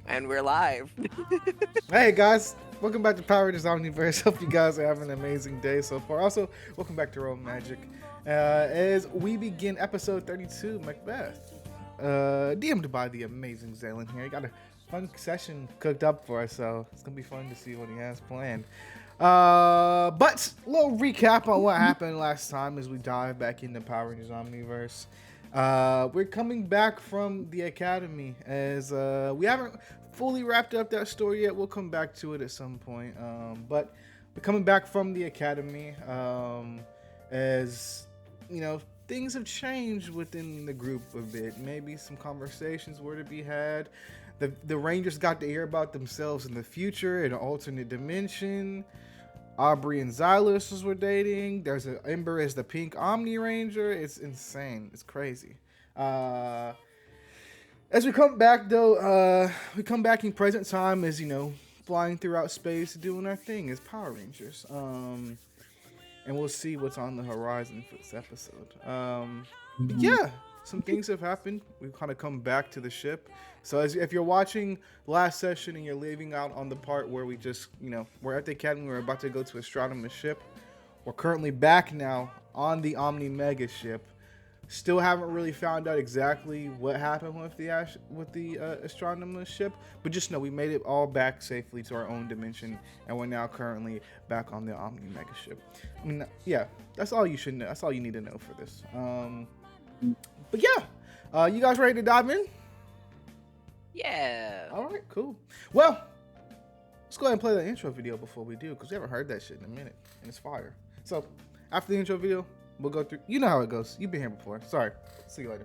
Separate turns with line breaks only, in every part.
And we're live.
Hey guys, welcome back to Power Rangers Omniverse. Hope you guys are having an amazing day so far. Also, welcome back to Roll Magic. As we begin episode 32, Macbeth, DM'd by the amazing Zalen here. He got a fun session cooked up for us, so it's gonna be fun to see what he has planned. But a little recap on what happened last time as we dive back into Power Rangers Omniverse. We're coming back from the academy as we haven't fully wrapped up that story yet. We'll come back to it at some point. But we're coming back from the academy as you know things have changed within the group a bit. Maybe some conversations were to be had. The Rangers got to hear about themselves in the future in an alternate dimension. Aubrey and Xylus were dating. There's an Ember as the pink Omni Ranger. It's insane. It's crazy. Uh, as we come back though, we come back in present time as flying throughout space, doing our thing as Power Rangers. And we'll see what's on the horizon for this episode. But yeah, some things have happened. We've kind of come back to the ship. So if you're watching last session and you're leaving out on the part where we just, we're at the academy, we're about to go to Astronomer's ship. We're currently back now on the Omni Mega ship. Still haven't really found out exactly what happened with the Astronomer's ship, but just know we made it all back safely to our own dimension, and we're now currently back on the Omni Mega ship. I mean, yeah, that's all you should know. That's all you need to know for this. But yeah, you guys ready to dive in?
Yeah.
All right, cool. Well, let's go ahead and play the intro video before we do, because we haven't heard that shit in a minute, and it's fire. So, after the intro video, we'll go through. You know how it goes. You've been here before. Sorry. See you later.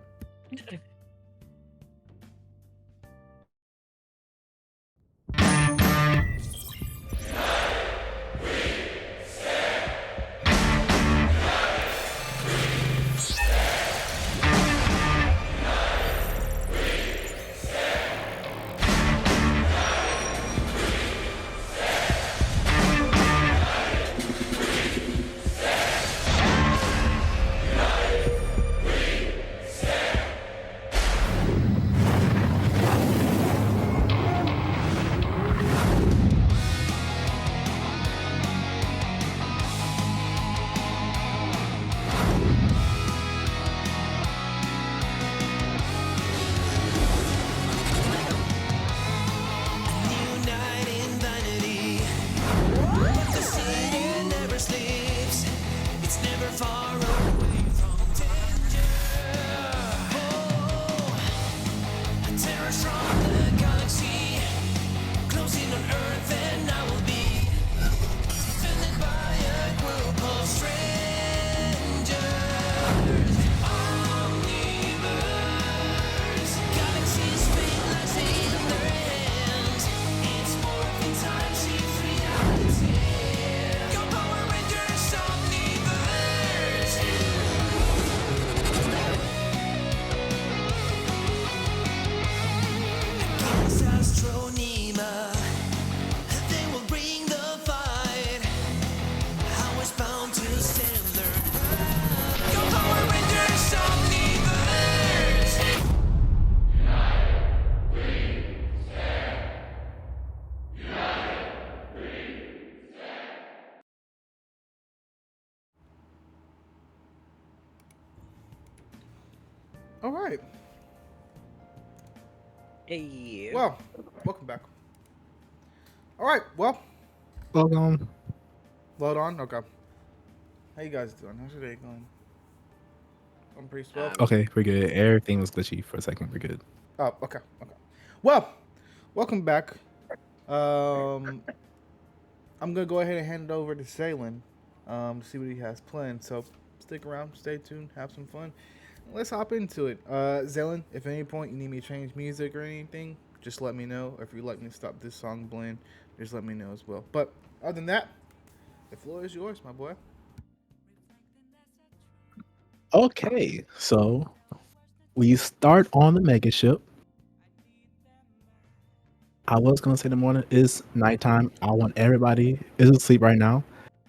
All right.
Hey.
Well, welcome back. All right. Well,
Welcome.
load on. Okay. How you guys doing? How's your day going? I'm pretty swell.
Okay, we're good. Everything was glitchy for a second. We're good.
Oh, okay. Okay. Well, welcome back. Um, I'm gonna go ahead and hand it over to Salen, to see what he has planned. So stick around, stay tuned, have some fun. Let's hop into it. Zelen, if at any point you need me to change music or anything, just let me know. Or if you'd like me to stop this song blend, just let me know as well. But other than that, the floor is yours, my boy.
Okay, so we start on the mega ship. I was gonna say the morning is nighttime. I want everybody is asleep right now.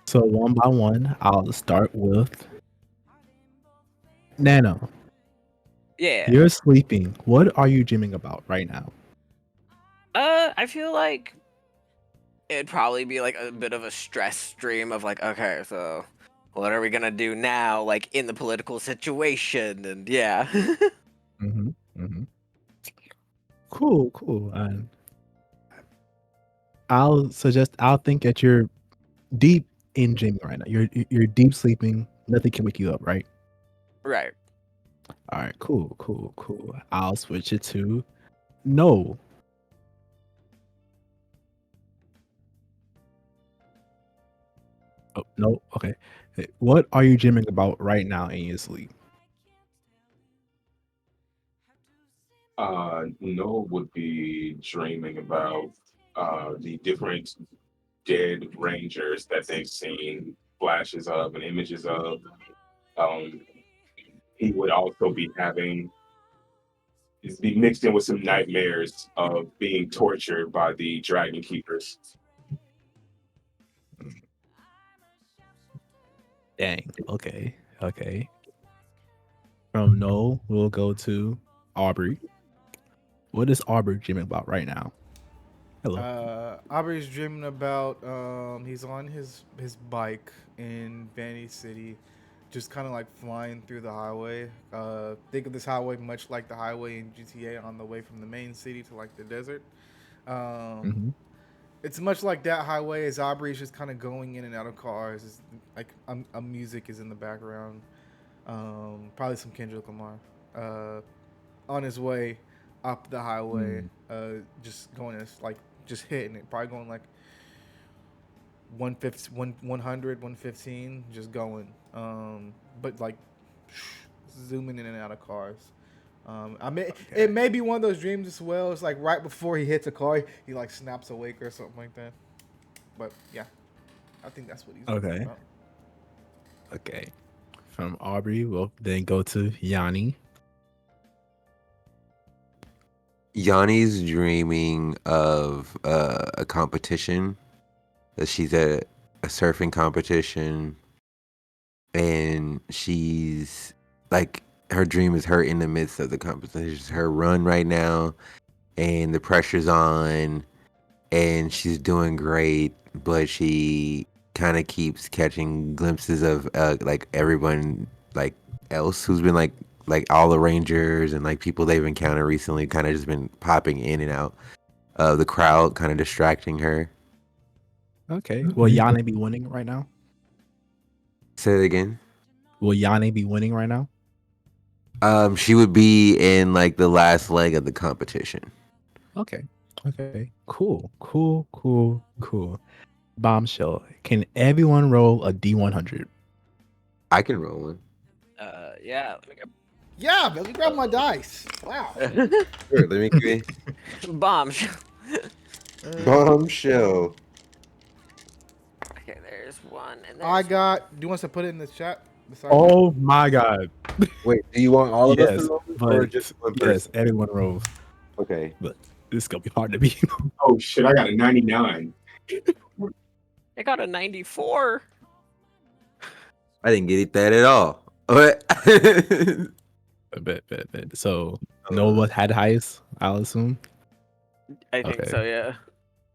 So one by one, I'll start with Nano.
Yeah.
You're sleeping. What are you dreaming about right now?
I feel like it'd probably be like a bit of a stress dream of like, okay, so what are we gonna do now, like in the political situation, and yeah.
Mm-hmm. Mm-hmm. Cool, cool. And I'll think that you're deep in dreaming right now. You're deep sleeping. Nothing can wake you up, right?
Right.
All right, cool, cool, cool. I'll switch it to no. Oh, no. Okay. What are you dreaming about right now in your sleep?
No would be dreaming about the different dead rangers that they've seen flashes of and images of. Um, he would also be mixed in with some nightmares of being tortured by the dragon keepers.
Mm, dang. Okay. Okay. From no, we'll go to Aubrey. What is Aubrey dreaming about right now? Hello.
Aubrey's dreaming about he's on his bike in Vanity City, just kind of like flying through the highway. Think of this highway much like the highway in GTA on the way from the main city to like the desert. Um,
Mm-hmm.
it's much like that highway as Aubrey's just kind of going in and out of cars. It's like a music is in the background. Probably some Kendrick Lamar. On his way up the highway,
Mm,
just going as like just hitting it, probably going like 150, 100, 115, just going. But like zooming in and out of cars. It
okay.
may be one of those dreams as well. It's like right before he hits a car, he like snaps awake or something like that. But yeah, I think that's what he's dreaming
Okay.
about.
Okay. From Aubrey, we'll then go to Yanni.
Yanni's dreaming of a competition that she's at a surfing competition, and she's like her dream is her in the midst of the competition. It's her run right now, and the pressure's on, and she's doing great, but she kind of keeps catching glimpses of like everyone like else who's been like all the rangers and like people they've encountered recently kind of just been popping in and out of the crowd, kind of distracting her.
Okay. Will Yanni be winning right now?
Say it again.
Will Yanni be winning right now?
She would be in like the last leg of the competition.
Okay. Okay. Cool. Cool. Cool. Cool. Bombshell. Can everyone roll a D100?
I can roll one.
Yeah. Let me
Yeah, let me grab my dice. Wow.
go.
Sure, let me give
Bombs.
bombshell.
Okay, there's one, and
I
there's
got. Do you want us to put it in the chat beside me?
Oh my god.
Wait, do you want all of us to
Yes,
roll or
but
just one
yes,
person?
everyone rolls.
Okay.
But this is gonna be hard to beat.
Oh shit! I got a 99.
I got a 94.
I didn't get it that at all. What?
Bet. So Nova had highest, I'll assume.
I think so,
Okay.
yeah.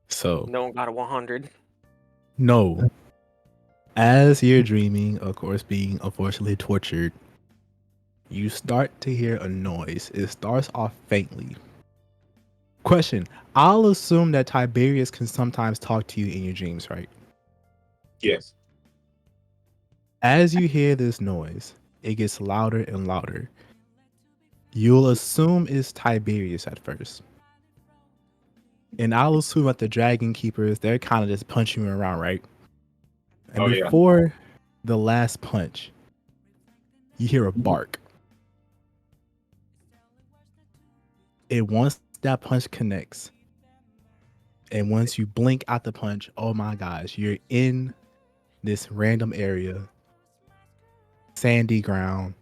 So
No one got a 100.
no. As you're dreaming, of course, being unfortunately tortured, you start to hear a noise. It starts off faintly. Question. I'll assume that Tiberius can sometimes talk to you in your dreams, right?
Yes.
As you hear this noise, it gets louder and louder. You'll assume it's Tiberius at first. And I'll assume that the Dragon Keepers, they're kind of just punching you around, right? And
Oh yeah.
before the last punch, you hear a bark. And once that punch connects, and once you blink out the punch, oh my gosh, you're in this random area, sandy ground.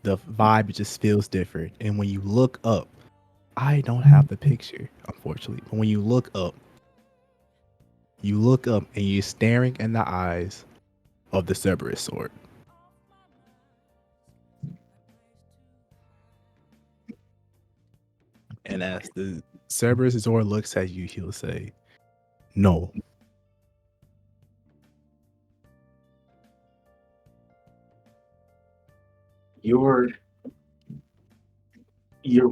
The vibe just feels different. And when you look up, I don't have the picture, unfortunately. But when you look up and you're staring in the eyes of the Cerberus sword. And as the Cerberus Zor looks at you, he'll say, "No."
You're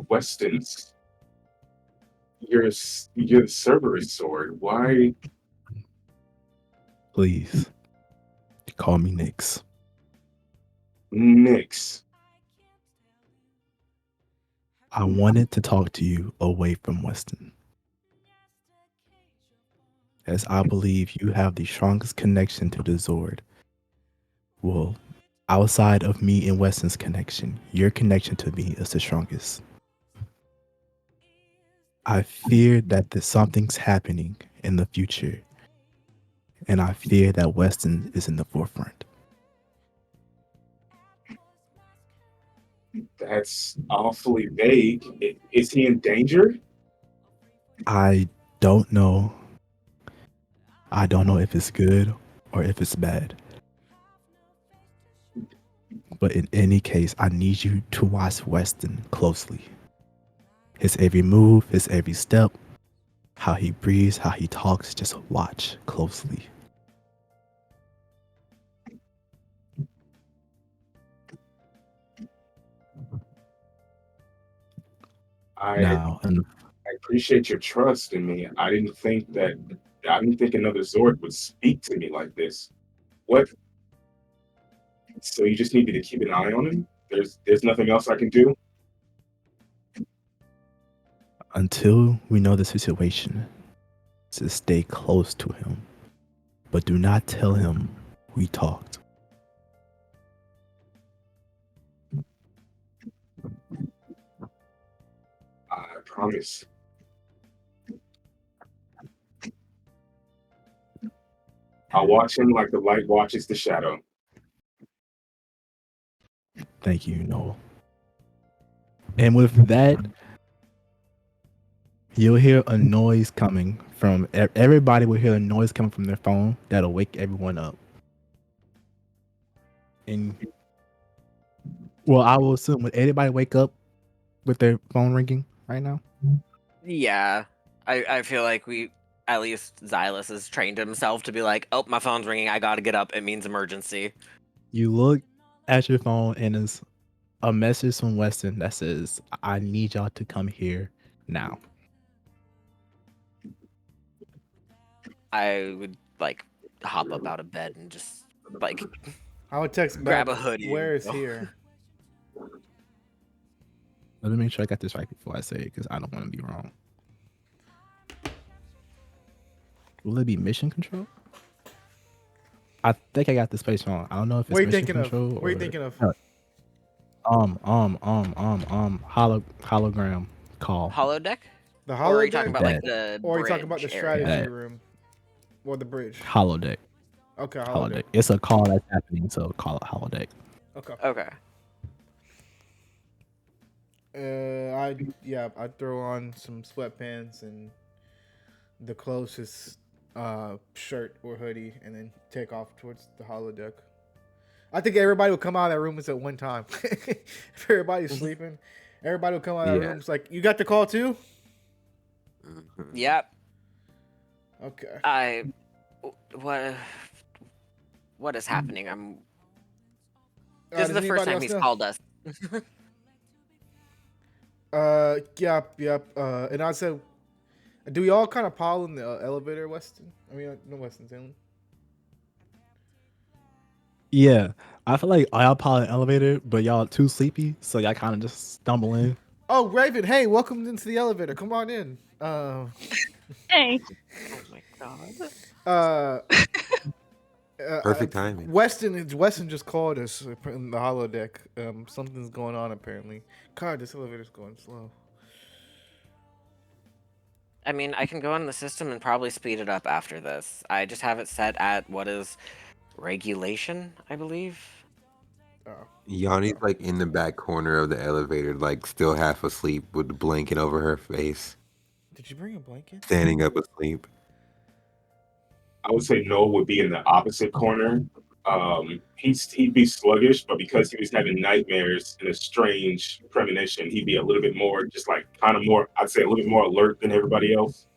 Weston's. You're the Cerberus sword. Why?
Please call me Nyx.
Nyx.
I wanted to talk to you away from Weston, as I believe you have the strongest connection to the Zord. Well, outside of me and Weston's connection, your connection to me is the strongest. I fear that something's happening in the future, and I fear that Weston is in the forefront.
That's awfully vague. Is he in danger?
I don't know. I don't know if it's good or if it's bad. But in any case, I need you to watch Weston closely. His every move, his every step, how he breathes, how he talks, just watch closely.
I
Now, and
appreciate your trust in me. I didn't think another Zord would speak to me like this. What? So you just need me to keep an eye on him? There's nothing else I can do?
until we know the situation, to stay close to him, but do not tell him we talked.
I promise. I'll watch him like the light watches the shadow.
Thank you, Noel. And with that, you'll hear a noise coming from everybody. Will hear a noise coming from their phone that'll wake everyone up. And well, I will assume, would anybody wake up with their phone ringing right now?
Yeah, I feel like at least Xylus has trained himself to be like, oh, my phone's ringing. I gotta get up. It means emergency.
You look at your phone and it's a message from Weston that says, "I need y'all to come here now."
I would like hop up out of bed and just like
I would text
grab
back,
a hoodie.
where
and
is
go.
here?
Let me make sure I got this right before I say it, because I don't want to be wrong. Will it be mission control? I think I got this place wrong. I don't know if it's
What are you
mission
thinking of?
control
What are you
or
thinking of?
hologram call.
Holodeck?
The
Or are you talking
holodeck?
about like the
Or are you
bridge
talking about the
area?
strategy
That.
room? Or the bridge?
Holodeck.
Okay, holodeck.
Holodeck. It's a call that's happening, so call it holodeck.
Okay.
Okay.
I throw on some sweatpants and the closest shirt or hoodie, and then take off towards the holodeck. I think everybody will come out of that room at one time. If everybody's sleeping, everybody will come out of that room. It's like, you got the call too?
Mhm.
Yep.
Okay.
What is happening? This is
Does
the first
anybody
time
else
he's
know?
called us.
Yep. And I said, do we all kind of pile in the elevator, Weston? I mean, no, Weston's in.
Yeah, I feel like y'all probably elevator, but y'all too sleepy, so y'all kind of just stumble in.
Oh, Raven, hey, welcome into the elevator. Come on in.
Hey.
Oh my god.
Perfect timing.
Weston just called us in the holodeck. Something's going on apparently. God, this elevator's going slow.
I mean, I can go in the system and probably speed it up after this. I just have it set at what is regulation, I believe.
Oh.
Yanni's like in the back corner of the elevator, like still half asleep with the blanket over her face,
Did you bring a blanket?
standing up asleep.
I would say Noah would be in the opposite corner, he'd be sluggish, but because he was having nightmares and a strange premonition, he'd be a little bit more, just like kind of more, I'd say a little bit more alert than everybody else.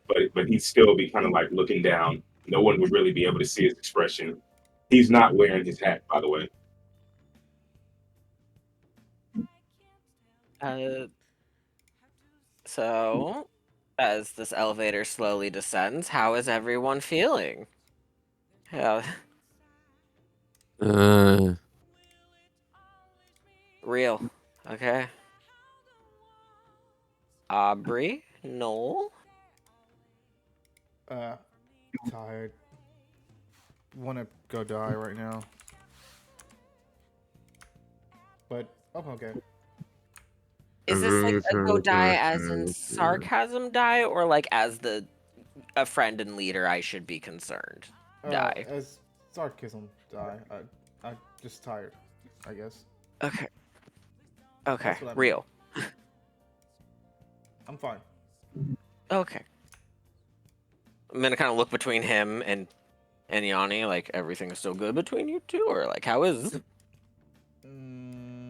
But he'd still be kind of like looking down. No one would really be able to see his expression. He's not wearing his hat, by the way.
Uh, so, as this elevator slowly descends, how is everyone feeling? Yeah,
Uh,
real. Okay. Aubrey? Noel?
Tired. Want to go die right now. But I'm okay.
Is this like a go die as in sarcasm die, or like as a friend and leader I should be concerned die?
As sarcasm die. I just tired, I guess.
Okay. Okay.
That's what I mean.
Real.
I'm fine.
Okay. I'm gonna kind of look between him and Yanni, like everything is still good between you two, or like how is?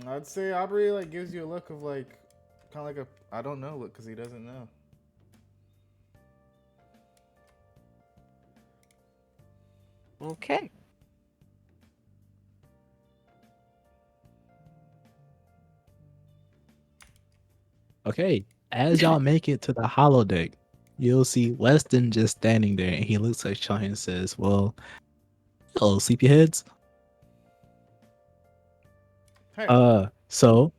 I'd say Aubrey like gives you a look of like, kind of like a I don't know look because he doesn't know.
Okay.
Okay, as y'all make it to the holodeck, you'll see Weston just standing there, and he looks at Sean and says, "Well, hello, sleepyheads.
Hey.
So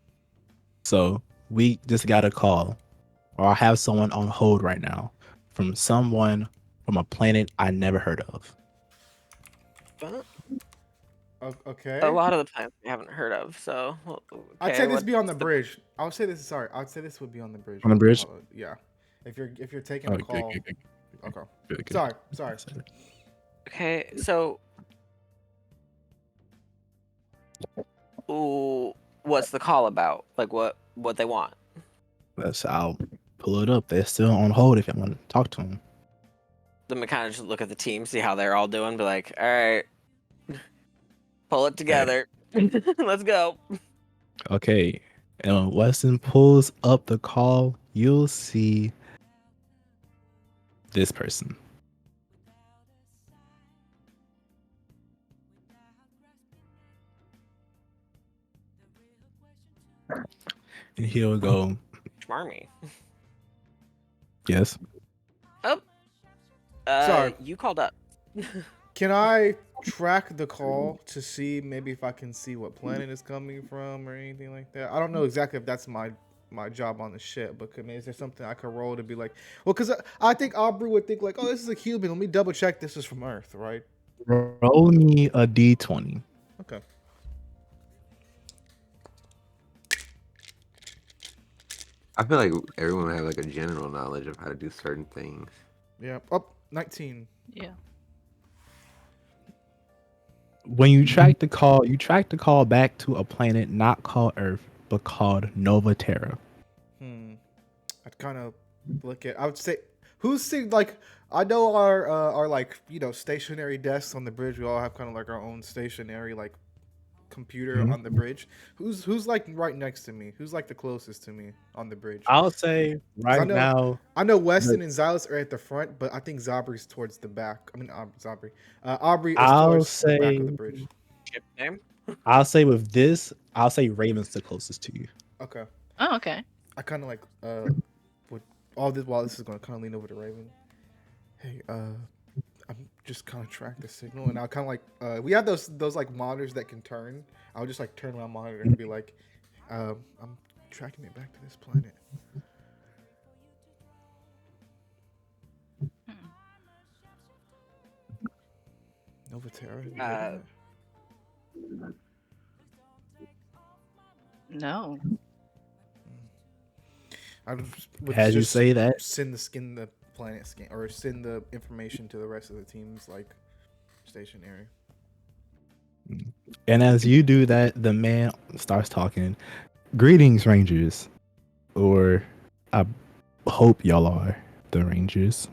we just got a call, or I have someone on hold right now from someone from a planet I never heard of.
Okay.
A lot of the plans we haven't heard of, so okay,
I'd say this
what's
be on the bridge. I'd say this would be on the bridge.
On the bridge?
Yeah. If you're taking a
Okay,
call.
good.
Okay.
Good.
Sorry.
Okay, so ooh, what's the call about? Like what they want?
I'll pull it up. They're still on hold if I want to talk to them.
Then we kind of just look at the team, see how they're all doing, be like, all right, pull it together. Let's go.
Okay. And when Weston pulls up the call, you'll see this person. And he'll go,
Schmarmy.
yes.
Oh.
Sorry.
You called up.
Can I track the call to see maybe if I can see what planet it's coming from or anything like that? I don't know exactly if that's my job on the ship, but is there something I could roll to be like, well, because I think Aubrey would think like, oh, this is a human. Let me double check this is from Earth, right?
Roll me a d20.
Okay.
I feel like everyone would have like a general knowledge of how to do certain things.
Yeah. Oh, 19.
Yeah.
When you track the call back to a planet not called Earth, but called Nova Terra.
I'd kind of I would say, who's seen like, I know our like, stationary desks on the bridge. We all have kind of like our own stationary like computer on the bridge. Who's like right next to me? Who's like the closest to me on the bridge?
I'll say right now.
I know Weston and Xylus are at the front, but I think Zabri's towards the back. I mean, Aubrey is towards the back of the bridge.
Ship name?
I'll say with this, I'll say Raven's the closest to you.
Okay.
Oh, okay.
I kind of like with all this while this is going to kind of lean over to Raven. Hey, I'm just kind of track the signal, and I'll kind of like we have those like monitors that can turn. I'll just like turn my monitor and be like, I'm tracking it back to this planet. Nova Terra.
No.
I would
As you say that,
send the planet scan or send the information to the rest of the team's like stationary.
and as you do that, the man starts talking. Greetings, Rangers, or I hope y'all are the Rangers.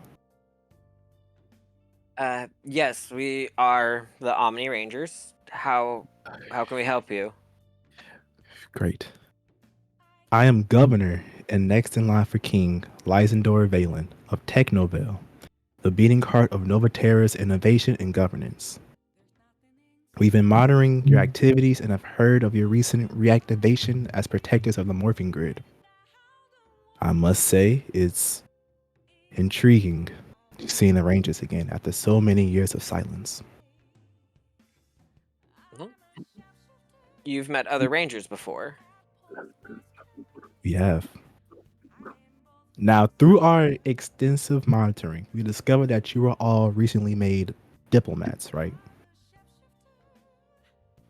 Yes, we are the Omni Rangers. How can we help you?
Great. I am governor and next in line for King Lysandor Valen of Technovale, the beating heart of Nova Terra's innovation and governance. We've been monitoring your activities and have heard of your recent reactivation as protectors of the morphing grid. I must say, it's intriguing seeing the Rangers again after so many years of silence.
Mhm. You've met other Rangers before.
We have. Now, through our extensive monitoring, we discovered that you were all recently made diplomats, right?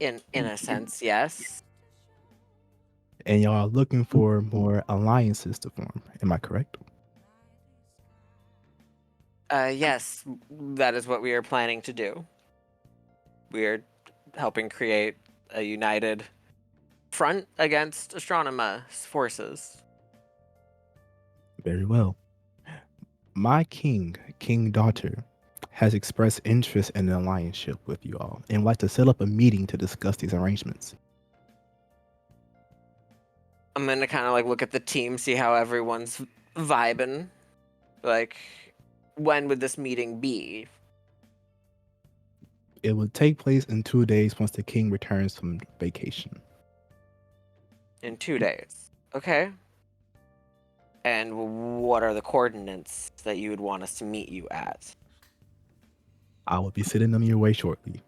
In a sense, yes.
And y'all are looking for more alliances to form. Am I correct?
Yes, that is what we are planning to do. We are helping create a united front against Astronoma's forces.
Very well. My King Daughter, has expressed interest in an allianceship with you all and would like to set up a meeting to discuss these arrangements.
I'm gonna kind of like look at the team, see how everyone's vibing. Like, when would this meeting be?
It will take place in 2 days once the king returns from vacation.
In 2 days. Okay. And what are the coordinates that you would want us to meet you at?
I will be sending them your way shortly.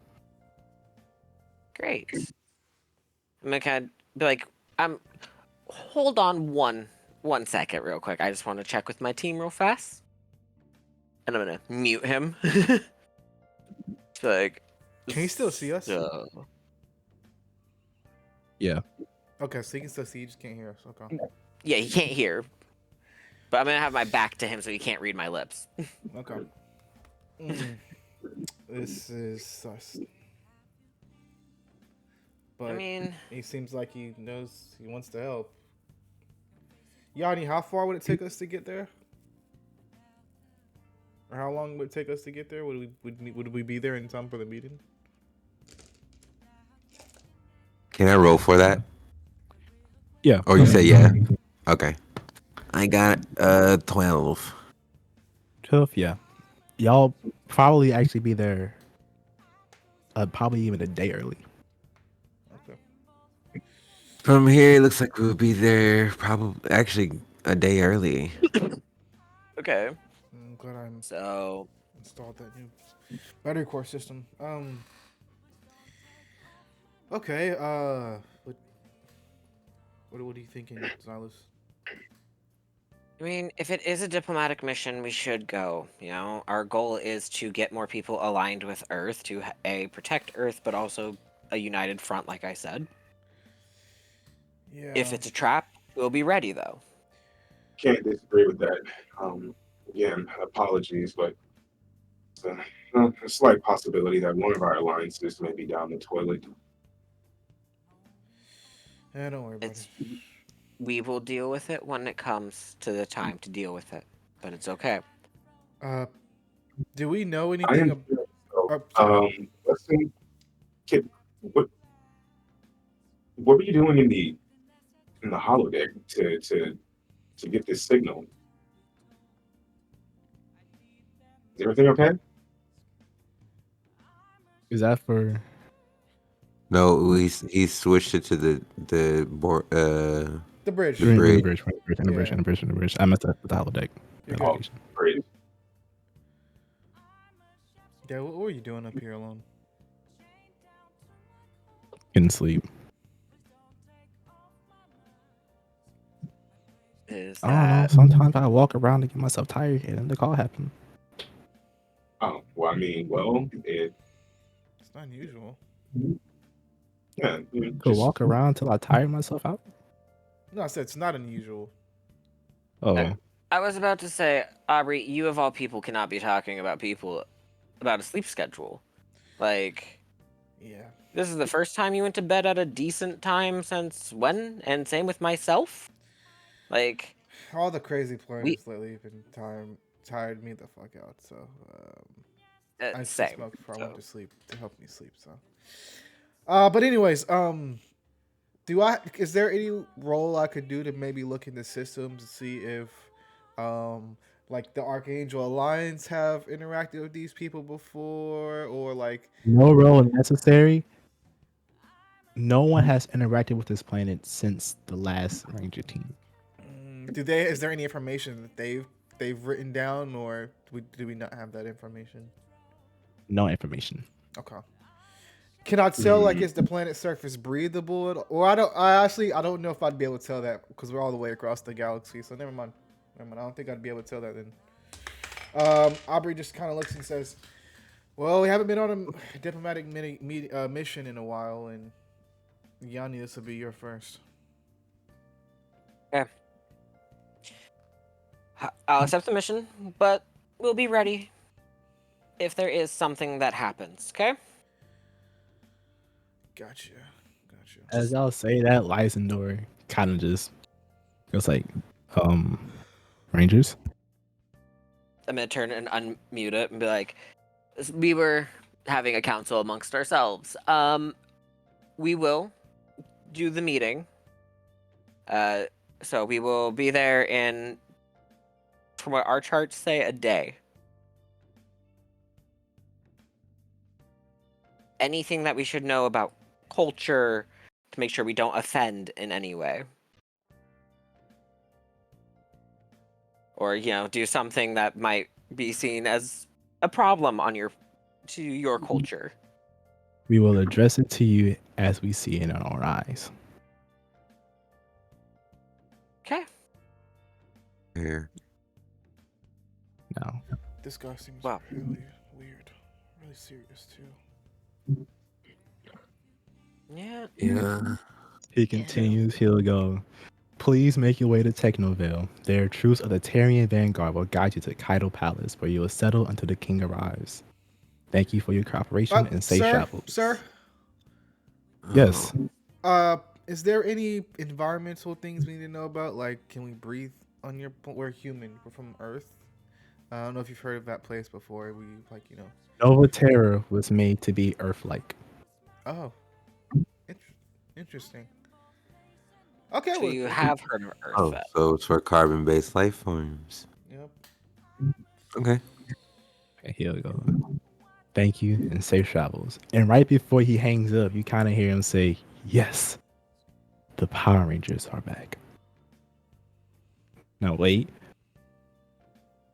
Great. I'm gonna kind of be like, hold on one second real quick. I just want to check with my team real fast. And I'm gonna mute him. It's like,
Can you still see us?
Yeah.
Okay, so you can still see, you just can't hear us. Okay.
Yeah, he can't hear. But I'm gonna have my back to him so he can't read my lips.
Okay. This is sus. But
I mean,
he seems like he knows he wants to help. Yanni, how far would it take us to get there? Or how long would it take us to get there? Would we be there in time for the meeting?
Can I roll for that?
Yeah.
Or you say yeah? Okay. I got 12.
12, yeah. Y'all probably actually be there probably even a day early.
Okay.
From here, it looks like we'll be there probably actually a day early.
okay.
I'm glad I
So,
installed that new battery core system. Okay, what are you thinking, Silas?
I mean, if it is a diplomatic mission, we should go. You know, our goal is to get more people aligned with Earth to protect Earth, but also a united front, like I said.
Yeah.
If it's a trap, we'll be ready, though.
Can't disagree with that. Again, apologies, but it's a slight possibility that one of our alliances may be down the toilet.
Yeah, don't worry about
It's we will deal with it when it comes to the time to deal with it, but it's okay.
it. Do we know
I
anything
am curious, though.
sorry.
Listen, kid, what were you doing in the holodeck to get this signal? Is everything okay?
Is that for
No, he switched it to the
The bridge.
the bridge.
the bridge. I messed up with the holodeck.
You're good.
Application.
Great.
Yeah, what were you doing up here alone?
Couldn't sleep.
Is
I don't know.
that
Sometimes I walk around to get myself tired and then the call happened.
Oh, well, it,
It's not unusual.
yeah,
To walk around till I tire myself out?
No, I said it's not unusual.
Oh.
I was about to say, Aubrey, you of all people cannot be talking about a sleep schedule. Like,
Yeah.
this is the first time you went to bed at a decent time since when? And same with myself. Like,
All the crazy planets lately have been tired me the fuck out. So, I just
Same.
smoked before I
So.
went to sleep to help me sleep. So, but anyways, is there any role I could do to maybe look into systems to see if, like the Archangel Alliance have interacted with these people before, or like
No role necessary. No one has interacted with this planet since the last Ranger team.
is there any information that they've written down, or do we not have that information?
No information.
Okay. Can I tell like is the planet's surface breathable? Or I don't know if I'd be able to tell that because we're all the way across the galaxy. So never mind. I don't think I'd be able to tell that then. Aubrey just kind of looks and says, "Well, we haven't been on a diplomatic mission in a while, and Yanni, this will be your first."
Okay. I'll accept the mission, but we'll be ready if there is something that happens. Okay.
Gotcha.
As I'll say that, Lysandor kind of just goes like, Rangers?
I'm gonna turn and unmute it and be like, we were having a council amongst ourselves. We will do the meeting. So we will be there in, from what our charts say, a day. Anything that we should know about culture to make sure we don't offend in any way. Or, do something that might be seen as a problem on to your culture.
We will address it to you as we see it in our eyes.
Okay.
Here.
Now,
This guy seems
Wow.
really weird, really serious too.
Yeah.
Yeah.
he continues, he'll go, please make your way to Technoville. There, troops of the Tarian Vanguard will guide you to Kaido Palace, where you will settle until the king arrives. Thank you for your cooperation and safe travel.
Sir?
Yes.
Is there any environmental things we need to know about? Like, can we breathe on we're human, we're from Earth. I don't know if you've heard of that place before. We
Nova Terra was made to be Earth-like.
Oh, interesting. Okay,
So you have heard of Earth.
Oh, so it's for carbon-based life forms.
Yep.
Okay.
Okay, here we go. Thank you and safe travels. And right before he hangs up, you kind of hear him say, yes, the Power Rangers are back. Now wait.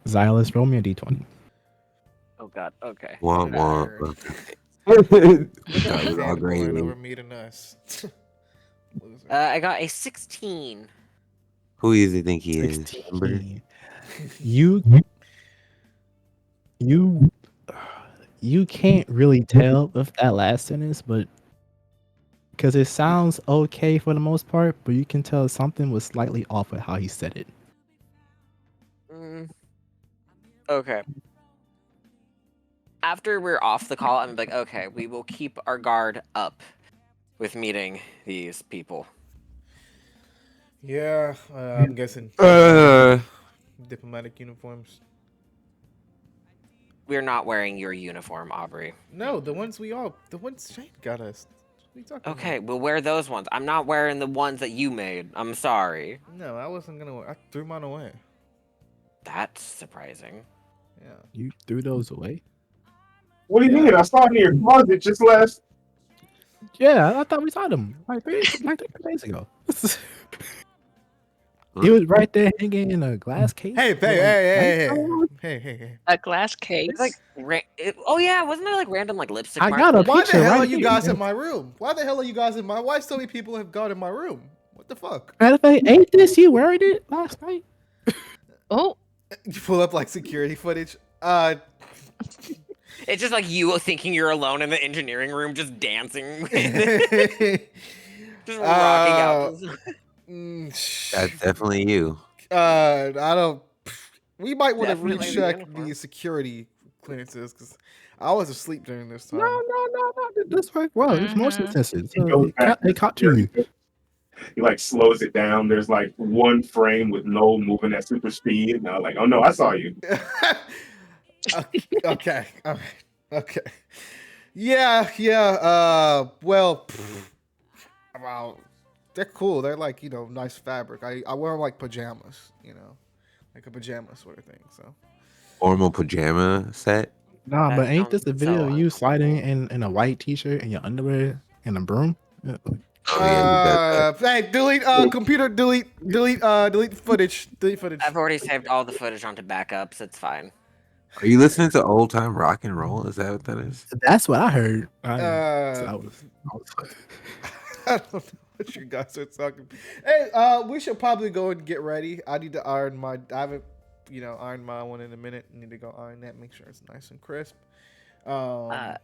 Xylus, roll me a d20.
Oh God. Okay.
Womp
Nerd.
womp.
That was
all great.
over meeting us. Loser.
I got a 16.
Who do you think he is?
16. You can't really tell with that last sentence, but because it sounds okay for the most part, but you can tell something was slightly off with how he said it.
Okay. After we're off the call, I'm like, okay, we will keep our guard up with meeting these people.
Yeah, I'm guessing diplomatic uniforms.
We're not wearing your uniform, Aubrey.
No, the ones Shane got us. What are you talking
Okay,
about?
we'll wear those ones. I'm not wearing the ones that you made. I'm sorry.
No, I wasn't gonna wear. I threw mine away.
That's surprising.
Yeah.
You threw those away?
What do you mean? I saw it in your closet just last.
Yeah, I thought we saw them like 3 days ago. He was right there hanging in a glass case.
Hey.
A glass case.
It's like, oh yeah, wasn't there like random like lipstick
I
marks?
got a
Why
picture
the hell
right
are you
here.
guys in my room? Why so many people have gone in my room? What the fuck?
Matter of fact, ain't this you wearing it last night?
Oh,
You pull up like security footage.
It's just like you thinking you're alone in the engineering room, just dancing, just rocking out.
That's definitely you.
I don't. We might want to
Definitely the
recheck
uniform.
the security clearances because I was asleep during this time.
No. This worked well. It's motion sensors.
He goes back.
It caught you.
He like slows it down. There's like one frame with no moving at super speed. And I was like, oh no, I saw you.
Okay. All right. Okay. Yeah, yeah. Well, wow, they're cool. They're like nice fabric. I wear them like pajamas. Like a pajama sort of thing. So.
Formal pajama set.
Nah,
That
but ain't
sounds
this a video
so
of you sliding
uncomfortable.
in a white t-shirt and your underwear and a broom? Yeah.
Oh yeah, he does that.
Hey, delete. Computer, delete footage. Delete footage.
I've already saved all the footage onto backups. It's fine.
Are you listening to old time rock and roll? Is that what that is?
That's what I heard. So
Uh,
I was
I don't know what you guys are talking. Hey, we should probably go and get ready. I need to iron my. I haven't, ironed my one in a minute. I need to go iron that. Make sure it's nice and crisp.
Uh,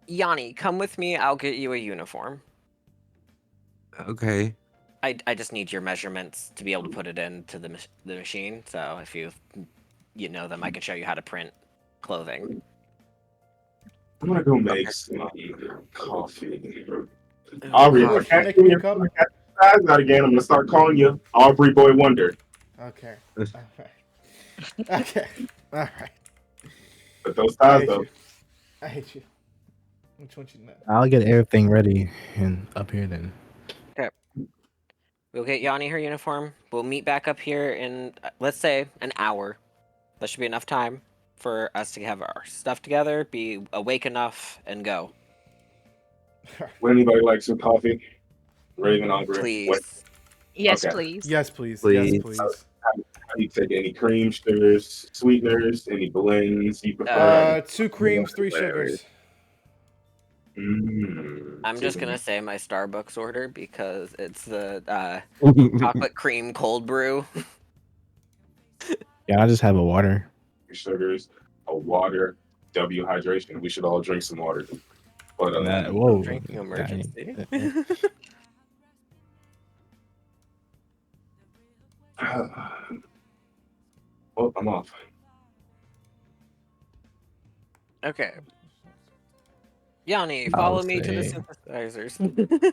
Yanni, come with me. I'll get you a uniform.
Okay.
I just need your measurements to be able to put it into the machine. So if you know them, I can show you how to print clothing.
I'm gonna go make some coffee.
Ooh,
Aubrey, if I
Cool.
coffee.
catch
Make
you
me
in
a cup.
your size out again, I'm gonna start calling you Aubrey Boy Wonder.
Okay. All right. Okay. All right.
But those
I
ties
hate
though.
you. I hate you. Which one you know?
I'll get everything ready and up here then.
Okay. We'll get Yanni her uniform. We'll meet back up here in, let's say, an hour. That should be enough time for us to have our stuff together, be awake enough, and go.
Would anybody like some coffee? Raven, Aubrey. What?
Please.
Yes,
Okay.
please.
Yes, please. Yes,
Please.
please.
How do you take any cream, sugars, sweeteners, any blends you prefer?
2 creams, 3 sugars.
I'm just gonna say my Starbucks order because it's the chocolate cream cold brew.
Yeah, I just have a water.
Sugars, a water, W hydration. We should all drink some water. But
Whoa.
Drinking emergency.
well, I'm off.
Okay. Yanni,
I
follow
would
me to the
say-
synthesizers.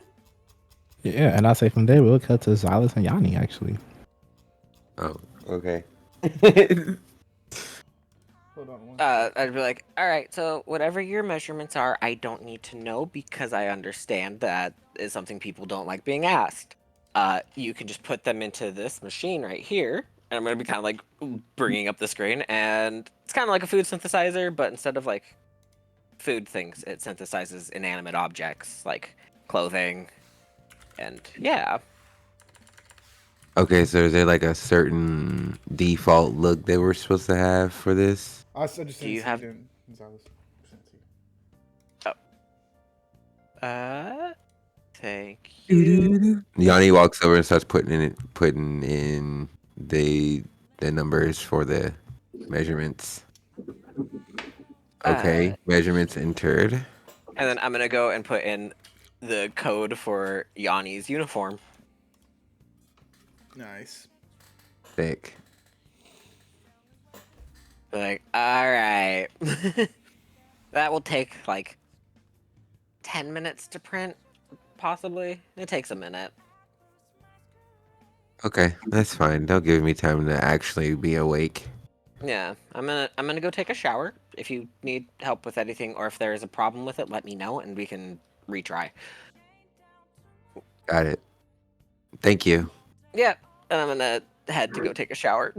Yeah, and I say from there we'll cut to Silas and Yanni actually.
Oh, okay.
Hold on one
I'd be like, all right, so whatever your measurements are, I don't need to know because I understand that is something people don't like being asked. You can just put them into this machine right here, and I'm gonna be kind of like bringing up the screen, and it's kind of like a food synthesizer, but instead of like food things, it synthesizes inanimate objects like clothing, and yeah.
Okay, so is there like a certain default look they were supposed to have for this?
I just sent
Do you
it
have-
to Gonzalez. Sent it to you.
Thank you.
Yanni walks over and starts putting in the numbers for the measurements. Okay, measurements entered.
And then I'm gonna go and put in the code for Yanni's uniform.
Nice.
Thick.
Like, all right. That will take like 10 minutes to print, possibly. It takes a minute.
Okay, that's fine. They'll give me time to actually be awake.
Yeah, I'm gonna go take a shower. If you need help with anything or if there is a problem with it, let me know and we can retry.
Got it. Thank you.
Yeah, and I'm gonna head to go take a shower.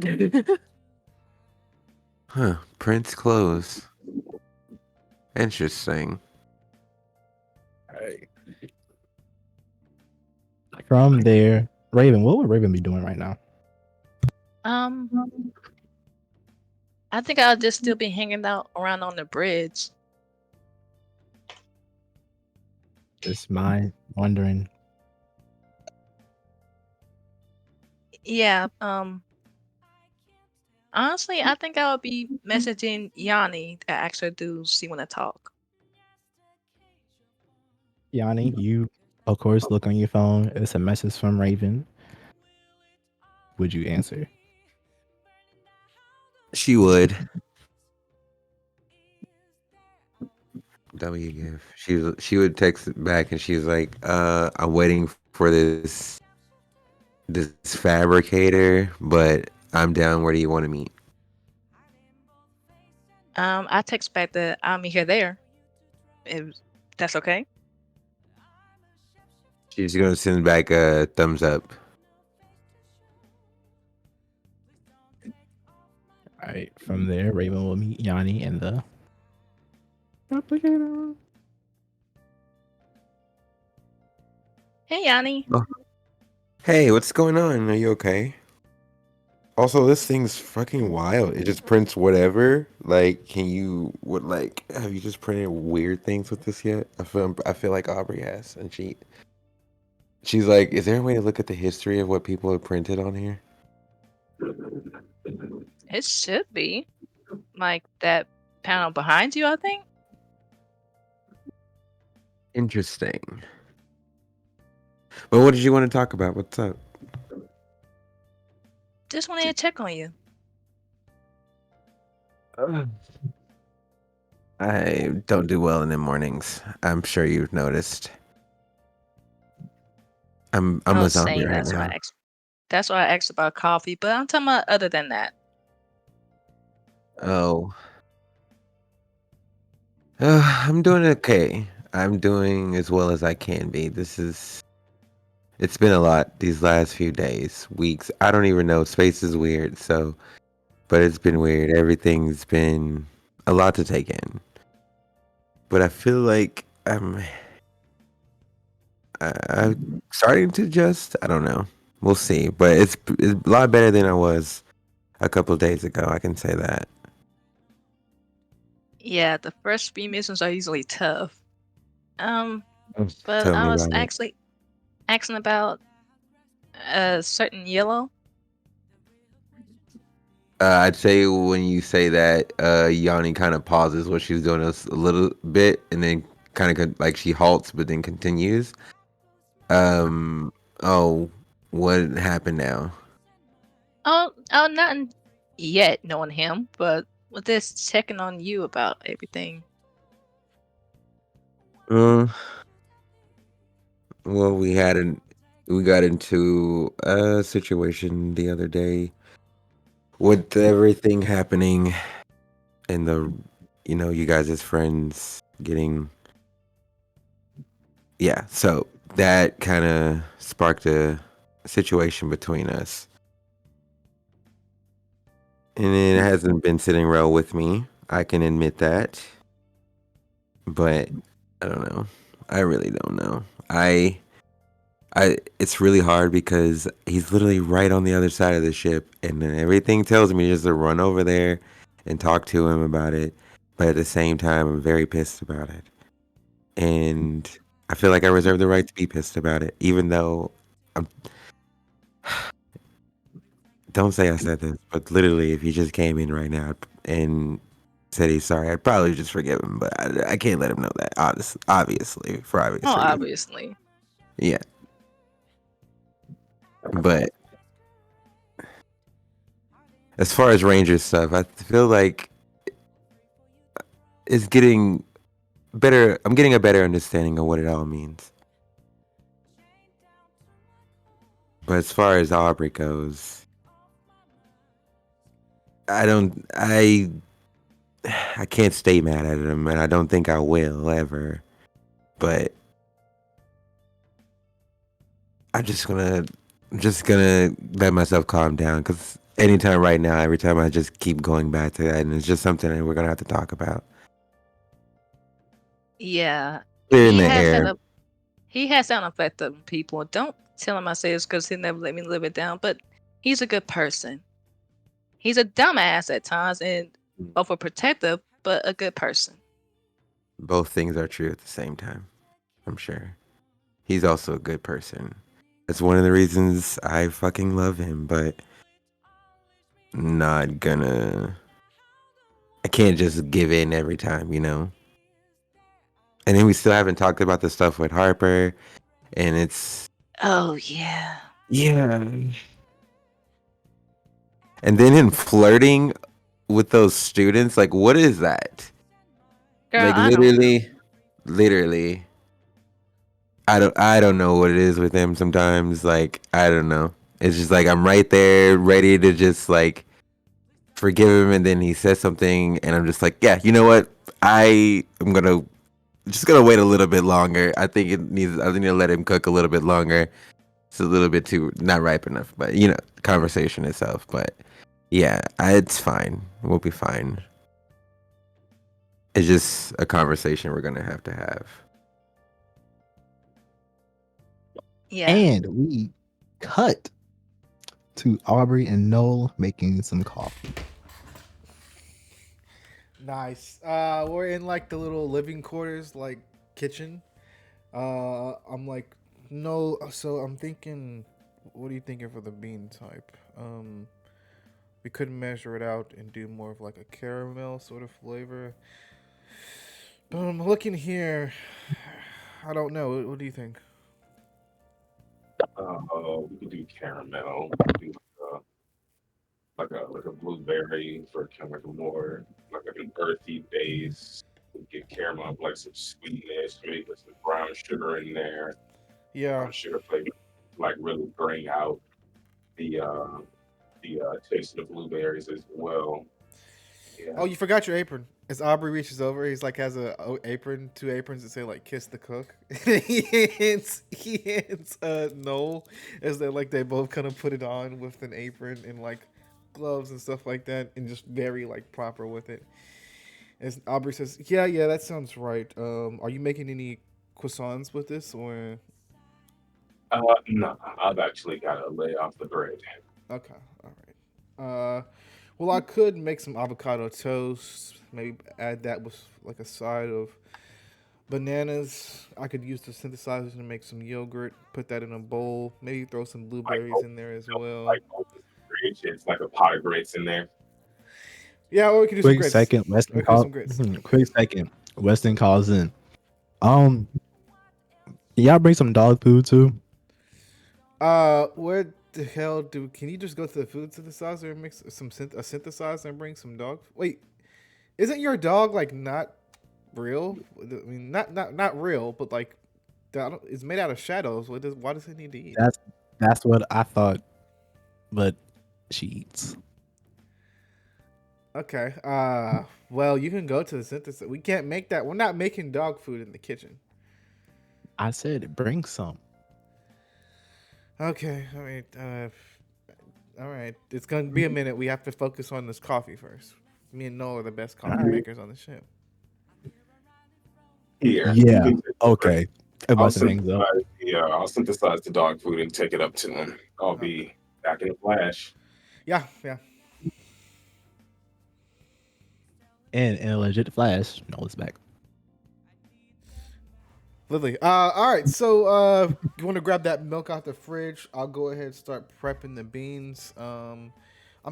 Huh. Prince clothes. Interesting.
From there, Raven, what would Raven be doing right now?
I think I'll just still be hanging out around on the bridge.
Just my wondering.
Yeah. Honestly, I think I'll be messaging Yanni to actually do see when I talk.
Yanni, you of course look on your phone. It's a message from Raven. Would you answer?
She would. W give. She would text back and she's like, I'm waiting for this fabricator, but I'm down. Where do you want to meet?
I text back that I'll meet her there. If that's okay.
She's gonna send back a thumbs up.
All right. From there, Raven will meet Yanni in the replicator.
Hey, Yanni.
Oh. Hey, what's going on? Are you okay? Also, this thing's fucking wild. It just prints whatever. Like, have you just printed weird things with this yet? I feel like Aubrey has, and she's like, is there a way to look at the history of what people have printed on here?
It should be like that panel behind you, I think.
Interesting. Well, what did you want to talk about? What's up?
Just wanted to check on you.
I don't do well in the mornings. I'm sure you've noticed. I'm
I
a
was
zombie
saying
right
that's why
now.
that's why I asked about coffee, but I'm talking about other than that.
Oh. I'm doing okay. I'm doing as well as I can be. It's been a lot these last few days, weeks. I don't even know. Space is weird, but it's been weird. Everything's been a lot to take in. But I feel like I'm starting to adjust. I don't know. We'll see. But it's a lot better than I was a couple of days ago. I can say that.
Yeah, the first few missions are usually tough. But
Tell
I
me
was
about it.
actually asking about a certain yellow.
I'd say when you say that, Yanni kind of pauses what she's doing a little bit, and then kind of like she halts, but then continues. Oh, what happened now?
Not yet knowing him, but with this checking on you about everything.
Well, we got into a situation the other day with everything happening and you guys as friends getting, yeah. So that kind of sparked a situation between us. And it hasn't been sitting well with me. I can admit that. But I don't know. I really don't know. It's really hard because he's literally right on the other side of the ship, and then everything tells me just to run over there and talk to him about it. But at the same time, I'm very pissed about it. And I feel like I reserve the right to be pissed about it, even though I'm don't say I said this, but literally, if he just came in right now and said he's sorry, I'd probably just forgive him. But I can't let him know that, obviously, for obvious
Oh,
reasons.
obviously.
Yeah. But as far as Rangers stuff, I feel like it's getting better. I'm getting a better understanding of what it all means. But as far as Aubrey goes, I can't stay mad at him, and I don't think I will ever. But I'm just gonna let myself calm down, because anytime right now, every time I just keep going back to that, and it's just something that we're gonna have to talk about.
Yeah,
Clear in
he
the
has
air.
that. He has that effect on people. Don't tell him I say this because he never let me live it down. But he's a good person. He's a dumbass at times and overprotective, but a good person.
Both things are true at the same time, I'm sure. He's also a good person. That's one of the reasons I fucking love him, but not gonna. I can't just give in every time, you know? And then we still haven't talked about the stuff with Harper, and it's.
Oh yeah.
Yeah. And then him flirting with those students, like, what is that?
Girl,
Like,
I don't know.
literally. I don't know what it is with him sometimes. Like, I don't know. It's just like I'm right there, ready to just like forgive him, and then he says something, and I'm just like, yeah, you know what? I am just gonna wait a little bit longer. I think I need to let him cook a little bit longer. It's a little bit too not ripe enough, but conversation itself. But yeah, it's fine. We'll be fine. It's just a conversation we're gonna have to have.
Yeah.
And we cut to Aubrey and Noel making some coffee.
Nice. We're in like the little living quarters, like kitchen. I'm like, no. So I'm thinking, what are you thinking for the bean type? We could measure it out and do more of like a caramel sort of flavor. But I'm looking here. I don't know. What do you think?
We could do caramel. We could do like a blueberry for kind of like a more like an earthy base. We get caramel, like some sweetness, maybe put some brown sugar in there.
Yeah.
Brown sugar flavor, like really bring out the taste of the blueberries as well. Yeah.
Oh, you forgot your apron. As Aubrey reaches over, he's like has apron, two aprons that say like "kiss the cook." he hands Noel as they both kind of put it on with an apron and like gloves and stuff like that, and just very like proper with it. As Aubrey says, "Yeah, that sounds right. Are you making any croissants with this or?"
No, I've actually got to lay off the bread.
Okay, all right. Well, I could make some avocado toast. Maybe add that with like a side of bananas. I could use the synthesizer to make some yogurt. Put that in a bowl. Maybe throw some
Like,
blueberries in there as well.
like open fridge, it's like a pot of grits in there.
Yeah, or we could do some
Quick
grits.
second,
We could do some grits.
Quick second, Weston calls in. Can y'all bring some dog food too?
Where the hell do? Can you just go to the food synthesizer and mix some a synthesizer and bring some dog? Wait, isn't your dog like not real? I mean, not real, but like it's made out of shadows. Why does it need to eat?
That's what I thought, but she eats.
Okay. Well, you can go to the synthesis. We can't make that. We're not making dog food in the kitchen.
I said bring some.
Okay. All right. It's gonna be a minute. We have to focus on this coffee first. Me and Noah are the best coffee makers on the ship.
Here,
Yeah.
you can
Okay.
I'll
Weston hangs up.
I'll synthesize the dog food and take it up to him. I'll be back in a flash.
Yeah.
And in a legit flash, Noel's back.
Lovely. All right. So, you want to grab that milk out the fridge? I'll go ahead and start prepping the beans. I'm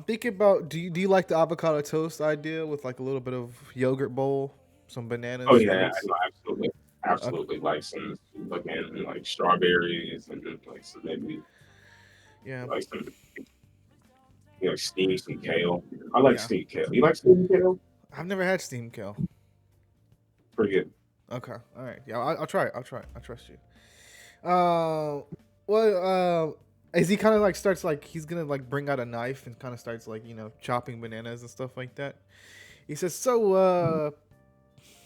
thinking about. Do you like the avocado toast idea with like a little bit of yogurt bowl, some bananas?
Oh yeah,
fruits?
I know, absolutely. Like some looking like strawberries and then, like some maybe
Yeah.
like some steam some kale. I like
Yeah.
steamed kale. You like steamed kale?
I've never had steamed kale.
Pretty good.
Okay. All right. Yeah, I'll try it. I trust you. Well, as he kind of like starts like he's gonna like bring out a knife and kind of starts like chopping bananas and stuff like that. He says, "So,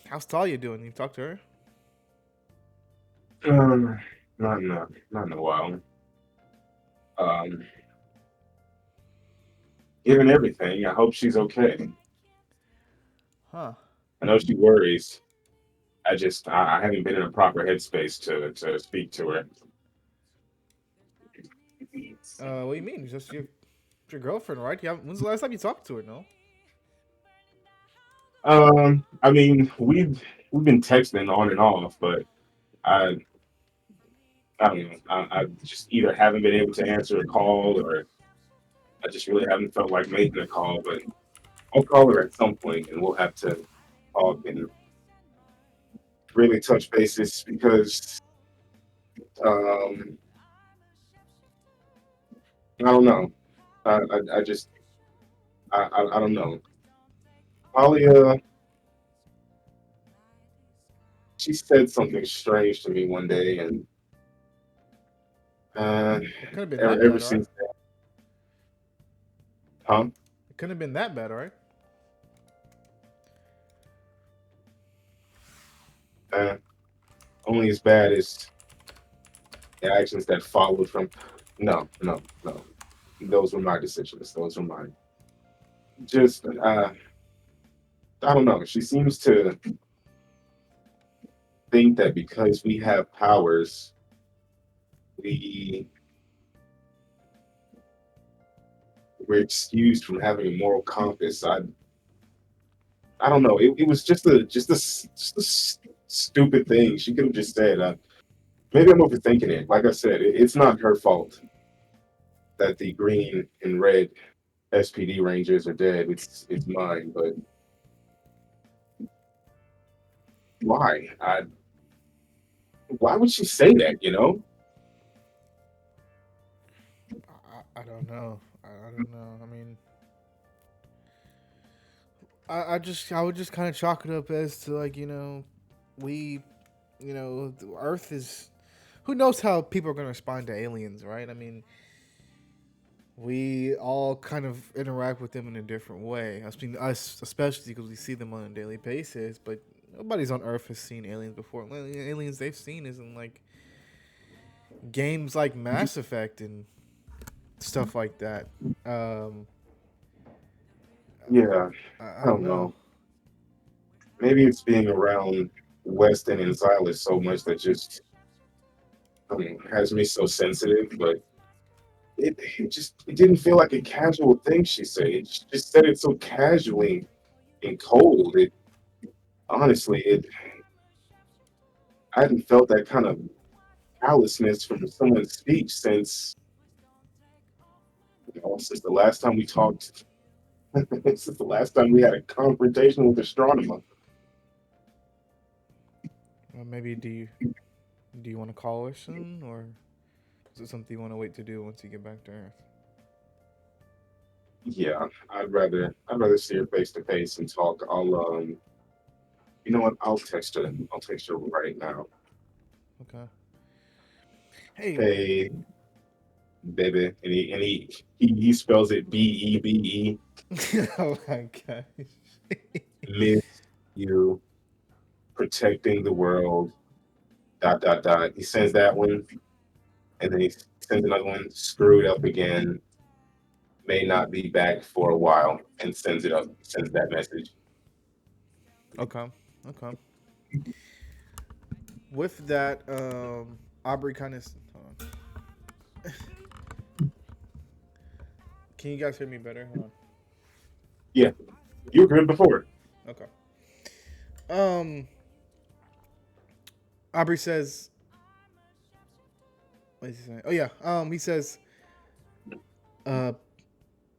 how's Talia doing? You talked to her?"
Not in a while. Um, Given everything, I hope she's okay.
Huh.
I know she worries. I haven't been in a proper headspace to speak to her.
What do you mean? Just your girlfriend, right? When's the last time you talked to her? No.
I mean, we've been texting on and off, but I I don't know. I just either haven't been able to answer a call or I just really haven't felt like making a call. But I'll call her at some point and we'll have to talk and really touch bases because I don't know. I just I don't know. Alia, she said something strange to me one day, and
It could have been
ever
Macbeth, right?
since that, huh?
It Couldn't have been that bad, right?
Only as bad as the actions that followed from. No, no, no. Those were my decisions. Those were mine. Just, I don't know. She seems to think that because we have powers, we we're excused from having a moral compass. I don't know. It was just a stupid thing. She could have just said, maybe I'm overthinking it. Like I said, it's not her fault that the green and red SPD Rangers are dead. It's mine. But why? Why would she say that? You know?
I don't know. I don't know. I mean, I would just kind of chalk it up as to like we, the Earth is. Who knows how people are going to respond to aliens, right? I mean, we all kind of interact with them in a different way. I mean, us especially because we see them on a daily basis. But nobody's on Earth has seen aliens before. The aliens they've seen is in like games like Mass Effect and stuff like that. Um,
Yeah.
I
I
don't
don't
know.
know. Maybe it's being around Weston and Silas so much that just has me so sensitive. But it didn't feel like a casual thing she said. It just said it so casually and cold. It honestly, it I hadn't felt that kind of callousness from someone's speech since the last time we talked. Since the last time we had a confrontation with astronomer.
Maybe do you want to call her soon, or is it something you want to wait to do once you get back to Earth?
Yeah, I'd rather see her face to face and talk. You know what? I'll text her. I'll text her right now.
Okay. Hey.
Hey, baby, and he spells it Bebe.
Oh my gosh.
Miss you, protecting the world. Dot dot dot. He sends that one, and then he sends another one. Screwed up again. May not be back for a while, and sends it up. Sends that message.
Okay. Okay. With that, Aubrey kind of. Can you guys hear me better? Hold
Yeah, you were good before.
on. Okay. Um, Aubrey says. What is he saying? Oh yeah. He says. Uh,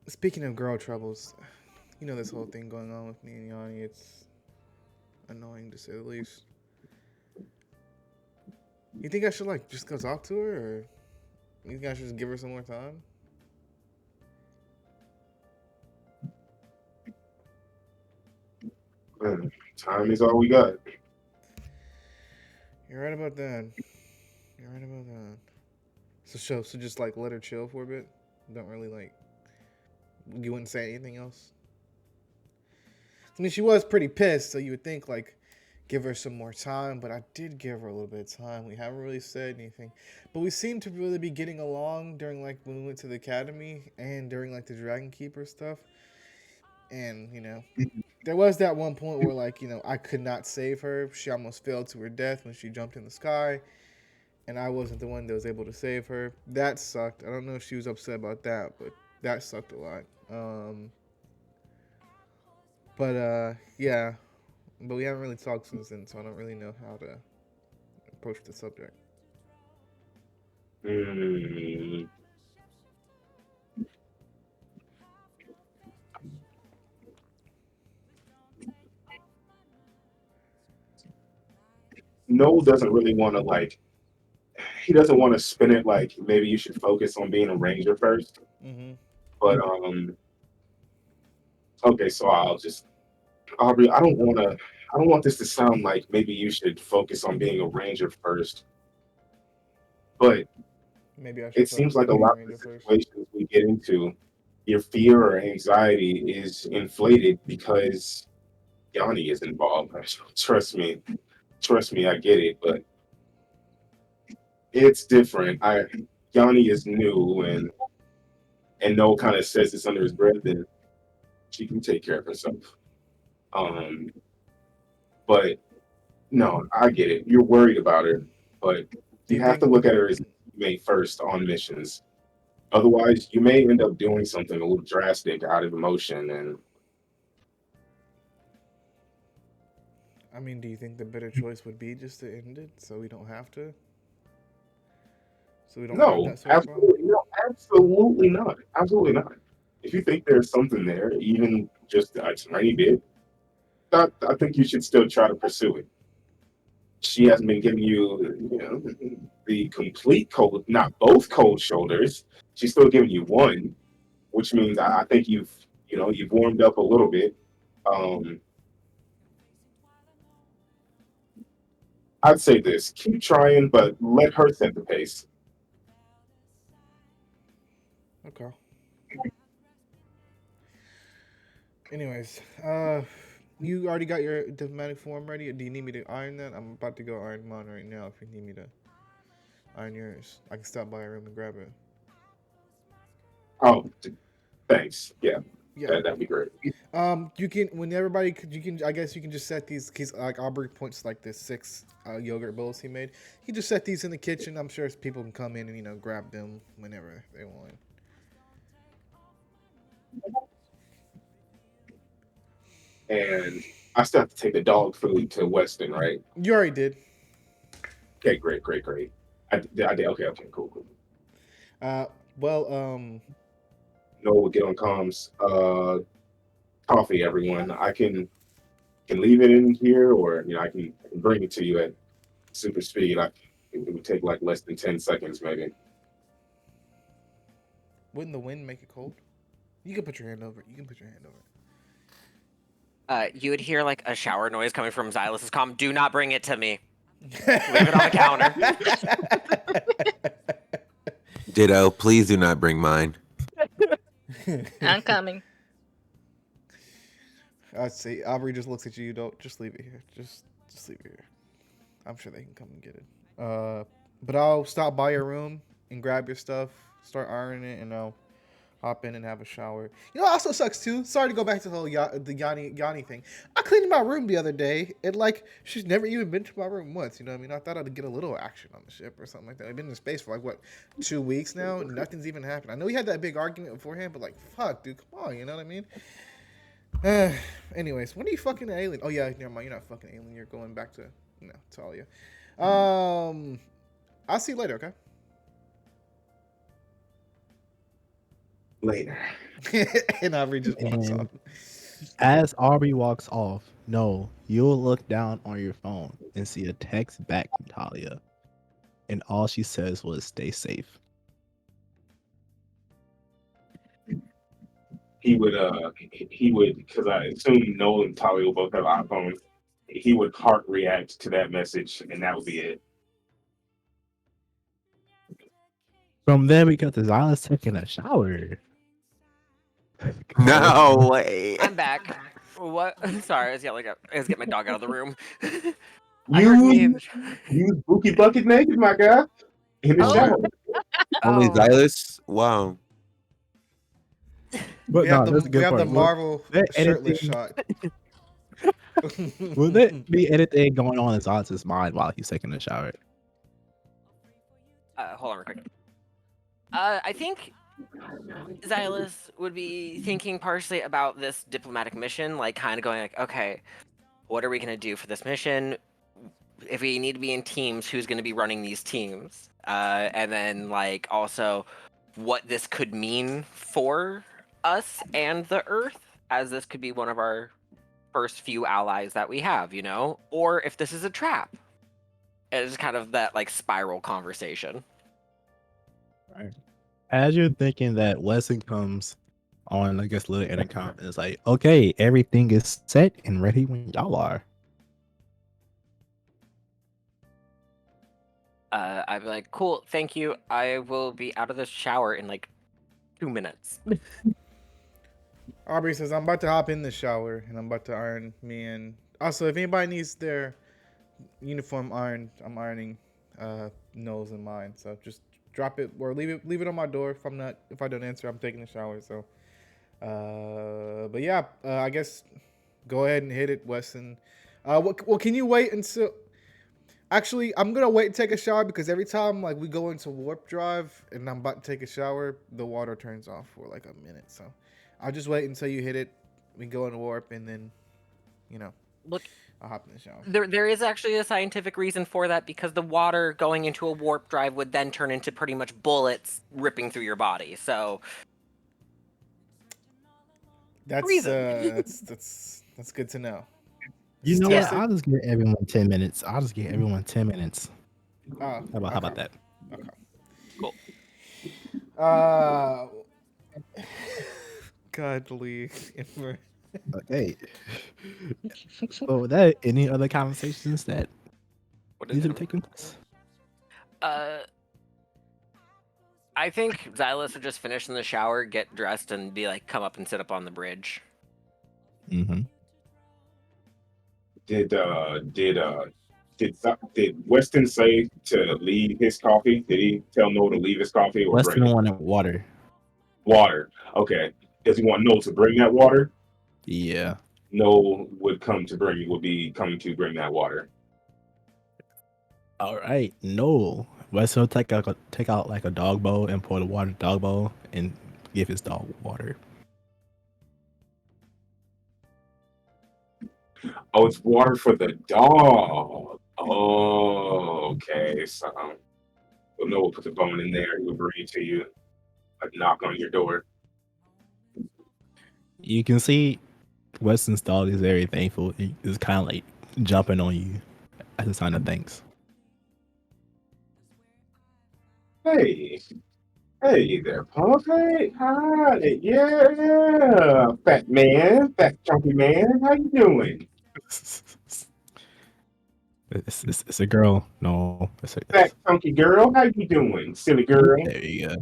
speaking of girl troubles, this whole thing going on with me and Yanni. It's annoying to say the least. You think I should like just go talk to her, or you think I should just give her some more time?
Man, time is all we got.
You're right about that. You're right about that. So just like let her chill for a bit. Don't really like. You wouldn't say anything else. I mean, she was pretty pissed, so you would think like give her some more time. But I did give her a little bit of time. We haven't really said anything, but we seem to really be getting along during like when we went to the academy and during like the Dragon Keeper stuff. And there was that one point where like I could not save her. She almost fell to her death when she jumped in the sky, and I wasn't the one that was able to save her. That sucked. I don't know if she was upset about that, but that sucked a lot. But yeah, but we haven't really talked since then, so I don't really know how to approach the subject.
Mm, Noel doesn't really want to like. He doesn't want to spin it like maybe you should focus on being a ranger first.
Mm-hmm.
But okay, so I'll just Aubrey. I don't want this to sound like maybe you should focus on being a ranger first. But
Maybe I should
it
focus
seems like
on
a
being a
lot of
ranger
the
first.
situations we get into your fear or anxiety is inflated because Yanni is involved. Trust me, I get it, but it's different. Yanni is new, and Noel kind of says this under his breath that she can take care of herself. Um, but no, I get it. You're worried about her, but
Do
you
you
have to
think?
look at her as a teammate first on missions. Otherwise, you may end up doing something a little drastic out of emotion. And
I mean, do you think the better choice would be just to end it so we don't have to? So we don't have
no,
that sort of problem?
absolutely not. Absolutely not. If you think there's something there, even just a tiny bit, I think you should still try to pursue it. She hasn't been giving you, the complete cold, not both cold shoulders. She's still giving you one, which means I think you've warmed up a little bit. Um, I'd say this: keep trying, but let her set the pace.
Okay. Anyways, you already got your diplomatic form ready? Or do you need me to iron that? I'm about to go iron mine right now. If you need me to iron yours, I can stop by your room and grab it.
Oh, thanks. Yeah,
Yeah.
that'd be great.
You can when everybody you can. I guess you can just set these. Cause like Aubrey points like the 6 yogurt bowls he made. He just set these in the kitchen. I'm sure people can come in and grab them whenever they want.
And I still have to take the dog food to Weston, right?
You already did.
Okay, great, great, great. I did. Okay, cool, cool.
Uh, well,
No, we'll get on comms. Coffee, everyone. I can leave it in here, or I can bring it to you at super speed. It would take like less than 10 seconds, maybe.
wouldn't the wind make it cold? You can put your hand over it. You can put your hand over it.
You would hear like a shower noise coming from Xylus's comm. Do not bring it to me. Leave it on the counter.
Ditto. Please do not bring mine.
I'm coming.
I'd say Aubrey just looks at you. Don't just leave it here. Just leave it here. I'm sure they can come and get it. But I'll stop by your room and grab your stuff, start ironing it, and I'll hop in and have a shower. It also sucks too. Sorry to go back to the whole the Yanni thing. I cleaned my room the other day, and like she's never even been to my room once. You know what I mean? I thought I'd get a little action on the ship or something like that. I've been in space for like what 2 weeks now. Nothing's even happened. I know we had that big argument beforehand, but like fuck, dude, come on. You know what I mean? Anyways, when are you fucking an alien? Oh yeah, never mind. You're not fucking an alien. You're going back to Talia. I'll see you later. Okay.
Later.
And Aubrey just walks
And
off.
as Aubrey walks off, no, you'll look down on your phone and see a text back from Talia. And all she says was, "Stay safe."
He would, because I assume Noel and Tali will both have iPhones. He would heart react to that message, and that would be it.
From there, we got the Xylus taking a shower.
No way.
I'm back. What? Sorry, I was yelling at. I was getting my dog out of the room. I heard me.
You Bookie Bucket naked, my guy, in the
Oh.
shower.
Only
Oh.
Xylus? Wow.
But
We have
that's a good part.
Marvel
Will
shirtless shot.
Will there be anything going on in Xylus's mind while he's taking a shower?
Hold on real quick. I think Xylus would be thinking partially about this diplomatic mission, like kind of going like, okay, what are we gonna do for this mission? If we need to be in teams, who's gonna be running these teams? And then like also what this could mean for us and the Earth, as this could be one of our first few allies that we have, or if this is a trap. It's kind of that like spiral conversation.
Right. As you're thinking that, Wesson comes on, I guess, little intercom and is like, "Okay, everything is set and ready when y'all are."
I'd be like, cool, thank you. I will be out of the shower in like 2 minutes.
Aubrey says, I'm about to hop in the shower and I'm about to iron me in. Also, if anybody needs their uniform ironed, I'm ironing Noel's and mine. So just drop it or leave it on my door. If I don't answer, I'm taking a shower. So but yeah, I guess go ahead and hit it, Weston. Well, can you wait until? Actually, I'm gonna wait and take a shower because every time like we go into warp drive and I'm about to take a shower, the water turns off for like a minute. So I'll just wait until you hit it. We go into warp and then, you know,
Look,
I'll hop in the shower.
there is actually a scientific reason for that because the water going into a warp drive would then turn into pretty much bullets ripping through your body. So
That's
reason.
that's good to know.
You know
Yeah.
what? I'll just give everyone 10 minutes. I'll just give everyone 10 minutes.
Oh,
How about that?
Okay.
Cool.
Godly.
Okay. So, with that, any other conversations that
What
need
is
to be
it?
taken place?
I think Xylus would just finish in the shower, get dressed, and be like, come up and sit up on the bridge.
Mm-hmm.
Did Weston say to leave his coffee? Did he tell Noah to leave his coffee or
Weston
bring it?
wanted water.
Water? Okay. Does he want Noah to bring that water?
Yeah.
Noah would be coming to bring that water.
All right. No. Weston will take out like a dog bowl and pour the water in the dog bowl and give his dog water.
Oh, it's water for the dog. Oh, okay. So Noah put the bone in there. He'll bring it to you. Like knock on your door.
You can see Weston's dog is very thankful. He's kind of like jumping on you as a sign of thanks.
Hey, hey there, Puff. Hey, hi, yeah, fat chunky man. How you doing?
It's a girl. No,
Fat chunky girl. How you doing, silly girl?
there you go.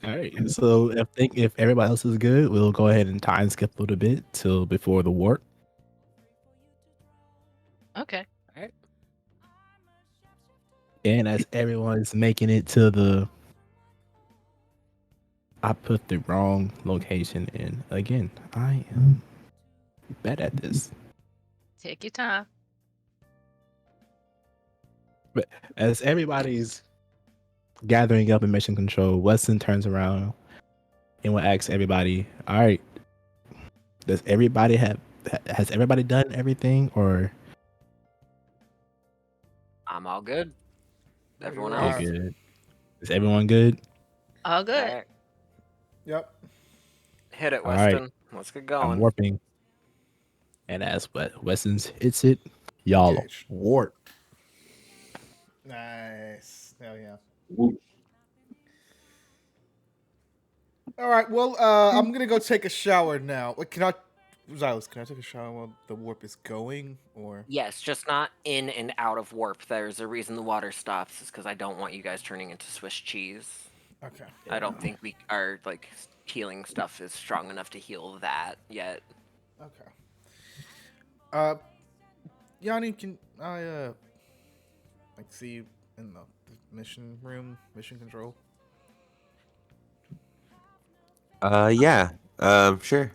All right. So if everybody else is good, we'll go ahead and time skip a little bit till before the warp.
Okay.
And as everyone is making it to the, I put the wrong location in again. I am bad at this.
Take your time.
But as everybody's gathering up in mission control, Weston turns around and will ask everybody, all right, has everybody done everything, or
I'm all good. Everyone
You
else?
are.
good? Is everyone good?
All good.
All right.
Yep.
Hit it,
All right.
Weston. Let's get
I'm
going.
warping. And as Weston's hits it, y'all
Engage.
warp.
Nice. Hell yeah.
Woo.
All right. Well, I'm gonna go take a shower now. Wait, Xylus, can I take a shower while the warp is going, or?
Yes, just not in and out of warp. There's a reason the water stops. Is because I don't want you guys turning into Swiss cheese.
Okay.
I don't think our like healing stuff is strong enough to heal that yet.
Okay. Yanni, can I like see you in the mission room, mission control?
Yeah. Sure.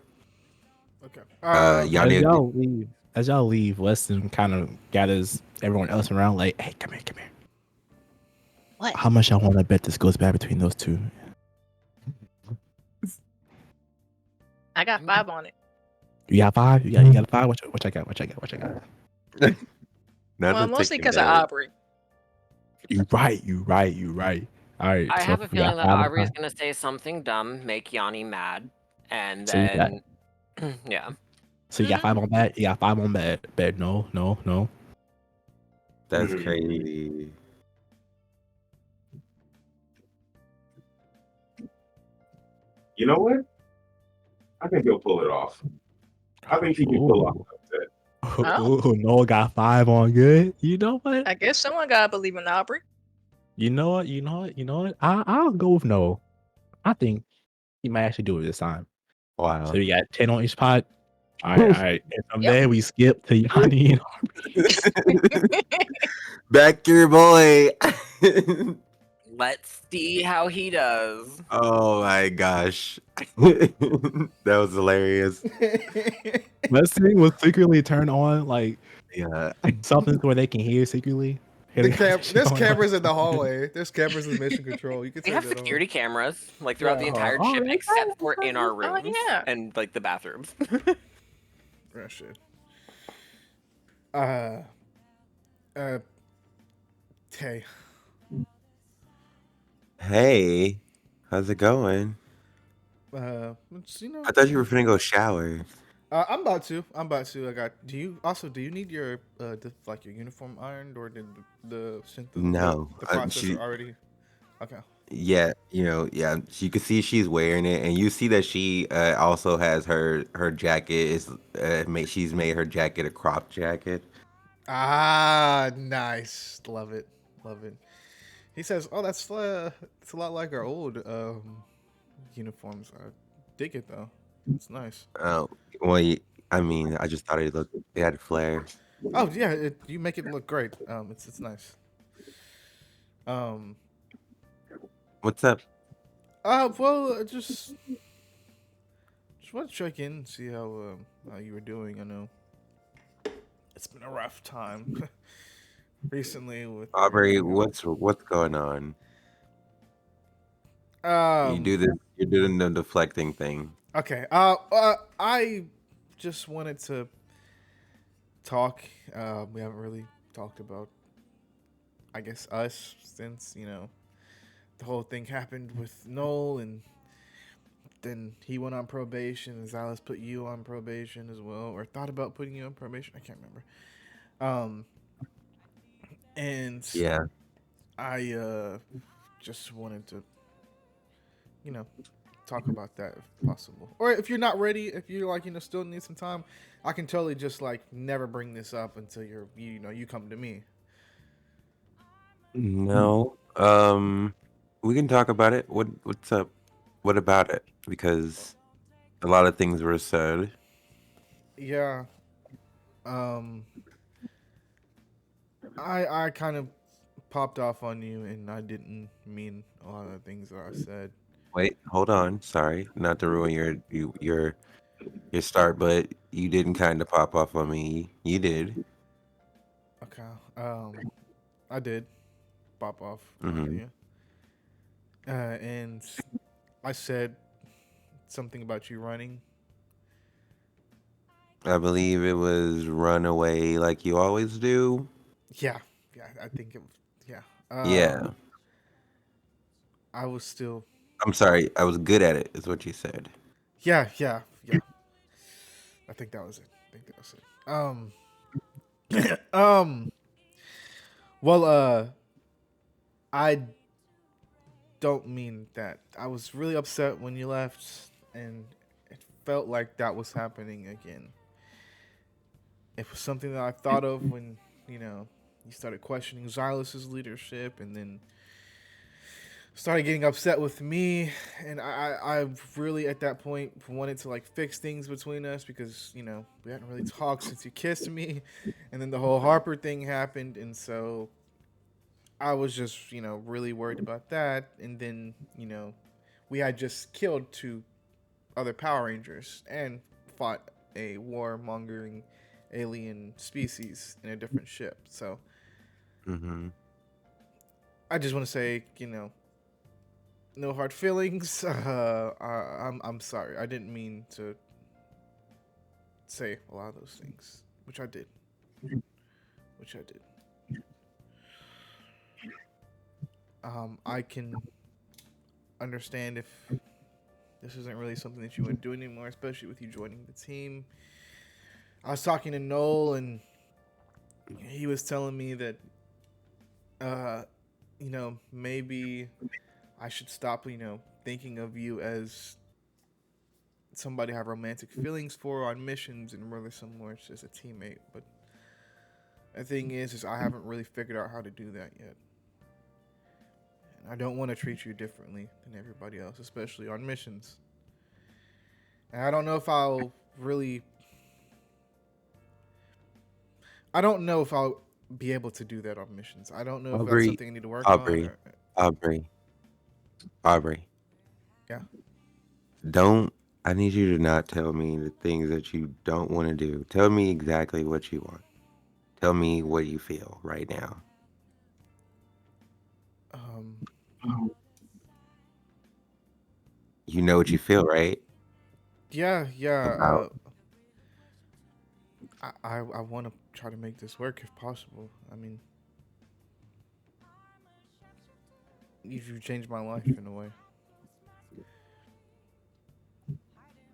Okay.
Yanni,
As y'all leave, Weston kind of gathers everyone else around, like, "Hey, come here.
What?
How much y'all want to bet this goes back between those two?"
I got 5 on it.
You got 5. You got a 5. What I got?
Not
Well,
to
mostly
take
because of
that.
Aubrey.
You right. All right.
I
so
have a
we got
feeling that
5 on
Aubrey's
5.
gonna say something dumb, make Yanni mad, and
So you got-
then yeah.
So you got 5 on bed. You got 5 on bed. No.
That's
Mhm.
crazy.
You know what? I think he'll pull it off. I think he can pull off that.
Oh.
Noah got 5 on good. You know what?
I guess someone gotta believe in Aubrey.
You know what? I'll go with no. I think He might actually do it this time.
Wow.
So we got 10 on each pot. All right, all right. And from
Yep.
there we skip to Yanni and
Back your boy.
Let's see how he does.
Oh my gosh. That was hilarious.
Let's see will secretly turn on like
Yeah.
something where they can hear secretly.
There's cameras in the hallway. There's cameras in mission control. You can
We
turn
have
that on.
security cameras like throughout the
Yeah.
entire
Oh,
ship,
really?
except for in our
Oh,
rooms
yeah.
and like the bathrooms.
That shit. Uh. Hey.
Hey, how's it going?
It's, you know.
I thought you were finna go shower.
I'm about to. I got. Do you need your like your uniform ironed, or did the
No,
the
she,
processor already? Okay.
yeah, yeah. You can see she's wearing it, and you see that she also has her jacket is she's made her jacket a crop jacket.
Ah, nice. Love it. Love it. He says, "Oh, it's a lot like our old uniforms. I dig it though. It's nice.
Oh, well, I mean, I just thought it had flair.
Oh yeah, you make it look great. It's nice. Um.
What's up?
Well, just want to check in and see how you were doing. I know it's been a rough time recently with
Aubrey,
everything.
what's going on?
Um.
You're doing the deflecting thing.
Okay. I just wanted to talk. We haven't really talked about, I guess, us since the whole thing happened with Noel, and then he went on probation, and Xylas put you on probation as well, or thought about putting you on probation. I can't remember. Um. And
Yeah.
I just wanted to, talk about that if possible. Or if you're not ready, if you're like, still need some time, I can totally just like never bring this up until you come to me.
No. We can talk about it. What's up? What about it? Because a lot of things were said.
Yeah. Um I kind of popped off on you, and I didn't mean a lot of the things that I said.
Wait, hold on. Sorry, not to ruin your start, but you didn't kind of pop off on me. You did.
Okay. I did pop off on
Hmm.
you. And I said something about you running.
I believe it was run away like you always do.
Yeah. Yeah, I think it was, yeah.
Yeah.
I was still
I'm sorry. I was good at it, is what you said.
yeah, yeah, yeah. I think that was it. Um well I don't mean that. I was really upset when you left, and it felt like that was happening again. It was something that I thought of when, you started questioning Xylus's leadership, and then started getting upset with me, and I really at that point wanted to like fix things between us, because we hadn't really talked since you kissed me, and then the whole Harper thing happened, and so I was just really worried about that, and then we had just killed two other Power Rangers and fought a warmongering alien species in a different ship, so
Hmm.
I just want to say no hard feelings. I'm sorry. I didn't mean to say a lot of those things, which I did. I can understand if this isn't really something that you want to do anymore, especially with you joining the team. I was talking to Noel, and he was telling me that, maybe I should stop, thinking of you as somebody I have romantic feelings for on missions, and rather somewhere it's just a teammate. But the thing is I haven't really figured out how to do that yet. And I don't want to treat you differently than everybody else, especially on missions. And I don't know if I'll really. I don't know if I'll be able to do that on missions. I don't know if that's
Aubrey,
something I need to work on.
Aubrey,
Or,
Aubrey, Aubrey.
yeah.
Don't. I need you to not tell me the things that you don't want to do. Tell me exactly what you want. Tell me what you feel right now.
Um.
You know what you feel, right?
Yeah. Yeah.
About
I want to try to make this work if possible. I mean, you've changed my life in a way,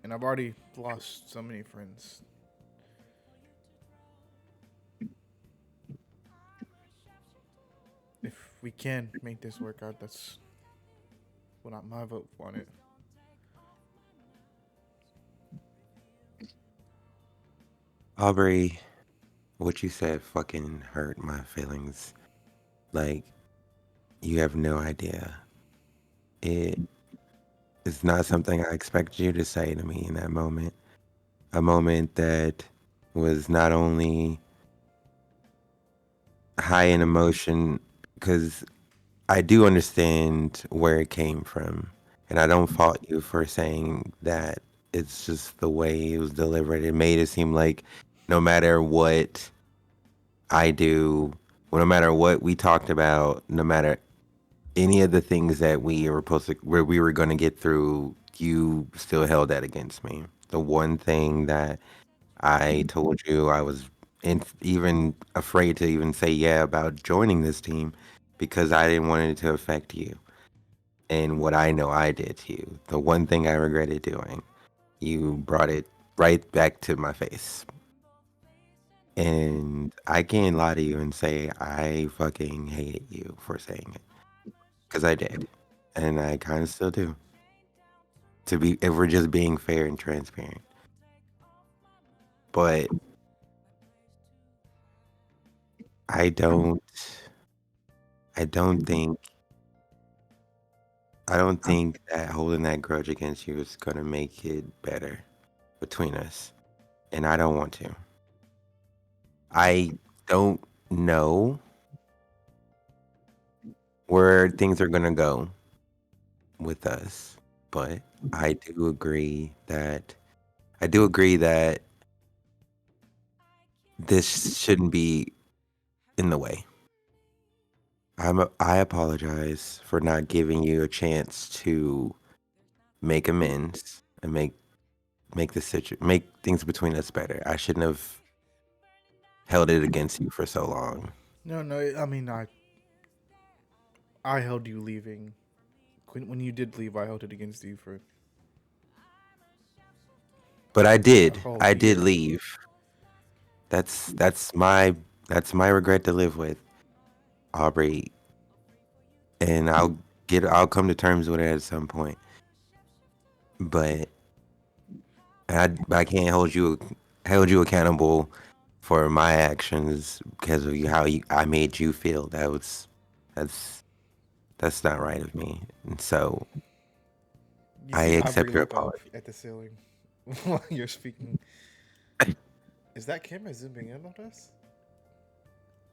and I've already lost so many friends. If we can make this work out, that's what my vote on it.
Aubrey. What you said fucking hurt my feelings. Like you have no idea. It is not something I expected you to say to me in that moment. A moment that was not only high in emotion, because I do understand where it came from, and I don't fault you for saying that. It's just the way it was delivered. It made it seem like no matter what I do, well, no matter what we talked about, no matter any of the things that we were supposed to, where we were going to get through, you still held that against me. The one thing that I told you I was even afraid to even say yeah about joining this team because I didn't want it to affect you and what I know I did to you. The one thing I regretted doing, you brought it right back to my face. And I can't lie to you and say I fucking hated you for saying it because I did. And I kind of still do. To be, if we're just being fair and transparent. But I don't, I don't think I don't think that holding that grudge against you is going to make it better between us. And I don't want to. I don't know where things are going to go with us, but I do agree that this shouldn't be in the way. I apologize for not giving you a chance to make amends and make things between us better. I shouldn't have held it against you for so long.
No, no. I mean, I held you leaving. When you did leave, I held it against you for
But I
a
did.
whole
I did
year.
leave. That's my regret to live with, Aubrey. And I'll come to terms with it at some point. But I can't hold you accountable for my actions because of I made you feel. That's that's not right of me. And so
You
I
see Aubrey
accept your
look up
apology.
at the ceiling while you're speaking. Is that camera zooming in on us?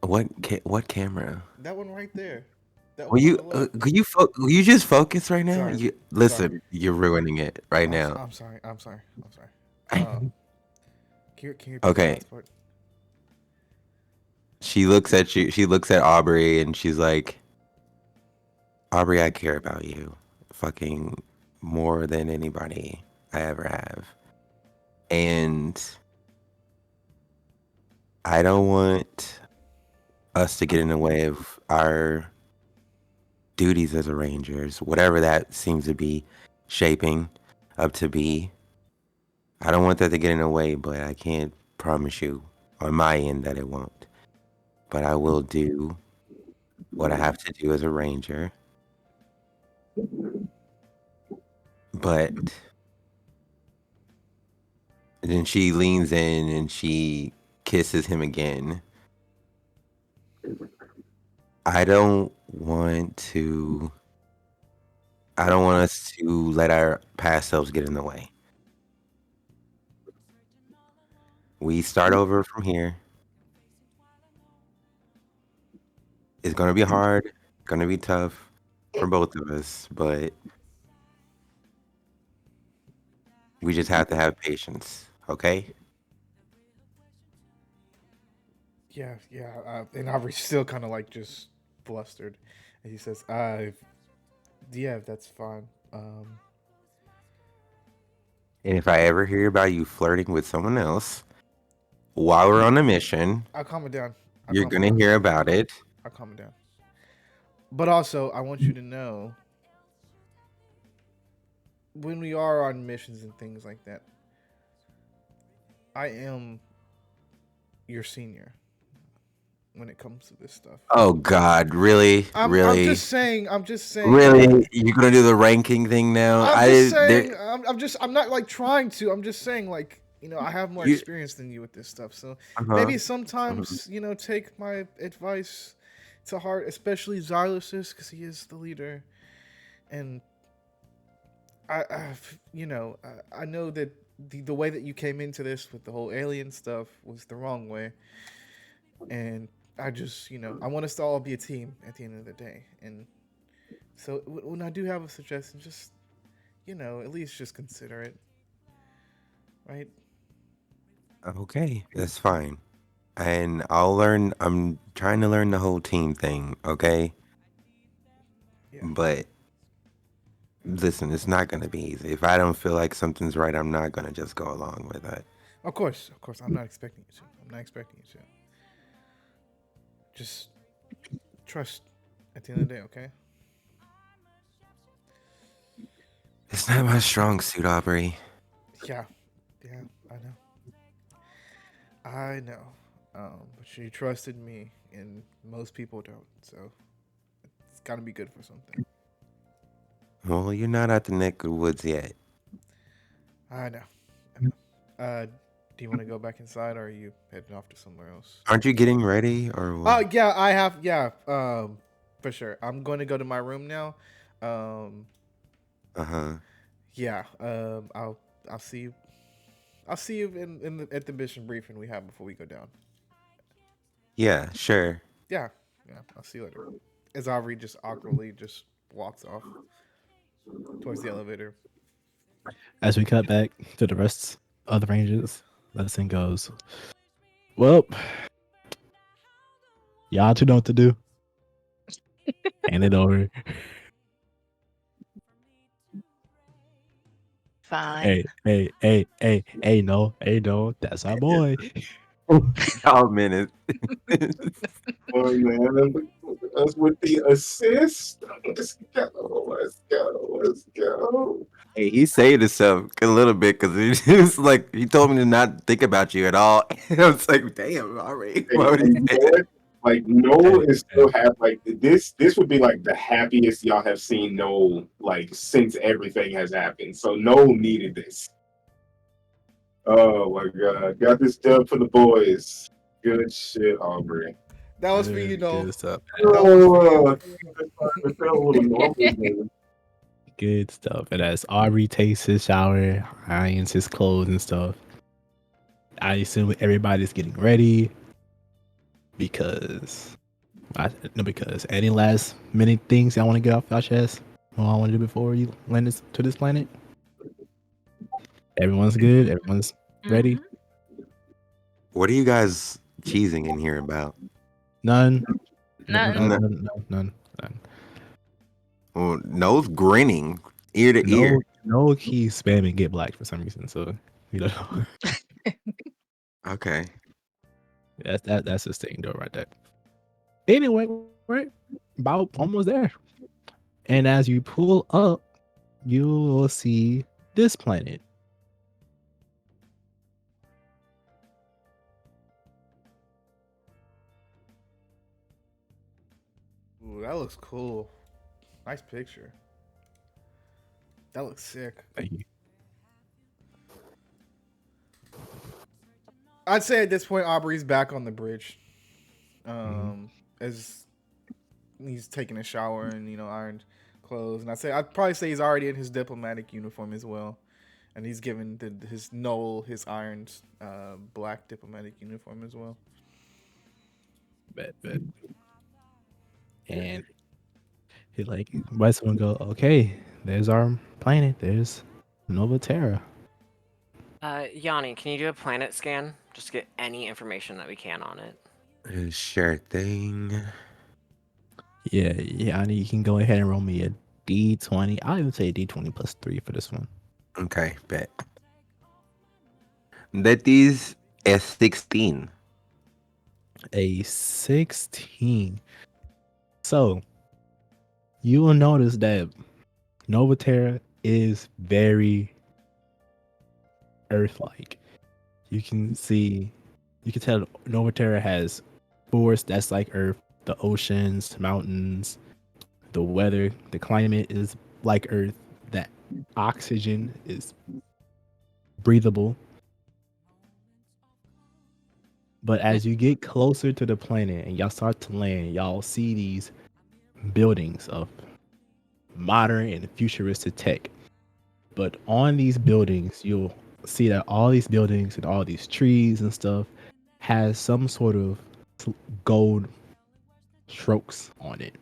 What camera?
That one right there. That
Will
one on
you
the left.
will you just focus right now?
Sorry.
You
Sorry.
listen. You're ruining it right now.
I'm sorry. I'm sorry. I'm sorry. Um, can you repeat the
Okay.
last part?
She looks at you. She looks at Aubrey and she's like, Aubrey, I care about you, fucking more than anybody I ever have, and I don't want us to get in the way of our duties as Rangers, whatever that seems to be shaping up to be. I don't want that to get in the way, but I can't promise you on my end that it won't. But I will do what I have to do as a Ranger. But then she leans in and she kisses him again. I don't want to. I don't want us to let our past selves get in the way. We start over from here. It's gonna be hard, gonna be tough for both of us, but we just have to have patience, okay?
Yeah, and Aubrey's still kind of like just flustered, and he says, yeah, that's fine.
And if I ever hear about you flirting with someone else while we're on a mission,
I'll calm it down.
you're gonna hear about it.
I'll calm it down. But also, I want you to know, when we are on missions and things like that, I am your senior when it comes to this stuff.
Oh God, really?
I'm
Really?
just saying.
Really? You're gonna do the ranking thing now?
I'm not like trying to. I'm just saying, like, I have more
You-
experience than you with this stuff. So
Uh-huh.
maybe sometimes, take my advice to heart, especially Xylus's, because he is the leader. And I know that the way that you came into this with the whole alien stuff was the wrong way. And I just, I want us to all be a team at the end of the day. And so when I do have a suggestion, just, at least just consider it. Right?
Okay, that's fine. And I'm trying to learn the whole team thing, okay?
Yeah.
But listen, it's not gonna be easy. If I don't feel like something's right, I'm not gonna just go along with it.
Of course. I'm not expecting you to. Just trust at the end of the day, okay?
It's not my strong suit, Aubrey.
Yeah, I know. But you trusted me, and most people don't. So it's got to be good for something.
Well, you're not at the neck of the woods yet.
I know. Do you want to go back inside, or are you heading off to somewhere else?
Aren't you getting ready or what?
Yeah, I have. Yeah, for sure. I'm going to go to my room now.
Uh-huh.
Yeah. I'll see you. I'll see you at the mission briefing we have before we go down.
Yeah, sure.
Yeah. I'll see you later. As Aubrey just awkwardly just walks off towards the elevator.
As we cut back to the rest of the Rangers, Lesson goes, well, y'all two know what to do. Hand it over.
Fine.
Hey, no, that's our boy.
Oh, minute.
Oh man, us with the assist. Let's go.
Hey, he saved himself a little bit because he was like, he told me to not think about you at all. I was like, damn, Aubrey.
Hey,
Why would he
you
say
know
that?
what? Like Noel is still have like this. This would be like the happiest y'all have seen Noel like since everything has happened. So Noel needed this. Oh my god, got this done for the boys. Good shit, Aubrey.
That was for you, Noel.
Good stuff.
Oh, it felt a little normal, man.
Good stuff. And as Aubrey takes his shower, irons his clothes and stuff, I assume everybody's getting ready because any last minute things y'all want to get off your chest? What I want to do before you land to this planet? Everyone's good. Everyone's ready.
What are you guys cheesing in here about?
None.
Nothing.
None.
Well, Noel's grinning ear to ear.
No, he's spamming get black for some reason. So you don't know.
Okay.
That's his thing though, right there. Anyway, right, about almost there. And as you pull up, you will see this planet.
Ooh, that looks cool. Nice picture. That looks sick.
Thank you.
I'd say at this point, Aubrey's back on the bridge. As he's taking a shower and ironed clothes, and I'd probably say he's already in his diplomatic uniform as well. and he's given his Knoll his iron black diplomatic uniform as well.
Bet. And he like West one go, okay, there's our planet. There's Nova Terra.
Yanni, can you do a planet scan? Just to get any information that we can on it.
Sure thing.
Yeah, you can go ahead and roll me a D20. I'll even say D20 plus 3 for this one.
Okay, bet. That is a 16.
A 16. So you will notice that Nova Terra is very Earth-like. You can tell Nova Terra has forest that's like Earth, the oceans, mountains, the weather, the climate is like Earth. That oxygen is breathable. But as you get closer to the planet and y'all start to land, y'all see these buildings of modern and futuristic tech. But on these buildings, you'll see that all these buildings and all these trees and stuff has some sort of gold strokes on it.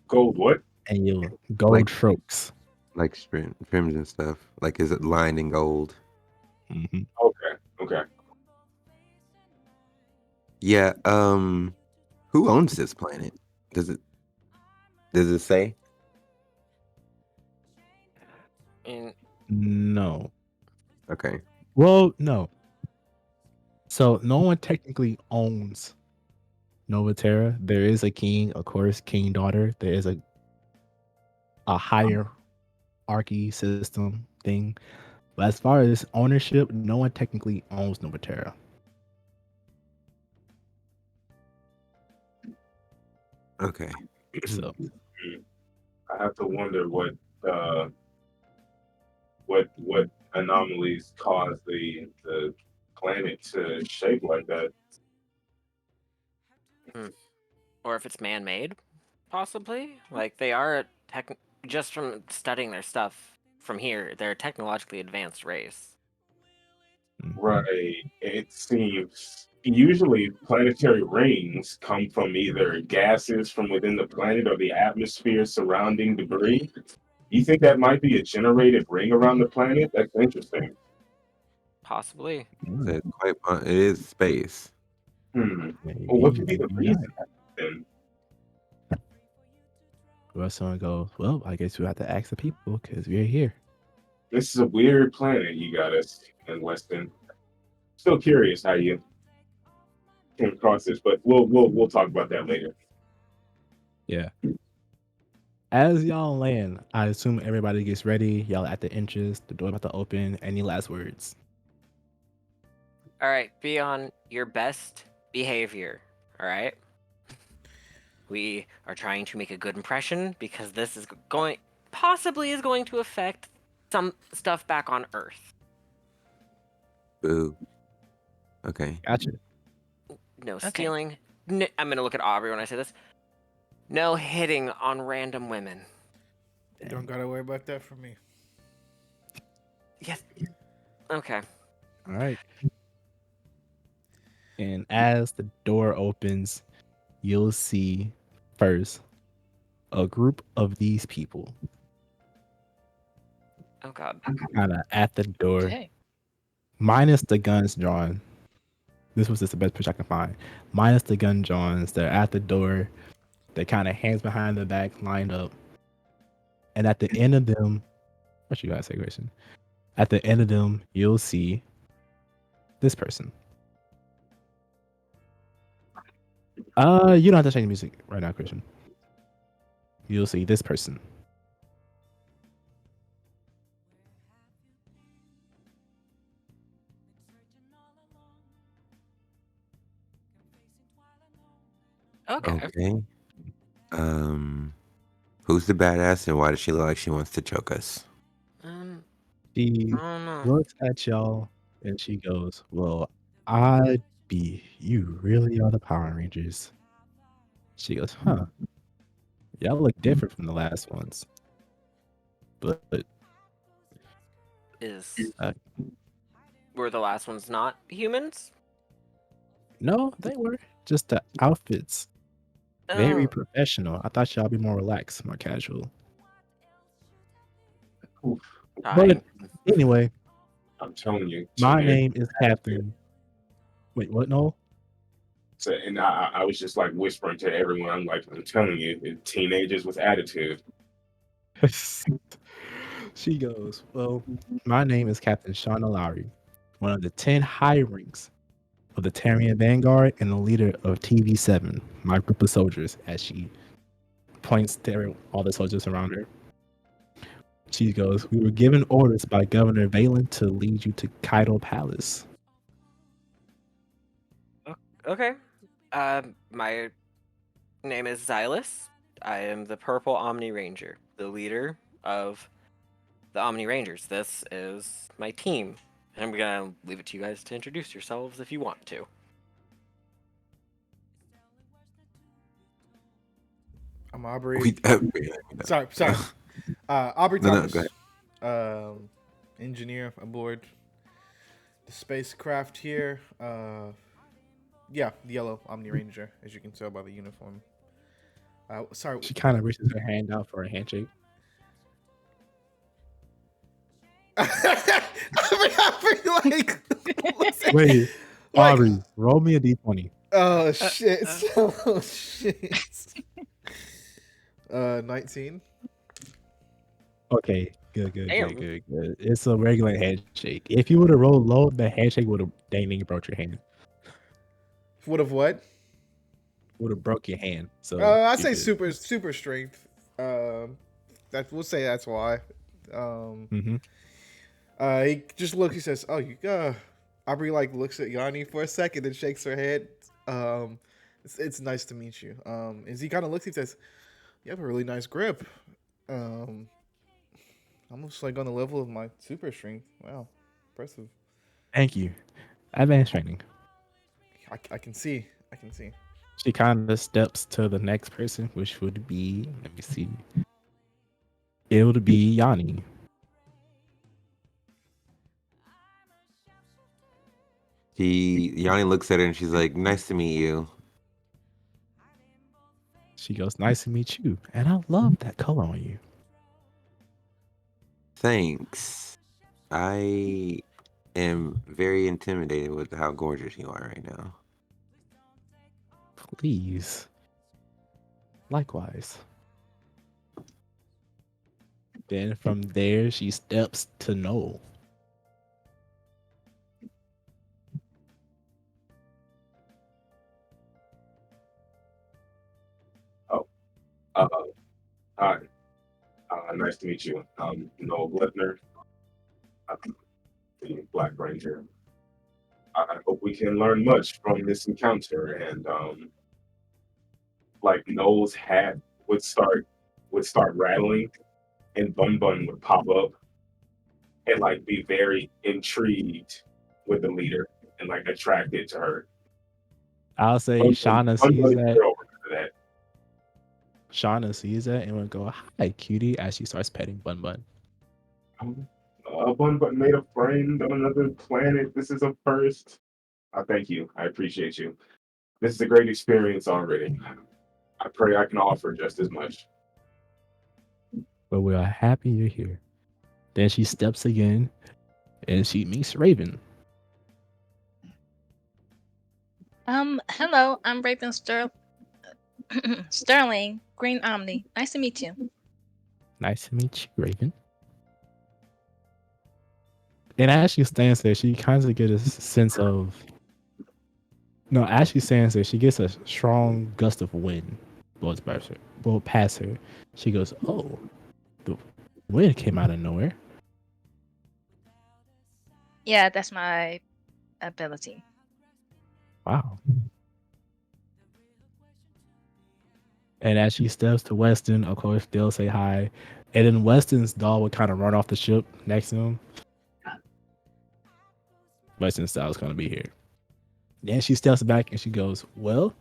Gold what?
And you'll gold
Like-
strokes.
Like trims and stuff. Like, is it lined in gold?
Mm-hmm.
Okay.
Yeah. Who owns this planet? Does it say?
And
No.
Okay.
Well, no. So no one technically owns Nova Terra. There is a king, of course, king daughter. There is a hierarchy system thing. But as far as ownership, no one technically owns Nova Terra.
Okay.
So
I have to wonder what anomalies cause the planet to shape like that.
or if it's man-made, possibly. Like they are just from studying their stuff from here, they're a technologically advanced race.
Right. It seems usually planetary rings come from either gases from within the planet or the atmosphere surrounding debris. You think that might be a generated ring around the planet? That's interesting.
Possibly.
So it's it is space.
Well, what could be the reason then?
Well, someone goes, well, I guess we have to ask the people because we're here.
This is a weird planet you got us in Weston. Still curious how you came across this, but we'll talk about that later.
Yeah. As y'all land, I assume everybody gets ready. Y'all at the entrance, the door about to open. Any last words?
All right, be on your best behavior. All right. We are trying to make a good impression because this is possibly going to affect some stuff back on Earth.
Boo. Okay.
Gotcha.
No
Okay.
stealing. I'm gonna look at Aubrey when I say this. No hitting on random women.
Don't gotta worry about that for me.
Yes. Okay.
All right. And as the door opens, you'll see first a group of these people
Oh God.
kind of at the door,
Okay.
minus the guns drawn. This was just the best picture I can find. Minus the gun drawns, they're at the door. They're kind of hands behind their back, lined up. And at the end of them, what you guys say, Grayson? At the end of them, you'll see this person. You don't have to change the music right now, Christian. You'll see this person.
Okay.
Okay. Who's the badass and why does she look like she wants to choke us?
She
I don't know.
looks at y'all and she goes, well, you really are the Power Rangers. She goes, huh. Y'all look different from the last ones. But
Is
Uh,
were the last ones not humans?
no, they were just the outfits. Very
Oh,
professional. I thought y'all be more relaxed, more casual.
Oof,
But
fine.
anyway,
I'm telling you,
my
teenagers.
name is Captain. Wait, what? No.
So, and I was just like whispering to everyone. I'm like, I'm telling you, teenagers with attitude.
She goes, well, my name is Captain Shauna Lowry, one of the 10 high ranks of the Tarian Vanguard and the leader of TV7, my group of soldiers, as she points to all the soldiers around her. She goes, we were given orders by Governor Valen to lead you to Kaido Palace.
Okay. My name is Xylus. I am the Purple Omni Ranger, the leader of the Omni Rangers. This is my team. And I'm gonna leave it to you guys to introduce yourselves if you want to.
I'm Aubrey.
We,
Sorry. Aubrey
No,
Thomas,
go
engineer aboard the spacecraft here. Yeah, the yellow Omni Ranger, as you can tell by the uniform. Sorry.
She kind of reaches her hand out for a handshake.
I mean, like,
Wait,
like,
Aubrey, roll me a d20.
oh shit! Oh shit! 19.
Okay, good.
Damn.
It's a regular handshake. If you would have rolled low, the handshake would have dang near broke your hand.
Would have what?
Would have broke your hand. So
I'd
you're
say
good.
super strength. We'll say that's why.
Mm-hmm.
He just looks. He says, "Oh, you Aubrey like looks at Yanni for a second, and shakes her head. It's nice to meet you. As he kind of looks, he says, "You have a really nice grip. Almost like on the level of my super strength. Wow, impressive.
Thank you. Advanced training.
I can see. I can see.
She kind of steps to the next person, which would be, let me see. It would be Yanni.
Yanni looks at her and she's like, "Nice to meet you."
She goes, nice to meet you. And I love that color on you.
Thanks. I am very intimidated with how gorgeous you are right now.
Please. Likewise. Then from there, she steps to Noel.
Uh, Hi, nice to meet you. Noah Blipner, the Black Ranger. I hope we can learn much from this encounter. And like Noel's hat would start rattling, and Bun Bun would pop up and like be very intrigued with the leader and like attracted to her.
I'll say
Bun
Shauna
Bun
sees
is
that.
real for that.
Shauna sees that and would go, hi, cutie, as she starts petting Bun Bun.
Bun Bun made a friend on another planet. This is a first. Thank you. I appreciate you. This is a great experience already. I pray I can offer just as much.
But we are happy you're here. Then she steps again and she meets Raven.
Hello, I'm Raven Sterling, Green Omni. Nice to meet you.
Nice to meet you, Raven. And as she stands there, she kind of gets a sense of. No, as she stands there, she gets a strong gust of wind blows past her. She goes, oh, the wind came out of nowhere.
Yeah, that's my ability.
Wow. And as she steps to Weston, of course, they'll say hi. And then Weston's doll would kind of run off the ship next to him. Weston Styles going to be here. Then she steps back and she goes, well,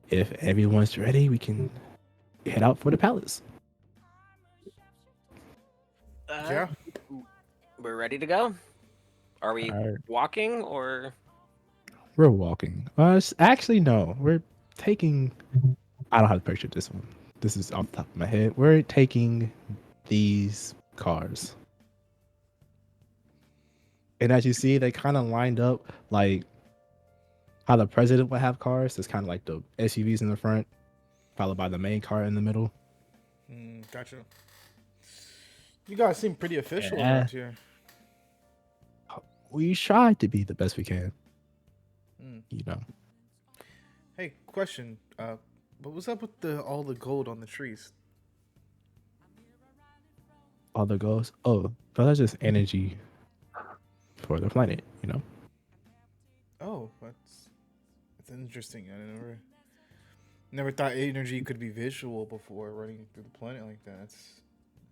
if everyone's ready, we can head out for the palace.
Yeah.
We're ready to go. Are we
All right,
walking or?
we're walking. Actually, no. We're taking. I don't have to picture this one. This is off the top of my head. We're taking these cars, and as you see, they kind of lined up like how the president would have cars. It's kind of like the SUVs in the front, followed by the main car in the middle.
Gotcha. You guys seem pretty official
Yeah.
around here.
We try to be the best we can.
Mm.
You know.
Hey, question. What was up with all the gold on the trees?
All the goals. Oh, but that's just energy for the planet, you know?
Oh, that's interesting. I never thought energy could be visual before running through the planet like that.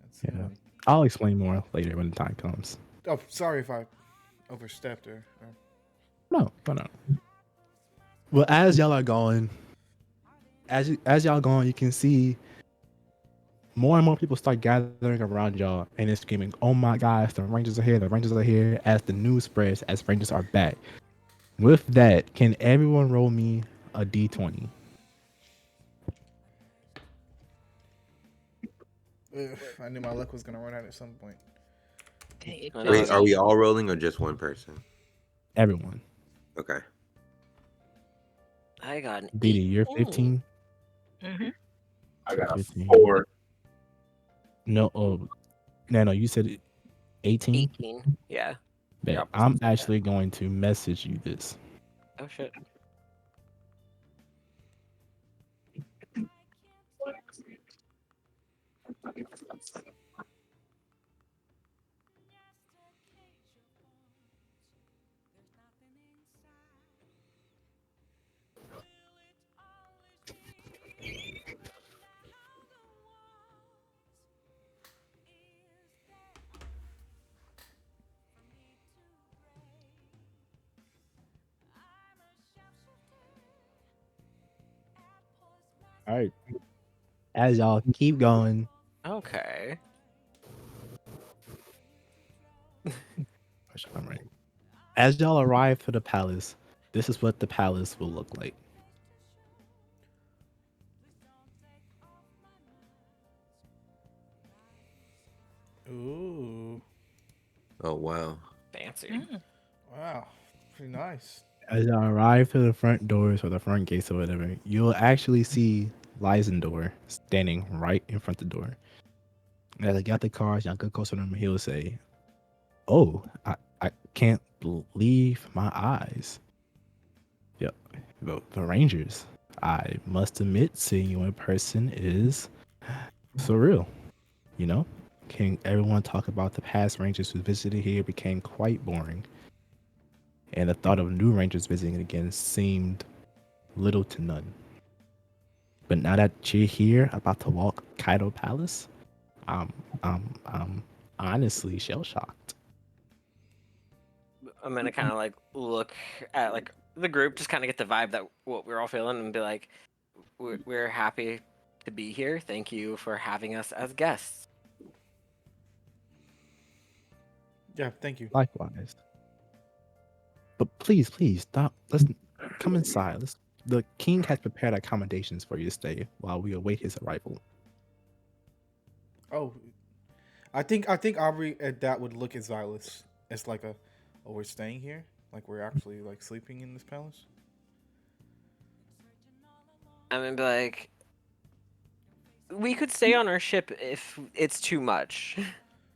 That's
Yeah.
neat.
I'll explain more later when the time comes.
Oh, sorry if I overstepped there.
No. Well, as y'all are going, as y'all going, you can see more and more people start gathering around y'all and it's screaming, "Oh my gosh, the Rangers are here! The Rangers are here!" As the news spreads, as Rangers are back. With that, can everyone roll me a d20?
Ugh, I knew my luck was gonna run out at some point.
Okay,
I know,
Wait, are
Jesse.
we all rolling or just one person?
Everyone.
Okay.
I got an
Didi, you're
18.
15.
Mm-hmm.
I got a
15.
4.
No, no, you said 18.
18. Yeah.
Bet.
Yep.
I'm actually going to message you this.
Oh shit.
All right. As y'all keep going,
Okay.
I'm right. As y'all arrive to the palace, this is what the palace will look like.
Ooh,
Oh wow.
Fancy.
Mm.
wow, pretty nice.
As y'all arrive to the front doors or the front gates or whatever, you'll actually see Lysendor standing right in front of the door. As I got the cars, y'all go close to him, he'll say, "Oh, I can't believe my eyes. Yep, the Rangers. I must admit, seeing you in person is surreal. You know, can everyone talk about the past Rangers who visited here became quite boring, and the thought of new Rangers visiting again seemed little to none. But now that you're here, about to walk Kaido Palace, I'm honestly shell shocked."
I'm gonna kind of like look at like the group, just kind of get the vibe that what we're all feeling, and be like, we're happy to be here. Thank you for having us as guests."
Yeah, thank you.
Likewise. But please, stop. Let's come inside. The king has prepared accommodations for your stay while we await his arrival.
Oh, I think Aubrey at that would look at Xylus as like oh, we're staying here, like we're actually like sleeping in this palace.
I'm gonna be like, we could stay on our ship if it's too much.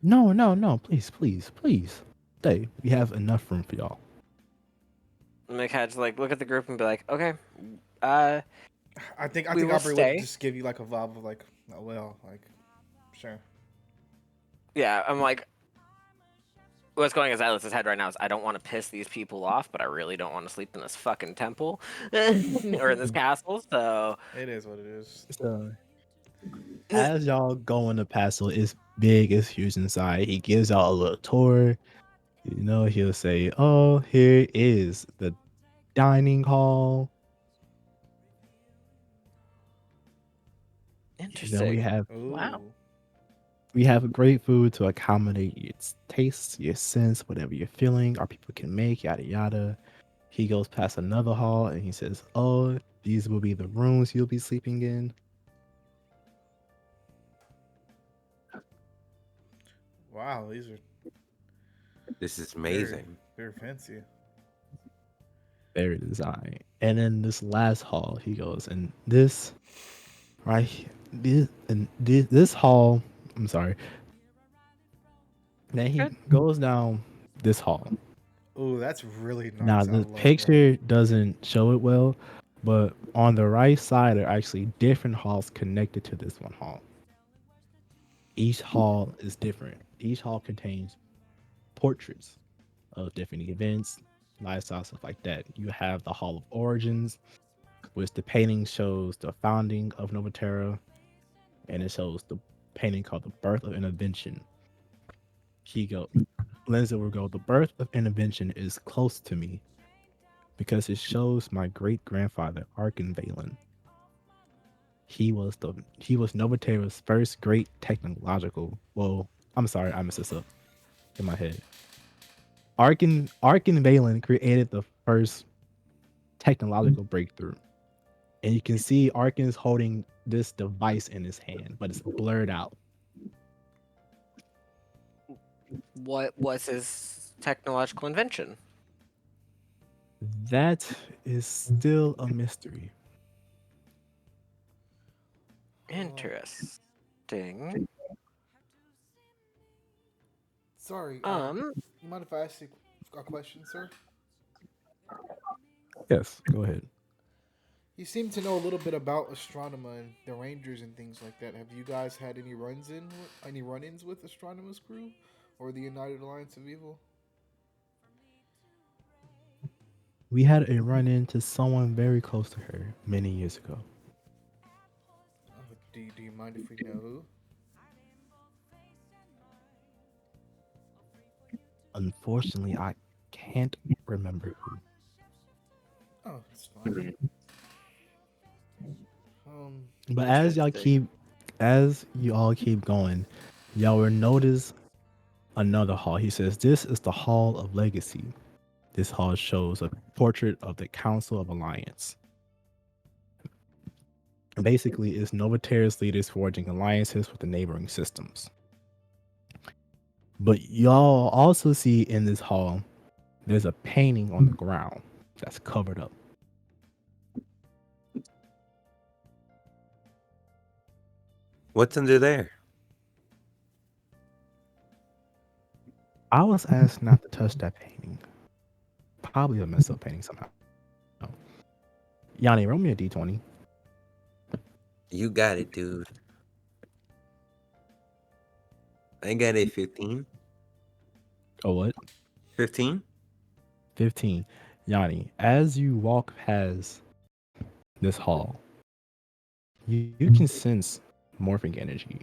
No. Please. Stay. We have enough room for y'all.
I'm gonna kind of like look at the group and be like, okay, uh,
I think
we will
Aubrey would
stay.
just give you like a vibe of like, oh well, like, sure.
Yeah, I'm like, what's going in Xylus's head right now is I don't want to piss these people off, but I really don't want to sleep in this fucking temple or in this castle. So
It is what it is.
So as y'all go in the castle, it's big, it's huge inside. He gives y'all a little tour. You know, he'll say, "Oh, here is the dining hall. You know, we
interesting.
have
Ooh.
Wow.
We have great food to accommodate your tastes, your sense, whatever you're feeling. Our people can make yada yada. He goes past another hall and he says, "Oh, these will be the rooms you'll be sleeping in."
Wow, these are
This is
very,
amazing.
very fancy.
Very design. And then this last hall, he goes, and this right, this hall. I'm sorry. Then he
Good.
goes down this hall.
Oh, that's really
Now
nice. I
the
love that.
picture doesn't show it well, but on the right side are actually different halls connected to this one hall. Each hall is different. Each hall contains portraits of different events, lifestyle, stuff like that. You have the Hall of Origins, which the painting shows the founding of Nova Terra, and it shows the painting called The Birth of Intervention. Higo, Lenza will go, The Birth of Intervention is close to me because it shows my great grandfather, Arkenvalen. He was Nova Terra's first great technological. Well, I'm sorry, I messed this up in my head. Arkenvalen created the first technological breakthrough. And you can see Arkin's holding this device in his hand, but it's blurred out.
What was his technological invention?
That is still a mystery.
Uh,
Interesting.
sorry.
Um,
You mind if I ask you a question, sir?
Yes, go ahead.
You seem to know a little bit about Astronema and the Rangers and things like that. Have you guys had any run-ins with Astronema's crew, or the United Alliance of Evil?
We had a run into someone very close to her many years ago.
Do you mind if we know who?
Unfortunately, I can't remember who.
Oh, it's fine. Um,
But
interesting.
as you all keep going, y'all will notice another hall. He says, "This is the Hall of Legacy." This hall shows a portrait of the Council of Alliance. Basically, it's Nova Terra's leaders forging alliances with the neighboring systems. But y'all also see in this hall, there's a painting on the ground that's covered up.
What's under there?
I was asked not to touch that painting. Probably a mess up painting somehow. Yanni, roll me a d20.
You got it, dude. I got a 15.
Oh, what?
15?
15. Yanni, as you walk past this hall, you can sense morphing energy.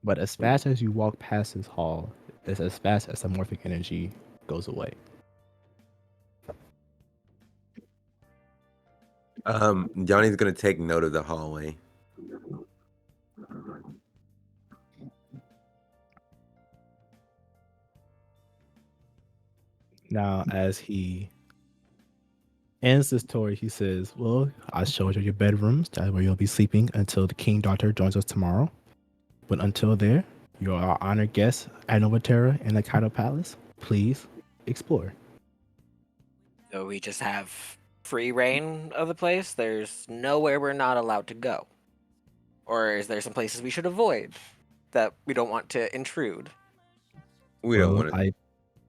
But as fast as you walk past this hall, it's as fast as the morphic energy goes away.
Johnny's gonna take note of the hallway.
Now, as he ends the story, he says, "Well, I showed you your bedrooms. That's where you'll be sleeping until the King Daughter joins us tomorrow. But until there, you are our honored guests at Nova Terra in the Kaido Palace. Please explore."
so we just have free reign of the place. There's nowhere we're not allowed to go. Or is there some places we should avoid that we don't want to intrude?
We don't want to.
I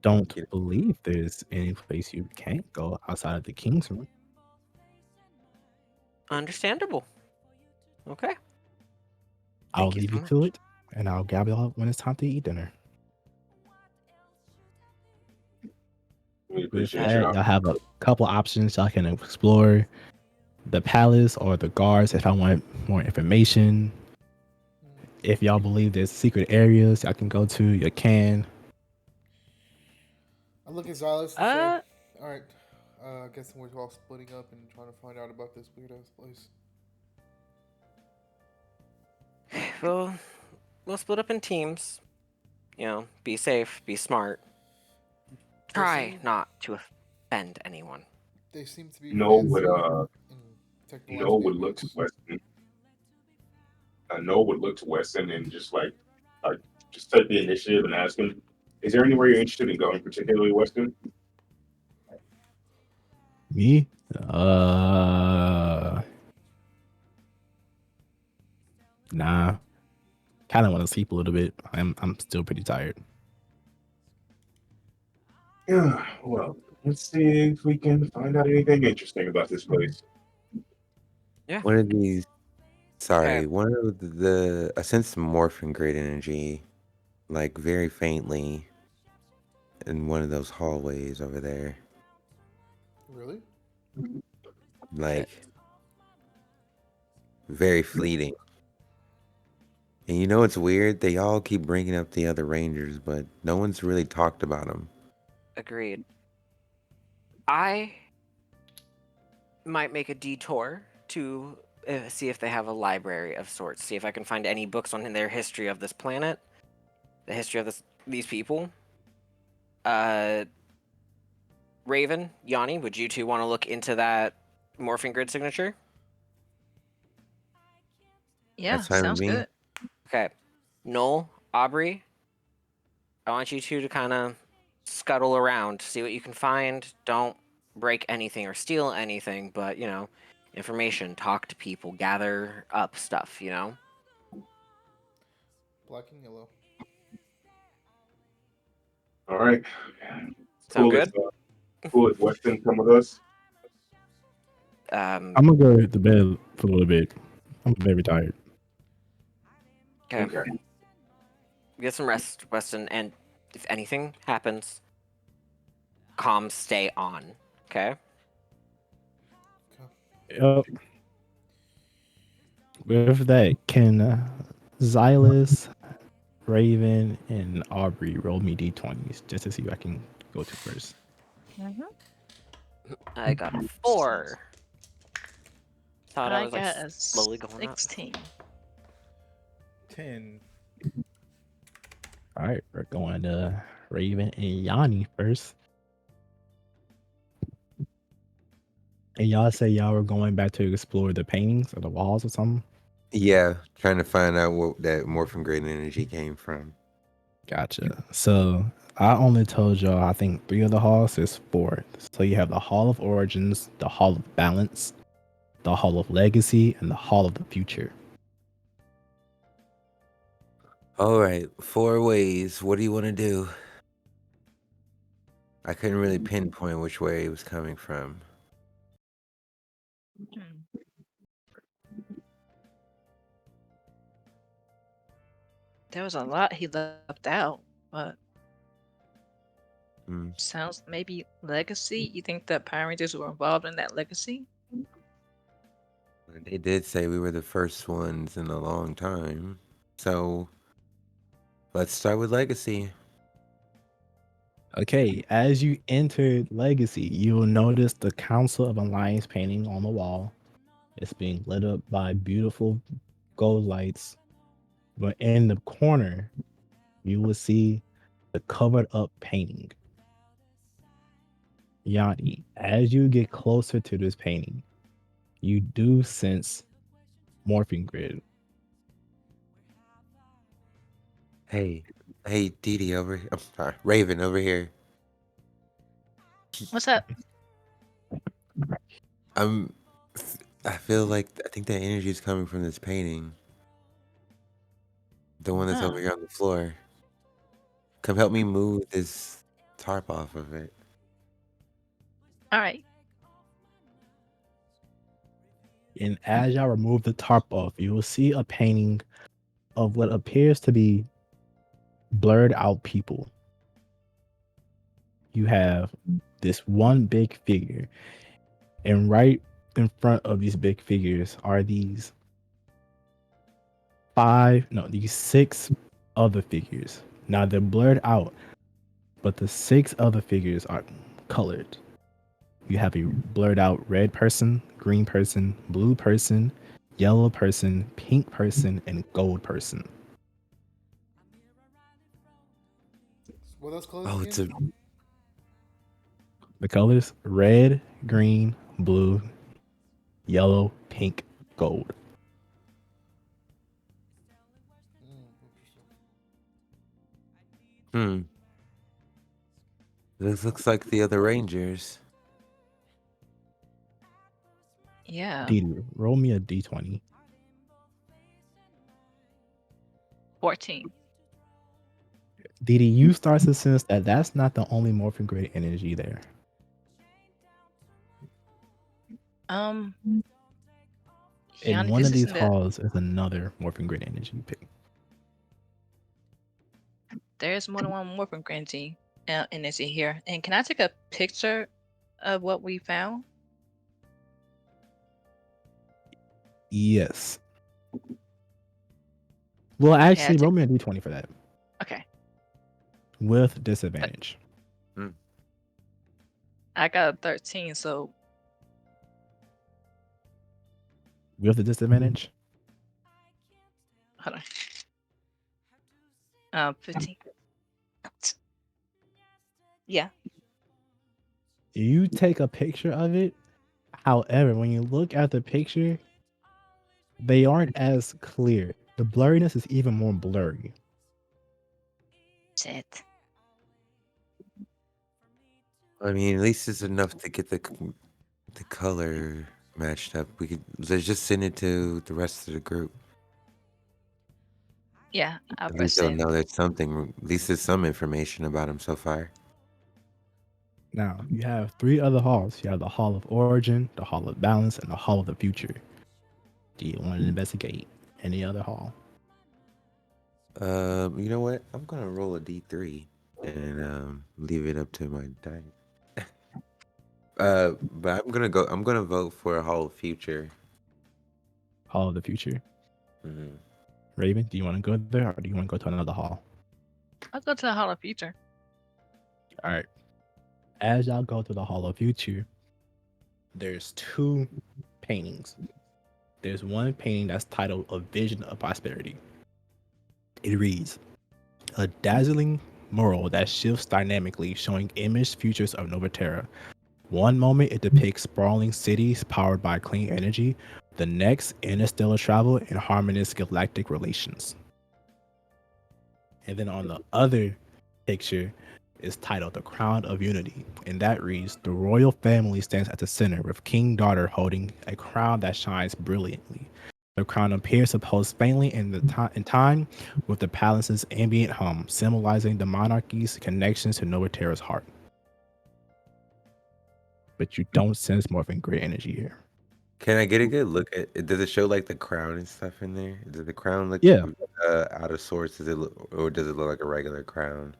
don't believe there's any place you can't go outside of the King's room.
Understandable. Okay.
I'll
Thank you
leave
so
you to
much.
it, and I'll grab y'all when it's time to eat dinner.
We
With
appreciate
that,
y'all.
y'all have a couple options. Y'all can explore the palace or the guards if I want more information. If y'all believe there's secret areas y'all can go to, you can.
I look at Xylus and say,
Uh,
"All right, I guess we're all splitting up and trying to find out about this weird ass place."
we'll split up in teams. You know, be safe, be smart. Try
seem-
not to offend anyone.
They seem to be
No
fancy
would
and
No
technologically
would look to
advanced.
Weston. No would look to Weston and like just take the initiative and ask him, "Is there anywhere you're interested in going, particularly Weston?"
Me? Nah. Kind of want to sleep a little bit. I'm still pretty tired.
Yeah. Well, let's see if we can find out anything interesting about this place.
Yeah.
One of these. Sorry,
Okay.
one of I sense some morphing grid energy, like very faintly, in one of those hallways over there.
Really?
Like very fleeting. And you know what's weird? They all keep bringing up the other Rangers, but no one's really talked about them.
Agreed. I might make a detour to see if they have a library of sorts. See if I can find any books on their history of this planet, the history of these people. Raven, Yanni, would you two want to look into that morphing grid signature?
Yeah,
That's fine with
sounds
me.
good.
Okay. Noel, Aubrey, I want you two to kind of scuttle around, see what you can find. Don't break anything or steal anything, but, you know, information, talk to people, gather up stuff, you know?
Black and yellow.
All right.
Sound good?
Cool if Weston come with us.
I'm gonna go to bed for a little bit. I'm very tired.
Okay.
Okay.
Get some rest, Weston, and if anything happens, comms stay on, okay?
Yep. With that, can Xylus, Raven, and Aubrey roll me d20s just to see who I can go to first?
I got a 4. Thought I
I
was like
got a
slowly going up.
16.
10.
All right, we're going to Raven and Yanni first. And y'all say y'all were going back to explore the paintings or the walls or something?
Yeah, trying to find out what that morphing grid energy came from.
Gotcha. So I only told y'all, I think 3 of the halls, is 4. So you have the Hall of Origins, the Hall of Balance, the Hall of Legacy, and the Hall of the Future.
All right, 4 ways. What do you want to do? I couldn't really pinpoint which way it was coming from.
Hmm. There was a lot he left out, but
Hmm.
sounds maybe legacy. You think that Power Rangers were involved in that legacy?
They did say we were the first ones in a long time. So let's start with Legacy.
Okay, as you enter Legacy, you will notice the Council of Alliance painting on the wall. It's being lit up by beautiful gold lights. But in the corner, you will see the covered up painting. Yanni, as you get closer to this painting, you do sense morphing grid.
Hey, Dee Dee over here. I'm sorry, Raven over here.
What's up?
I feel like I think that energy is coming from this painting. The one that's over
Oh,
here on the floor. Come help me move this tarp off of it.
all right.
And as y'all remove the tarp off, you will see a painting of what appears to be blurred out people. You have this one big figure, and right in front of these big figures are these 6 other figures. Now they're blurred out, but the 6 other figures are colored. You have a blurred out red person, green person, blue person, yellow person, pink person, and gold person.
What those colors
Oh,
again?
it's a
The colors red, green, blue, yellow, pink, gold.
Interesting.
This looks like the other Rangers.
Yeah.
Didi, roll me a d20.
14.
Didi, you start to sense that that's not the only morphing grid energy there.
Um,
In
Yanni,
one
this
of these
isn't the.
halls is another morphing grid energy pick.
There's more than one morphing energy here. And can I take a picture of what we found?
Yes. Well,
Okay,
actually, roll me a d20 for that
Okay,
with disadvantage.
I got a 13, so
With the disadvantage,
hold on. 15. Yeah.
you take a picture of it. However, when you look at the picture, they aren't as clear. The blurriness is even more blurry.
Shit.
I mean, at least it's enough to get the color matched up. Let's just send it to the rest of the group.
Yeah, I'll
At
press
least they'll
send.
know there's something. At least there's some information about him so far.
Now, you have 3 other halls. You have the Hall of Origin, the Hall of Balance, and the Hall of the Future. Do you want to investigate any other hall?
You know what? I'm gonna roll a d3 and leave it up to my dice. But I'm gonna vote for a Hall of Future.
Hall of the Future.
Mm-hmm.
Raven, do you want to go there or do you want to go to another hall?
I'll go to the Hall of Future.
All right. As y'all go to the Hall of Future, there's 2 paintings. There's one painting that's titled A Vision of Prosperity. It reads, a dazzling mural that shifts dynamically, showing imaged futures of Nova Terra. One moment it depicts sprawling cities powered by clean energy, the next interstellar travel and harmonious galactic relations. And then on the other picture is titled The Crown of Unity, and that reads, the royal family stands at the center with king daughter holding a crown that shines brilliantly. The crown appears to pose faintly in time with the palace's ambient hum, symbolizing the monarchy's connections to Nova Terra's heart. But you don't sense morphing grid energy here.
Can I get a good look at it? Does it show like the crown and stuff in there? Does the crown look
Yeah.
out of sorts? Or does it look like a regular crown?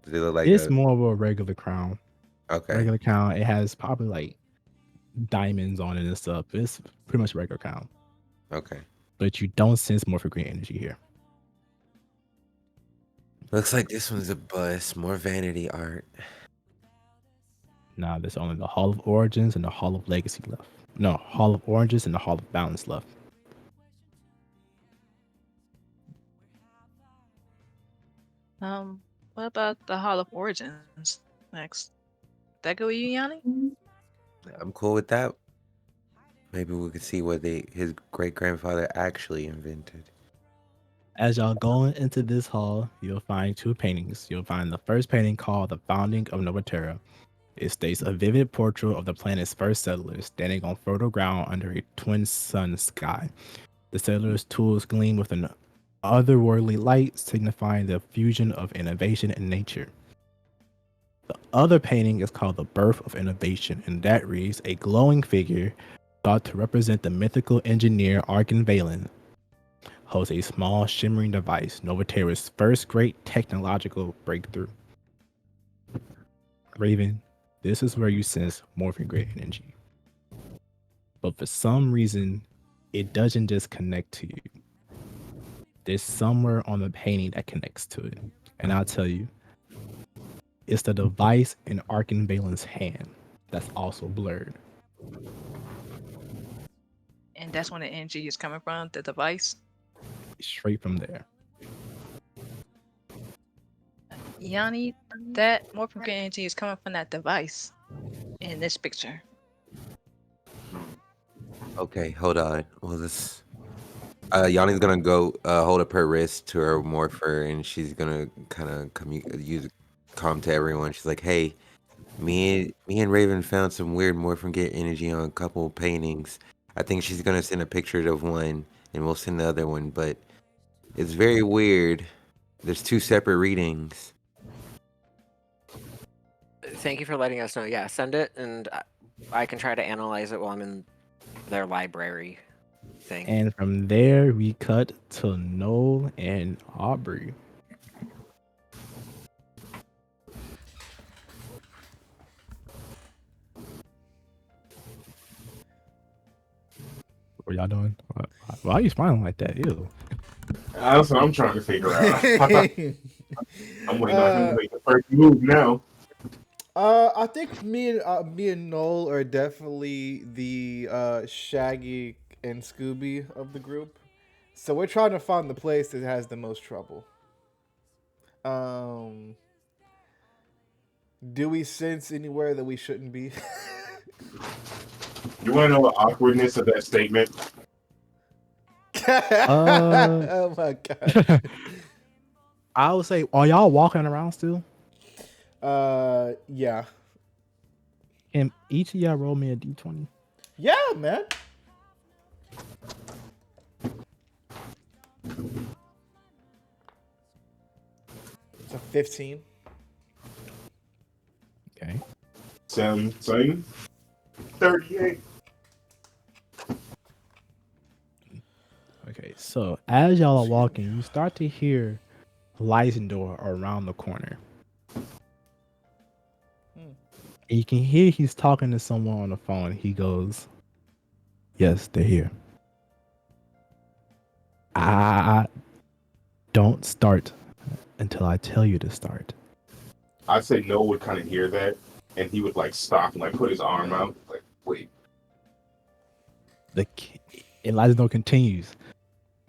Does it look like
It's more of a regular crown.
Okay.
Regular crown. It has probably like diamonds on it and stuff. It's pretty much regular crown.
Okay.
But you don't sense morphing grid energy here.
Looks like this one's a bust. More vanity art.
Now there's only the Hall of Origins and the Hall of Legacy left. No, Hall of Origins and the Hall of Balance left.
What about the Hall of Origins next? That go with you, Yanni?
I'm cool with that. Maybe we could see what his great grandfather actually invented.
As y'all go into this hall, you'll find 2 paintings. You'll find the first painting called The Founding of Nova Terra. It states a vivid portrait of the planet's first settlers standing on fertile ground under a twin sun sky. The settlers' tools gleam with an otherworldly light, signifying the fusion of innovation and nature. The other painting is called The Birth of Innovation, and that reads, a glowing figure thought to represent the mythical engineer Arkin Valen holds a small shimmering device, Nova Terra's first great technological breakthrough. Raven, this is where you sense morphing grid energy. But for some reason, it doesn't just connect to you. There's somewhere on the painting that connects to it. And I'll tell you, it's the device in Arkin Valen's hand that's also blurred.
And that's when the energy is coming from, the device.
Straight from there.
Yanni, that morphing energy is coming from that device in this picture.
Okay, hold on. Well, this. Yanni's gonna go hold up her wrist to her morpher, and she's gonna kind of use calm to everyone. She's like, "Hey, me and Raven found some weird morphing get energy on a couple of paintings. I think she's gonna send a picture of one, and we'll send the other one. But it's very weird. There's two separate readings."
Thank you for letting us know. Yeah, send it, and I can try to analyze it while I'm in their library thing.
And from there, we cut to Noel and Aubrey. What y'all doing? Why are you smiling like that? Ew.
That's what I'm trying to figure out. I'm waiting on him to make the first move now.
I think me and Noel are definitely the Shaggy and Scooby of the group. So we're trying to find the place that has the most trouble. Do we sense anywhere that we shouldn't be?
You want to know the awkwardness of that statement?
Oh my god.
I would say, are y'all walking around still?
Yeah.
Can each of y'all roll me a d20?
Yeah, man. It's a 15.
Okay.
Same. 38.
Okay, so as y'all are walking, you start to hear Lysendor around the corner. And you can hear he's talking to someone on the phone. He goes, "Yes, they're here. I don't start until I tell you to start."
I'd say Noah would kind of hear that, and he would like stop and like put his arm out, like, wait.
And Lysendor continues,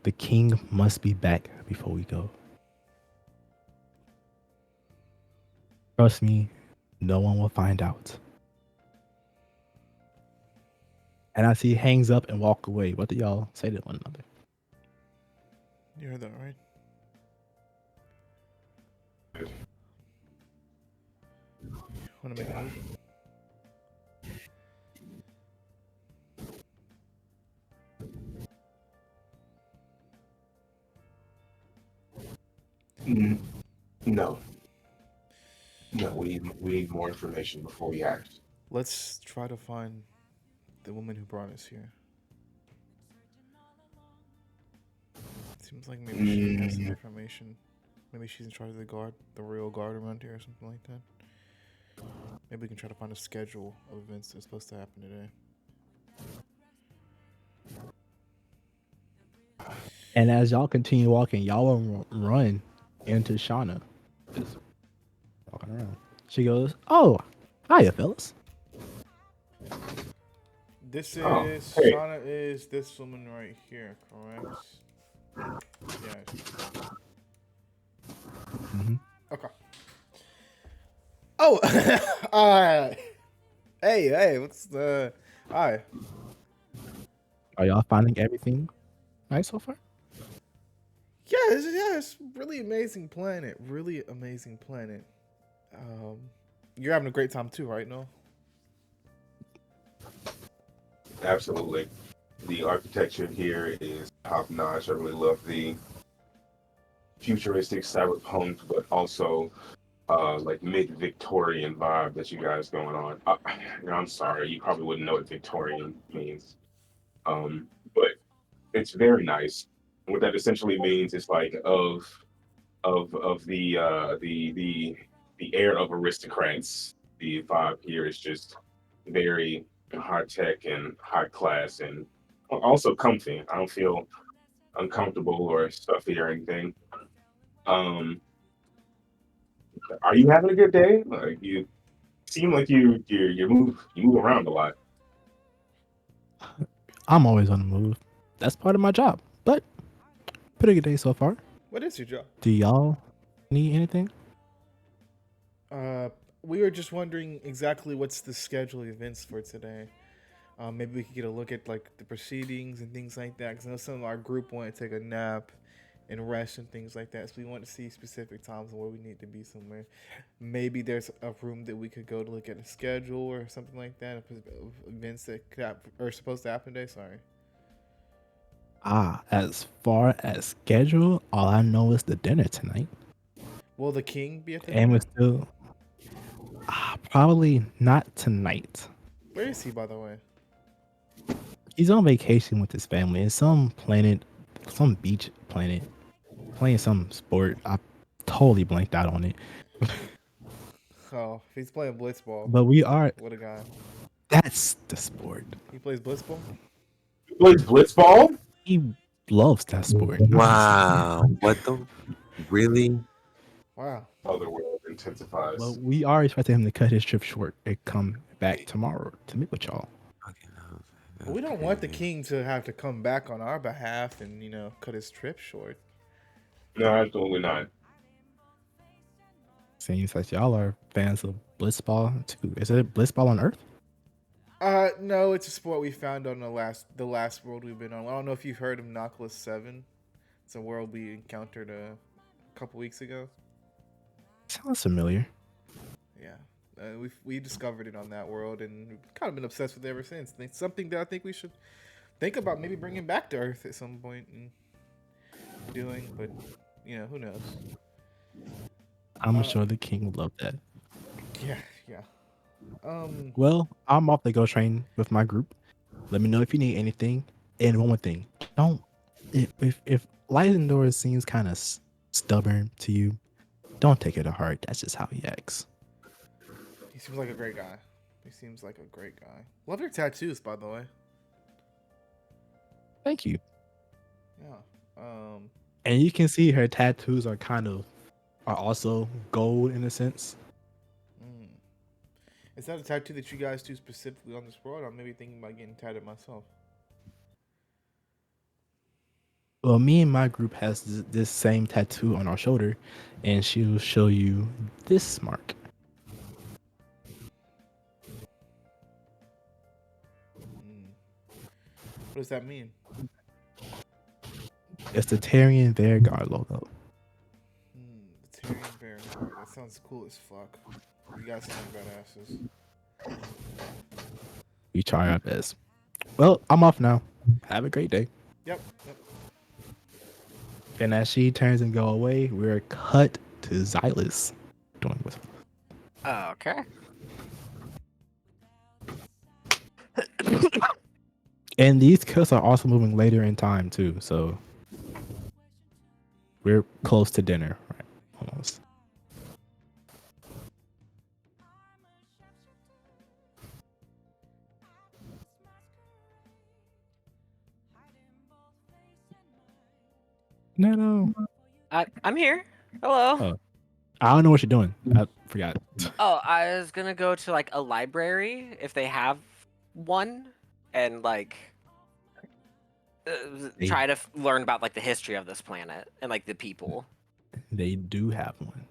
"The king must be back before we go. Trust me, no one will find out." And as he hangs up and walk away, what do y'all say to one another?
You heard that right? Want to make a move?
No. No, we need more information before we act.
Let's try to find the woman who brought us here. Seems like maybe she has some information. Maybe she's in charge of the royal guard around here or something like that. Maybe we can try to find a schedule of events that's supposed to happen today.
And as y'all continue walking, y'all will run into Shauna. Just walking around. She goes, "Oh, hiya, fellas."
This is
hey.
Shauna is this woman right here, correct? Yeah.
Mm-hmm.
Okay. Oh, hey, what's the? Hi.
Are y'all finding everything nice so far?
Yeah, it's really amazing planet. Really amazing planet. You're having a great time too, right? No.
Absolutely. The architecture here is top notch. I really love the futuristic cyberpunk, but also like mid-Victorian vibe that you guys going on. I'm sorry, you probably wouldn't know what Victorian means, but it's very nice. What that essentially means is like of the air of aristocrats. The vibe here is just very high tech and high class, and also comfy. I don't feel uncomfortable or stuffy or anything. Um, are you having a good day? Like you seem like you move around a lot.
I'm always on the move. That's part of my job. But pretty good day so far.
What is your job?
Do y'all need anything?
Uh, we were just wondering exactly what's the schedule of events for today. Maybe we could get a look at like the proceedings and things like that. Because I know some of our group want to take a nap and rest and things like that. So we want to see specific times and where we need to be somewhere. Maybe there's a room that we could go to look at a schedule or something like that of events that are supposed to happen today. Sorry.
As far as schedule, all I know is the dinner tonight.
Will the king be at the
And we're
dinner?
still probably not tonight.
Where is he, by the way?
He's on vacation with his family. It's some planet, some beach planet, playing some sport. I totally blanked out on it.
Oh, if he's playing blitzball.
But we are.
What a guy.
That's the sport.
He plays blitzball?
He plays blitzball.
He loves that sport.
Wow. What the? Really?
Wow.
Other world intensifies.
Well, we are expecting him to cut his trip short and come back tomorrow to meet with y'all.
We don't want the king to have to come back on our behalf and, cut his trip short.
No, absolutely not.
Seems like y'all are fans of blitzball too. Is it blitzball on Earth?
No, it's a sport we found on the last world we've been on. I don't know if you've heard of Nautilus 7. It's a world we encountered a couple weeks ago.
Sounds familiar.
Yeah. We discovered it on that world, and we've kind of been obsessed with it ever since. It's something that I think we should think about maybe bringing back to Earth at some point and doing, but, who knows?
I'm sure the king would love that.
Yeah.
Well, I'm off the go train with my group. Let me know if you need anything. And one more thing, don't if Lyndor seems kind of stubborn to you, don't take it to heart. That's just how he acts.
He seems like a great guy. Love your tattoos, by the way.
Thank you.
Yeah.
And you can see her tattoos are also gold in a sense.
Is that a tattoo that you guys do specifically on this world? I'm maybe thinking about getting tattooed myself.
Well, me and my group has this same tattoo on our shoulder, and she'll show you this mark.
What does that mean?
It's the Tyrion Vanguard logo.
The Tyrion Vanguard. That sounds cool as fuck. You guys sound badasses.
We try our best. Well, I'm off now. Have a great day.
Yep.
And as she turns and go away, we're cut to Xylus doing with her.
Okay.
And these cuts are also moving later in time too, so we're close to dinner, right? Almost. No.
I'm here. Hello.
Oh. I don't know what you're doing. I forgot.
Oh, I was gonna go to like a library if they have one, and like try to learn about like the history of this planet and like the people.
They do have one.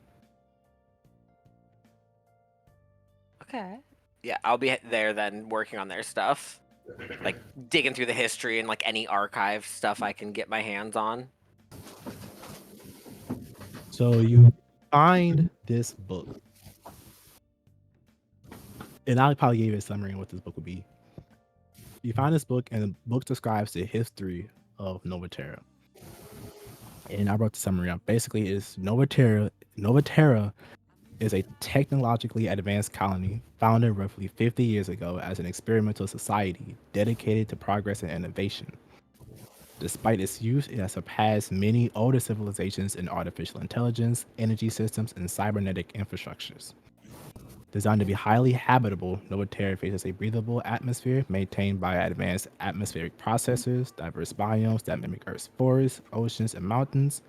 Okay. Yeah, I'll be there then, working on their stuff, like digging through the history and like any archive stuff I can get my hands on.
So you find this book. And I'll probably give you a summary of what this book would be. You find this book, and the book describes the history of Nova Terra. And I wrote the summary up. Basically, it's Nova Terra is a technologically advanced colony founded roughly 50 years ago as an experimental society dedicated to progress and innovation. Despite its use, it has surpassed many older civilizations in artificial intelligence, energy systems, and cybernetic infrastructures. Designed to be highly habitable, Nova Terra faces a breathable atmosphere maintained by advanced atmospheric processors, diverse biomes that mimic Earth's forests, oceans, and mountains,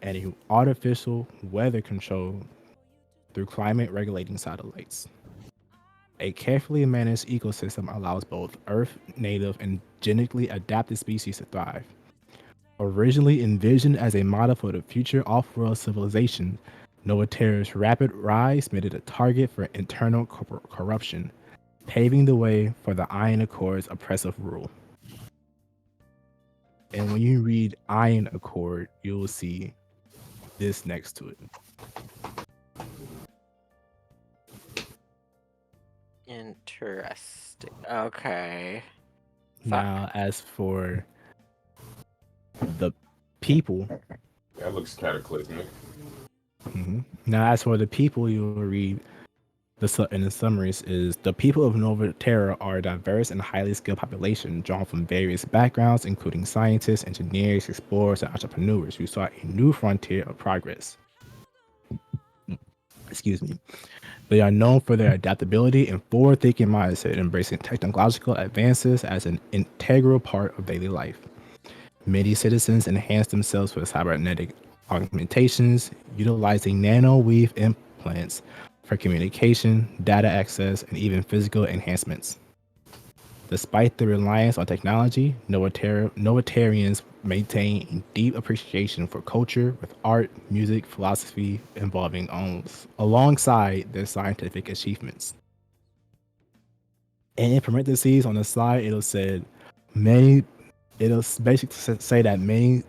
and artificial weather control through climate regulating satellites. A carefully managed ecosystem allows both Earth native and genetically adapted species to thrive. Originally envisioned as a model for the future off-world civilization, Nova Terra's rapid rise made it a target for internal corruption, paving the way for the Iron Accord's oppressive rule. And when you read Iron Accord, you'll see this next to it.
Interesting. Okay.
Now, as for the people,
That looks cataclysmic.
Now, as for the people, you will read in the summaries is the people of Nova Terra are a diverse and highly skilled population drawn from various backgrounds, including scientists, engineers, explorers, and entrepreneurs who sought a new frontier of progress. Excuse me. They are known for their adaptability and forward-thinking mindset, embracing technological advances as an integral part of daily life. Many citizens enhance themselves with cybernetic augmentations, utilizing nano-weave implants for communication, data access, and even physical enhancements. Despite the reliance on technology, Novatarians maintain a deep appreciation for culture, with art, music, philosophy involving alongside their scientific achievements. And in parentheses on the side, it'll basically say that many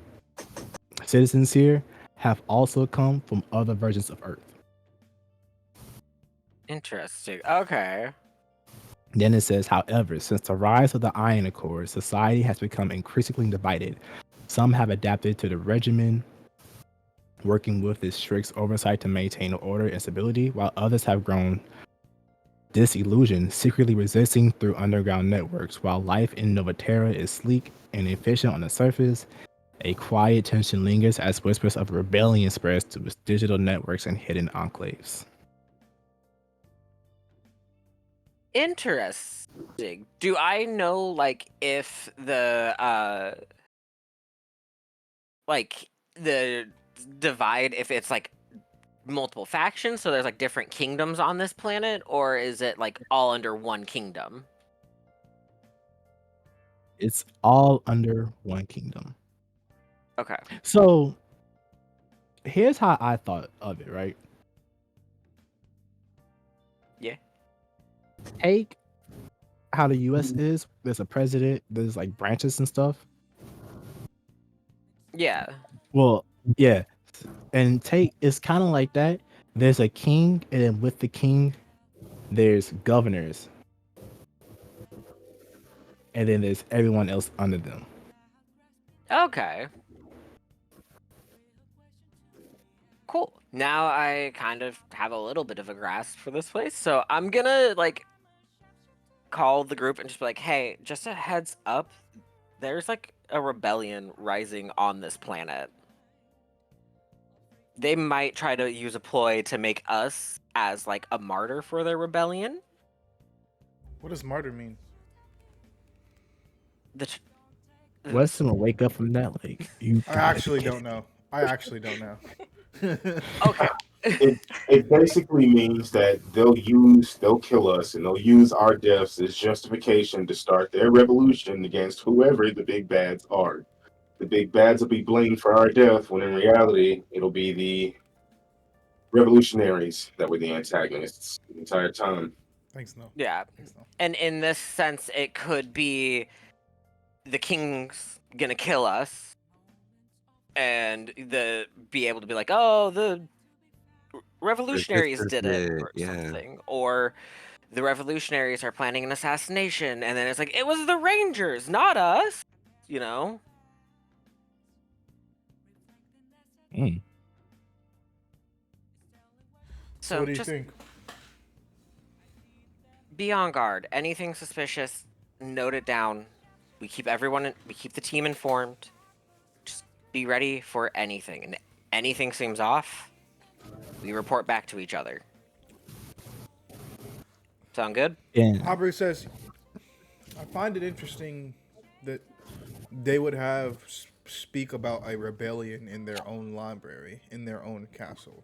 citizens here have also come from other versions of Earth.
Interesting. Okay.
Then it says, however, since the rise of the Iron Accord, society has become increasingly divided. Some have adapted to the regimen, working with its strict oversight to maintain order and stability, while others have grown disillusioned, secretly resisting through underground networks. While life in Nova Terra is sleek and efficient on the surface, a quiet tension lingers as whispers of rebellion spreads to its digital networks and hidden enclaves.
Interesting. Do I know like if the divide, if it's like multiple factions, so there's like different kingdoms on this planet, or is it like all under one kingdom?
It's all under one kingdom.
Okay.
So here's how I thought of it, right?
Yeah.
Take how the US is. There's a president, there's like branches and stuff.
Yeah.
Well, yeah. And take it's kind of like that. There's a king, and then with the king, there's governors. And then there's everyone else under them.
Okay. Cool. Now I kind of have a little bit of a grasp for this place, so I'm gonna like call the group and just be like, hey, just a heads up, there's like a rebellion rising on this planet. They might try to use a ploy to make us as like a martyr for their rebellion.
What does martyr mean?
What's gonna wake up from that? Like you
I
gotta
actually
get
don't
it.
know. I actually don't know.
Okay.
It basically means that they'll kill us and they'll use our deaths as justification to start their revolution against whoever the big bads are. The big bads will be blamed for our death when in reality it'll be the revolutionaries that were the antagonists the entire time.
Thanks, no.
Yeah.
Thanks, no.
And in this sense, it could be the king's gonna kill us and be able to be like, oh, the revolutionaries did it or something. Or the revolutionaries are planning an assassination, and then it's like, it was the Rangers, not us, you know?
So what do you think?
Be on guard. Anything suspicious, note it down. We keep the team informed. Just be ready for anything. And anything seems off, we report back to each other. Sound good?
Yeah.
Aubrey says, I find it interesting that they would have speak about a rebellion in their own library, in their own castle.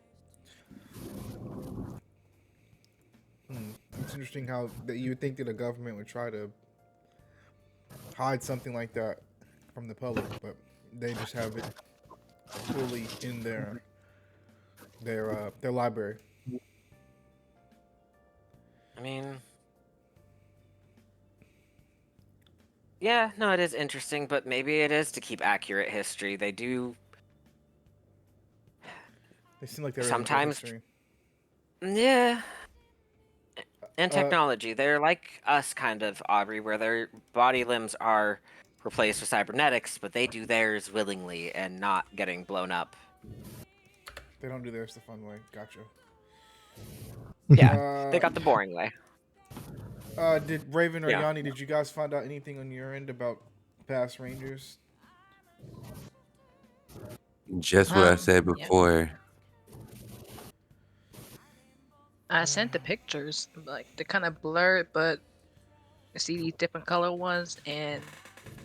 It's interesting how that you would think that a government would try to hide something like that from the public, but they just have it fully in their library.
I mean, yeah, no, it is interesting, but maybe it is to keep accurate history. They do
They seem like they're really into
sometimes,
history.
yeah. And
Uh,
technology, they're like us, kind of, Aubrey, where their body limbs are replaced with cybernetics, but they do theirs willingly and not getting blown up.
they don't do theirs the fun way. Gotcha.
Yeah, they got the boring way.
Did Raven or
Yeah.
Yanni? Did you guys find out anything on your end about past Rangers?
Just what I said
Yeah.
before.
I sent the pictures, like they're kind of blurred, but I see these different color ones, and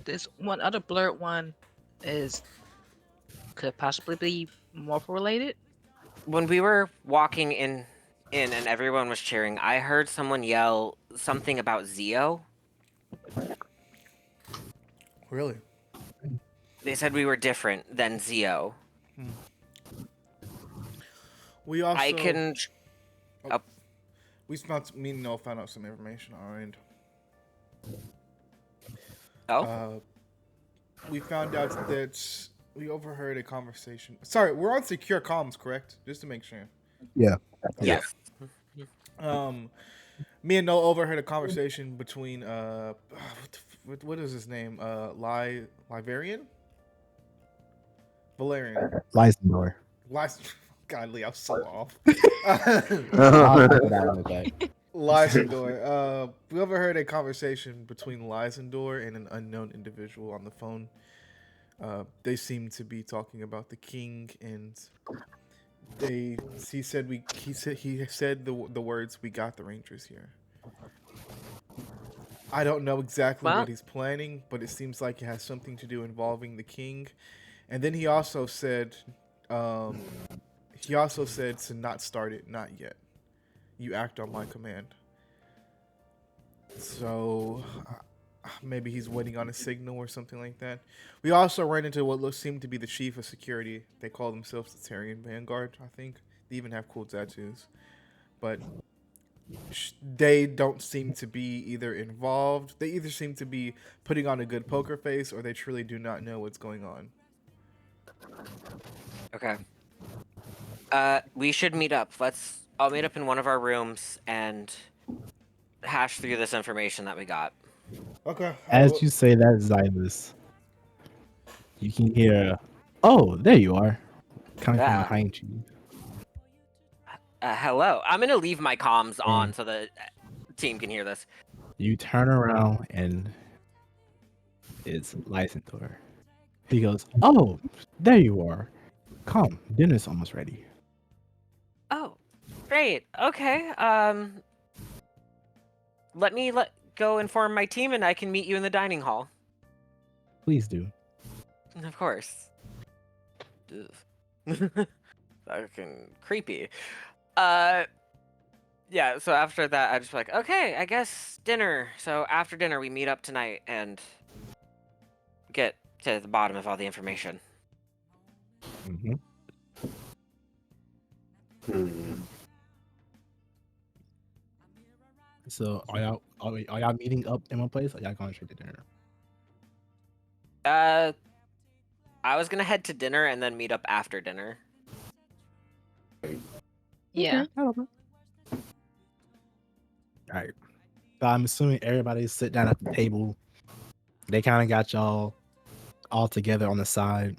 this one other blurred one could possibly be morph related.
When we were walking in and everyone was cheering, I heard someone yell something about Zio.
Really?
They said we were different than Zio.
We also
I can.
we found me and Noah found out some information on our end.
Oh,
We found out that we overheard a conversation. Sorry, we're on secure comms, correct? Just to make sure.
Yeah.
yes.
Me and Noah overheard a conversation between what is his name? Livarian? Valerian.
Lysenor.
Godly, I'm so off.
I'll put that in the back.
Lysandor. We overheard a conversation between Lysandor and an unknown individual on the phone. They seem to be talking about the king, and he said the words, "We got the Rangers here." I don't know exactly
Well-
what he's planning, but it seems like it has something to do involving the king. And then he also said to not start it, not yet. You act on my command. So maybe he's waiting on a signal or something like that. We also ran into what seemed to be the chief of security. They call themselves the Tarian Vanguard, I think. They even have cool tattoos. But they don't seem to be either involved. They either seem to be putting on a good poker face, or they truly do not know what's going on.
Okay. We should meet up. I'll meet up in one of our rooms and hash through this information that we got.
Okay.
As you say that, Xylus, you can hear, "Oh, there you are," coming from
Yeah.
behind you.
Hello. I'm gonna leave my comms on so the team can hear this.
You turn around and it's Lysenor. He goes, "Oh, there you are. Come, dinner's almost ready."
Oh, great. Okay. Let me go inform my team, and I can meet you in the dining hall.
Please do.
Of course. Ugh. Fucking creepy. Yeah. So after that, I just like, okay, I guess dinner. So after dinner, we meet up tonight and get to the bottom of all the information.
Mm-hmm. So are y'all meeting up in one place, or y'all going straight to dinner?
I was gonna head to dinner and then meet up after dinner.
Yeah.
All right. So I'm assuming everybody sit down at the table. They kind of got y'all all together on the side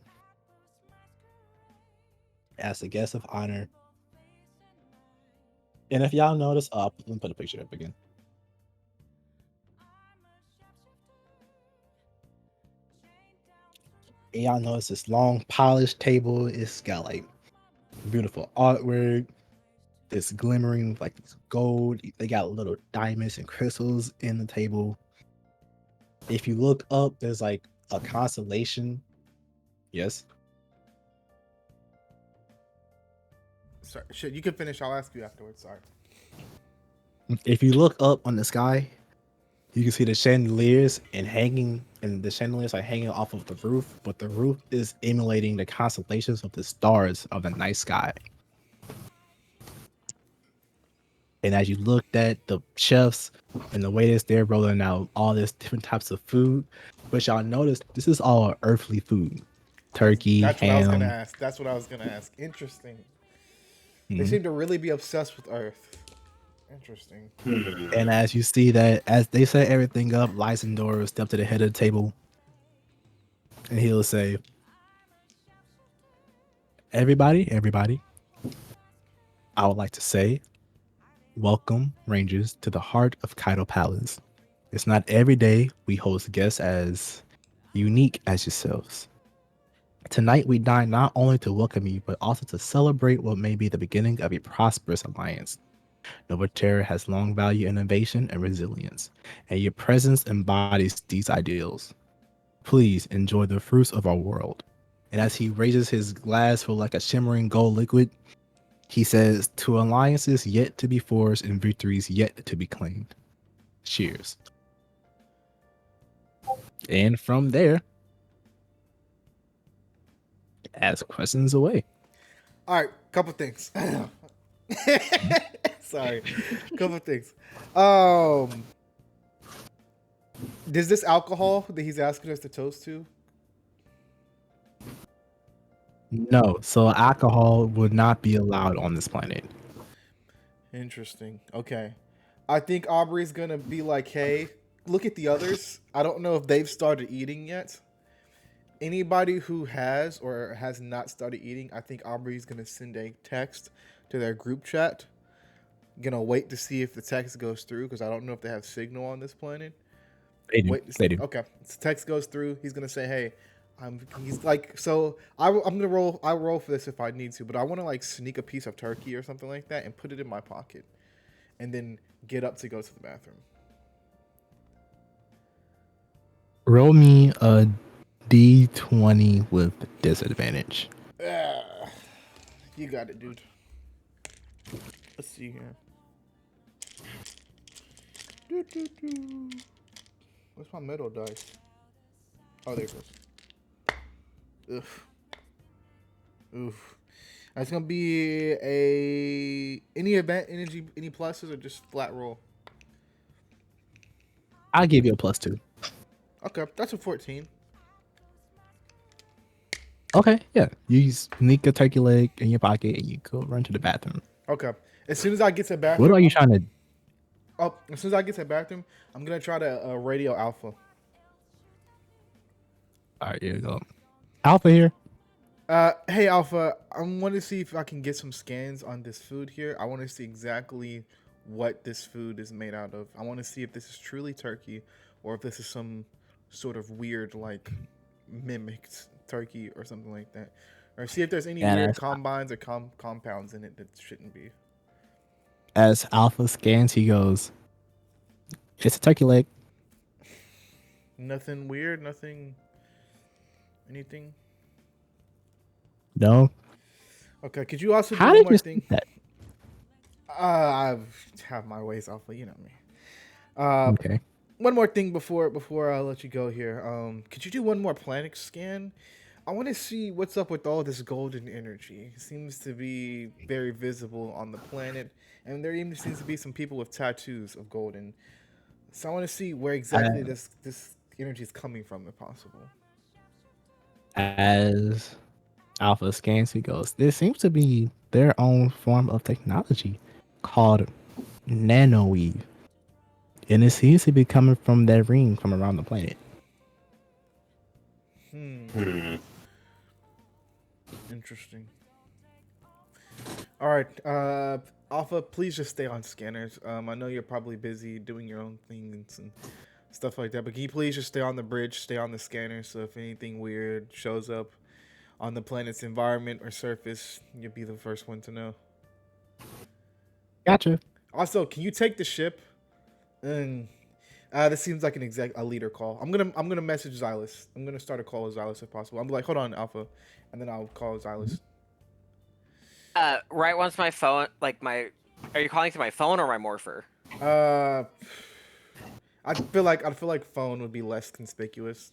as the guest of honor. And if y'all notice, let me put a picture up again. And y'all notice this long polished table. It's got like beautiful artwork. It's glimmering with like this gold. They got little diamonds and crystals in the table. If you look up, there's like a constellation. Yes.
Sorry, shit. You can finish. I'll ask you afterwards. Sorry.
If you look up on the sky, you can see the chandeliers and the chandeliers are hanging off of the roof, but the roof is emulating the constellations of the stars of the night sky. And as you looked at the chefs and the waiters, they're rolling out all this different types of food, but y'all notice this is all earthly food: turkey,
That's what I was gonna
ham.
ask. That's what I was gonna ask. Interesting. They
Mhm.
seem to really be obsessed with Earth. Interesting.
And as you see that, as they set everything up, Lysander will step to the head of the table and he'll say, everybody, I would like to say, welcome, Rangers, to the heart of Kaido Palace. It's not every day we host guests as unique as yourselves. Tonight we dine not only to welcome you, but also to celebrate what may be the beginning of a prosperous alliance. Nova Terra has long valued innovation and resilience, and your presence embodies these ideals. Please enjoy the fruits of our world. And as he raises his glass for like a shimmering gold liquid, he says, to alliances yet to be forged and victories yet to be claimed. Cheers. And from there, ask questions away.
All right, couple things. Sorry, couple things. Does this alcohol that he's asking us to toast to?
No, so alcohol would not be allowed on this planet.
Interesting. Okay. I think Aubrey's gonna be like, hey, look at the others. I don't know if they've started eating yet. Anybody who has or has not started eating, I think Aubrey's gonna send a text to their group chat. Gonna wait to see if the text goes through because I don't know if they have signal on this planet.
They do.
Wait,
They do.
okay. So text goes through. He's gonna say, "Hey, He's like, so I'm gonna roll. I'll roll for this if I need to, but I want to like sneak a piece of turkey or something like that and put it in my pocket, and then get up to go to the bathroom.
Roll me a d20 with disadvantage.
You got it, dude. Let's see here. What's my metal dice? Oh, there it goes. Oof. Oof. That's gonna be any event energy, any pluses or just flat roll.
I'll give you a +2.
Okay, that's a 14.
Okay, yeah. You sneak a turkey leg in your pocket and you go run to the bathroom.
Okay. As soon as I get to the bathroom,
What are you trying to?
as soon as I get to the bathroom, I'm gonna try to radio Alpha.
All right, here you go. Alpha here.
Hey Alpha, I want to see if I can get some scans on this food here. I want to see exactly what this food is made out of. I want to see if this is truly turkey or if this is some sort of weird, like, mimicked turkey or something like that. Or see if there's any
And
weird
as,
combines or compounds in it that shouldn't be.
as Alpha scans, he goes, "It's a turkey leg."
Nothing weird, nothing, anything.
No.
Okay, could you also do
How
one
did
more
you
thing?
see that?
I have my ways, Alpha. You know me.
Okay.
One more thing before I let you go here. Could you do one more planet scan? I want to see what's up with all this golden energy. It seems to be very visible on the planet, and there even seems to be some people with tattoos of golden. So I want to see where exactly
Uh,
this energy is coming from, if possible.
As Alpha scans, he goes, "There seems to be their own form of technology called nanoweave, and it seems to be coming from that ring from around the planet."
Interesting. All right, Alpha, please just stay on scanners. I know you're probably busy doing your own things and stuff like that, but can you please just stay on the bridge, stay on the scanner, so if anything weird shows up on the planet's environment or surface, you'll be the first one to know.
Gotcha.
Also, can you take the ship? And this seems like a leader call. I'm gonna message Xylus. I'm gonna start a call with Xylus if possible. I'm like, hold on, Alpha, and then I'll call Xylus.
Right once my phone, like my, are you calling to my phone or my morpher?
Uh, I feel like phone would be less conspicuous.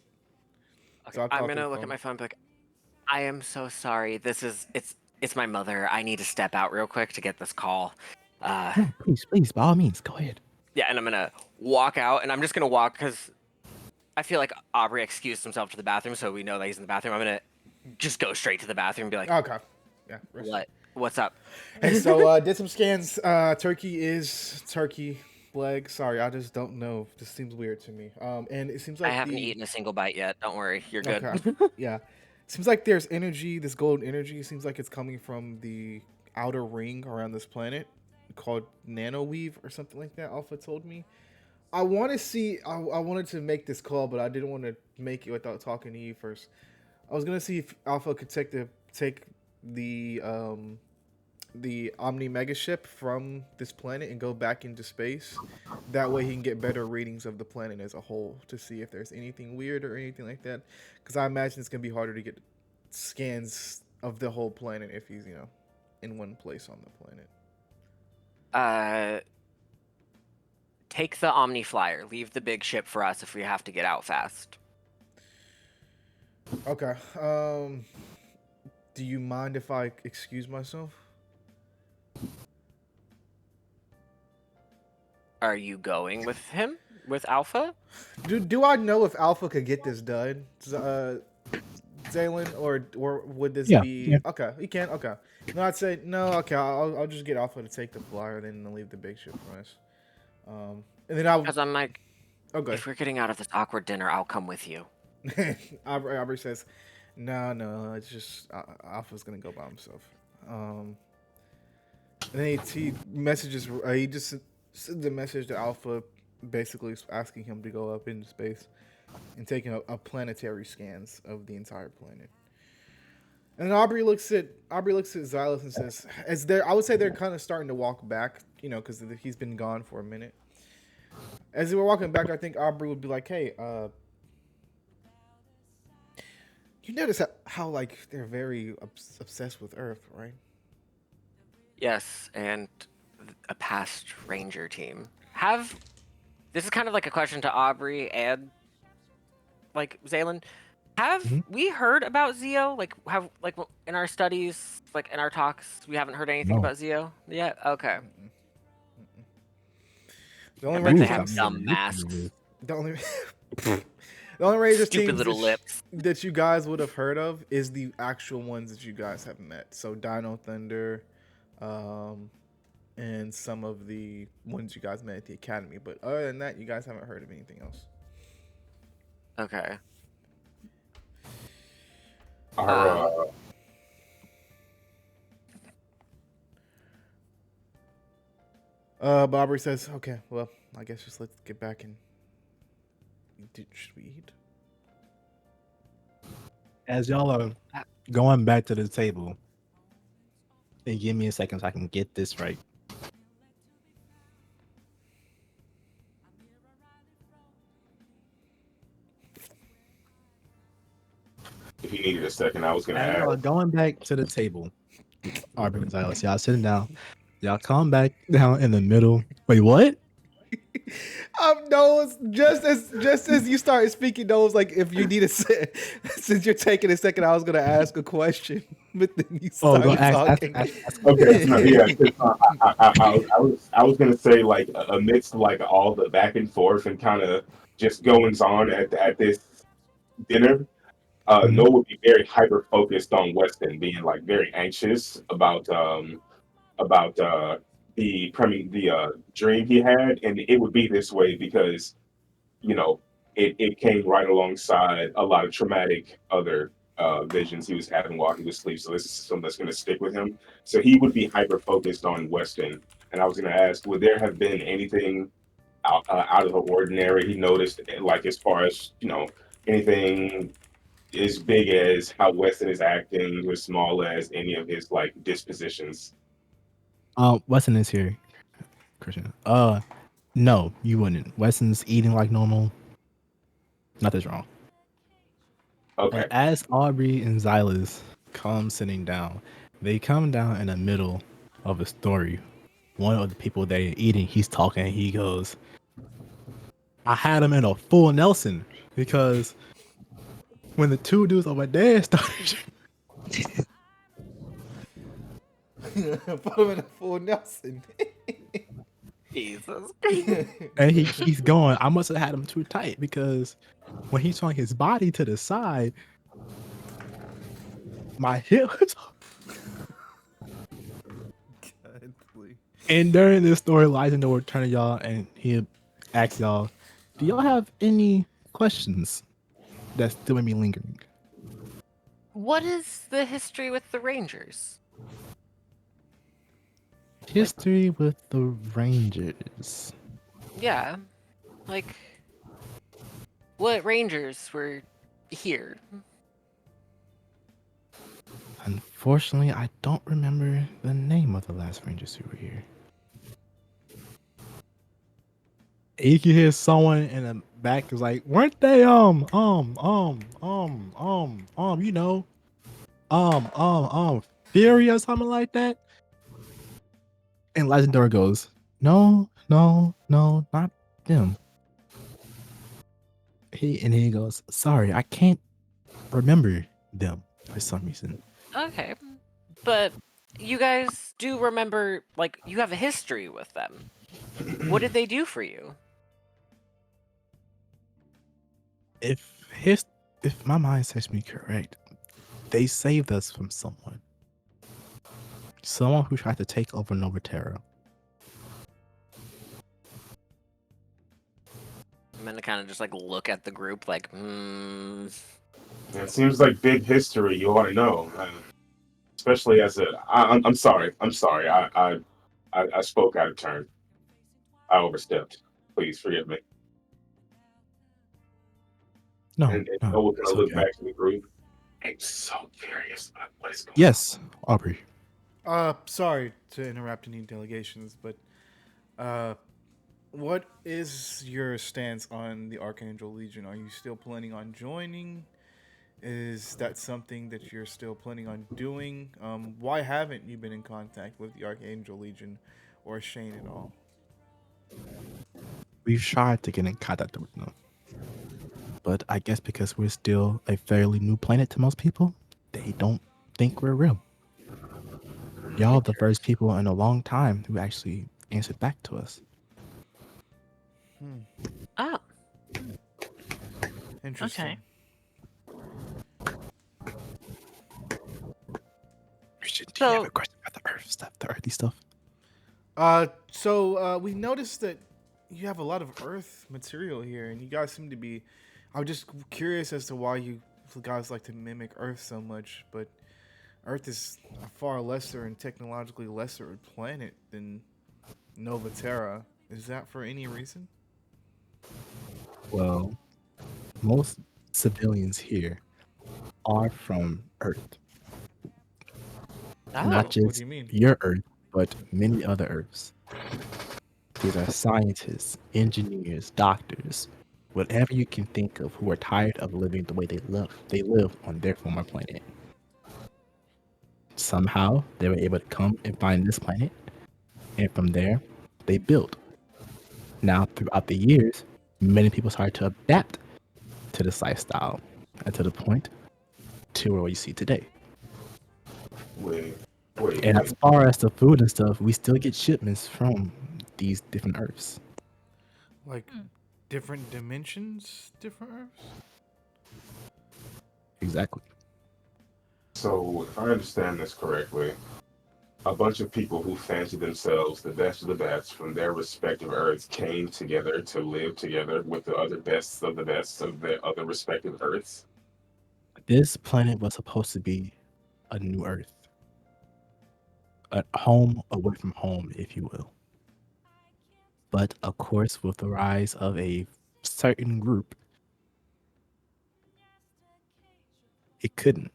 Okay,
So I'll
I'm
call through
gonna look at
phone.
my phone and be like, I am so sorry. It's my mother. I need to step out real quick to get this call.
No, please, by all means, go ahead.
Yeah, and I'm gonna walk out, and I'm just gonna walk because I feel like Aubrey excused himself to the bathroom, so we know that he's in the bathroom. I'm gonna just go straight to the bathroom and be like,
Okay. Yeah.
What's up?
Hey, so did some scans. Turkey is turkey leg. Sorry, I just don't know. This seems weird to me. And it seems
I
like
haven't eaten a single bite yet. Don't worry, you're good.
Okay. Yeah. Seems like there's energy, this golden energy seems like it's coming from the outer ring around this planet called nanoweave or something like that. Alpha told me. I want to see. I wanted to make this call, but I didn't want to make it without talking to you first. I was gonna see if Alpha could take the Omni Mega ship from this planet and go back into space. That way he can get better readings of the planet as a whole to see if there's anything weird or anything like that. Because I imagine it's gonna be harder to get scans of the whole planet if he's in one place on the planet.
Take the Omni Flyer. Leave the big ship for us if we have to get out fast.
Okay. Do you mind if I excuse myself?
Are you going with him? With Alpha?
Do I know if Alpha could get this done, Zaylen, or would this be
Yeah.
okay? He can. Okay. No, I'd say no. Okay, I'll just get Alpha to take the flyer, then leave the big ship for us. And then I'll.
Because I'm like,
Okay.
if we're getting out of this awkward dinner, I'll come with you.
Aubrey says, no, it's just Alpha's gonna go by himself. And then he messages. He just sent the message to Alpha, basically asking him to go up into space and taking a planetary scans of the entire planet. And then Aubrey looks at Xylus and says, I would say they're kind of starting to walk back, because he's been gone for a minute. As they were walking back, I think Aubrey would be like, "Hey, you notice how like they're very obsessed with Earth, right?"
Yes, and a past ranger team. This is kind of like a question to Aubrey and like Zaylen. Have we heard about Zio? Like in our studies, like in our talks, we haven't heard anything
No.
about Zio yet. Okay.
The only
I bet
ranger
they have dumb masks.
The only the only ranger
Stupid
teams
little lips.
that you guys would have heard of is the actual ones that you guys have met. So Dino Thunder, and some of the ones you guys met at the academy. But other than that, you guys haven't heard of anything else.
Okay.
Bobbery says, "Okay, well, I guess just let's get back and should we eat?"
As y'all are going back to the table, and give me a second so I can get this right.
If you needed a second, I was gonna
As y'all are
ask.
going back to the table, Aubrey and Xylus, y'all sitting down. Y'all come back down in the middle. Wait, what?
No, just as you started speaking, those like if you need a since you're taking a second, I was gonna ask a question, but then you started
go
talking.
ask.
Okay, no, yeah, 'cause, I was gonna say like amidst like all the back and forth and kind of just goings on at this dinner, Noah would be very hyper focused on Weston, being like very anxious about the dream he had, and it would be this way because you know it came right alongside a lot of traumatic other visions he was having while he was asleep. So this is something that's going to stick with him. So he would be hyper focused on Weston, and I was going to ask, would there have been anything out of the ordinary he noticed, like as far as anything as big as how Weston is acting, or small as any of his like dispositions?
Weston is here, Christian. No, you wouldn't. Weston's eating like normal. Nothing's wrong.
Okay.
And as Aubrey and Xylus come sitting down, they come down in the middle of a story one of the people they're eating, he's talking. He goes, "I had him in a full Nelson because when the two dudes over there started."
Put him in a full Nelson.
Jesus.
And he's going, I must have had him too tight because when he swung his body to the side, my hip was.
Godly.
And during this story, Lysander will turn to y'all and he'll ask y'all, do y'all have any questions that still may be lingering?
What is the history with the Rangers?
History with the Rangers.
Yeah. Like, what Rangers were here?
Unfortunately, I don't remember the name of the last Rangers who were here. You can hear someone in the back is like, weren't they you know, Fury or something like that? And Legendary goes, no, not them. He goes, sorry, I can't remember them for some reason.
Okay. But you guys do remember, like, you have a history with them. What did they do for you?
If my mind serves me correct, they saved us from someone. Someone who tried to take over Nova Terra.
I'm gonna kind of just like look at the group, like,
It seems like big history. You ought to know, especially as a. I'm sorry. I'm sorry. I spoke out of turn. I overstepped. Please forgive me.
No,
And
no,
Noah kind
it's
of look
okay.
back to the group. I'm so curious about what is going
Yes, Aubrey.
Sorry to interrupt any delegations, but what is your stance on the Archangel Legion? Are you still planning on joining? Is that something that you're still planning on doing? Why haven't you been in contact with the Archangel Legion or Shane at all?
We've tried to get in contact with them. But I guess because we're still a fairly new planet to most people, they don't think we're real. Y'all the first people in a long time who actually answered back to us.
oh,
Interesting.
Christian, do you have
So-
a question about the Earth stuff, the earthy stuff?
So we noticed that you have a lot of Earth material here, and you guys seem to be. I'm just curious as to why you guys like to mimic Earth so much, but Earth is a far lesser and technologically lesser planet than Nova Terra. Is that for any reason?
Well, most civilians here are from Earth.
oh,
Not
What
just
do you mean?
your Earth, but many other Earths. These are scientists, engineers, doctors, whatever you can think of who are tired of living the way they live on their former planet. Somehow they were able to come and find this planet, and from there they built. Now throughout the years, many people started to adapt to this lifestyle and to the point to where you see today.
Wait,
And as far as the food and stuff, we still get shipments from these different Earths.
Like different dimensions, different Earths?
Exactly.
So, if I understand this correctly, a bunch of people who fancy themselves the best of the best from their respective Earths came together to live together with the other bests of the best of their other respective Earths.
This planet was supposed to be a new Earth, a home away from home, if you will. But of course, with the rise of a certain group, it couldn't.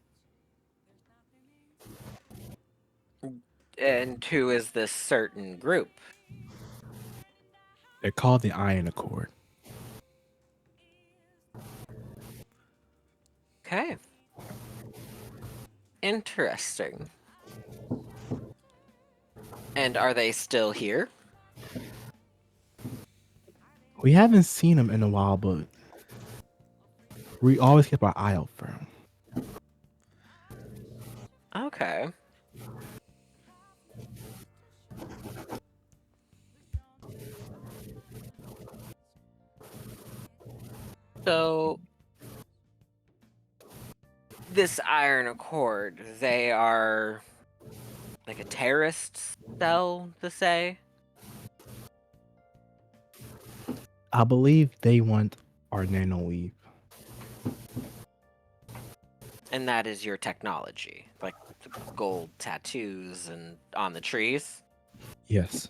and who is this certain group?
They're called the Iron Accord.
Okay. Interesting. And are they still here?
We haven't seen him in a while, but we always keep our eye out for him.
Okay. So this Iron Accord, they are like a terrorist cell to say?
I believe they want our nanoweave.
And that is your technology. Like the gold tattoos and on the trees.
Yes.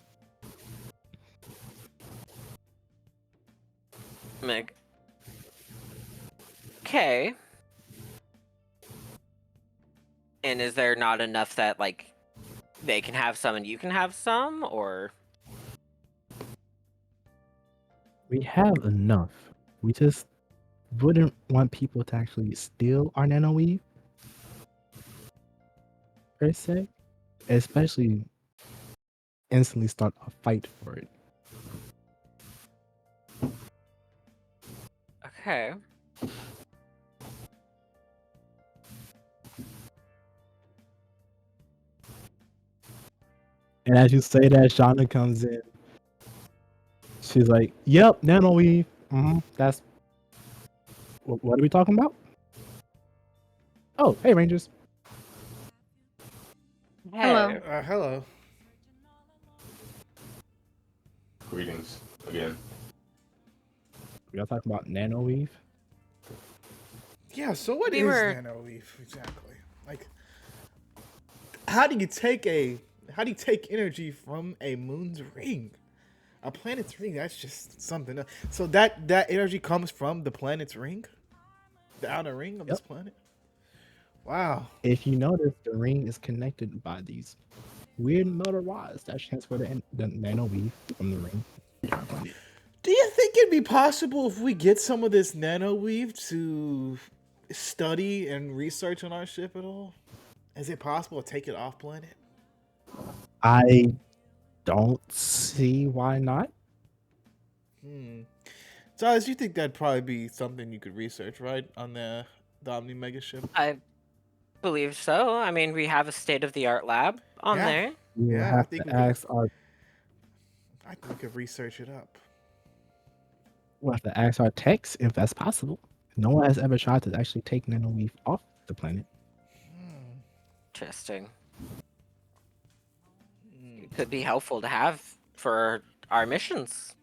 Like, okay. And is there not enough that like they can have some and you can have some, or
We have enough. We just wouldn't want people to actually steal our nanoweave, per se. Especially instantly start a fight for it.
okay?
And as you say that, Shauna comes in. She's like, "Yep, nanoweave. That's what are we talking about?" Oh, hey Rangers.
Hello.
Hey,
Hello.
Greetings again.
Y'all talking about nanoweave?
Yeah. So what
We
is
were-
nanoweave exactly? Like, how do you take energy from a moon's ring? A planet's ring, that's just something else. So that energy comes from the planet's ring? The outer ring of this
Yep.
planet? Wow.
If you notice, the ring is connected by these weird metal rods that transfer the nanoweave from the ring.
Do you think it'd be possible if we get some of this nanoweave to study and research on our ship at all? Is it possible to take it off planet?
I don't see why not.
So, as you think that'd probably be something you could research, right, on the Omni Mega ship?
I believe so. I mean, we have a state-of-the-art lab on
Yeah.
there.
We
Yeah, I
have
think
to
we could.
ask our
I think we could research it up.
we'll have to ask our techs if that's possible. No one has ever tried to actually take nanoweave off the planet.
Interesting. It could be helpful to have for our missions.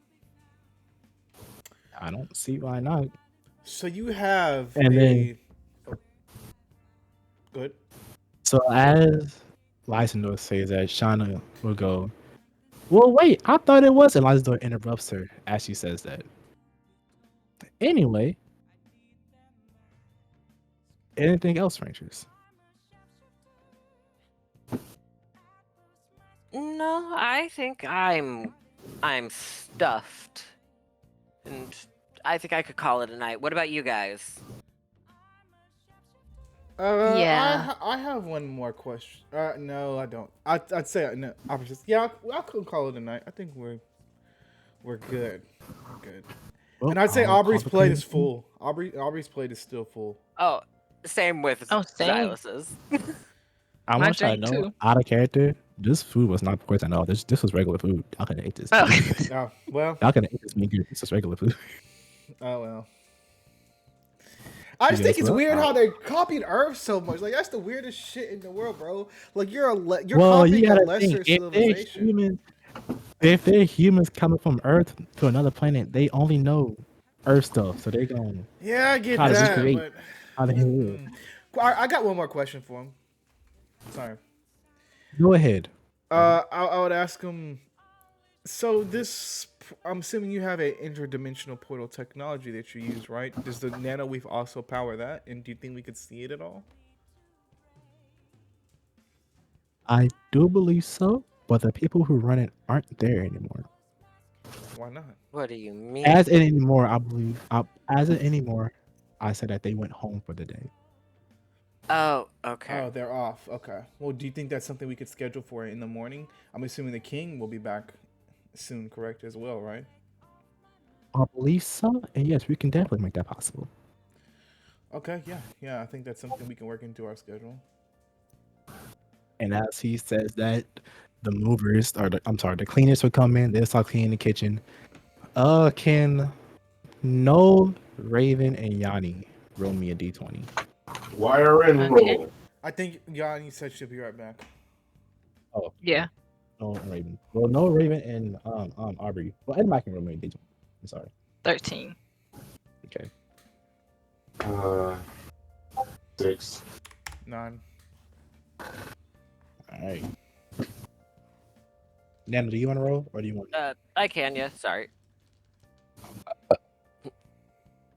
I don't see why not.
So you have
And then-
Good.
So as Lysander says that, Shauna will go, "Well, wait, I thought it was." And Lysander interrupts her as she says that. Anyway, anything else, Rangers?
No, I think I'm stuffed. And I think I could call it a night. What about you guys?
Yeah.
I have one more question. No, I don't. I'd say no. Opposites. Yeah, I could call it a night. I think we're good. We're good.
Well,
And I'd say
I'll
Aubrey's
call the
plate is
cleanup.
full. Aubrey's plate is still full.
Oh, same with
Oh, same.
Silas's.
I
My
want y'all to
drink,
know,
too.
out of character, this food was not poison at all. This was regular food. Y'all could have ate this.
Oh.
Oh well.
Y'all could have ate this mean good. This was regular food.
Oh well. I just
Yes,
think it's
well,
weird how they copied Earth so much. Like that's the weirdest shit in the world, bro. Like you're you're
Well, you
copying a
gotta
lesser
think,
civilization.
if they're humans coming from Earth to another planet, they only know Earth stuff, so they're going
Yeah, I get
try to
that,
recreate
but
how they live.
I got one more question for him. Sorry.
Go ahead.
I would ask him. So this, I'm assuming you have a interdimensional portal technology that you use, right? Does the nanoweave also power that? And do you think we could see it at all?
I do believe so, but the people who run it aren't there anymore.
Why not?
What do you mean?
As in anymore, I believe. As in anymore, I said that they went home for the day.
Oh, okay.
Oh, they're off. Okay. Well, do you think that's something we could schedule for in the morning? I'm assuming the king will be back soon, correct, as well, right?
I believe so. And yes, we can definitely make that possible.
Okay, yeah. Yeah, I think that's something we can work into our schedule.
And as he says that, the movers, or the cleaners will come in. They'll start cleaning the kitchen. Can No, Raven, and Yanni roll me a d20.
Wire and
Okay.
roll.
I think Yanni said she'll be right back.
Oh,
Yeah.
no, Raven. Well, no, Raven and Aubrey. Well, and Mike can roll me a d20. I'm sorry.
13.
Okay.
6.
9.
All right. Nana, do you want to roll, or do you want?
I can, yeah. Sorry.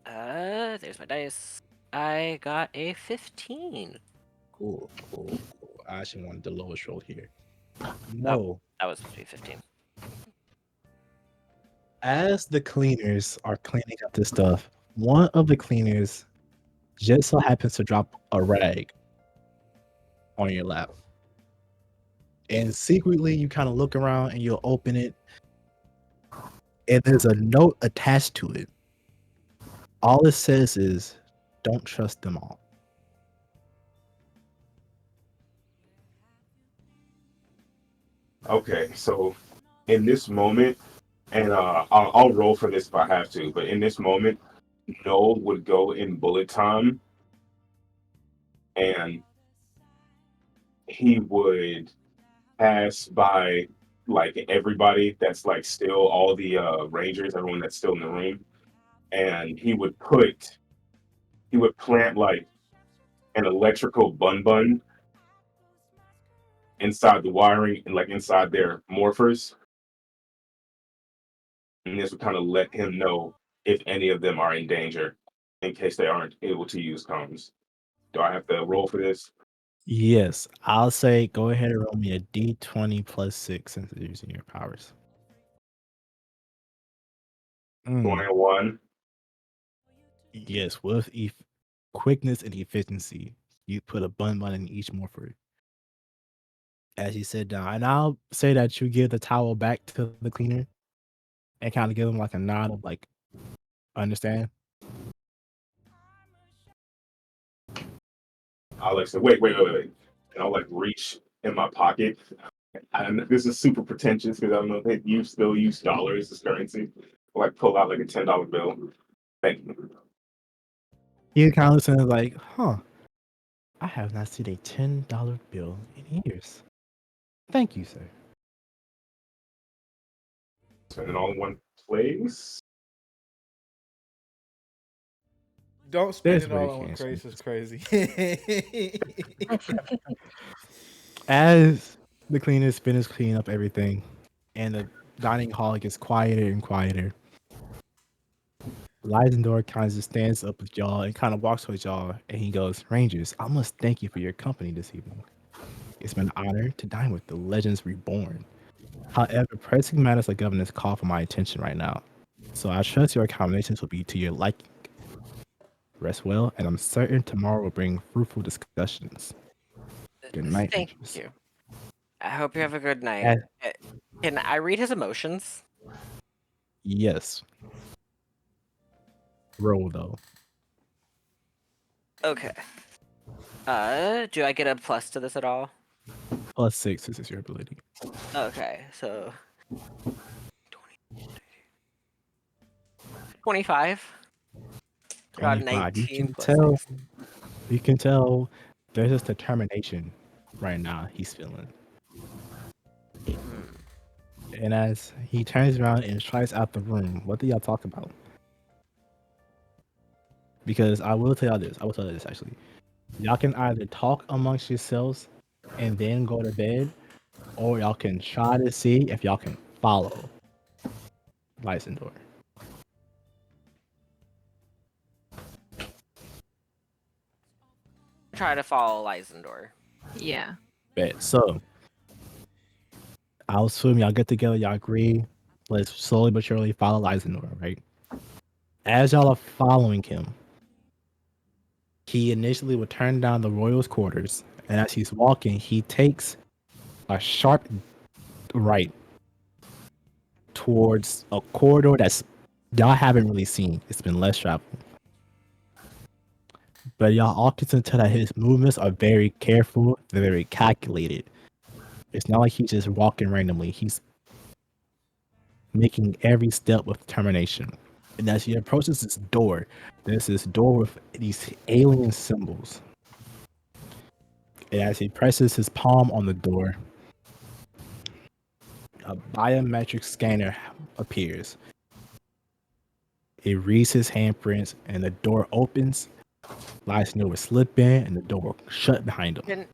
There's my dice. I got a 15.
Cool. I actually wanted the lowest roll here.
Oh,
No.
that was supposed to be 15.
As the cleaners are cleaning up this stuff, one of the cleaners just so happens to drop a rag on your lap. And secretly, you kind of look around and you'll open it, and there's a note attached to it. All it says is, "Don't trust them all."
Okay, so in this moment, and I'll roll for this if I have to, but in this moment, Noel would go in bullet time, and he would pass by like everybody that's like still all the rangers, everyone that's still in the room, and he would plant like an electrical bun inside the wiring and like inside their morphers, and this would kind of let him know if any of them are in danger in case they aren't able to use comms. Do I have to roll for this?
Yes, I'll say go ahead and roll me a d20 plus 6 since you're using your powers.
21.
Yes, with quickness and efficiency, you put a bun in each morpher as you sit down. And I'll say that you give the towel back to the cleaner and kind of give him like a nod of like, understand?
I'll like say, wait. And I'll like reach in my pocket. And this is super pretentious because I don't know if you still use dollars as currency. I'll like pull out like a $10 bill. Thank you.
He kind of listens like, huh, I have not seen a $10 bill in years. Thank you, sir.
Spend it all in one place.
Don't spend
There's
it
a way
all
you
on one
can't
crazy.
spend
It's
this.
crazy.
As the cleaners finish cleaning up everything and the dining hall gets quieter and quieter, Lysendor kind of just stands up with y'all and kind of walks with y'all and he goes, Rangers, I must thank you for your company this evening. It's been an honor to dine with the Legends Reborn. However, pressing matters like governance call for my attention right now. So I trust your accommodations will be to your liking. Rest well, and I'm certain tomorrow will bring fruitful discussions. Good night,
Thank
Rangers.
you. I hope you have a good night.
As-
Can I read his emotions?
yes. Roll though.
Okay. Do I get a plus to this at all?
Plus 6 is your ability.
Okay, so 25. I got
25.
19 plus 6.
You can tell there's this determination right now he's feeling. And as he turns around and tries out the room, what do y'all talk about? Because I will tell you this actually. Y'all can either talk amongst yourselves and then go to bed, or y'all can try to see if y'all can follow Lysendor.
Try to follow Lysendor.
Yeah.
Bet. So I'll assume y'all get together, y'all agree. Let's slowly but surely follow Lysendor, right? As y'all are following him, He initially would turn down the royal's quarters, and as he's walking, he takes a sharp right towards a corridor that's y'all haven't really seen. It's been less traveled. But y'all all can tell that his movements are very careful, they're very calculated. It's not like he's just walking randomly. He's making every step with determination. And as he approaches this door, there's this door with these alien symbols. And as he presses his palm on the door, a biometric scanner appears. It reads his handprints, and the door opens. Lyson would slip in, and the door will shut behind him.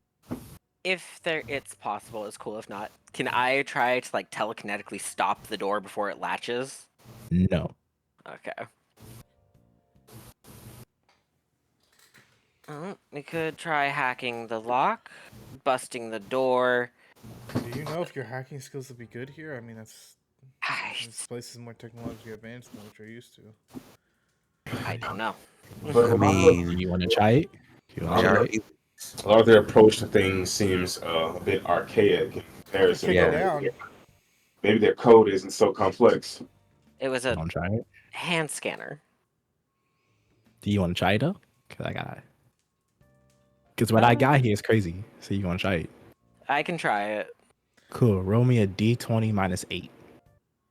If it's possible, it's cool. If not, can I try to like telekinetically stop the door before it latches?
No.
Okay. We could try hacking the lock, busting the door.
Do you know if your hacking skills would be good here? I mean, this place is more technologically advanced than what you're used to.
I don't know.
But
I mean,
You want to try it? You wanna try it?
a lot of their approach to things seems a bit archaic in comparison.
Kick it
Yeah.
down.
Maybe their code isn't so complex.
It was
You
a
want to try it?
hand scanner.
Do you want to try it though? Because what I got here is crazy. So you want to try it?
I can try it.
Cool. Roll me a d20 minus 8.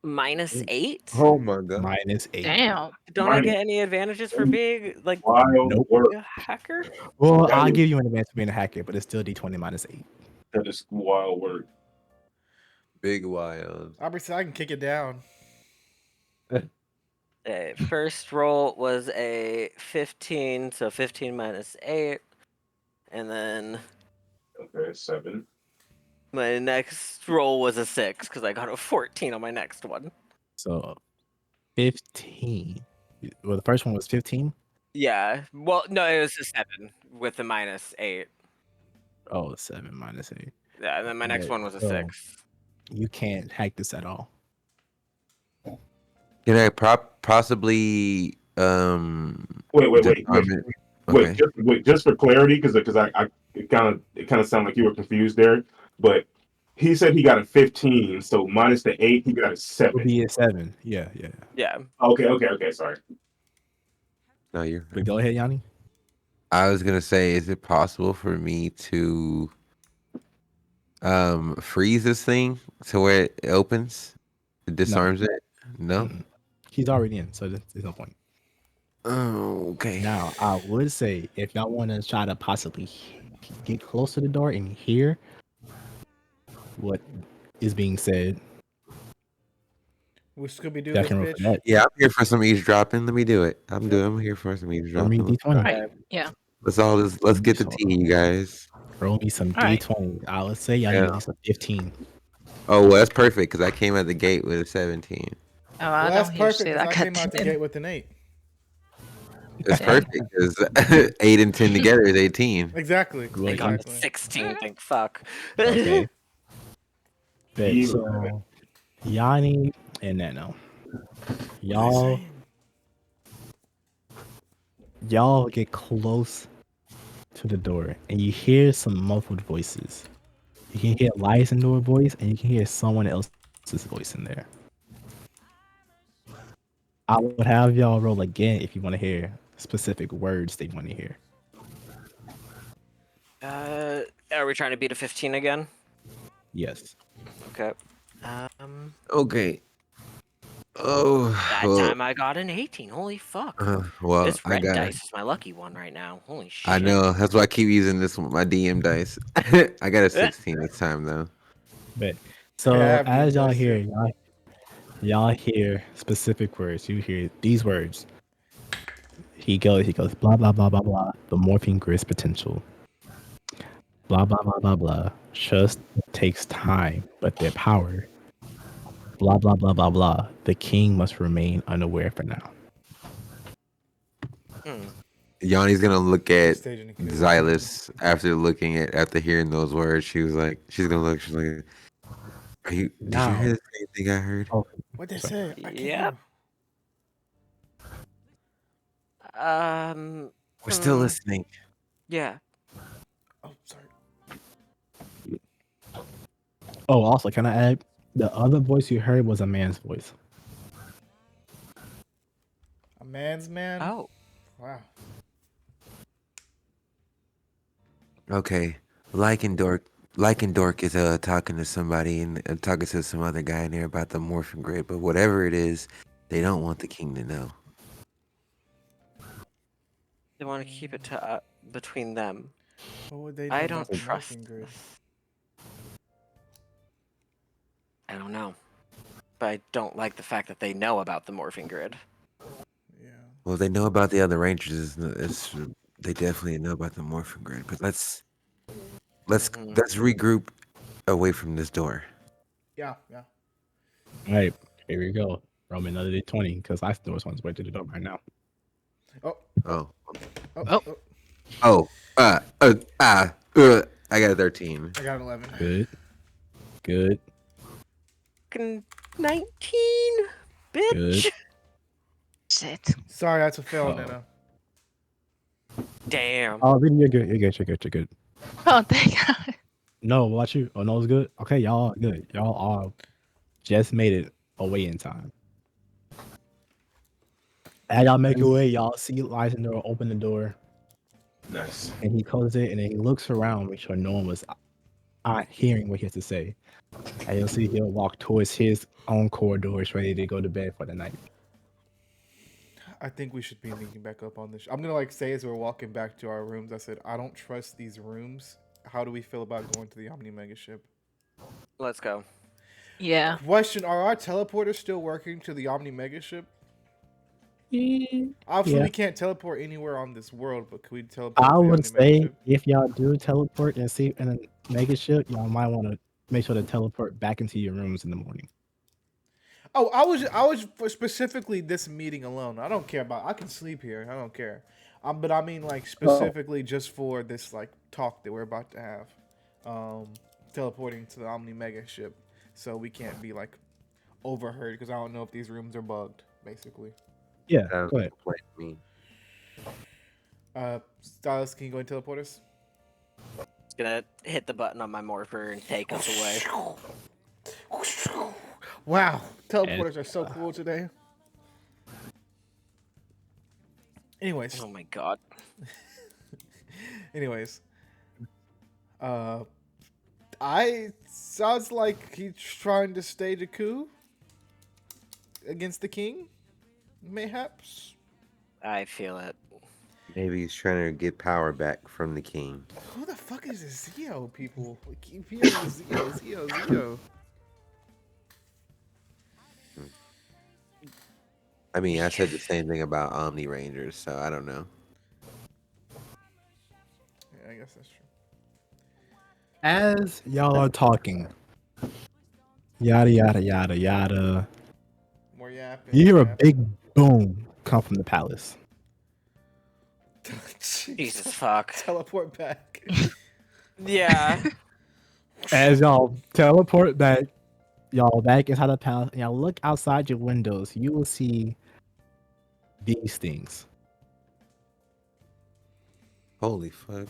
-8?
Oh my god.
Minus 8.
Damn.
Don't I get any advantages for being like
Wild
Nope.
work.
a hacker?
Well,
That
I'll
is-
give you an advance for being a hacker, but it's still d20 minus 8.
That is wild work.
Big wild.
Aubrey said I can kick it down.
First roll was a 15, so 15 minus 8. And then
Okay, 7.
my next roll was a 6 because I got a 14 on my next one.
So 15. Well, the first one was 15.
Yeah. Well, no, it was a 7 with the -8.
Oh, 7 minus 8.
Yeah, and then my next
Right,
one was a
so-
6.
You can't hack this at all.
Can I possibly
Wait.
disarm it? Okay.
Wait, just for clarity, because it kind of sounded like you were confused there. But he said he got a 15, so minus the 8, he got a
It'll
7.
be a 7. Yeah.
Yeah.
Okay. Sorry.
No, you're.
But go ahead, Yanni.
I was gonna say, is it possible for me to freeze this thing to where it opens? It disarms it? No.
Mm-mm. He's already in, so there's no point.
Oh, okay.
Now, I would say if y'all want to try to possibly get close to the door and hear what is being said,
We Scooby Doo
y'all
this
can roll for
bitch.
that.
Yeah, I'm here for some eavesdropping. Let me do it. I'm here for some
Roll me
eavesdropping.
d20.
Right. Yeah.
Let's get the tea, you guys.
Roll me some
All right.
d20. I would say y'all need
Yeah.
at least a 15.
Oh, well, that's perfect because I came at the gate with a 17.
Oh,
Well,
I
that's
don't hear
perfect
shit.
because I
got
came out the
10.
gate with an 8.
It's
Yeah.
perfect because 8 and 10 together is 18.
Exactly.
Well,
I got a
Exactly.
16, thank fuck.
Okay. Bet.
Yeah.
So, Yanni and Nano, y'all get close to the door and you hear some muffled voices. You can hear Lysan's voice and you can hear someone else's voice in there. I would have y'all roll again if you want to hear specific words they want to hear.
Are we trying to beat a 15 again?
Yes.
Okay.
Okay. Oh,
That
well,
time I got an 18. Holy fuck.
well,
This
I
red
got.
dice is my lucky one right now. Holy shit.
I know. That's why I keep using this one, my DM dice. I got a 16 this time though.
But so
Yeah, I have
as
these
y'all
dice
hear,
too.
y'all hear specific words. You hear these words. He goes, blah blah blah blah blah. The morphine grist potential. Blah blah blah blah blah. Trust takes time, but their power. Blah blah blah blah blah. The king must remain unaware for now.
Yanni's gonna look at
Stage indicator.
Xylus after hearing those words. She's like, she's like, are you? Did you hear the same thing I heard?
Oh,
What'd they say? I can't
Yep.
hear.
We're still
Hmm.
listening.
Yeah.
Oh, sorry.
Oh, also, can I add? The other voice you heard was a man's voice.
A man's man.
Oh.
Wow.
Okay. Dork is talking to somebody and talking to some other guy in there about the morphing grid, but whatever it is, they don't want the king to know.
They want to keep it to between them.
What would they know
I
about
don't
the
trust
morphing grid?
this. I don't know. But I don't like the fact that they know about the morphing grid.
Yeah.
Well, they know about the other rangers. They definitely know about the morphing grid. But let's
Mhm.
regroup away from this door.
Yeah.
All right, here we go. Roll me another d20 because I know someone's way to the door right now.
Oh.
Oh,
Oh.
oh, I got a 13.
I got an 11.
Good, good,
Fucking 19, bitch.
good.
Shit.
Sorry, that's a fail,
Uh-oh.
Nana.
Damn.
Oh, then you're good. You're good. You're good. You're good.
Oh, thank God.
No, watch you. Oh, no, it's good. Okay, y'all are good. Y'all all just made it away in time. As y'all make your way, y'all see Lysander open the door,
Nice.
and he closes it, and then he looks around, make sure no one was hearing what he has to say. And you'll see he'll walk towards his own corridors, ready to go to bed for the night.
I think we should be meeting back up on this. I'm gonna like say as we're walking back to our rooms. I said I don't trust these rooms. How do we feel about going to the Omni Mega ship?
Let's go.
Yeah.
Question: are our teleporters still working to the Omni Mega ship? Obviously,
Yeah.
we can't teleport anywhere on this world, but could we teleport
I
to the
would
Omni Mega
say
ship?
if y'all do teleport and see in a mega ship, y'all might want to make sure to teleport back into your rooms in the morning.
Oh, I was for specifically this meeting alone. I don't care about. I can sleep here. I don't care. But I mean like specifically just for this like talk that we're about to have. Teleporting to the Omni Mega ship, so we can't be like overheard because I don't know if these rooms are bugged. Basically,
Yeah,
Sounds
go
like
ahead.
a plan to me.
Stylus, can you go and teleport us?
Just gonna hit the button on my morpher and take us away.
Wow, teleporters are so cool today. Anyways,
Oh my god.
anyways, I sounds like he's trying to stage a coup against the king, mayhaps.
I feel it.
Maybe he's trying to get power back from the king.
Who the fuck is this Zio people? We keep hearing Zio.
I mean, I said the same thing about Omni Rangers, so I don't know.
Yeah, I guess that's true.
As y'all are talking, yada yada yada yada,
More yapping.
you hear a
yapping.
big boom come from the palace.
Jesus fuck.
Teleport back.
Yeah.
As y'all teleport back, y'all back inside the palace, and y'all look outside your windows, you will see these things.
Holy fuck.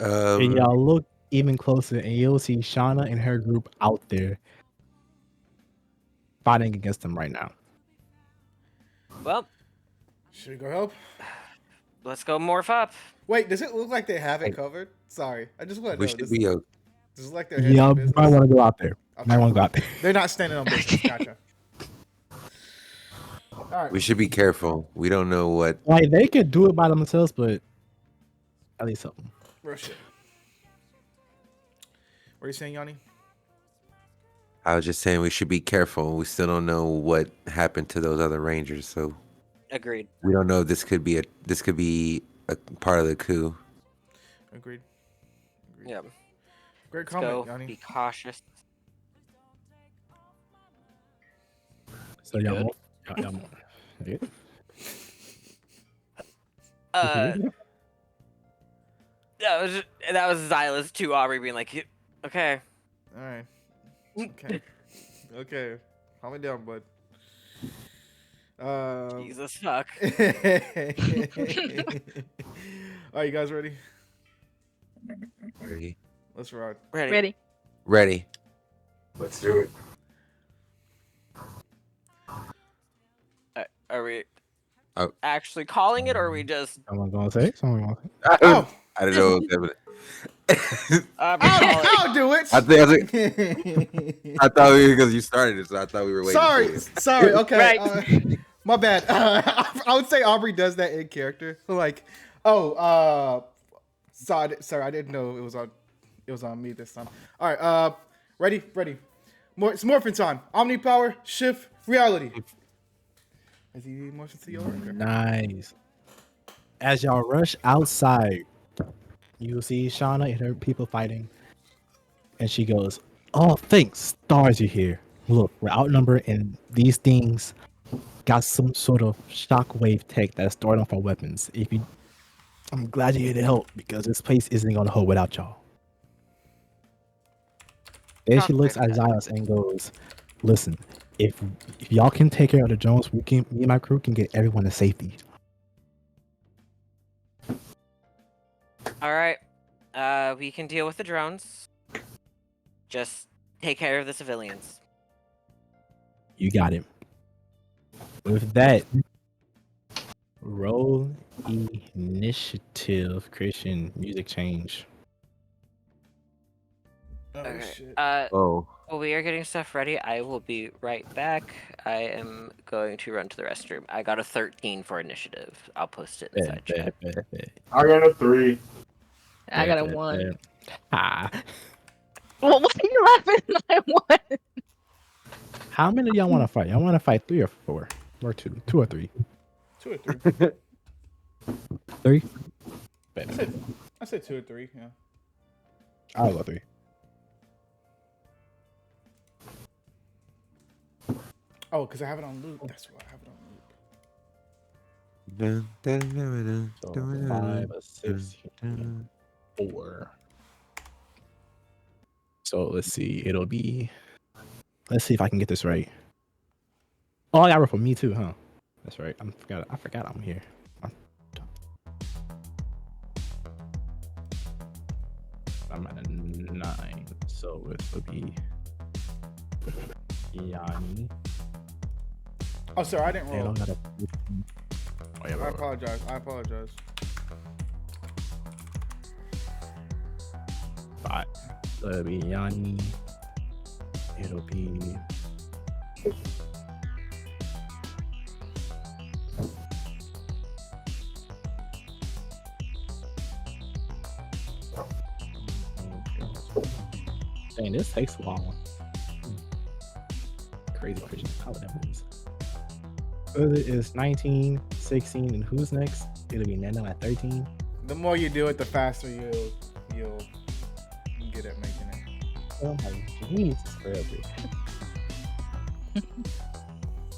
And y'all look even closer, and you'll see Shauna and her group out there fighting against them right now.
Well,
Should we go help?
let's go morph up.
Wait, does it look like they have it
Hey.
covered? Sorry, I just want to
we
know.
should
Does
be
it look like they're
Yeah,
handling
you
business?
might want to go out there.
Okay.
Might want to go out there.
They're not standing on business. Gotcha. All right.
we should be careful. We don't know what.
Like they could do it by themselves, but at least something.
Real shit. What are you saying, Yanni?
I was just saying we should be careful. We still don't know what happened to those other rangers, so
Agreed.
we don't know if this could be a part of the coup.
Agreed.
Yeah.
Great
Let's
comment,
go.
Yanni.
Be cautious.
So y'all,
Good.
y'all okay.
That was Xylas to Aubrey being like, okay.
All right. Okay. Okay. Calm it down, bud.
Jesus fuck.
All right, you guys ready?
Ready?
Let's ride.
Ready.
Ready?
Ready.
Let's do it.
Are we
Oh.
actually calling it, or are we just?
Someone gonna say? Someone gonna say?
Oh,
I don't know.
I'm calling.
I'll do it.
I thought because you started it, so I thought we were waiting.
Sorry,
For you.
sorry. Okay,
Right.
my bad. I would say Aubrey does that in character. Like, sorry, I didn't know it was on me this time. All right, ready. It's morphin time. Omni power, shift, reality. Is he motion to your work?
Nice. As y'all rush outside, you will see Shauna and her people fighting. And she goes, "Oh, thanks, stars are here. Look, we're outnumbered, and these things got some sort of shockwave tech that's stored off our weapons. I'm glad you're here to help, because this place isn't gonna hold without y'all." Then she looks at Zios and goes, "Listen, if y'all can take care of the Jones, me and my crew can get everyone to safety."
All right. We can deal with the drones. Just take care of the civilians.
You got it. With that, roll initiative, Christian, music change.
Oh
Okay.
shit.
Oh,
While we are getting stuff ready, I will be right back. I am going to run to the restroom. I got a 13 for initiative. I'll post it in the side chat.
I got a 3.
I got a 1.
Ah.
Well, what are you laughing at? What?
How many of y'all want to fight? Y'all want to fight 3 or 4? Or 2? 2 or 3?
2 or 3.
3?
I said 2 or 3. Yeah.
I'll go 3.
Oh, because I have it on loop. That's why I have it on loop.
So 5, a 6, 4. So let's see. It'll be. Let's see if I can get this right. Oh, I got roll for me too, huh? That's right. I forgot I'm here. I'm at a 9, so it would be Yanni.
Oh, sorry, I didn't
And
roll.
I'm at a. Oh, yeah,
I apologize. I apologize.
5. So it'll be Yanni. It'll be. Dang, this takes a while. Crazy Christian. How that moves. It is 19, 16, and who's next? It'll be Nano at 13.
The more you do it, the faster you'll get at making it.
Oh my jeez, spread it.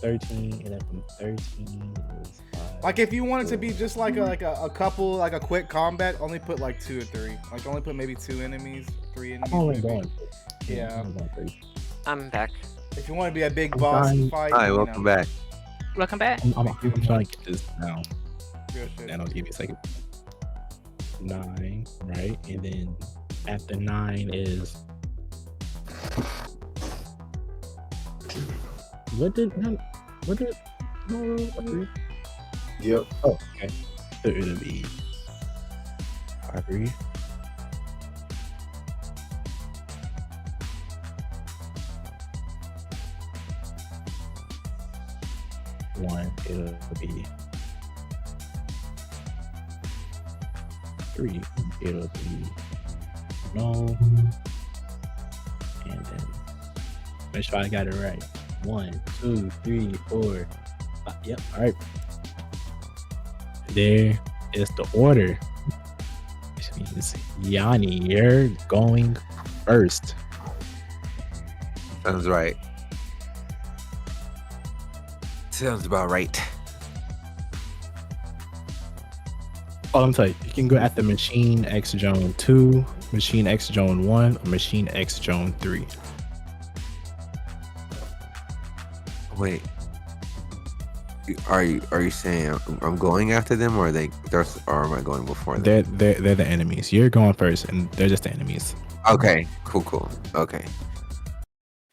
13, and then from 13 is 5.
Like if you want it to be just like a couple, like a quick combat, only put like 2 or 3. Like only put maybe 2 enemies, 3 enemies.
I'm only
maybe.
going.
Yeah.
I'm going 3.
I'm back.
If you want to be a big
I'm
boss
dying.
fight.
hi,
you
welcome
know,
back.
Welcome back.
I'm trying to get this now.
real shit.
And I'll give you a second. 9, right? And then after 9 is. What did.
Yep.
Oh, okay. So it'll be. Aubrey. One, it'll be 3, it'll be no, and then make sure I got it right. 1, 2, 3, 4, 5. Yep, all right. There is the order, which means Yanni, you're going first.
Sounds right. Sounds about right.
Oh, let me tell you, you can go at the Machine X Zone 2, Machine X Zone 1, or Machine X Zone 3.
Wait. Are you saying I'm going after them, or or am I going before them?
They're the enemies. You're going first, and they're just the enemies.
Okay, cool. Okay.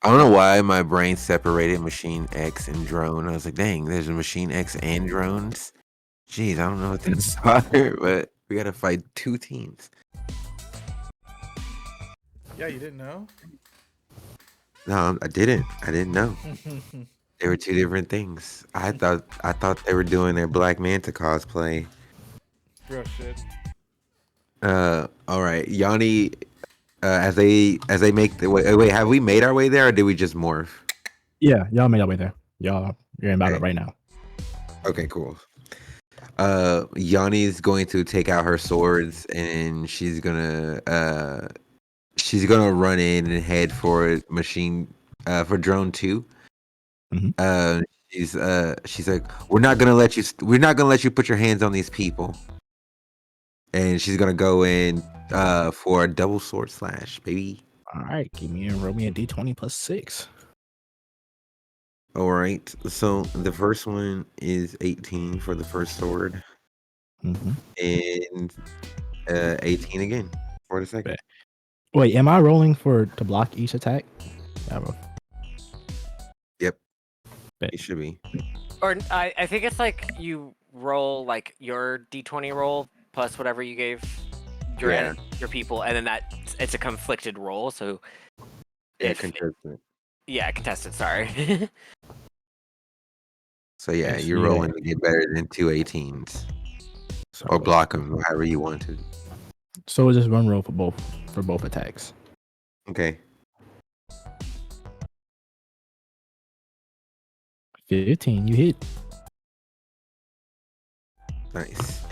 I don't know why my brain separated Machine X and Drone. I was like, dang, there's a Machine X and drones. Jeez, I don't know what that's are, but we gotta fight two teams.
Yeah, you didn't know?
No, I didn't. I didn't know. They were two different things. I thought they were doing their Black Manta cosplay.
Real shit.
All right, Yanni. As they make the wait, have we made our way there, or did we just morph?
Yeah, y'all made your way there. You're in battle
Okay.
right now.
Okay, cool. Yanni's going to take out her swords, and she's gonna run in and head for for drone 2.
Mhm.
She's like, we're not gonna let you put your hands on these people. And she's gonna go in for a double sword slash, baby.
All right, roll me a d20 plus 6.
All right. So the first one is 18 for the first sword,
Mm-hmm.
and 18 again for the second.
Wait, am I rolling to block each attack? Yeah, bro.
Yep.
Bet.
It should be.
Or I think it's like you roll like your d20 roll plus whatever you gave your people, and then it's a conflicted roll. So
Yeah, contestant.
Yeah, contested. Sorry.
So yeah,
Yes,
you're
yeah.
rolling to get better than 2 18s,
So,
or block them, however you want to.
So it's just one roll for both attacks.
Okay.
15, you hit.
Nice.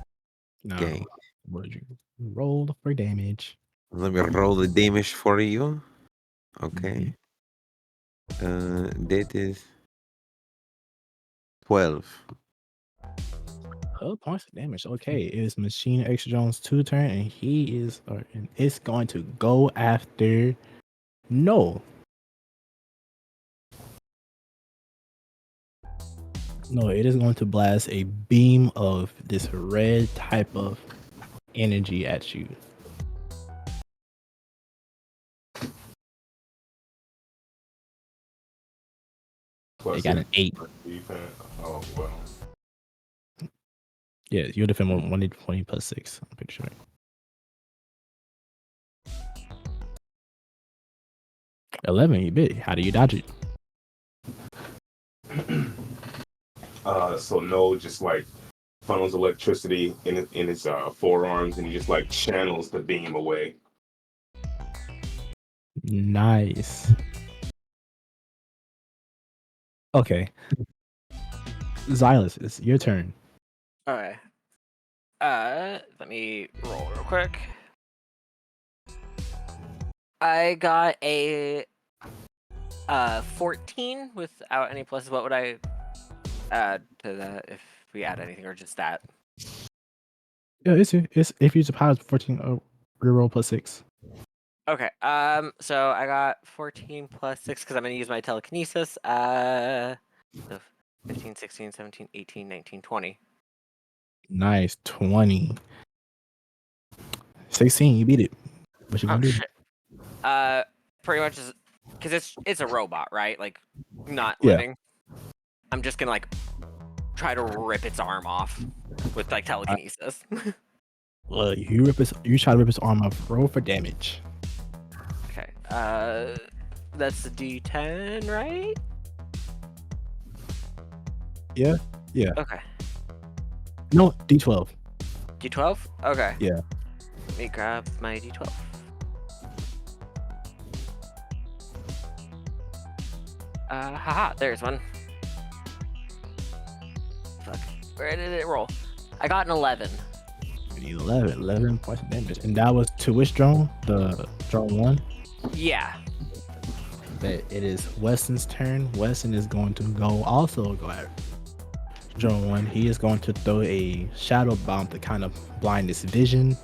No.
Okay.
What did you roll for damage?
Let me roll the damage for you. Okay. That is 12.
12 points of damage. Okay, it is Machine X Jones' 2 turn, and it's going to go after No, it is going to blast a beam of this red type of energy at you. They got an 8.
Defense. Oh well.
Yeah, you'll defend 1d20 plus 6. I'm pretty sure. $11, you bit. How do you dodge it?
So No just like funnels electricity in his forearms, and he just like channels the beam away.
Nice. Okay. Xylus, it's your turn.
Okay. Let me roll real quick. I got a 14 without any pluses. What would I add to that if we add anything, or just that?
Yeah, it's if you use a power 14 reroll plus 6.
Okay. So I got 14 plus 6 because I'm gonna use my telekinesis. So 15, 16, 17, 18, 19, 20.
Nice. 20. 16, you beat it. What you gonna do?
Shit. Pretty much is because it's a robot, right? Like, not
Yeah.
living. I'm just gonna like try to rip its arm off with like telekinesis.
You try to rip his arm off. Roll for damage.
Okay. That's the D10, right?
Yeah.
Okay.
No, D12.
D12? Okay.
Yeah.
Let me grab my D12. Haha, there's one. Fuck. Where did it roll? I got an 11.
11 points of damage. And that was to which drone? The drone 1?
Yeah.
But it is Weston's turn. Weston is going to go at drone 1. He is going to throw a shadow bomb to kind of blind his vision.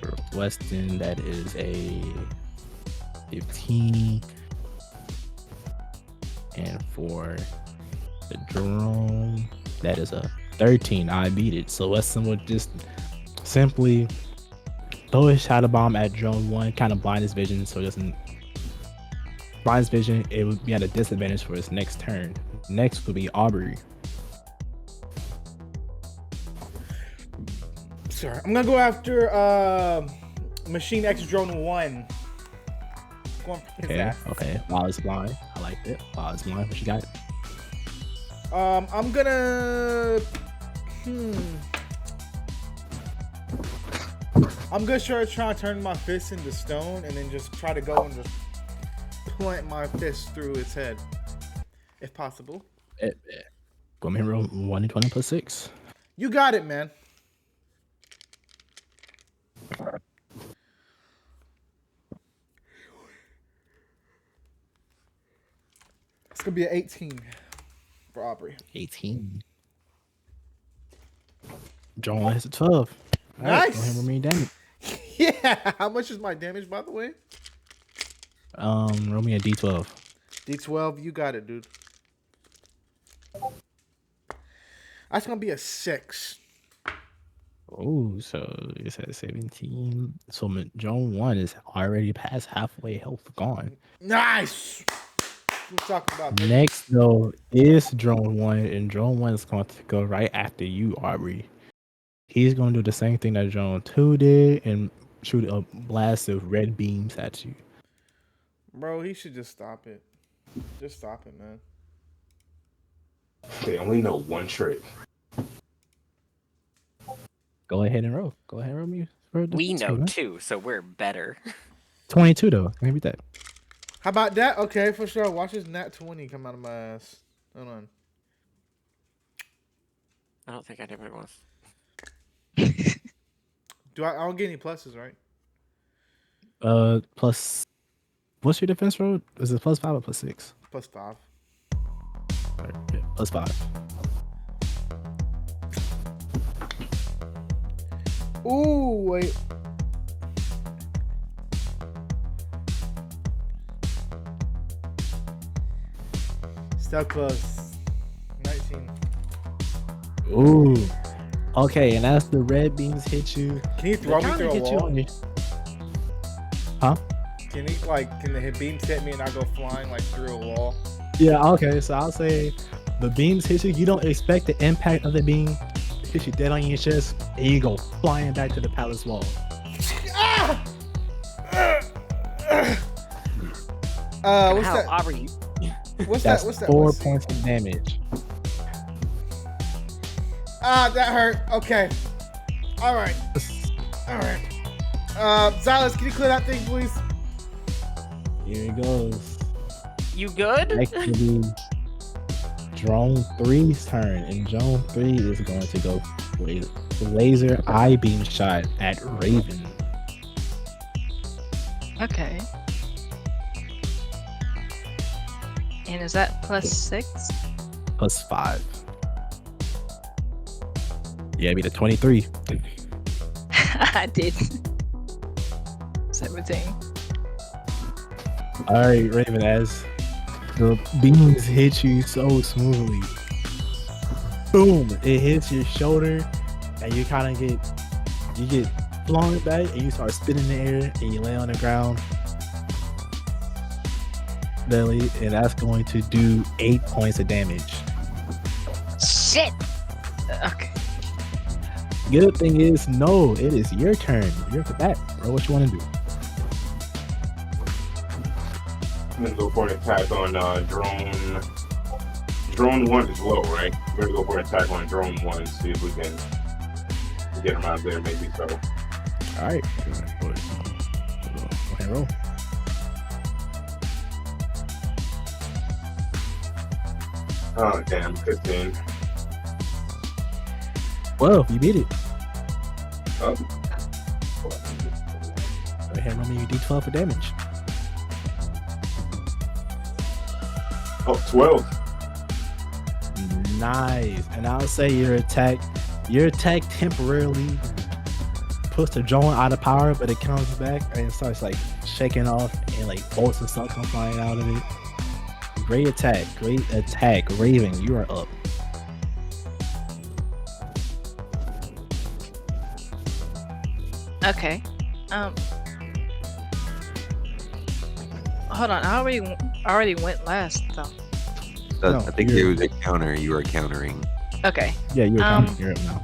For Weston, that is a 15. And for the drone, that is a 13. I beat it. So let's just simply throw a shadow bomb at drone 1, kind of blind his vision so it doesn't blind his vision. It would be at a disadvantage for his next turn. Next would be Aubrey.
Sorry, I'm gonna go after Machine X Drone 1. Going for his ass.
Okay. While it's blind. I like it. While it's blind, what you got?
I'm gonna I'm gonna try to turn my fist into stone and then just try to go and just plant my fist through its head, if possible.
Go ahead and roll 1d20 plus 6.
You got it, man. It's gonna be an 18 for Aubrey.
18. John has a 12. All right,
Nice.
go ahead and roll me damage.
Yeah. How much is my damage, by the way?
Roll me a d12.
D12. You got it, dude. That's gonna be a 6.
Oh, so it's at 17. So Joan 1 is already past halfway health gone.
Nice. We'll talk about this.
Next, though, is Drone 1, and Drone 1 is going to go right after you, Aubrey. He's going to do the same thing that Drone 2 did and shoot a blast of red beams at you.
Bro, he should just stop it. Just stop it, man.
They only know one trick.
Go ahead and roll. Go ahead and roll me.
We know too, so we're better.
22, though. Let me read that.
How about that? Okay, for sure. Watch this nat 20 come out of my ass. Hold on.
I don't think I did what it was.
I don't get any pluses, right?
Plus, what's your defense roll? Is it plus 5 or plus 6?
Plus 5.
Right, yeah, plus 5.
Ooh, wait. Still close. 19.
Ooh. Okay, and as the red beams hit you,
Can you throw me through a wall?
Huh?
Can the beams hit me and I go flying like through a wall?
Yeah, okay, so I'll say the beams hit you. You don't expect the impact of the beam to hit you dead on your chest, and you go flying back to the palace wall.
Ah! What's that?
Aubrey?
What's
That's
that? What's that?
4
Let's see.
points of damage.
Ah, that hurt. Okay. All right. Silas, can you clear that thing, please?
Here it goes.
You good?
Next will be Drone 3's turn, and Drone 3 is going to go for a laser eye beam shot at Raven.
Okay. And is that plus 6?
Plus 5. Yeah, it'd be the 23.
I did. 17.
All right, Raven, as the beams hit you so smoothly, boom, it hits your shoulder, and you kind of get flung back, and you start spinning in the air, and you lay on the ground, belly, and that's going to do 8 points of damage.
Shit! Okay.
Good thing is, no, it is your turn. You're for that, bro. What you want to do?
I'm gonna go for an attack on drone. Drone 1 is low, right? We're gonna go for an attack on drone 1. See if we can get him out there. Maybe so.
All right, go ahead and roll.
Oh damn, 15.
Well, you beat it.
Oh.
Go ahead and roll me your d12 for damage.
Oh, 12.
Nice. And I'll say your attack temporarily puts the drone out of power, but it comes back and it starts like shaking off, and like bolts and stuff come flying out of it. Great attack. Great attack. Raven, you are up.
Okay. Hold on. I already went last though.
So
No,
I think there was a counter. You were countering.
Okay.
Yeah, you're
Um,
you're up now.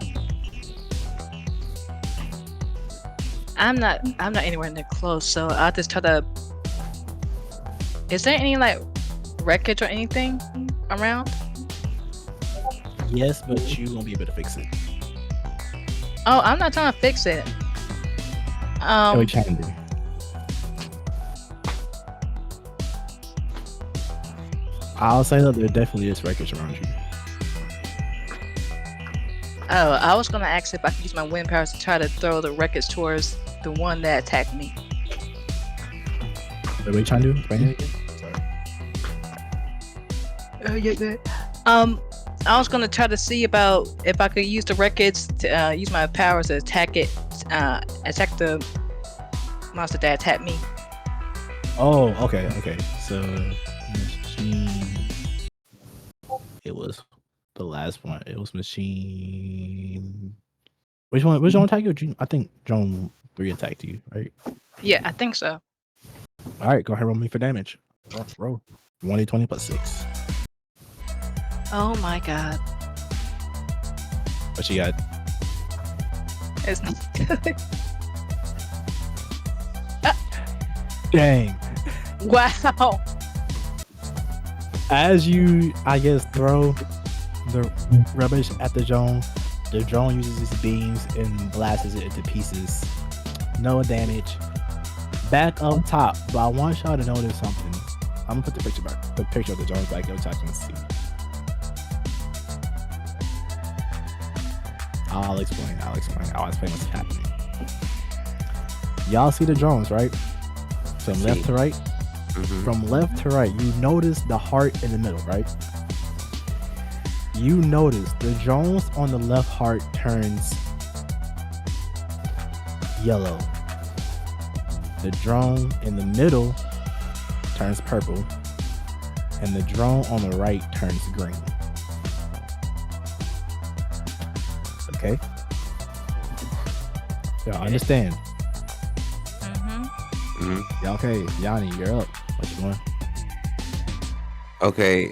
I'm not anywhere near close, so I'll just try to. Is there any like wreckage or anything around?
Yes, but you won't be able to fix it.
Oh, I'm not trying to fix it.
What you trying to do? I'll say that there definitely is wreckage around you.
Oh, I was gonna ask if I could use my wind powers to try to throw the wreckage towards the one that attacked me.
What are you trying to do? Explain it again? Sorry.
Yeah. I was gonna try to see about if I could use the wreckage to use my powers to attack it, attack the monster that attacked me.
Oh, okay. So, machine. It was the last one. It was machine. Which one attacked you? I think Drone 3 attacked you, right?
Yeah, I think so.
All right, go ahead, roll me for damage. Roll. 1d20 plus 6.
Oh my god,
What you got?
it's not good.
Dang.
Wow.
As you, I guess, throw the rubbish at the drone uses its beams and blasts it into pieces. No damage. Back up top, but I want y'all to notice something. I'm gonna put the picture back. The picture of the drone back. Y'all can see. I'll explain. I'll explain what's happening. Y'all see the drones, right? From left to right.
Mhm.
From left to right, you notice the heart in the middle, right? You notice the drones on the left heart turns yellow. The drone in the middle turns purple. And the drone on the right turns green. Okay? Y'all understand?
Mhm.
Yeah, okay, Yanni, you're up. What you doing?
Okay.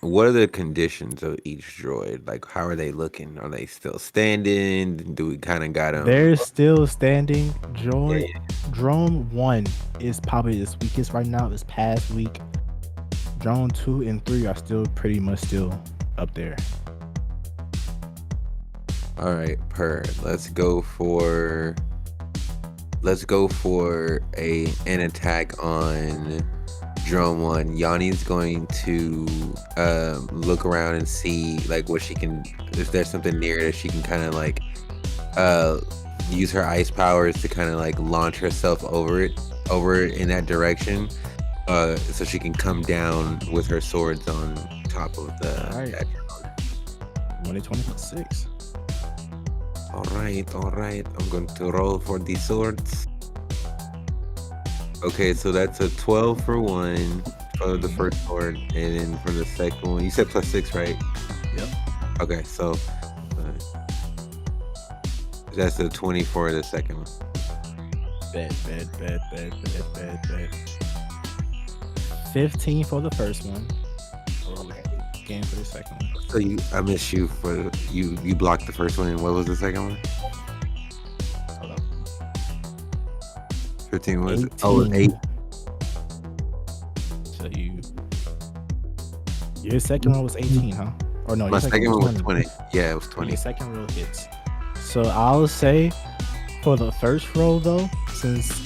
What are the conditions of each droid? Like, how are they looking? Are they still standing? Do we kind of got them?
They're still standing. Drone 1 is probably the weakest right now, this past week. Drone 2 and 3 are still pretty much still up there.
All right, let's go for an attack on drone 1. Yanni's going to look around and see like what she can, if there's something near that she can kind of like use her ice powers to kind of like launch herself over it in that direction, so she can come down with her swords on top of the.
All right. 1d20 plus 6.
All right. I'm going to roll for the swords. Okay, so that's a 12 for one for the first sword, and then for the second one, you said plus 6, right?
Yep.
Okay, so that's a 20 for the second one.
Bad. 15 for the first one. Again for the second one.
So I missed you for you blocked the first one, and what was the second one?
Hold up.
15 was
18.
Oh, 8.
So your second one was 18, huh? Or no,
My
your
second one was 20. Yeah, it was 20.
Your second roll hits. So I'll say for the first roll though, since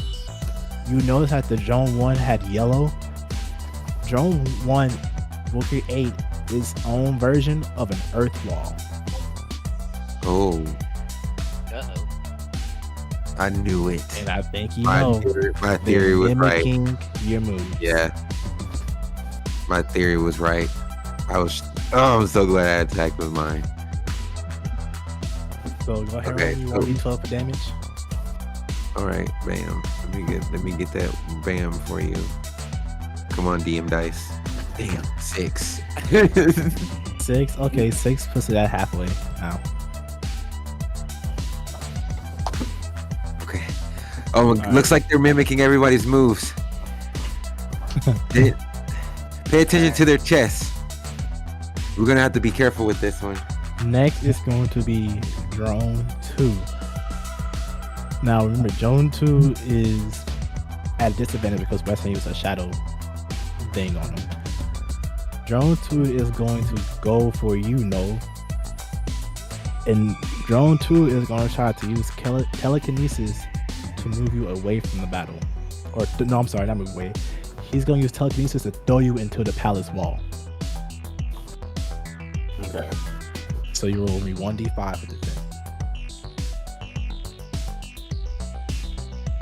you notice that the drone 1 had yellow, drone 1 will create its own version of an earth wall.
Oh,
Uh-oh.
I knew it.
And I think you
My
know
theory was right.
mimicking your move.
Yeah, my theory was right. I'm so glad I attacked with mine.
So go ahead
Okay,
and
so-
roll d12 for damage.
All right, bam. Let me get that bam for you. Come on, DM dice. Damn, 6.
6. Okay, 6 puts it at halfway. Now,
Okay. Oh,
right.
looks like they're mimicking everybody's moves. Pay attention to their chests. We're gonna have to be careful with this one.
Next is going to be Drone 2. Now remember, Drone 2 is at a disadvantage because Weston used a shadow thing on him. Drone 2 is going to go for you, No. And Drone 2 is going to try to use telekinesis to move you away from the battle. No, I'm sorry, not move away. He's going to use telekinesis to throw you into the palace wall.
Okay.
So you roll me 1d5 for defense.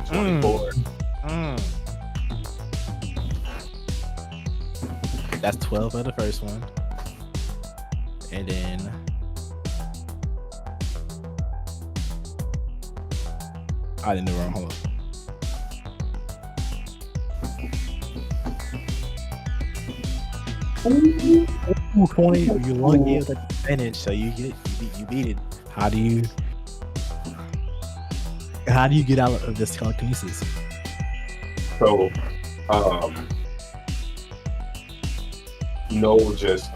24.
That's 12 for the first one. And then I didn't do it wrong. Hold on. Ooh, 20. You lucky with the advantage, so you beat it. How do you get out of this telekinesis?
So, No just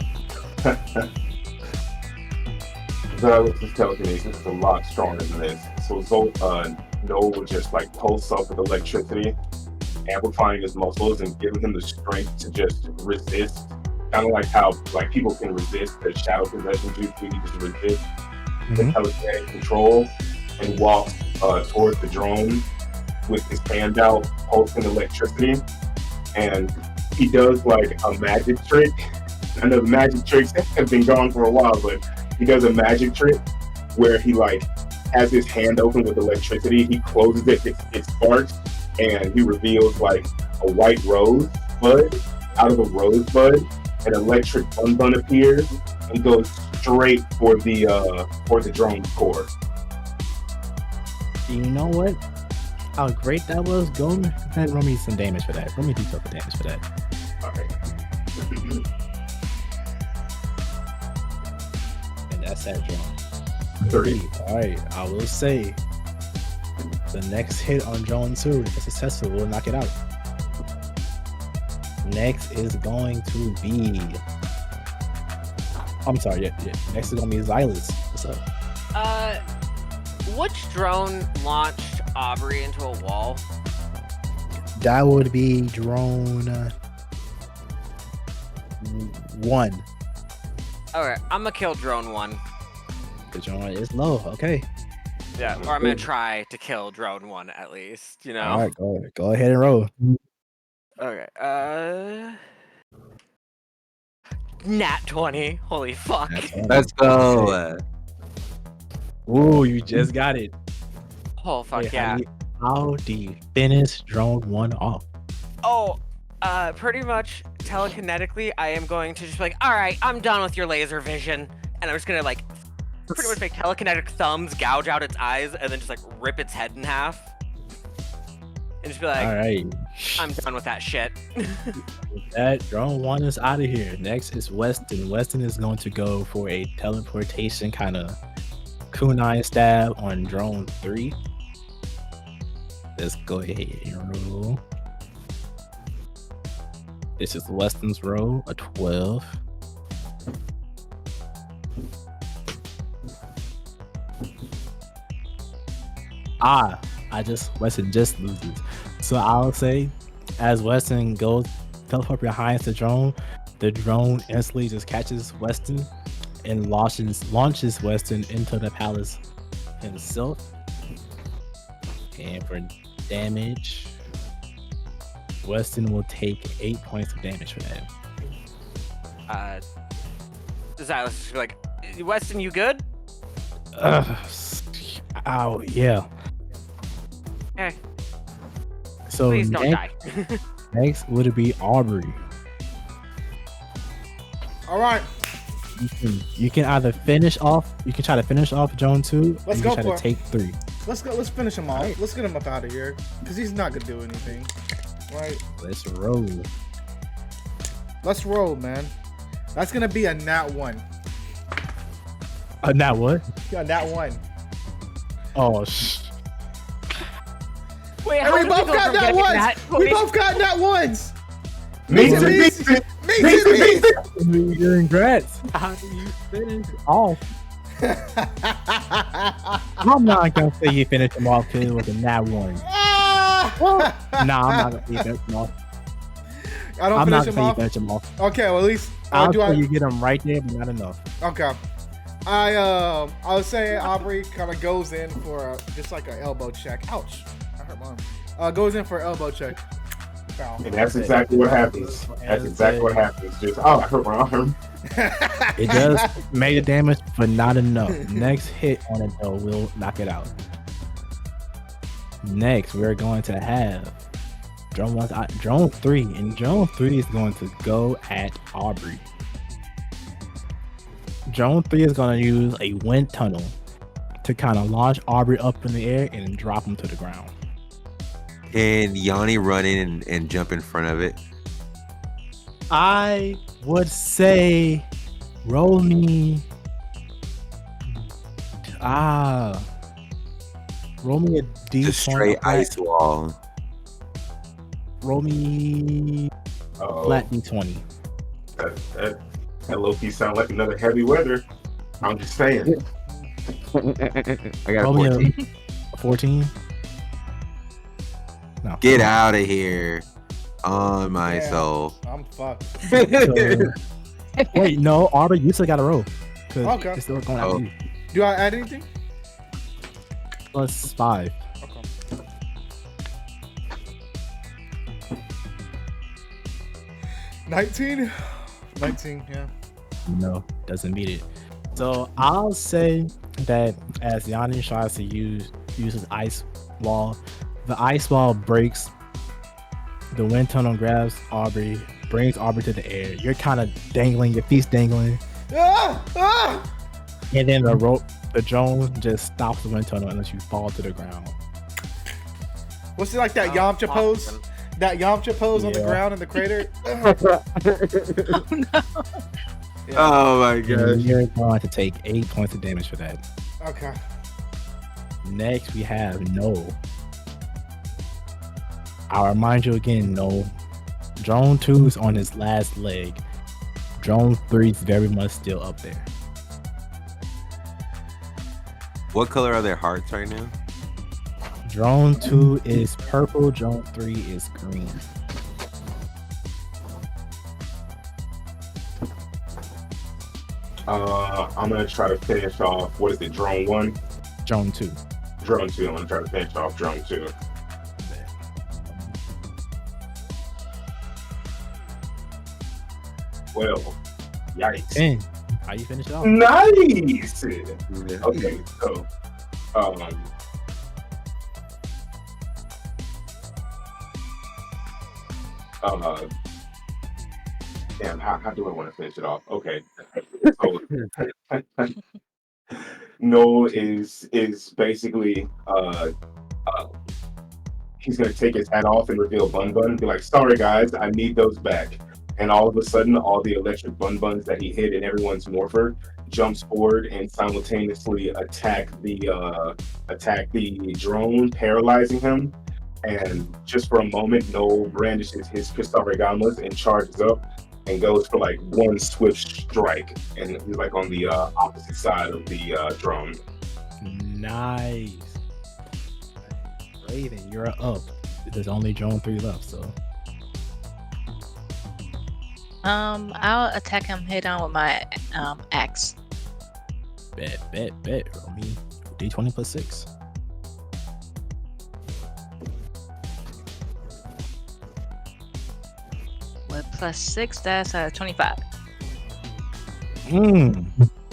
Zealous' telekinesis is a lot stronger than this. So No will just like pulse up with electricity, amplifying his muscles and giving him the strength to just resist. Kind of like how like people can resist the shadow possession due to he just resist the telekinetic control and walks towards the drone with his hand out, pulsing electricity. And he does like a magic trick. I know the magic tricks have been gone for a while, but he does a magic trick where he like has his hand open with electricity. He closes it, it sparks, and he reveals like a white rose bud. Out of a rosebud, an electric bun appears and goes straight for the drone's core.
You know what? How great that was. Go ahead and roll me some damage for that. Roll me detail for damage for that.
Okay.
And that's that drone.
30.
Alright, I will say the next hit on drone 2, if it's successful, we'll knock it out. Next is going to be next is gonna be Xylus. What's up?
Which drone launched Aubrey into a wall?
That would be drone 1.
Alright, I'm gonna kill drone 1.
The drone is low. Okay.
Yeah, or I'm gonna try to kill drone 1 at least, you know?
Alright, go ahead and roll.
Okay, Nat 20. Holy fuck.
Let's go.
Ooh, you just got it.
Oh fuck
Wait,
yeah.
How do you finish drone 1 off?
Oh, pretty much telekinetically, I am going to just be like, alright, I'm done with your laser vision. And I'm just gonna like pretty much make telekinetic thumbs gouge out its eyes and then just like rip its head in half. And just be like,
Alright.
I'm done with that shit.
That drone 1 is out of here. Next is Weston. Weston is going to go for a teleportation kind of kunai stab on drone 3. Let's go ahead and roll. This is Weston's roll, a 12. Weston just loses. So I'll say, as Weston goes teleport behind the drone instantly just catches Weston and launches Weston into the palace himself. And for damage, Weston will take 8 points of damage for that.
Xylus just be like, Weston, you good?
Ow, yeah.
Okay.
So
Please don't die.
next would it be Aubrey.
All right,
You can either finish off. You can try to finish off drone 2.
Let's
or you
go
can try
for
to
it.
take 3.
let's go. Let's finish him off. Let's get him up out of here because he's not gonna do anything. Right?
Let's roll.
Let's roll, man. That's gonna be a nat 1.
Now what?
Yeah, nat 1.
Oh,
Wait,
And we
many
both
people
got
are
nat
getting
1s.
that?
We
Wait.
both got nat 1s.
Me too.
Congrats. How do you finish off? I'm not gonna say you finished them off because it was a nat 1.
Ah!
Nah, I'm not gonna say you finished them off.
I don't
I'm not
finish
gonna
him
say you
off.
finished them off.
Okay, well at least
I'll
do
say
I?
you get them right there, but not enough.
Okay. I was saying Aubrey kind of goes in for just like an elbow check. Ouch! I hurt my arm. Goes in for an elbow check. Foul.
And that's exactly what happens. That's exactly what happens. Just I hurt my arm.
It does make the damage, but not enough. Next hit on it though will knock it out. Next, we're going to have drone 3, and drone 3 is going to go at Aubrey. Drone 3 is going to use a wind tunnel to kind of launch Aubrey up in the air and then drop him to the ground.
And Yanni run in and jump in front of it.
I would say roll me roll me a D20.
Just straight ice wall.
Roll me flat D20.
That low-key sound like another heavy weather. I'm just saying.
I got
Roll
a
me
14.
a 14. No.
Get out of here. On my
Yeah.
soul.
I'm fucked.
So, wait, no, Aubrey, you still got to roll. Cause
Okay.
it's still going
Oh.
after you.
Do I add anything?
Plus 5.
Okay. 19? 19, yeah.
No, doesn't meet it. So I'll say that as Yanni tries to use his ice wall, the ice wall breaks. The wind tunnel grabs Aubrey, brings Aubrey to the air. You're kind of dangling, your feet's dangling,
Ah! Ah!
and then the drone just stops the wind tunnel unless you fall to the ground.
What's it like that Yamcha pose? That Yamcha pose on the
Yeah.
ground in the crater?
Oh no.
Oh my
And
gosh.
you're going to take 8 points of damage for that.
Okay.
Next, we have No. I'll remind you again, No. Drone 2 is on his last leg. Drone 3 is very much still up there.
What color are their hearts right now?
Drone 2 is purple, drone 3 is green.
I'm gonna try to finish off. What is it? Drone 1,
Drone 2.
drone 2. I'm gonna try to finish off drone 2. Well, yikes.
10. How you finish it off?
Nice. Okay, so damn, how do I want to finish it off? Okay. So, No is basically he's gonna take his hat off and reveal Bun Bun and be like, sorry guys, I need those back. And all of a sudden all the electric Bun Buns that he hid in everyone's morpher jumps forward and simultaneously attack the drone, paralyzing him. And just for a moment, Noel brandishes his Kusarigamas and charges up and goes for like one swift strike. And he's like on the opposite side of the drone.
Nice. Raven, you're up. There's only drone 3 left, so.
I'll attack him head on with my axe.
Bet. Roll me D20 plus 6.
With plus 6, that's 25.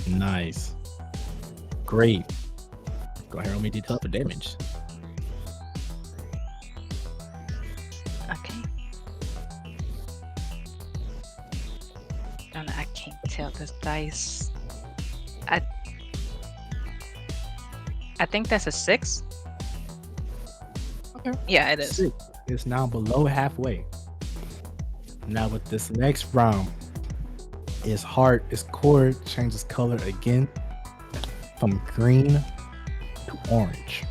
Nice. Great. Go ahead and roll me D12 for damage.
Okay. And I can't tell this dice. I think that's a 6.
Okay.
Yeah, it is.
6 is now below halfway. Now with this next round, its core changes color again from green to orange.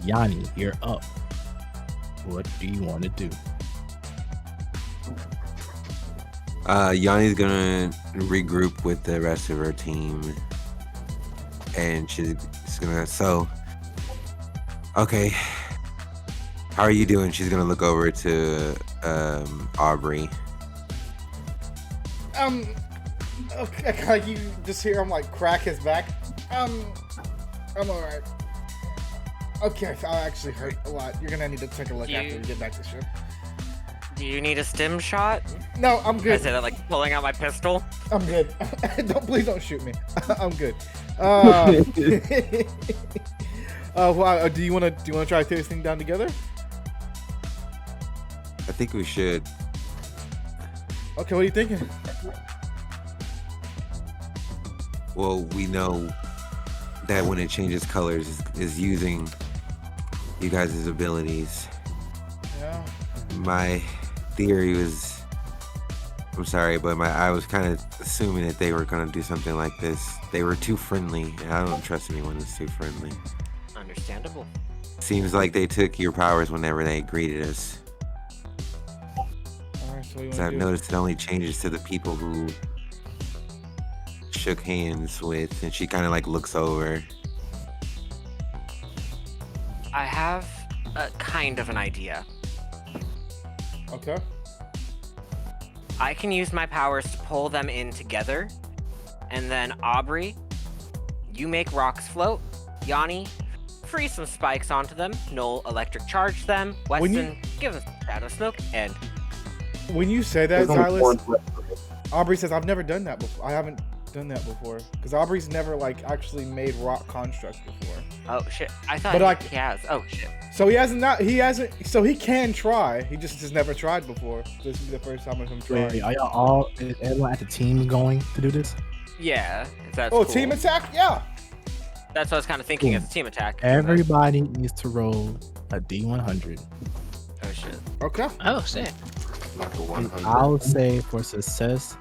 Yanni, you're up. What do you want to do?
Yanni's gonna regroup with the rest of her team, and she's gonna. So, okay, how are you doing? She's gonna look over to Aubrey.
Okay, you just hear him like crack his back. I'm alright. Okay, I actually hurt a lot. You're gonna need to take a look after we get back to ship.
Do you need a stim shot?
No, I'm
I
good.
said that like pulling out my pistol.
I'm good. Please don't shoot me. I'm good. Well, do you wanna try to tear this thing down together?
I think we should.
Okay, what are you thinking?
Well, we know that when it changes colors is using you guys' abilities.
Yeah.
My theory was, I'm sorry, but I was kind of assuming that they were going to do something like this. They were too friendly, and I don't trust anyone that's too friendly.
Understandable.
Seems like they took your powers whenever they greeted us.
Alright, so what do you
'Cause
wanna
I've
do?
noticed it only changes to the people who shook hands with, and she kind of like looks over.
I have a kind of an idea.
Okay.
I can use my powers to pull them in together, and then Aubrey, you make rocks float. Yanni, freeze some spikes onto them. Noel, electric charge them.
When you-
Weston, give them some shadow smoke, and
When you say that,
There's only one
Silas,
left.
Aubrey says, I've never done that before. I haven't done that before. Because Aubrey's never, like, actually made rock constructs before.
oh shit, I thought
But, like-
he has. Oh shit.
So so he can try. He just has never tried before. This will be the first time of him trying.
Wait, are y'all all, is everyone at the team going to do this?
Yeah, if that's
Oh,
cool.
team attack? Yeah.
That's what I was kind of thinking
Cool.
as a team attack.
Everybody needs to roll a D100.
Oh shit.
Okay.
Oh shit.
Like a 100.
I'll say for success,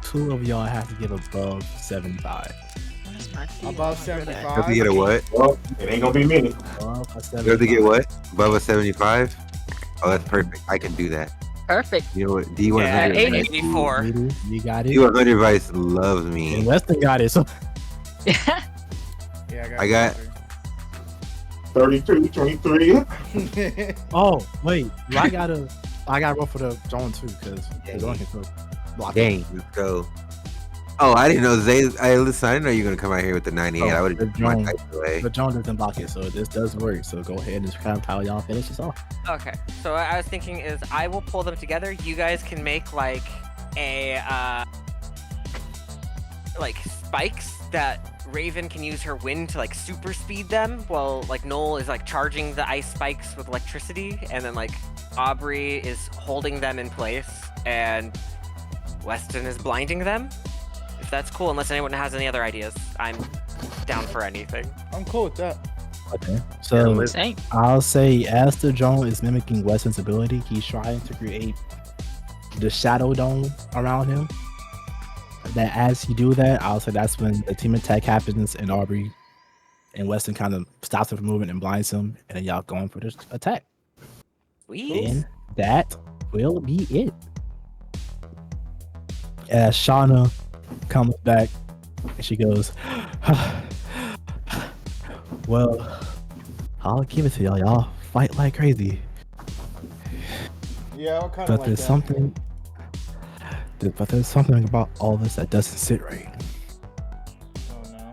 2 of y'all have to give above 75.
That's my deal.
Above
You have to
75.
get a what?
Well, it ain't gonna be me.
Above a
You have to get
75.
what? Above a 75? Oh, that's perfect. I can do that.
Perfect.
You know what? D100
Yeah,
Eighty.
Vice-
84.
You got it.
D100 Vice loves
And
me.
Weston got it. So
Yeah.
Yeah,
I got-
32, 23.
oh wait, I gotta roll for the John too because the John can throw block.
Dang, let's go. Oh, I didn't know Zay. Listen, I didn't know you were gonna come out here with the 98.
Oh,
I would
the
have my
drone.
dice away.
But John doesn't block it, so this does work. So go ahead and just kind of how y'all finish this off.
Okay, so what I was thinking is I will pull them together. You guys can make like a like spikes that Raven can use her wind to like super speed them, while like Noel is like charging the ice spikes with electricity, and then like Aubrey is holding them in place, and Weston is blinding them. If that's cool, unless anyone has any other ideas, I'm down for anything.
I'm cool with that.
Okay. So
Same.
I'll say as the drone is mimicking Weston's ability, he's trying to create the shadow dome around him. That as he do that, I'll say that's when the team attack happens and Aubrey and Weston kind of stops him from moving and blinds him, and then y'all going for this attack.
Sweet.
And that will be it. As Shauna comes back and she goes, well, I'll give it to y'all. Y'all fight like crazy.
Yeah, what kind
But
of like
there's
that.
something. But there's something about all this that doesn't sit right.
Oh no.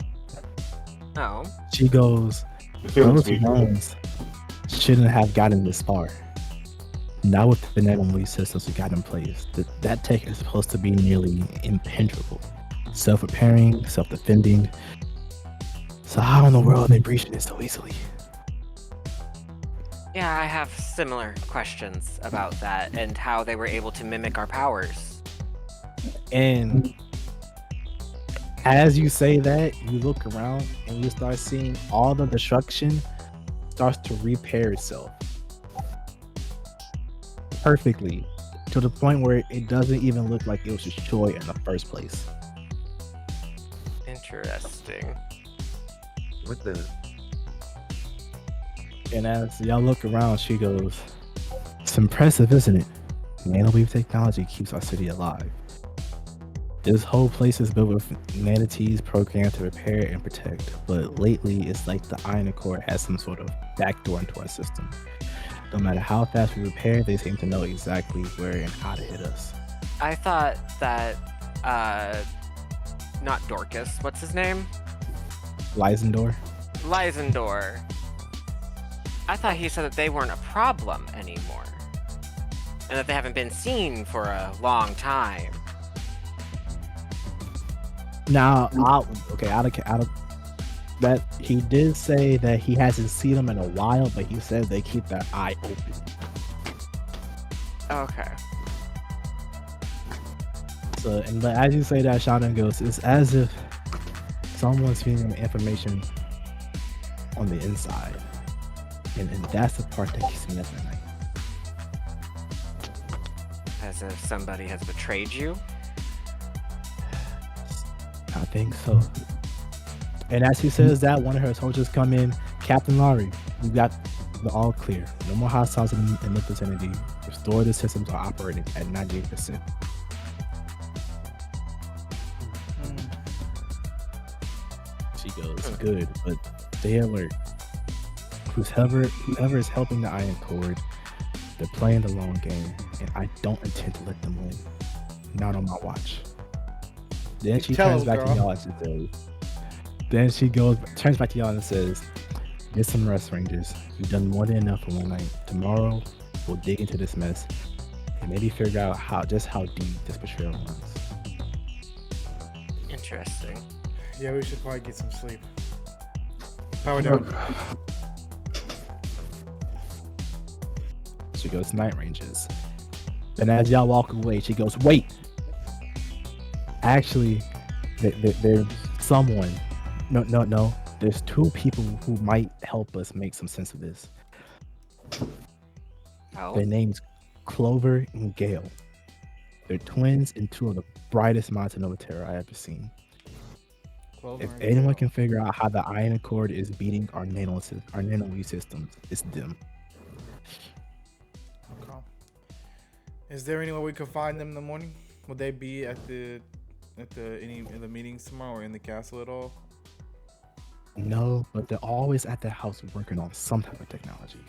Oh.
She goes,
The feelings
those
be
drones shouldn't have gotten this far. Not with the memory systems we got in place. That tech is supposed to be nearly impenetrable. Self-repairing, self-defending. So how in the world are they breaching it so easily?
Yeah, I have similar questions about that and how they were able to mimic our powers.
And as you say that, you look around and you start seeing all the destruction starts to repair itself. perfectly to the point where it doesn't even look like it was destroyed in the first place.
Interesting.
What the?
And as y'all look around, she goes, "It's impressive, isn't it? Nanowave technology keeps our city alive. This whole place is built with manatees programmed to repair and protect, but lately it's like the Iron Core has some sort of backdoor into our system. No matter how fast we repair, they seem to know exactly where and how to hit us."
I thought that, not Dorcas. What's his name?
Lysendor?
Lysendor. I thought he said that they weren't a problem anymore, and that they haven't been seen for a long time.
Now, out of that, he did say that he hasn't seen them in a while, but he said they keep their eye open.
Okay.
So, but as you say that, Shannon goes, it's as if someone's feeding them information on the inside, and that's the part that keeps me up at night.
As if somebody has betrayed you.
I think so. And as he says that, one of her soldiers come in. "Captain Laurie, we got the all clear. No more hostiles in the vicinity. Restore the systems are operating at 98%. She goes, "Good, but stay alert. Whoever is helping the Iron Cord, they're playing the long game, and I don't intend to let them win. Not on my watch." Then she turns back to y'all and she says, turns back to y'all and says, "Get some rest, Rangers. You've done more than enough for one night. Tomorrow, we'll dig into this mess and maybe figure out how deep this betrayal runs."
Interesting.
Yeah, we should probably get some sleep. Power down.
She goes, "Night, Rangers." Then as y'all walk away, she goes, "Wait. Actually, there's someone. No. There's two people who might help us make some sense of this.
Oh.
Their names Clover and Gale. They're twins and two of the brightest minds in Nova Terra I ever seen. If anyone can figure out how the Iron Accord is beating our nano systems, it's them."
Okay. Is there any way we could find them in the morning? Would they be at any of the meetings tomorrow or in the castle at all?
No, but they're always at their house working on some type of technology.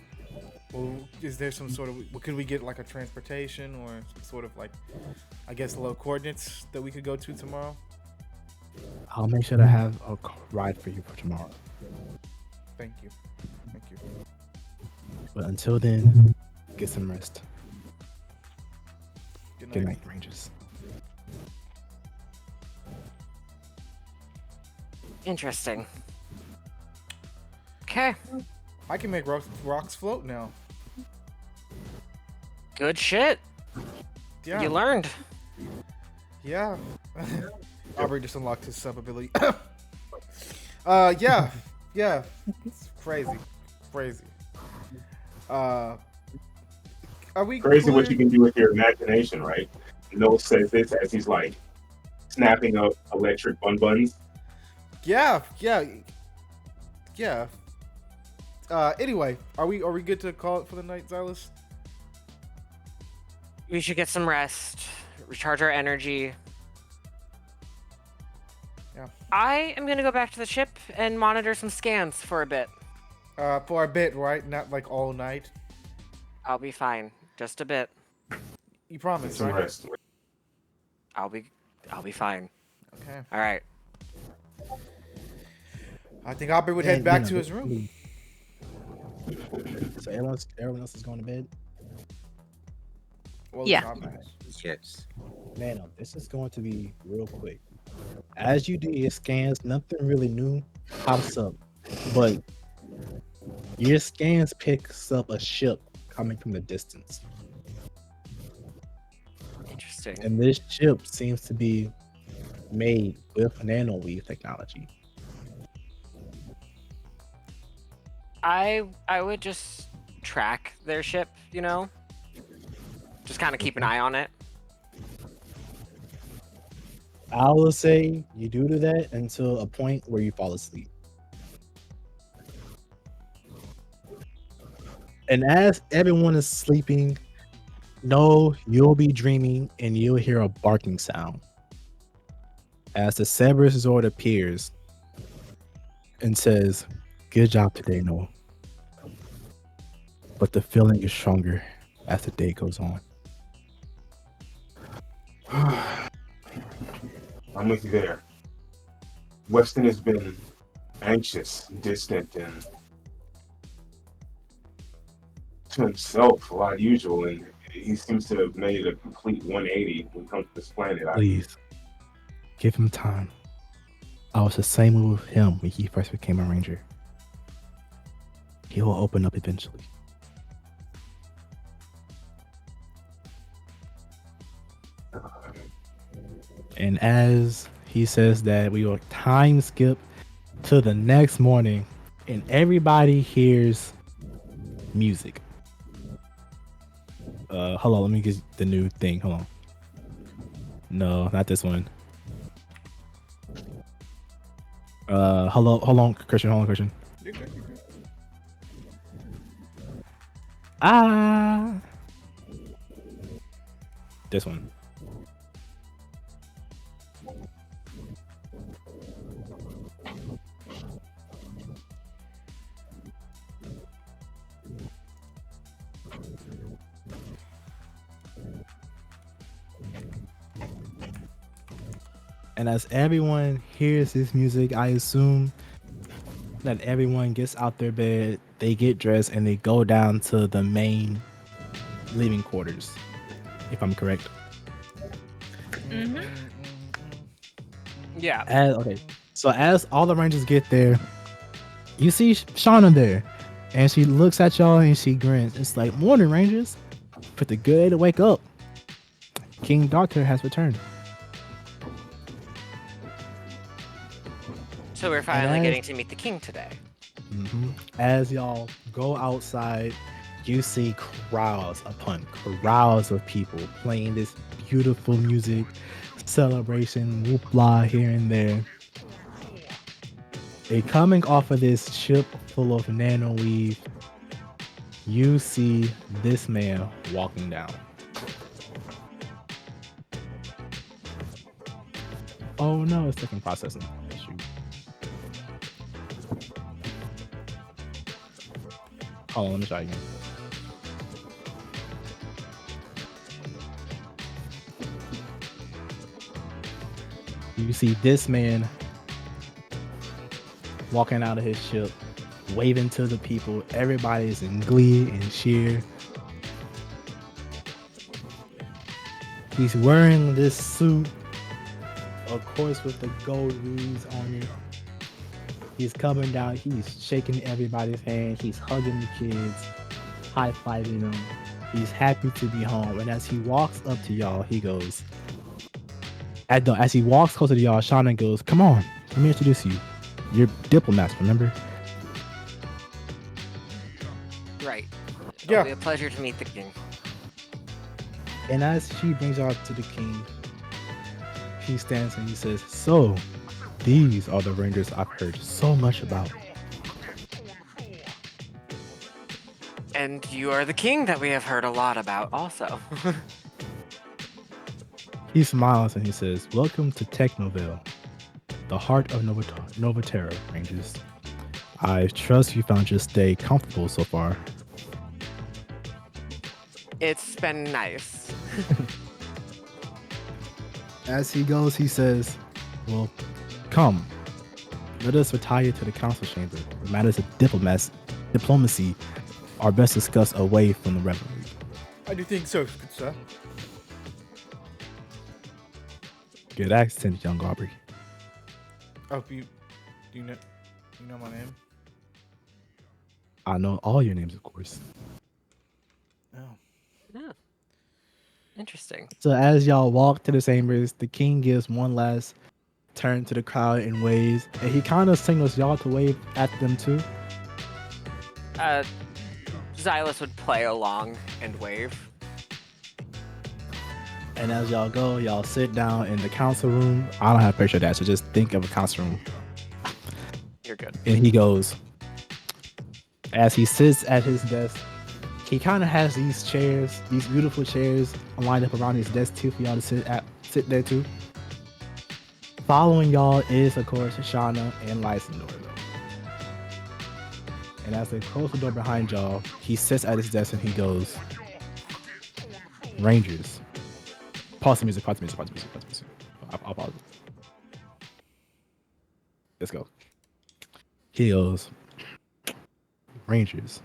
Well, is there some sort of, could we get like a transportation or some sort of like, I guess, low coordinates that we could go to tomorrow?
I'll make sure to have a ride for you for tomorrow.
Thank you.
But until then, get some rest. Good night, Rangers.
Interesting. Okay.
I can make rocks float now.
Good shit.
Yeah.
You learned.
Yeah. Aubrey just unlocked his sub ability. Yeah. It's crazy. Are we
Crazy
clear?
what you can do with your imagination, right? Noah says this as he's like snapping up electric buns.
Yeah. Anyway, are we good to call it for the night, Xylus?
We should get some rest, recharge our energy.
Yeah.
I am gonna go back to the ship and monitor some scans for a bit.
For a bit, right? Not like all night.
I'll be fine. Just a bit.
You promise,
Some
right?
rest.
I'll be fine.
Okay.
All right.
I think Aubrey would head back to his room.
So everyone else is going to bed?
Well,
Yeah.
Aubrey.
Yes.
Man, this is going to be real quick. As you do your scans, nothing really new pops up, but your scans picks up a ship coming from the distance,
Interesting.
and this ship seems to be made with nanoweave technology.
I would just track their ship, you know? Just kind of keep an eye on it.
I will say you do that until a point where you fall asleep. And as everyone is sleeping, no, you'll be dreaming and you'll hear a barking sound. As the Cerberus Zord appears and says, "Good job today, Noah. But the feeling is stronger as the day goes on."
I'm with you there. Weston has been anxious, distant, and to himself a lot usual, and he seems to have made a complete 180 when it comes to this planet.
Please, give him time. I was the same with him when he first became a ranger. He will open up eventually. And as he says that, we will time skip to the next morning, and everybody hears music. Hold on, let me get the new thing. Hold on. No, not this one. Hold on, Christian. Hold on, Christian. This one. And as everyone hears this music, I assume that everyone gets out their bed, they get dressed, and they go down to the main living quarters, if I'm correct.
Mm-hmm.
Yeah.
Okay. So as all the Rangers get there, you see Shauna there, and she looks at y'all and she grins. It's like, "Morning, Rangers. Pretty good to wake up. King Doctor has returned."
So we're finally getting to meet the king today.
As y'all go outside, you see crowds upon crowds of people playing this beautiful music, celebration, whoop-la here and there. They coming off of this ship full of nano weave. You see this man walking down. Oh no, it's taking processing. Shoot. Hold on, let me try again. You see this man walking out of his ship, waving to the people. Everybody's in glee and cheer. He's wearing this suit, of course, with the gold rings on it. He's coming down. He's shaking everybody's hand. He's hugging the kids, high-fiving them. He's happy to be home. And as he walks up to y'all, he goes, as he walks closer to y'all, Shauna goes, "Come on, let me introduce you. You're diplomats, remember?"
Right.
Yeah.
It'll be a pleasure to meet the king.
And as she brings y'all to the king, he stands and he says, "So, these are the Rangers I've heard so much about."
And you are the king that we have heard a lot about also.
He smiles and he says, "Welcome to Technoville, the heart of Nova Terra, Rangers. I trust you found your stay comfortable so far."
It's been nice.
As he goes, he says, "Well, come. Let us retire to the council chamber. The matters of diplomacy are best discussed away from the revelry."
I do think so, good sir.
Good accent, young Aubrey.
Oh, do you know my name?
I know all your names, of course.
Oh.
Yeah. Interesting.
So as y'all walk to the chambers, the king gives one last turn to the crowd and waves, and he kind of signals y'all to wave at them too.
Xylus would play along and wave.
And as y'all go, y'all sit down in the council room. I don't have a picture of that, so just think of a council room.
You're good.
And he goes, as he sits at his desk, he kind of has these chairs, these beautiful chairs lined up around his desk too for y'all to sit there too. Following y'all is, of course, Shauna and Lysandor. And as they close the door behind y'all, he sits at his desk and he goes, Rangers. Pause the music, pause the music, pause the music, pause the music. I'll pause it. Let's go. He goes, Rangers.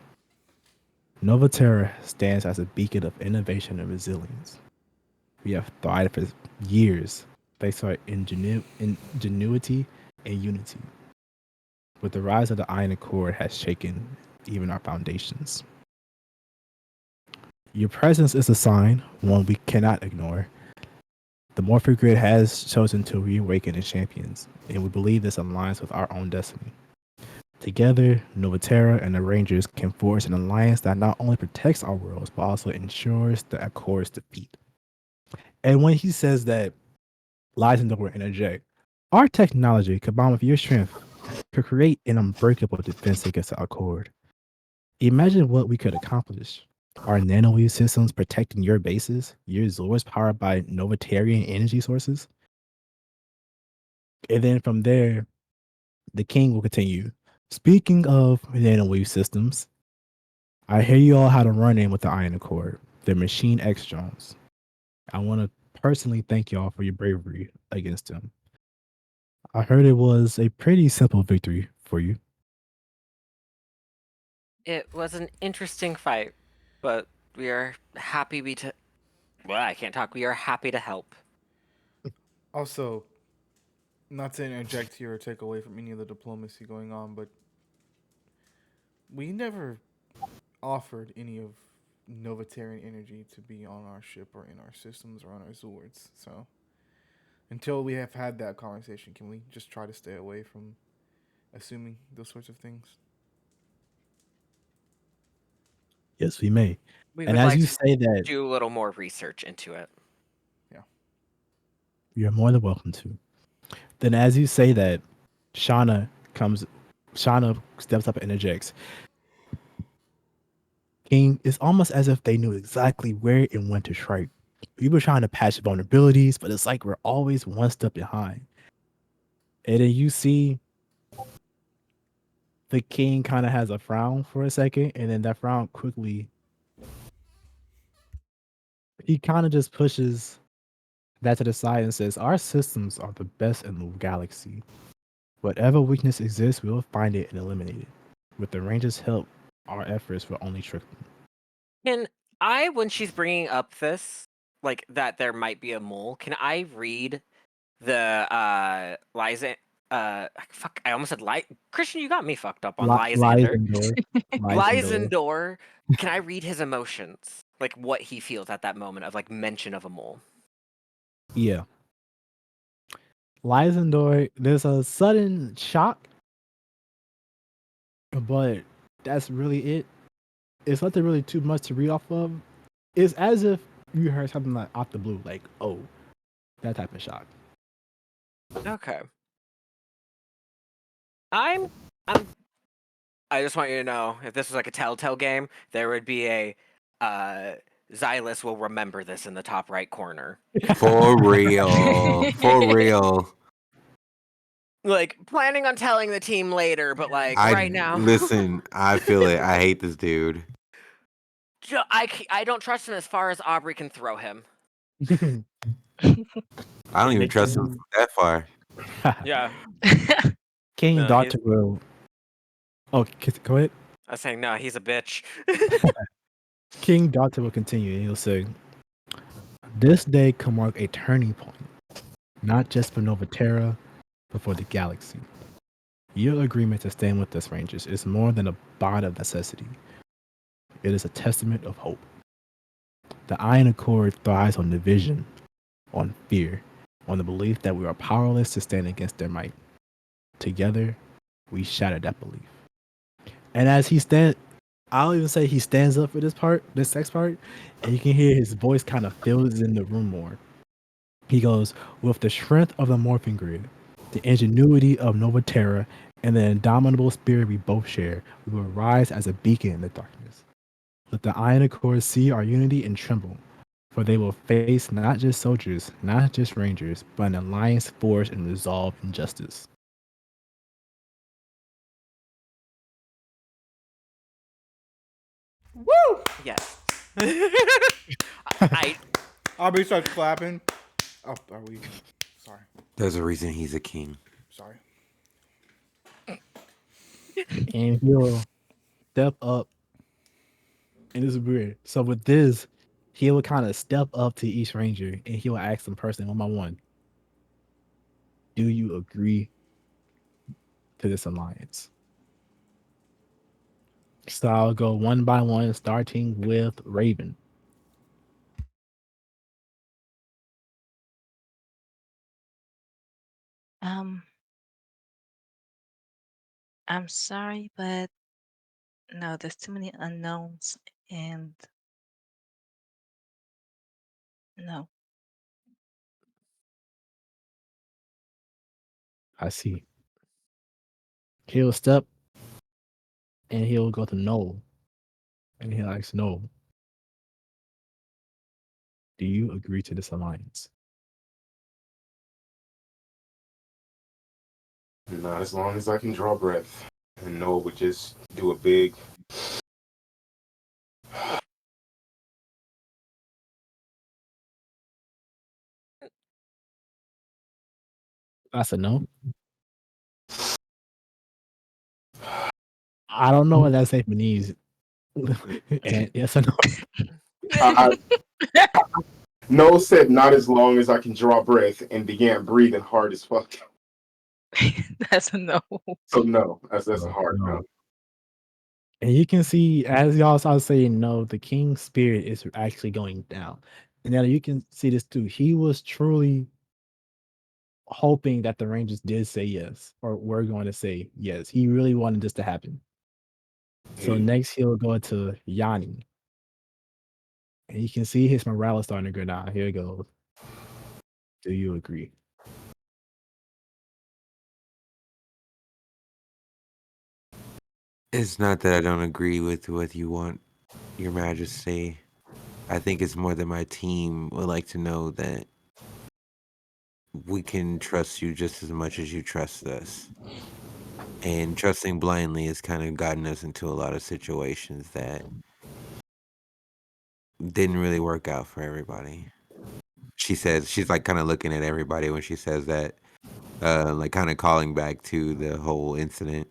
Nova Terra stands as a beacon of innovation and resilience. We have thrived for years thanks to our ingenuity and unity. But the rise of the Iron Accord has shaken even our foundations. Your presence is a sign, one we cannot ignore. The Morphic Grid has chosen to reawaken its champions, and we believe this aligns with our own destiny. Together, Nova Terra and the Rangers can forge an alliance that not only protects our worlds, but also ensures the Accord's defeat. And when he says that, Lysander will interject, our technology, combined with your strength, could create an unbreakable defense against the Accord. Imagine what we could accomplish. Our nanowave systems protecting your bases, your Zords powered by Novatarian energy sources. And then from there, the king will continue. Speaking of nanowave systems, I hear you all had a run-in with the Iron Accord, the Machine X drones. I want to personally thank y'all for your bravery against them. I heard it was a pretty simple victory for you.
It was an interesting fight, but we are happy well, I can't talk. We are happy to help.
Also, not to interject here or take away from any of the diplomacy going on, but we never offered any of Novatarian energy to be on our ship or in our systems or on our Zords. So until we have had that conversation, can we just try to stay away from assuming those sorts of things?
Yes, we may.
We
And
would
as
like
you
to
say that,
do a little more research into it.
you're more than welcome to. Then as you say that, Shauna steps up and interjects. King, it's almost as if they knew exactly where and when to strike. We were trying to patch vulnerabilities, but it's like we're always one step behind. And then you see the king kind of has a frown for a second, and then that frown quickly, he kind of just pushes that to the side and says, our systems are the best in the galaxy. Whatever weakness exists, we'll find it and eliminate it. With the Rangers' help, our efforts will only trickle.
Can when she's bringing up this, like that there might be a mole, can I read the Lysa? Fuck! I almost said Christian, you got me fucked up on Lysander. Lysandor. Can I read his emotions, like what he feels at that moment of like mention of a mole?
Yeah. Lysandor, there's a sudden shock, but that's really it. It's nothing really too much to read off of. It's as if you heard something like off the blue, like, oh, that type of shock.
Okay. I just want you to know, if this was like a Telltale game, there would be a Xylus will remember this in the top right corner.
For real. For real.
Like planning on telling the team later, but like right now.
Listen, I feel it. I hate this dude.
I don't trust him as far as Aubrey can throw him.
I don't even trust him that far.
Yeah.
King
No,
Doctor will. Oh, go ahead.
I was saying no, he's a bitch.
King Doctor will continue, and he'll say, "This day can mark a turning point, not just for Nova Terra, but for the galaxy. Your agreement to stand with us, Rangers, is more than a bond of necessity. It is a testament of hope. The Iron Accord thrives on division, on fear, on the belief that we are powerless to stand against their might. Together, we shatter that belief." And as he I'll even say he stands up for this part, this next part, and you can hear his voice kind of fills in the room more. He goes, with the strength of the morphing grid, the ingenuity of Nova Terra, and the indomitable spirit we both share, we will rise as a beacon in the darkness. Let the Iron Accords see our unity and tremble, for they will face not just soldiers, not just rangers, but an alliance forged in resolve and justice.
Woo!
Yes. I
Aubrey starts clapping. Oh, are we? Sorry.
There's a reason he's a king.
Sorry.
And he'll step up, and this is weird. So with this, he will kind of step up to each ranger, and he will ask them personally, one by one, do you agree to this alliance? So I'll go one by one, starting with Raven.
Um, I'm sorry, but no, there's too many unknowns, and no.
I see. He'll step and he'll go to Noel, and he'll ask Noel, do you agree to this alliance?
Not as long as I can draw breath. And Noah would just do a big.
That's a no. I don't know what that statement means. And yes or no.
I, Noah said, "Not as long as I can draw breath," and began breathing hard as fuck.
That's a no.
So no, that's a
No,
hard no.
no. And you can see, as y'all saw saying no, the king's spirit is actually going down. And now you can see this too. He was truly hoping that the Rangers did say yes, or were going to say yes. He really wanted this to happen. So
Yeah.
next he'll go to Yanni. And you can see his morale is starting to go down. Here it goes. Do you agree?
It's not that I don't agree with what you want, Your Majesty. I think it's more that my team would like to know that we can trust you just as much as you trust us. And trusting blindly has kind of gotten us into a lot of situations that didn't really work out for everybody. She says, she's like kind of looking at everybody when she says that, like kind of calling back to the whole incident.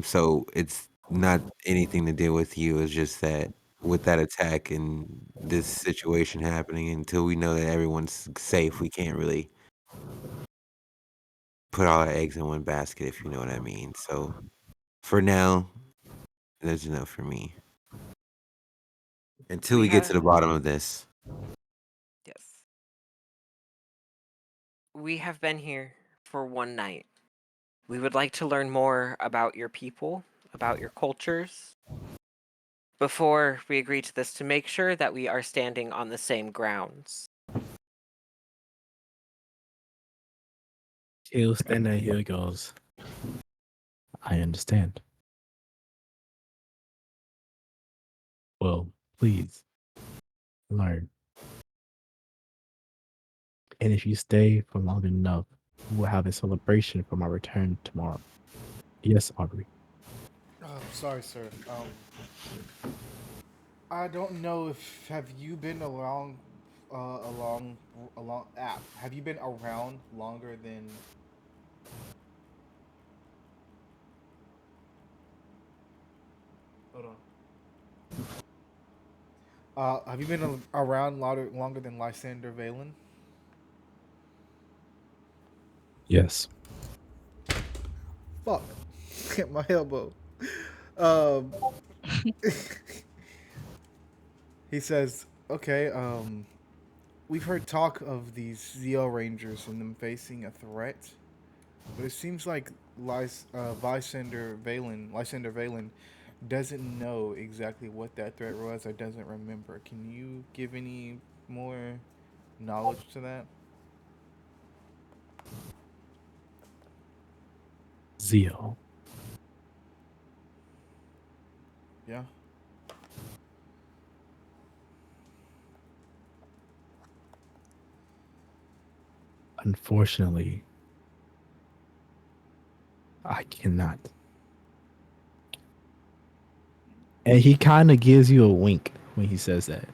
So it's not anything to do with you. It's just that with that attack and this situation happening, until we know that everyone's safe, we can't really put all our eggs in one basket, if you know what I mean. So for now, there's enough for me. Until we get to the bottom of this.
yes. We have been here for one night. We would like to learn more about your people, about your cultures, before we agree to this, to make sure that we are standing on the same grounds.
He'll stand there. Here he goes. I understand. Well, please learn. And if you stay for long enough, we'll have a celebration for my return tomorrow. Yes, Aubrey.
Sorry, sir. I don't know if have you been have you been around longer than? Hold on. Have you been around longer than Lysander Valen?
Yes.
Fuck. Hit my elbow. Um, he says, "Okay. We've heard talk of these ZL Rangers and them facing a threat, but it seems like Lysander Valen doesn't know exactly what that threat was or doesn't remember. Can you give any more knowledge to that?
Zio.
Yeah.
Unfortunately, I cannot. And he kind of gives you a wink when he says that.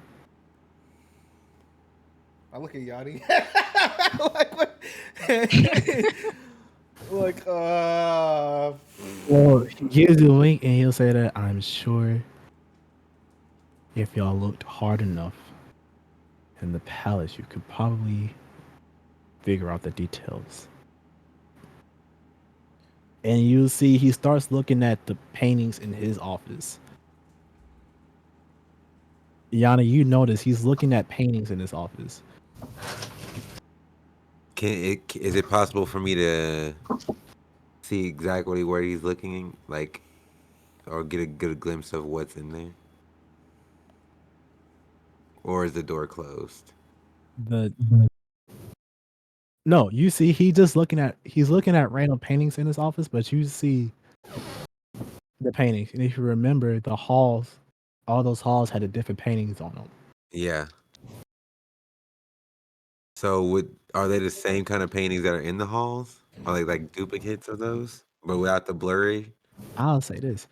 I look at Yachty. like what? like
Well, he gives you a wink and he'll say that I'm sure if y'all looked hard enough in the palace, you could probably figure out the details. And you see he starts looking at the paintings in his office. Yana, you notice he's looking at paintings in his office.
Is it possible for me to see exactly where he's looking, like, or get a good glimpse of what's in there? Or is the door closed?
The No, you see he's looking at random paintings in his office, but you see the paintings. And if you remember the halls, all those halls had a different paintings on them.
Yeah. So are they the same kind of paintings that are in the halls? Are they like duplicates of those, but without the blurry?
I'll say this.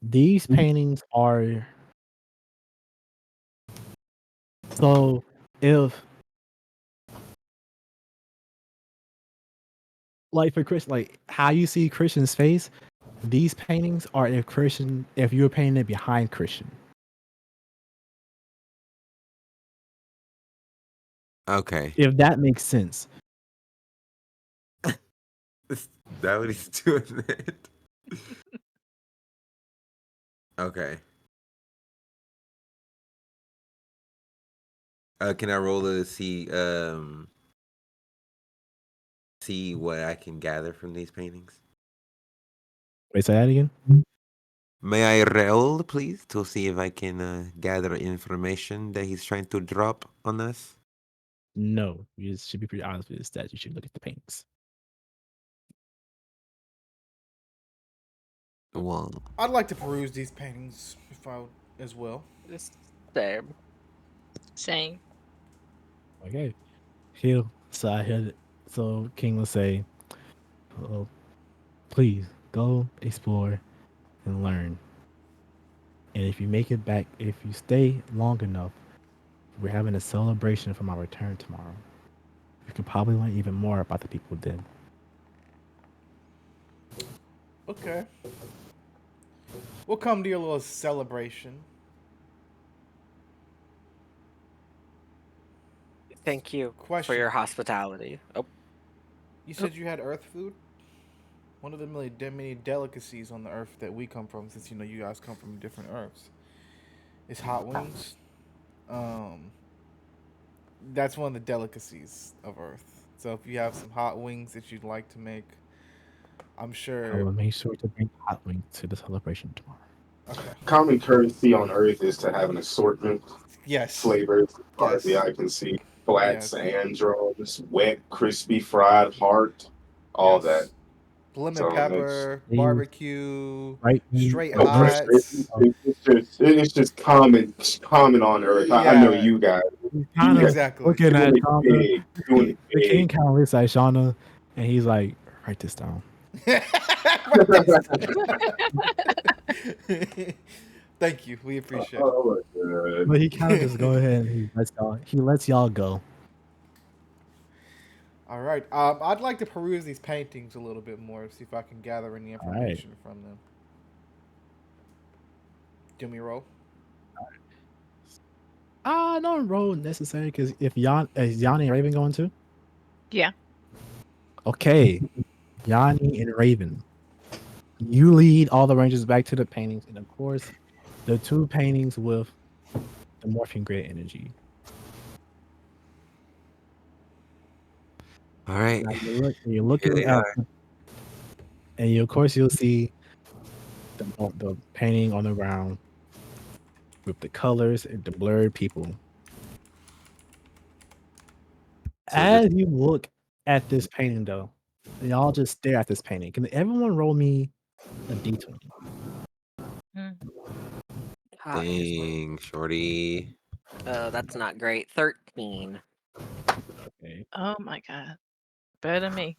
These paintings are so if like for Chris, like how you see Christian's face, these paintings are if you were painting it behind Christian.
Okay.
If that makes sense.
Is that what he's doing it? Okay. Can I roll to see what I can gather from these paintings?
Wait, say that again?
May I roll, please, to see if I can gather information that he's trying to drop on us?
No. You just should be pretty honest with this that you should look at the paintings.
Well,
I'd like to peruse these paintings if I as well.
Same.
Same.
Okay. So King will say, oh, please go explore and learn. And if you make it back, if you stay long enough, we're having a celebration for my return tomorrow. You can probably learn even more about the people then.
Okay. We'll come to your little celebration.
Thank you for
Question.
your hospitality. Oh,
You said you had Earth food? One of the many delicacies on the Earth that we come from, since you know you guys come from different Earths, is hot wings. Um, that's one of the delicacies of Earth. So if you have some hot wings that you'd like to make, I'm
I
sure.
will make sure to bring hot wings to the celebration tomorrow.
Okay.
Common courtesy on Earth is to have an assortment
Yes.
flavors as far as the
Yes.
eye can see. Flat
Yes.
sand drones, wet, crispy, fried, hard, all that.
Yes. Lemon
So it's
pepper,
They
barbecue,
right
straight
at
no
this.
pressure.
hots.
It's just common on Earth. I know
Yeah.
you guys.
He's
You
kind
guys
of
Exactly.
looking
doing
at
it
Shauna.
big, doing it
The king
big.
kind of looks at Shauna, and he's like, "Write this down."
Write this down. Thank you. We appreciate it.
Oh my god.
But he kind of just go ahead and he lets y'all go.
All right. I'd like to peruse these paintings a little bit more, see if I can gather any
All right.
information from them. Do me a roll.
No roll necessary because if Yanni and Raven going too?
Yeah.
Okay, Yanni and Raven. You lead all the rangers back to the paintings, and of course, the two paintings with the morphing grid energy.
all right.
Now you're
Here
looking
they
at,
are.
and of course you'll see the painting on the ground with the colors and the blurred people.
So just
As you look at this painting, though, y'all just stare at this painting. Can everyone roll me a d20?
Mm.
Obviously.
dang, shorty.
That's not great. 13.
Okay.
Oh my god. Better than me.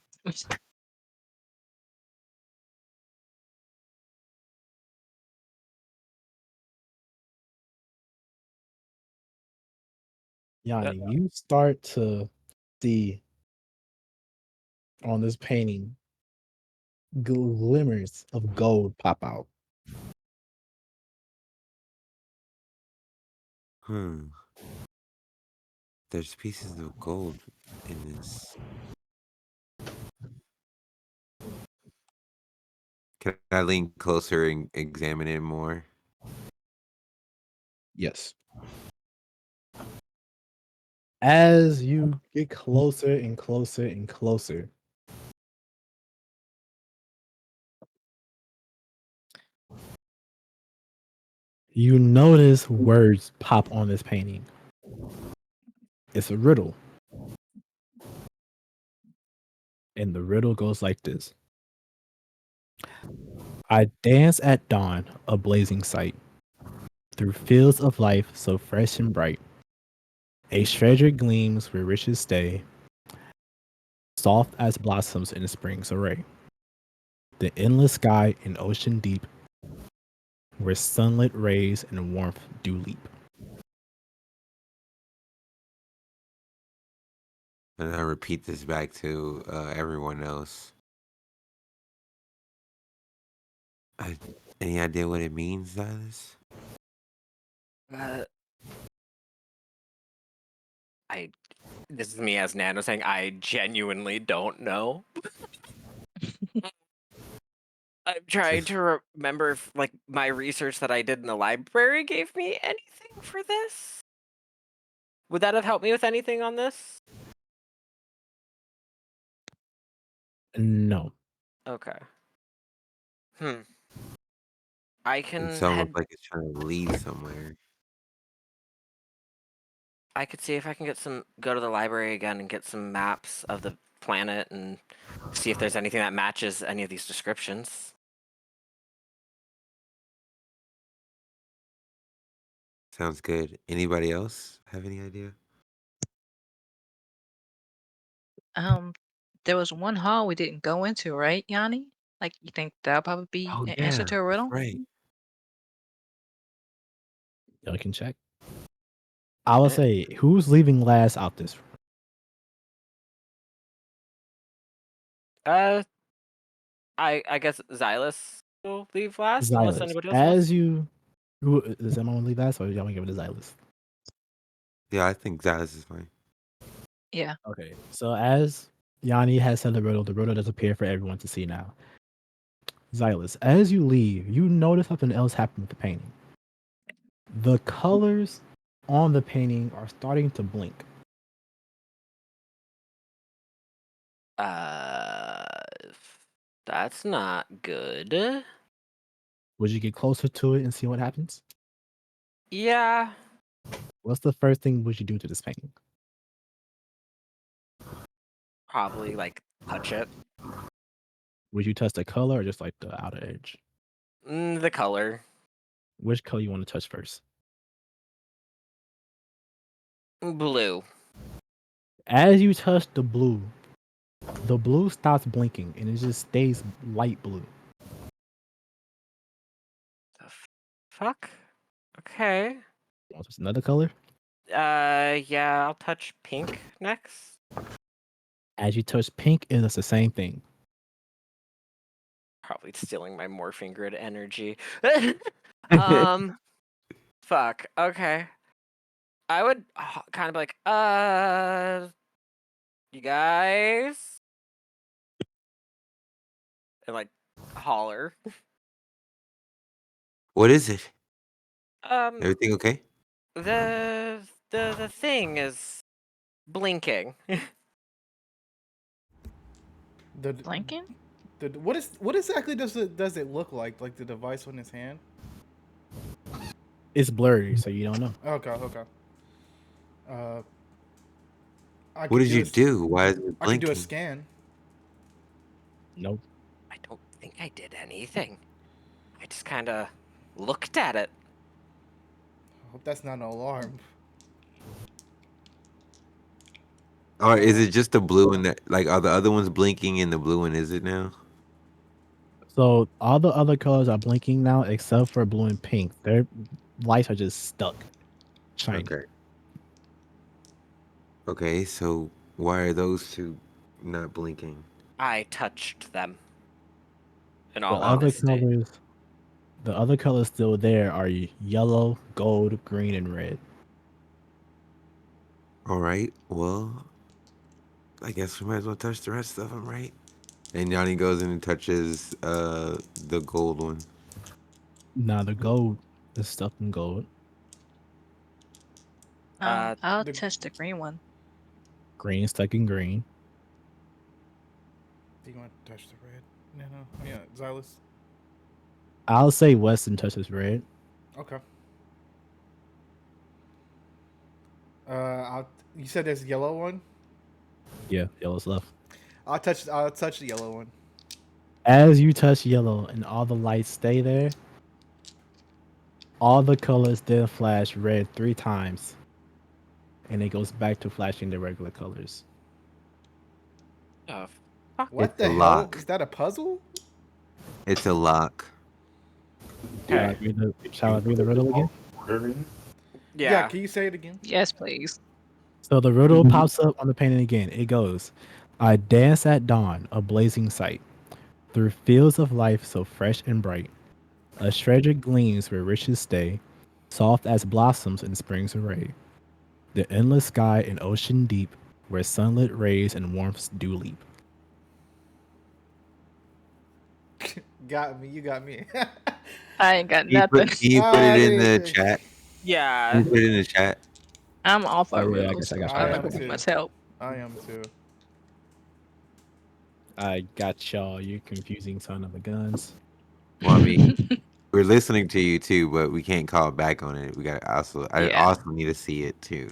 Yanni, you start to see on this painting glimmers of gold pop out.
Hmm. There's pieces of gold in this. Can I lean closer and examine it more?
Yes. As you get closer and closer and closer, you notice words pop on this painting. It's a riddle. And the riddle goes like this: I dance at dawn, a blazing sight, through fields of life so fresh and bright. A treasure gleams where riches stay, soft as blossoms in spring's array. The endless sky and ocean deep, where sunlit rays and warmth do leap.
And I repeat this back to everyone else. Any idea what it means, Silas?
Uh, I. This is me as Nano saying I genuinely don't know. I'm trying to remember if, like, my research that I did in the library gave me anything for this. Would that have helped me with anything on this?
No.
Okay. I
It's
can
almost
head.
like it's trying to lead somewhere.
I could see if I can get go to the library again and get some maps of the planet and see if there's anything that matches any of these descriptions.
Sounds good. Anybody else have any idea?
There was one hall we didn't go into, right, Yanni? Like, you think that'll probably be
Oh
an answer
yeah,
to a
that's
riddle?
right.
Y'all can check. I would
Eh,
say, who's leaving last out this?
Uh, I guess Xylus will leave last unless
Xylus.
anybody else wants.
As you, who does anyone leave last, or y'all want to give it to Xylus?
Yeah, I think Silas is fine.
Yeah.
Okay. So as Yanni has said the riddle does appear for everyone to see now. Xylus, as you leave, you notice something else happened with the painting. The colors on the painting are starting to blink.
Uh, that's not good.
Would you get closer to it and see what happens?
Yeah,
What's the first thing would you do to this painting?
probably like touch it.
Would you touch the color or just like the outer edge?
The color.
Which color you want to touch first?
Blue.
As you touch the blue stops blinking and it just stays light blue.
The fuck? Okay.
You want to touch another color?
Yeah, I'll touch pink next.
As you touch pink, it does the same thing.
Probably stealing my morphing grid energy. Fuck. Okay. I would kind of be like, you guys, and like holler.
What is it?
Um,
Everything okay?
the thing is blinking.
The
Blinking?
What exactly does it look like? Like the device on his hand?
It's blurry, so you don't know.
Okay, okay. Uh, I
What
can
did
do
you
a
do? Why is it
I can do a
blinking?
scan.
Nope.
I don't think I did anything. I just kind of looked at it.
I hope that's not an alarm.
Or is it just the blue and the like? Are the other ones blinking and the blue one is it now?
So all the other colors are blinking now, except for blue and pink. Their lights are just stuck, shining.
Okay. Okay, so why are those two not blinking?
I touched them. In
The
all
other
honesty.
colors, the other colors still there are yellow, gold, green, and red.
All right. Well, I guess we might as well touch the rest of them, right? And Yanni goes in and touches the gold one.
Now the gold is stuck in gold.
I'll
The
touch the green one.
Green is stuck in green.
Do you want to touch the red? No, no. Oh, yeah, Xylus.
I'll say Weston touches red.
Okay. You said there's a yellow one.
Yeah, yellow's left.
I'll touch the yellow one.
As you touch yellow and all the lights stay there, all the colors then flash red 3 times, and it goes back to flashing the regular colors.
Oh, fuck.
What
It's a
the hell?
lock.
Is that a puzzle?
It's a lock.
Shall I
Okay.
read the riddle again?
Yeah.
Can you say it again?
Yes, please.
So the riddle pops up on the painting again. It goes, I dance at dawn, a blazing sight, through fields of life so fresh and bright. A treasure gleams where riches stay, soft as blossoms in spring's array. The endless sky and ocean deep, where sunlit rays and warmths do leap.
Got me. You got me.
I ain't got
Can you
nothing.
can you put it in the
Dude,
chat? Can
Yeah.
you put it in the chat?
I'm off
Oh,
our
yeah, I
riddles.
guess I got you.
I
I'm
I
not
am
got
gonna
you.
be
too.
much help.
I am too.
I got y'all, you confusing son of a guns.
Well, I mean, we're listening to you too, but we can't call back on it. We got also. I
Yeah.
also need to see it too.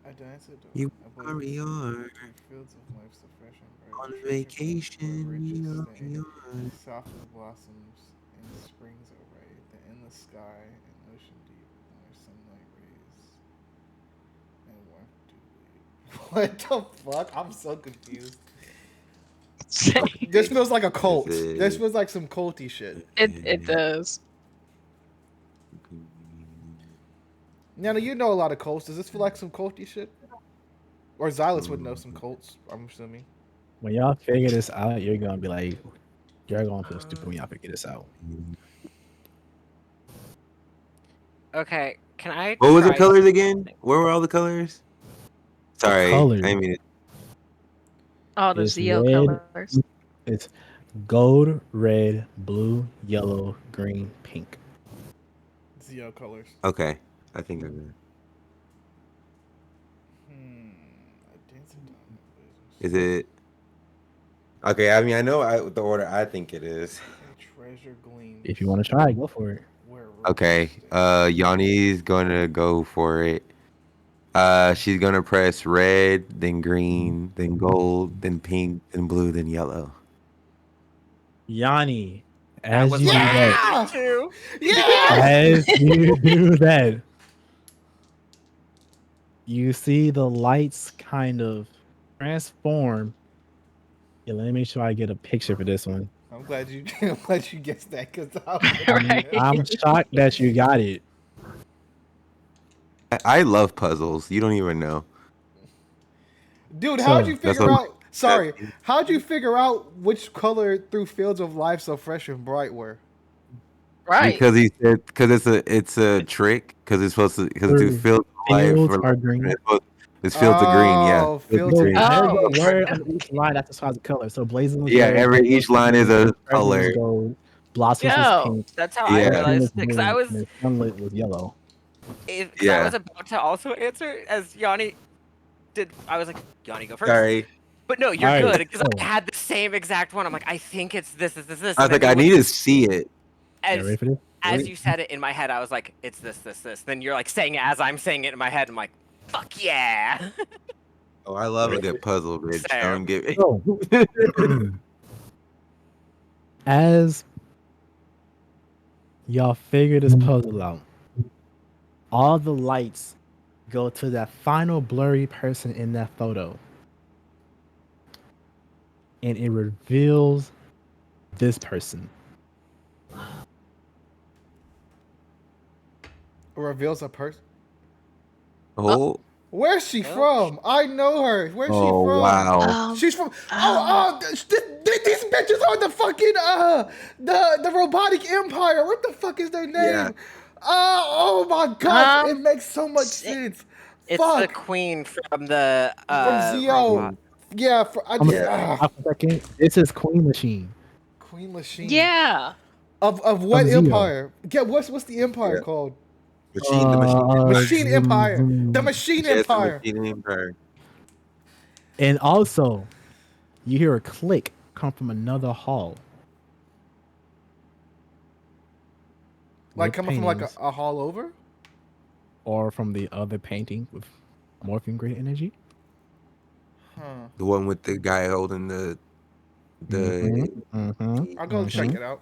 I dance at dawn.
You
I blaze
are
in sight.
yours
Through fields of life so fresh and bright.
on
Treasure gleams where
vacation.
riches
You are
stay.
yours.
Soft as blossoms in spring's array. The endless sky and ocean deep where sunlight rays and warmth do leap. What the fuck? I'm so confused. This feels like a cult. This feels like some culty shit.
It does.
Nana, you know a lot of cults. Does this feel like some culty shit? Or Xylus would know some cults, I'm assuming.
When y'all figure this out, you're gonna be like, you're gonna feel stupid when y'all figure this out.
Okay. Can I
What was the
try
colors again?
something?
Where were all the colors? Sorry,
colors.
I mean
All the
It's
ZL
red.
colors.
It's gold, red, blue, yellow, green, pink.
ZO colors.
okay. I think I got it.
I dance at dawn.
Is it okay? I mean, I know the order I think it is.
A treasure gleams.
If you want to try, go for it.
Where
Okay,
riches stay.
Yanni's gonna go for it. She's gonna press red, then green, then gold, then pink, then blue, then yellow.
Yanni,
That
as
was
you
what
do
I
that,
was thinking too.
Yeah!
as you do that, you see the lights kind of transform. Yeah, let me make sure I get a picture for this one.
I'm glad you guessed that because
Right.
I'm shocked that you got it.
I love puzzles. You don't even know.
Dude, how'd
So
you
That's
figure
what.
out? Sorry, how'd you figure out which color through fields of life so fresh and bright were?
Right.
Because he said because it's a trick because it's supposed to because to
Through
fill life
fields
for
are green.
it's fields of green. Yeah,
Oh,
fields of
fields of
green.
green.
There's a
Oh.
word on each line that describes the color. So blazing was
Yeah,
red,
every each line is a
treasure was
color.
gold, Blossoms was
Yo.
pink.
That's how I
Yeah.
Everything was
realized it. Because I
blue,
was,
and then Sunlit was yellow.
because I
Yeah.
was about to also answer as Yanni did. I was like, Yanni, go first.
Sorry.
But no, you're
All right,
good because
so
I had the same exact one. I'm like, I think it's this.
I
And
was
then
like, I
you
need to see it.
you ready for this?
as you said it in my head, I was like, it's this. Then you're like saying it as I'm saying it in my head. I'm like, fuck yeah.
Oh, I love a good puzzle, bitch.
Same.
Don't give it.
So, as y'all figure this puzzle out, all the lights go to that final blurry person in that photo. And it reveals this person.
Reveals a person.
Oh,
Where's she
Oh.
from? I know her. Where's she
oh
from?
wow.
She's from. These bitches are the fucking the robotic empire. What the fuck is their name?
Yeah.
Oh my god! It makes so much
shit.
sense.
It's the
Fuck
queen from the
from Zio.
robot.
Yeah,
I'm gonna stop for a second. This is Queen Machine
Queen Machine.
Yeah.
Of what
From Zio.
empire? Yeah, what's the empire
Yeah.
called?
Machine, the machine.
Machine Empire. The Machine
Yeah, it's the
Empire.
machine empire.
And also, you hear a click come from another hall.
Like
with
coming from like
paintings,
a hall over?
or from the other painting with morphing grid energy.
Huh.
The one with the guy holding the
I'll go check it out.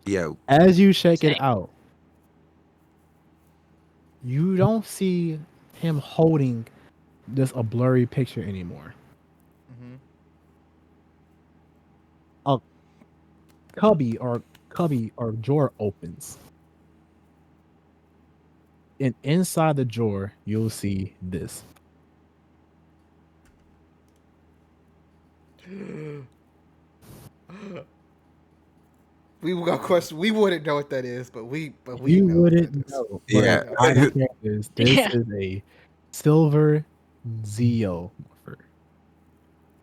yeah.
As you check it
Same.
out, you don't see him holding just a blurry picture anymore.
Mm-hmm.
A cubby or drawer opens. And inside the drawer, you'll see this.
We got question. We wouldn't know what that is, but we
You
know what that
wouldn't
is.
know.
Yeah.
But I don't care this. This
Yeah.
is a silver zeomorpher.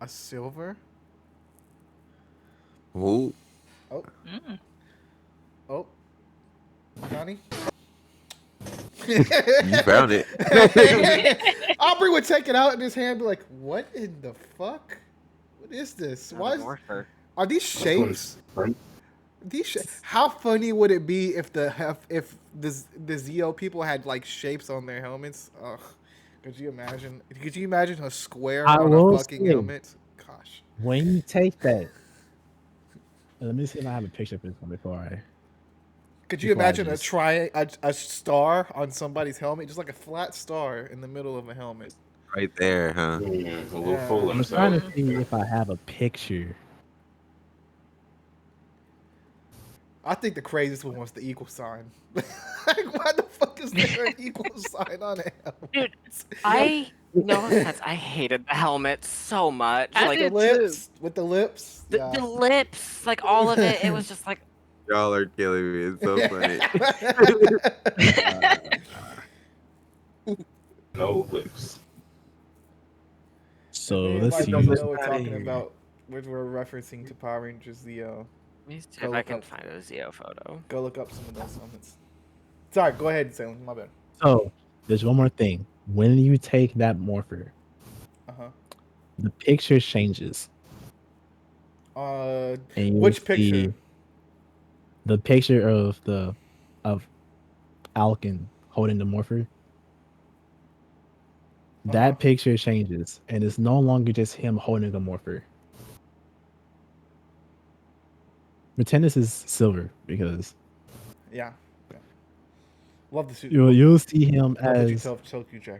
A silver?
Ooh.
Mm.
Oh. Johnny?
You found it.
Aubrey would take it out in his hand and be like, what in the fuck? What is this? Why is, are these shapes? How funny would it be if the Zio people had like shapes on their helmets? Ugh. Could you imagine? Could you imagine a square
I
on a
will
fucking
say-
helmet? Gosh.
When you take that, let me see if I have a picture of this one before I.
Could you
Before I
imagine
just-
a star on somebody's helmet, just like a flat star in the middle of a helmet?
Right there, huh?
A little
Yeah.
full
I'm
himself.
trying to see if I have a picture.
I think the craziest one was the equal sign. Like, why the fuck is there an equal sign on it?
Dude, no offense, I hated the helmet so much.
I
Like
The
did
lips with the lips.
the,
Yeah.
the lips, like all of it. It was just like
Y'all are killing me. It's so funny.
No lips.
So
Anybody
let's see.
doesn't
Let's
know we're
outta
talking
here.
about. We're referencing to Power Rangers Zeo.
let me see
Go
if I
look
can
up.
find a Zio photo.
Go look up some of those comments. Sorry, go ahead, Salem. My bad.
So there's one more thing. When you take that morpher,
Uh
the picture changes.
huh.
And you
Which
see
picture?
The picture of Alkin holding the morpher. That
Uh-huh.
picture changes, and it's no longer just him holding a morpher. Pretend this is silver because
Yeah. Yeah. Love the suit.
you'll see him
Love that you
as
told you, Jay.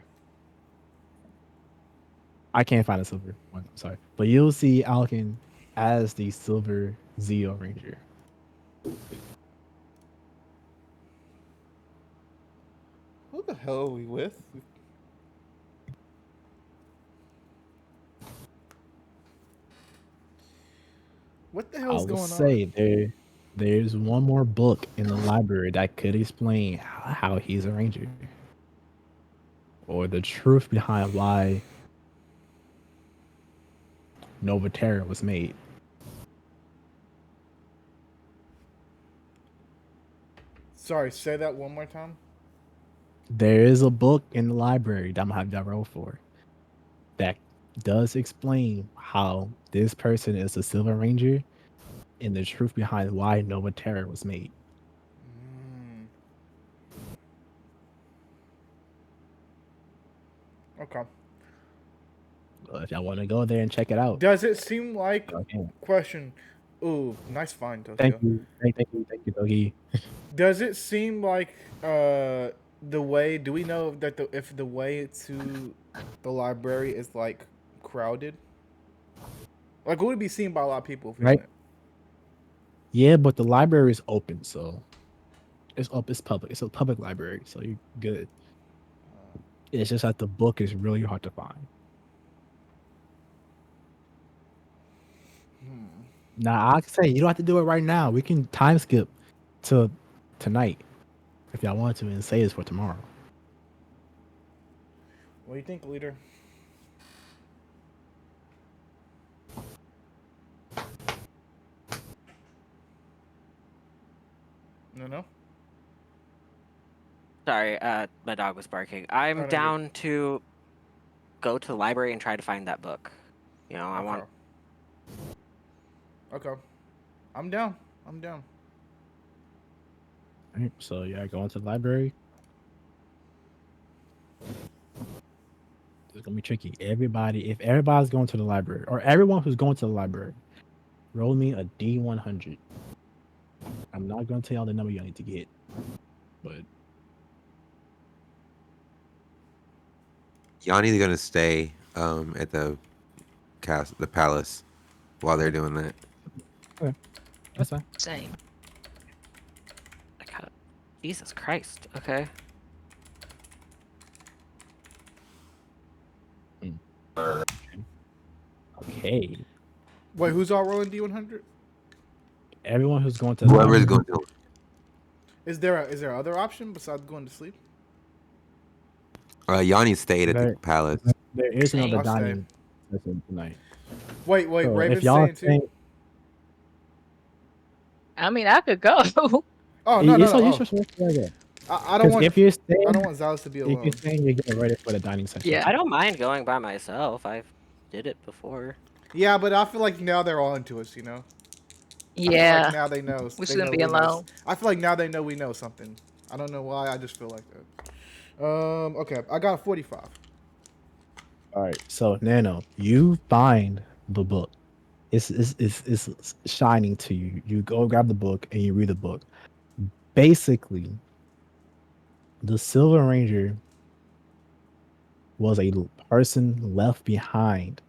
I can't find a silver one. I'm sorry, but you'll see Alkin as the silver Zeo Ranger.
Who the hell are we with? What the
I
hell's
will
going
say there's one more book in the library that could explain how he's a ranger, or the truth behind why Nova Terra was made.
Sorry, say that one more time.
There is a book in the library that I'm gonna have y'all roll for that does explain how this person is a Silver Ranger and the truth behind why Nova Terra was made.
Mm, okay.
If y'all want to go there and check it out,
Does it seem like
y'all can.
question? Ooh, nice find,
Thank
Tokyo.
you, thank you, Doggy.
Does it seem like the way? Do we know that if the way to the library is like crowded? Like, would it be seen by a lot of people if we
Right?
went?
Yeah, but the library is open, so it's up. It's public. It's a public library, so you're good. It's just that the book is really hard to find. Now I can say you don't have to do it right now. We can time skip to tonight if y'all want to and say it's for tomorrow.
What do you think, leader? No, no.
Sorry, my dog was barking.
Oh,
I'm
no, good.
down to go to the library and try to find that book. You know, I
Okay.
want.
Okay. I'm down. I'm down.
All right, so yeah, going to the library. It's gonna be tricky. Everybody, if everybody's going to the library, or everyone who's going to the library, roll me a D100. I'm not gonna tell y'all the number y'all need to get, but
Yanni's gonna stay at the palace while they're doing that.
okay, that's fine.
Same.
I got Jesus Christ. Okay.
Okay,
Wait, who's all rolling D100?
everyone who's going to the
Whoever's
library.
going to.
Is there other option besides going to sleep?
Yanni stayed at the
There,
palace.
there is another
Same.
I'll stay.
dining session tonight.
Wait,
So if
Raven's
y'all
staying too?
think
I mean, I could go.
Oh no, no,
it's
no.
on you,
Oh,
sure,
I don't
because
want I don't want Zalus to be
if you're
alone.
staying, you're getting ready for the dining session.
Yeah.
I don't mind going by myself. I've did it before.
Yeah, but I feel like now they're all into us. You know. I feel like
Yeah.
now they know.
We
They
shouldn't
know
be
we know.
alone.
I feel like now they know we know something. I don't know why. I just feel like that. Okay. I got a 45.
All right, so Nano, you find the book. It's shining to you. You go grab the book and you read the book. Basically, the Silver Ranger was a person left behind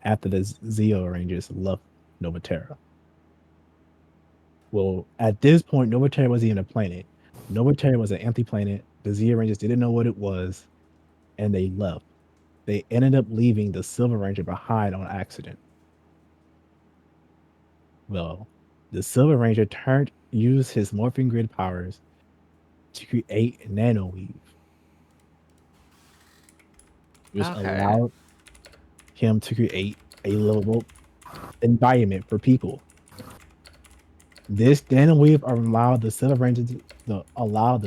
after the Zeo Rangers left Nova Terra. Well, at this point, Nova Terra wasn't even a planet. Nova Terra was an empty planet. The Zeo Rangers didn't know what it was, and they left. They ended up leaving the Silver Ranger behind on accident. Well, the Silver Ranger used his morphing grid powers to create Nanoweave, which
Okay.
allowed him to create a livable environment for people. This Nanoweave allowed the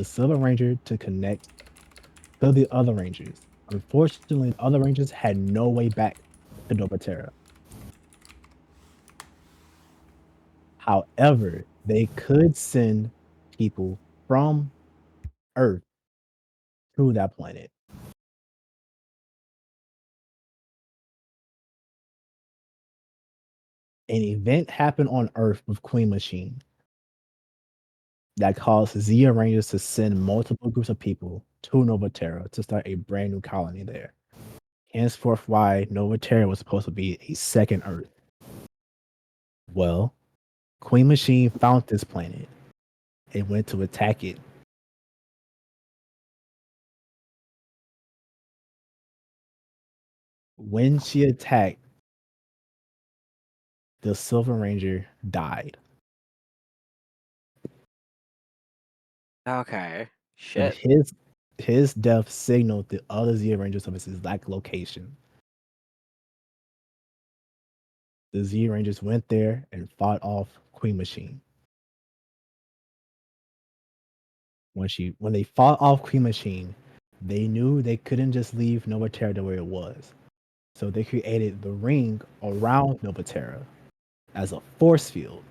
Silver Ranger to connect to the other Rangers. Unfortunately, the other Rangers had no way back to Nova Terra. However, they could send people from Earth to that planet. An event happened on Earth with Queen Machine that caused Zia Rangers to send multiple groups of people to Nova Terra to start a brand new colony there. Henceforth, why Nova Terra was supposed to be a second Earth. Well, Queen Machine found this planet and went to attack it. When she attacked, the Silver Ranger died.
Okay.
And
Shit.
his death signaled the other Zia Rangers of his exact location. The Zia Rangers went there and fought off Queen Machine. when they fought off Queen Machine, they knew they couldn't just leave Nova Terra the way it was. So they created the ring around Nova Terra as a force field.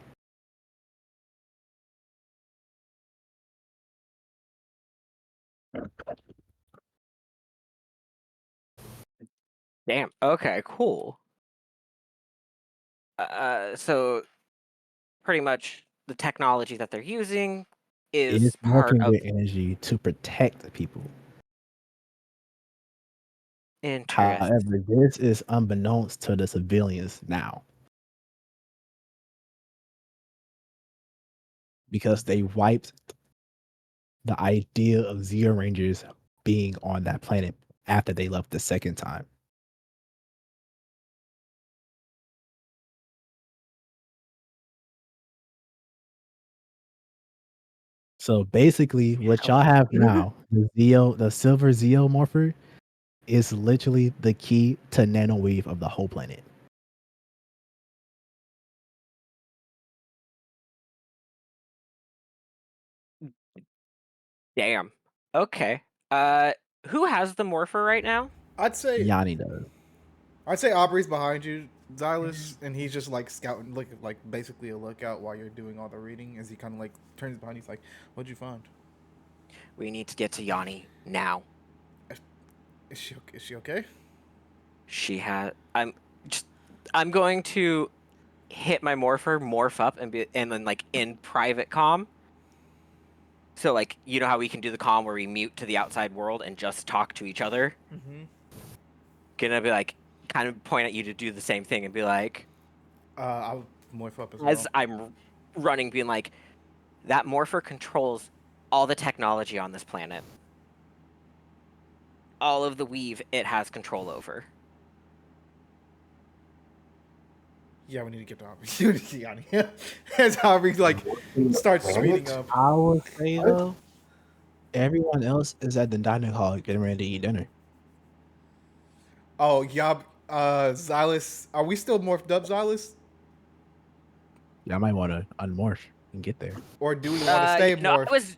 Damn. Okay. Cool. So pretty much the technology that they're using
It is
is part
morphing
of
their energy to protect the people.
interest.
However, this is unbeknownst to the civilians now because they wiped the idea of Zeo Rangers being on that planet after they left the second time. So basically, what y'all have now, the silver Zeomorpher, is literally the key to nanowave of the whole planet.
Damn. Okay. Who has the morpher right now?
I'd say
Yanni does.
Aubrey's behind you, Xylus, and he's just like scouting, like basically a lookout while you're doing all the reading. As he kind of like turns behind, he's like, "What'd you find?
We need to get to Yanni now.
Is she okay? Is she okay?"
She had. I'm going to hit my morph up, and then like in private comm. So like you know how we can do the comm where we mute to the outside world and just talk to each other.
Mm-hmm.
Gonna be like, kind of point at you to do the same thing and be like,
I'll morph up as
as
well.
I'm running, being like, that morpher controls all the technology on this planet. All of the weave it has control over.
Yeah, we need to get to Aubrey. We need to get Yanni. As Aubrey like starts speeding up.
I would say though, everyone else is at the dining hall getting ready to eat dinner.
Oh, yeah. Xylus, are we still morphed up, Xylus?
Y'all might want to unmorph and get there.
Or do we want to stay morphed?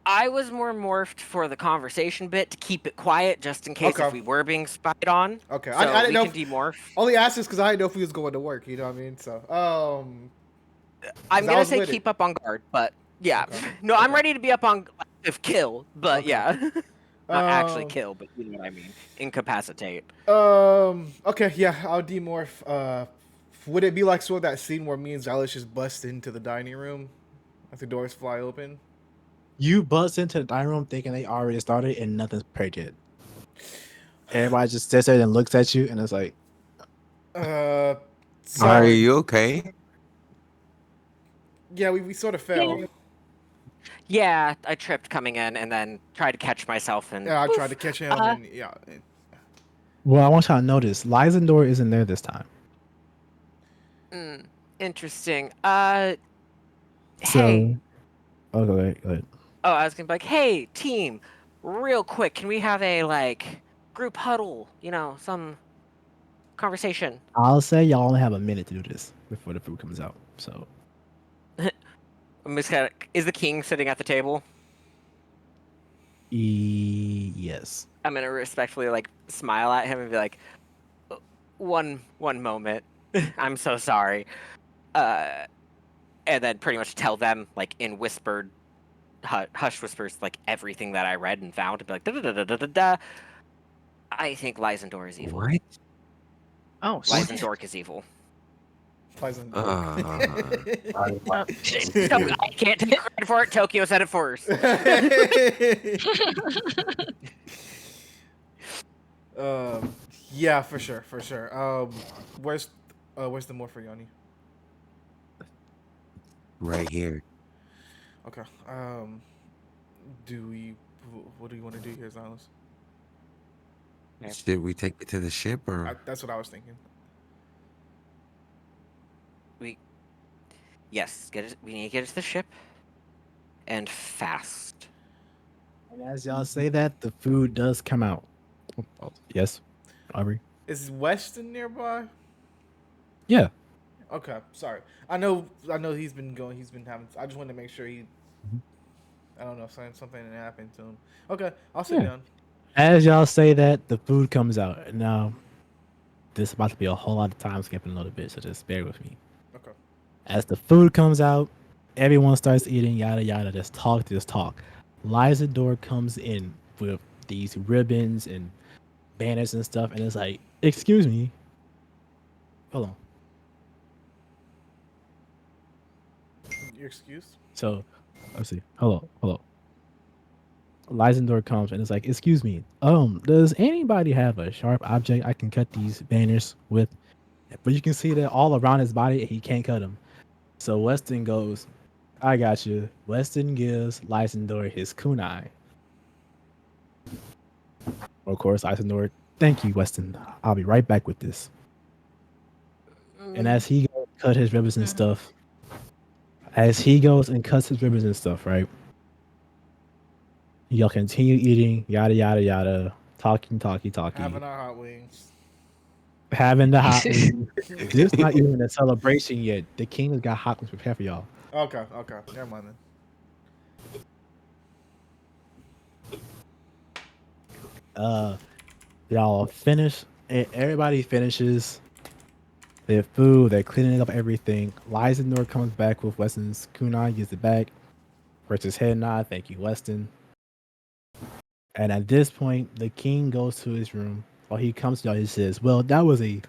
I was more morphed for the conversation bit to keep it quiet, just in case if we were being spied on.
Okay,
So
I didn't know.
We can demorph.
Only asked this because I didn't know if he was going to work. You know what I mean? So,
I'm gonna say
with
keep up on guard, but yeah. No, I'm ready to be up on if kill, but yeah. Not actually kill, but you know what I mean. Incapacitate.
Okay, yeah, I'll demorph. Would it be like sort of that scene where me and Xylus just bust into the dining room, like the doors fly open?
You buzz into the dining room thinking they already started and nothing's prepared yet. Everybody just sits there and looks at you and it's like,
Are
sorry.
you okay?
Yeah, we sort of fell.
Yeah, I tripped coming in and then tried to catch myself and.
Yeah, I tried to catch him and yeah.
well, I want y'all to notice Lysandor isn't there this time.
Interesting.
So,
Hey.
Oh, go ahead.
Oh, I was gonna be like, hey, team, real quick, can we have a like group huddle? You know, some conversation.
I'll say y'all only have a minute to do this before the food comes out. So,
I'm just kind of. Is the king sitting at the table?
yes.
I'm gonna respectfully like smile at him and be like, one moment. I'm so sorry. And then pretty much tell them like in whispered, hush whispers, like everything that I read and found, and be like, da da da da da da. I think Lysandor is evil.
What?
Oh, shit.
Lysandor is evil.
I
can't take credit for it. Tokyo said it first.
Yeah, for sure. Where's the more for Yanni?
Right here.
Okay. What do you want to do here, Silas?
Should we take it to the ship or?
That's what I was thinking.
Yes, we need to get it to the ship, and fast.
And as y'all say that, the food does come out. Oh, yes, Aubrey.
Is Weston nearby?
Yeah.
Okay, sorry. I know. He's been going. He's been having. I just wanted to make sure he I don't know if something happened to him. Okay, I'll sit
Yeah.
down.
As y'all say that, the food comes out. Now, this is about to be a whole lot of time skipping a little bit, so just bear with me.
Okay.
As the food comes out, everyone starts eating, yada yada. Just talk, just talk. Lysador comes in with these ribbons and banners and stuff, and it's like, excuse me. Hold on.
Your excuse?
So, let's see. Hello. Lysandor comes and it's like, excuse me, does anybody have a sharp object I can cut these banners with? But you can see that all around his body, he can't cut them. So Weston goes, I got you. Weston gives Lysandor his kunai. Of course, Lysandor, thank you, Weston. I'll be right back with this. And as he goes cut his ribbons and stuff, as he goes and cuts his ribbons and stuff, right? Y'all continue eating, yada yada yada, talking.
Having our hot wings.
Having the hot wings. This not even a celebration yet. The king has got hot wings prepared for y'all.
Okay. Never mind then.
Y'all finish. Everybody finishes their food. They're cleaning up everything. Lysanor comes back with Weston's kunai, gives it back. Breaks his head nod. Thank you, Weston. And at this point, the king goes to his room. While he comes to y'all, he says, well, that was a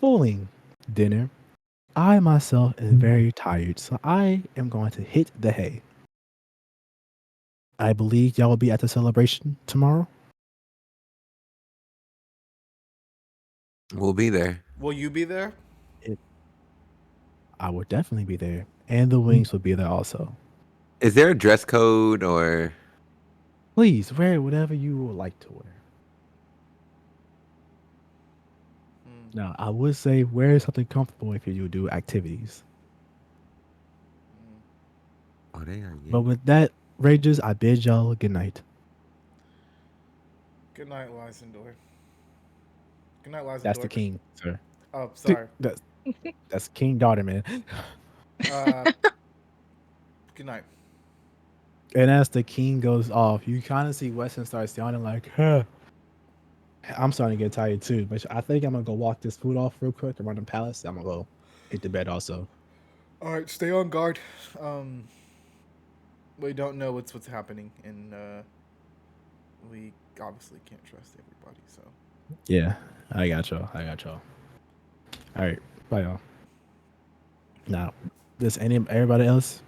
fooling dinner. I myself am very tired, so I am going to hit the hay. I believe y'all will be at the celebration tomorrow.
We'll be there.
Will you be there?
I will definitely be there, and the wings will be there also.
Is there a dress code or?
Please wear whatever you would like to wear. Now, I would say wear something comfortable if you do activities.
Oh, they are.
But with that, Rages, I bid y'all good night.
Good night, Lysandor. Good night, Lysandor.
That's the king, sir.
Oh, sorry.
That's king daughter, man.
Good night.
And as the king goes off, you kind of see Weston starts yawning like, huh. I'm starting to get tired too, but I think I'm gonna go walk this food off real quick around the palace. I'm gonna go hit the bed also.
All right, stay on guard. We don't know what's happening, and we obviously can't trust everybody. So
Yeah, I got y'all. All right, bye y'all. Now, does everybody else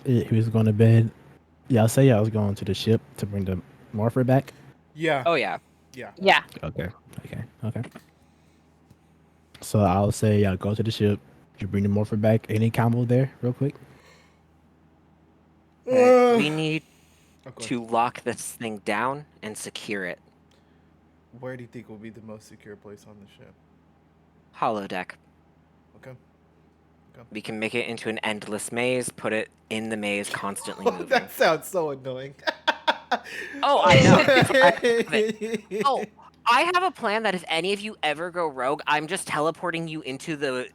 who's going to bed? Yeah, I'll say I was going to the ship to bring the morpher back.
yeah.
Oh yeah.
Yeah.
Okay. So I'll say, yeah, go to the ship. You bring the morpher back. Any combo there, real quick?
We need
Okay.
to lock this thing down and secure it.
Where do you think will be the most secure place on the ship?
Holodeck.
Okay.
We can make it into an endless maze, put it in the maze, constantly moving.
That sounds so annoying.
Oh, I know. Oh, I have a plan that if any of you ever go rogue, I'm just teleporting you into the,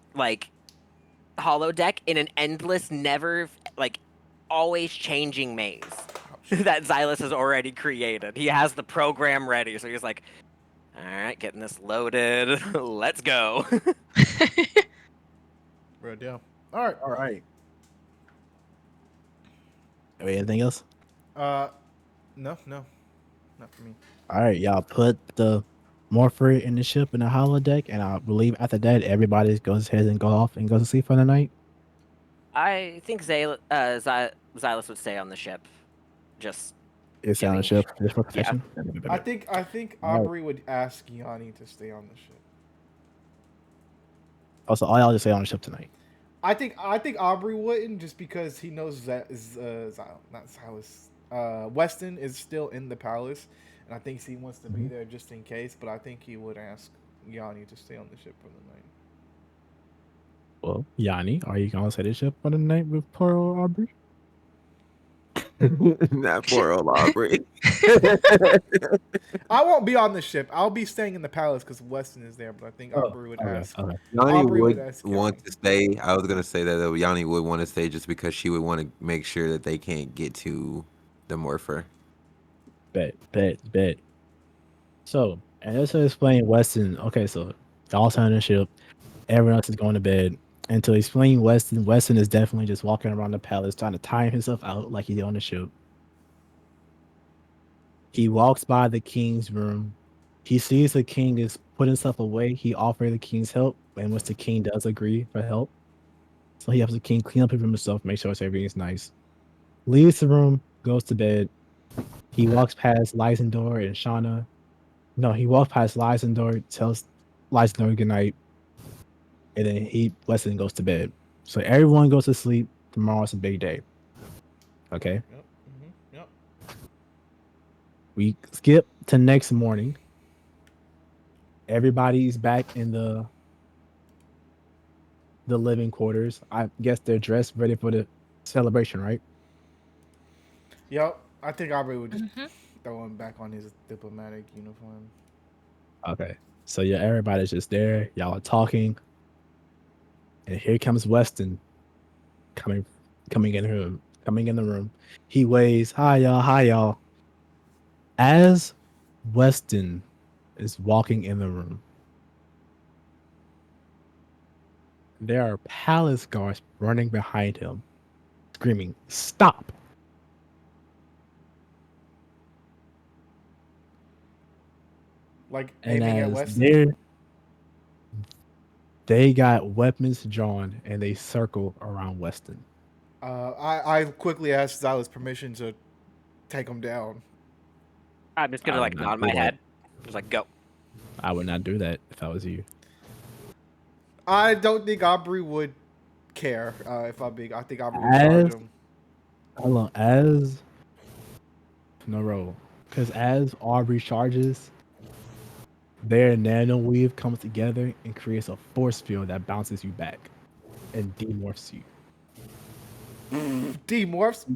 holodeck in an endless, never, always changing maze that Xylus has already created. He has the program ready, so he's like, all right, getting this loaded. Let's go.
Bro, yeah. All right.
Anything else?
No, not for me.
All right, y'all put the morpher in the ship in the holodeck, and I believe after that, everybody goes ahead and go off and goes to sleep for the night.
I think Xylus would stay on the ship. Just
It's on the ship just for
Yeah.
protection.
I think Aubrey would ask Yanni to stay on the ship.
Also, all y'all just stay on the ship tonight.
I think Aubrey wouldn't, just because he knows that Weston is still in the palace, and I think he wants to be there just in case. But I think he would ask Yanni to stay on the ship for the night.
Well, Yanni, are you gonna stay the ship for the night with poor old Aubrey?
Not poor old Aubrey.
I won't be on the ship. I'll be staying in the palace because Weston is there. But I think Aubrey would
Okay,
ask.
okay.
Yanni
Aubrey would
would
ask
want
Yanni.
to stay. I was gonna say that Yanni would want to stay just because she would want to make sure that they can't get to the morpher.
Bet. So, and just to explain Weston, okay, so y'all on the ship, everyone else is going to bed. And to explain Weston is definitely just walking around the palace trying to tire himself out like he's on the ship. He walks by the king's room. He sees the king is putting stuff away. He offers the king's help, and once the king does agree for help, so he helps the king clean up his room himself, make sure everything's nice. Leaves the room, goes to bed. He walks past Lysandor and Shauna. No, he walks past Lysandor, tells Lysandor good night, and then Weston goes to bed. So everyone goes to sleep. Tomorrow's a big day. Okay.
Yep. Yep.
We skip to next morning. Everybody's back in the living quarters. I guess they're dressed, ready for the celebration, right?
Yep. I think Aubrey would just
Mm-hmm.
throw him back on his diplomatic uniform.
Okay. So yeah, everybody's just there. Y'all are talking. And here comes Weston coming in the room. He waves, hi y'all. As Weston is walking in the room, there are palace guards running behind him, screaming, "Stop!"
Like
And
aiming at
as
Weston.
they got weapons drawn and they circle around Weston.
I quickly asked Silas permission to take him down.
I'm just gonna
I would
like
not
nod
do
my
that.
head. Just like go.
I would not do that if I was you.
I don't think Aubrey would care if I big. I think Aubrey would charge
As
him.
hold on, as no roll, because as Aubrey charges, their nano weave comes together and creates a force field that bounces you back and demorphs you.
Demorphs.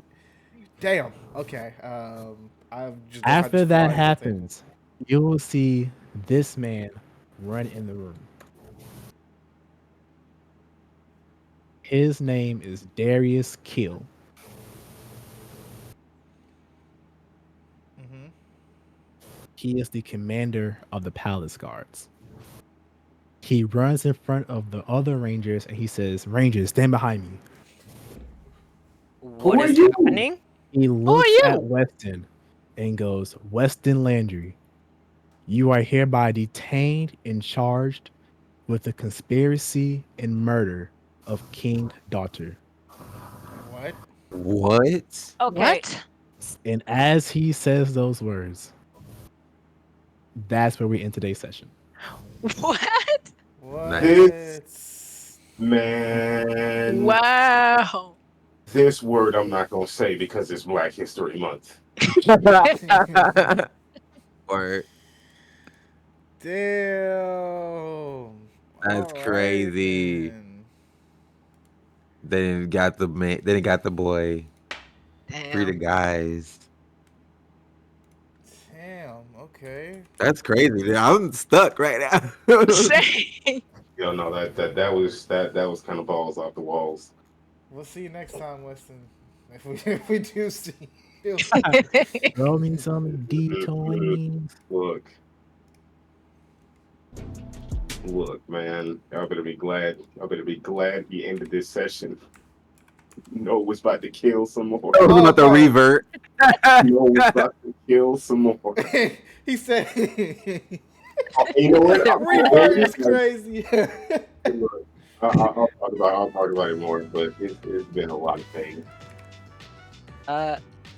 Damn. Okay. I just don't have
After
to
that
fly to the table.
happens, you will see this man run in the room. His name is Darius Kill.
Mm-hmm.
He is the commander of the palace guards. He runs in front of the other rangers and he says, "Rangers, stand behind me."
What
Who are
is
you?
happening?
He
Who are
looks at
you?
Weston and goes, "Weston Landry, you are hereby detained and charged with the conspiracy and murder of King Daughter."
What?
What?
Okay.
What?
And as he says those words, that's where we end today's session.
What?
What?
This man.
Wow.
This word I'm not gonna say because it's Black History Month.
Or
Damn.
that's
All right
crazy.
then.
They didn't got the man. They didn't got the boy. Free the
Damn.
guys.
Damn. Okay.
That's crazy. Dude. I'm stuck right now.
Say.
You know that was kind of balls off the walls.
We'll see you next time, Weston. If we do see you.
Throw me some D-toys.
Look, look, man. Y'all better be glad. Y'all better be glad he ended this session. No was about to kill some more.
I was
Oh
about to
no.
revert.
No was about to kill some more.
He said
You know what?
revert is crazy.
I'll talk about it more, but it's been a lot of pain.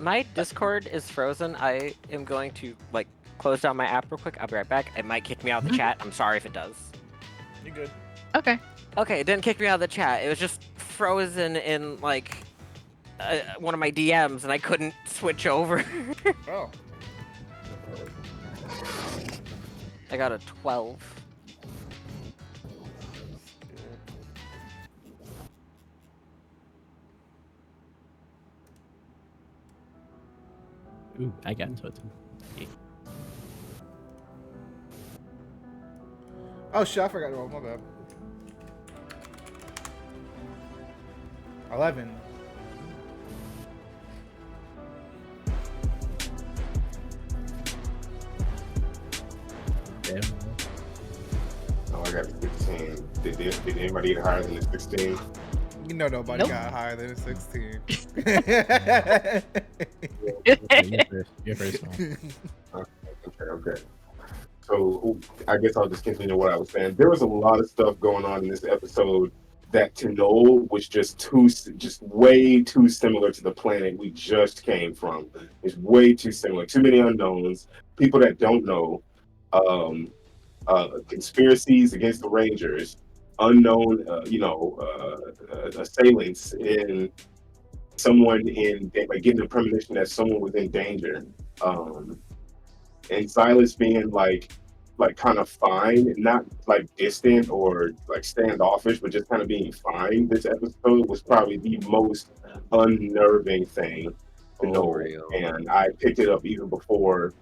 My Discord is frozen. I am going to like close down my app real quick. I'll be right back. It might kick me out of the chat. I'm sorry if it does.
You good?
Okay.
Okay, it didn't kick me out of the chat. It was just frozen in like one of my DMs, and I couldn't switch over.
Oh.
I got a 12.
Ooh, I got into it too.
Oh shit, I forgot to roll. My bad. 11.
Damn.
Oh, I got a 16. Did anybody get higher than a 16?
You know nobody
Nope.
got higher than a 16.
Your first one.
Okay. So I guess I'll just continue what I was saying. There was a lot of stuff going on in this episode that to know was just way too similar to the planet we just came from. It's way too similar. Too many unknowns. People that don't know. Conspiracies against the Rangers. Unknown, assailants, and someone like getting a premonition that someone was in danger. And Silas being like kind of fine, not like distant or like standoffish, but just kind of being fine. This episode was probably the most unnerving thing to know,
real.
and I picked it up even before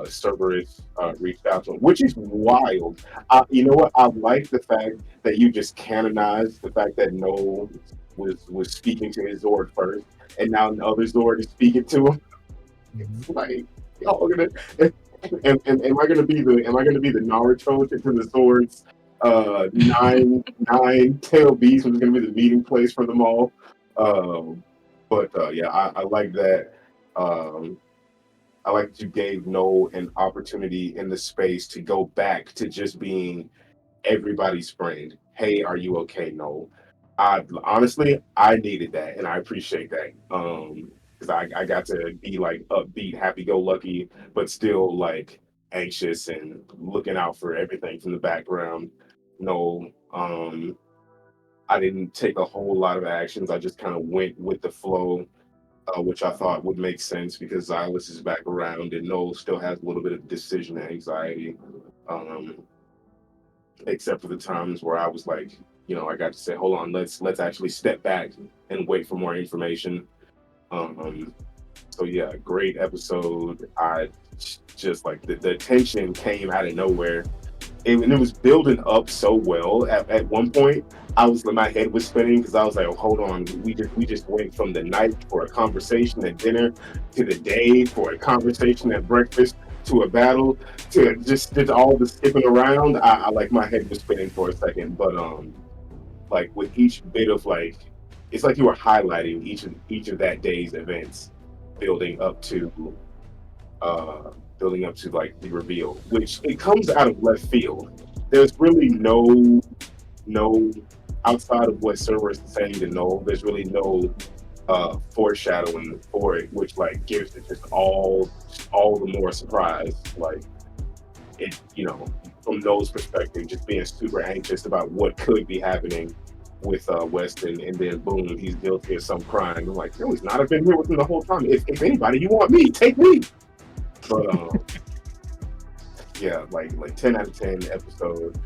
Cerberus reached out to him, which is wild. You know what? I like the fact that you just canonized the fact that Noel was speaking to his Zord first, and now another Zord is speaking to him. It's like, y'all gonna am I gonna be the Naruto to the Zords? Nine tail beast was gonna be the meeting place for them all. Yeah, I like that. I like that you gave Noel an opportunity in the space to go back to just being everybody's friend. Hey, are you okay, Noel? Honestly, I needed that, and I appreciate that. Because I got to be like upbeat, happy-go-lucky, but still like anxious and looking out for everything from the background. No, I didn't take a whole lot of actions. I just kind of went with the flow, which I thought would make sense because Xylus is back around and Noel still has a little bit of decision anxiety. Except for the times where I was like, I got to say, hold on, let's actually step back and wait for more information. So yeah, great episode. I just like the tension came out of nowhere. And it was building up so well. At one point, my head was spinning because I was like, oh, hold on, we just went from the night for a conversation at dinner to the day for a conversation at breakfast to a battle to just all the skipping around. I like my head was spinning for a second, but like with each bit of like, it's like you were highlighting each of that day's events, building up to like the reveal, which it comes out of left field. There's really no outside of what Cerberus is saying to know. There's really no foreshadowing for it, which like gives it just all the more surprise. Like it, from Noel's perspective, just being super anxious about what could be happening with Weston, and then boom, he's guilty of some crime. I'm like, no, he's not. I've been here with him the whole time. If anybody, you want me, take me. But yeah, like 10 out of 10 episode,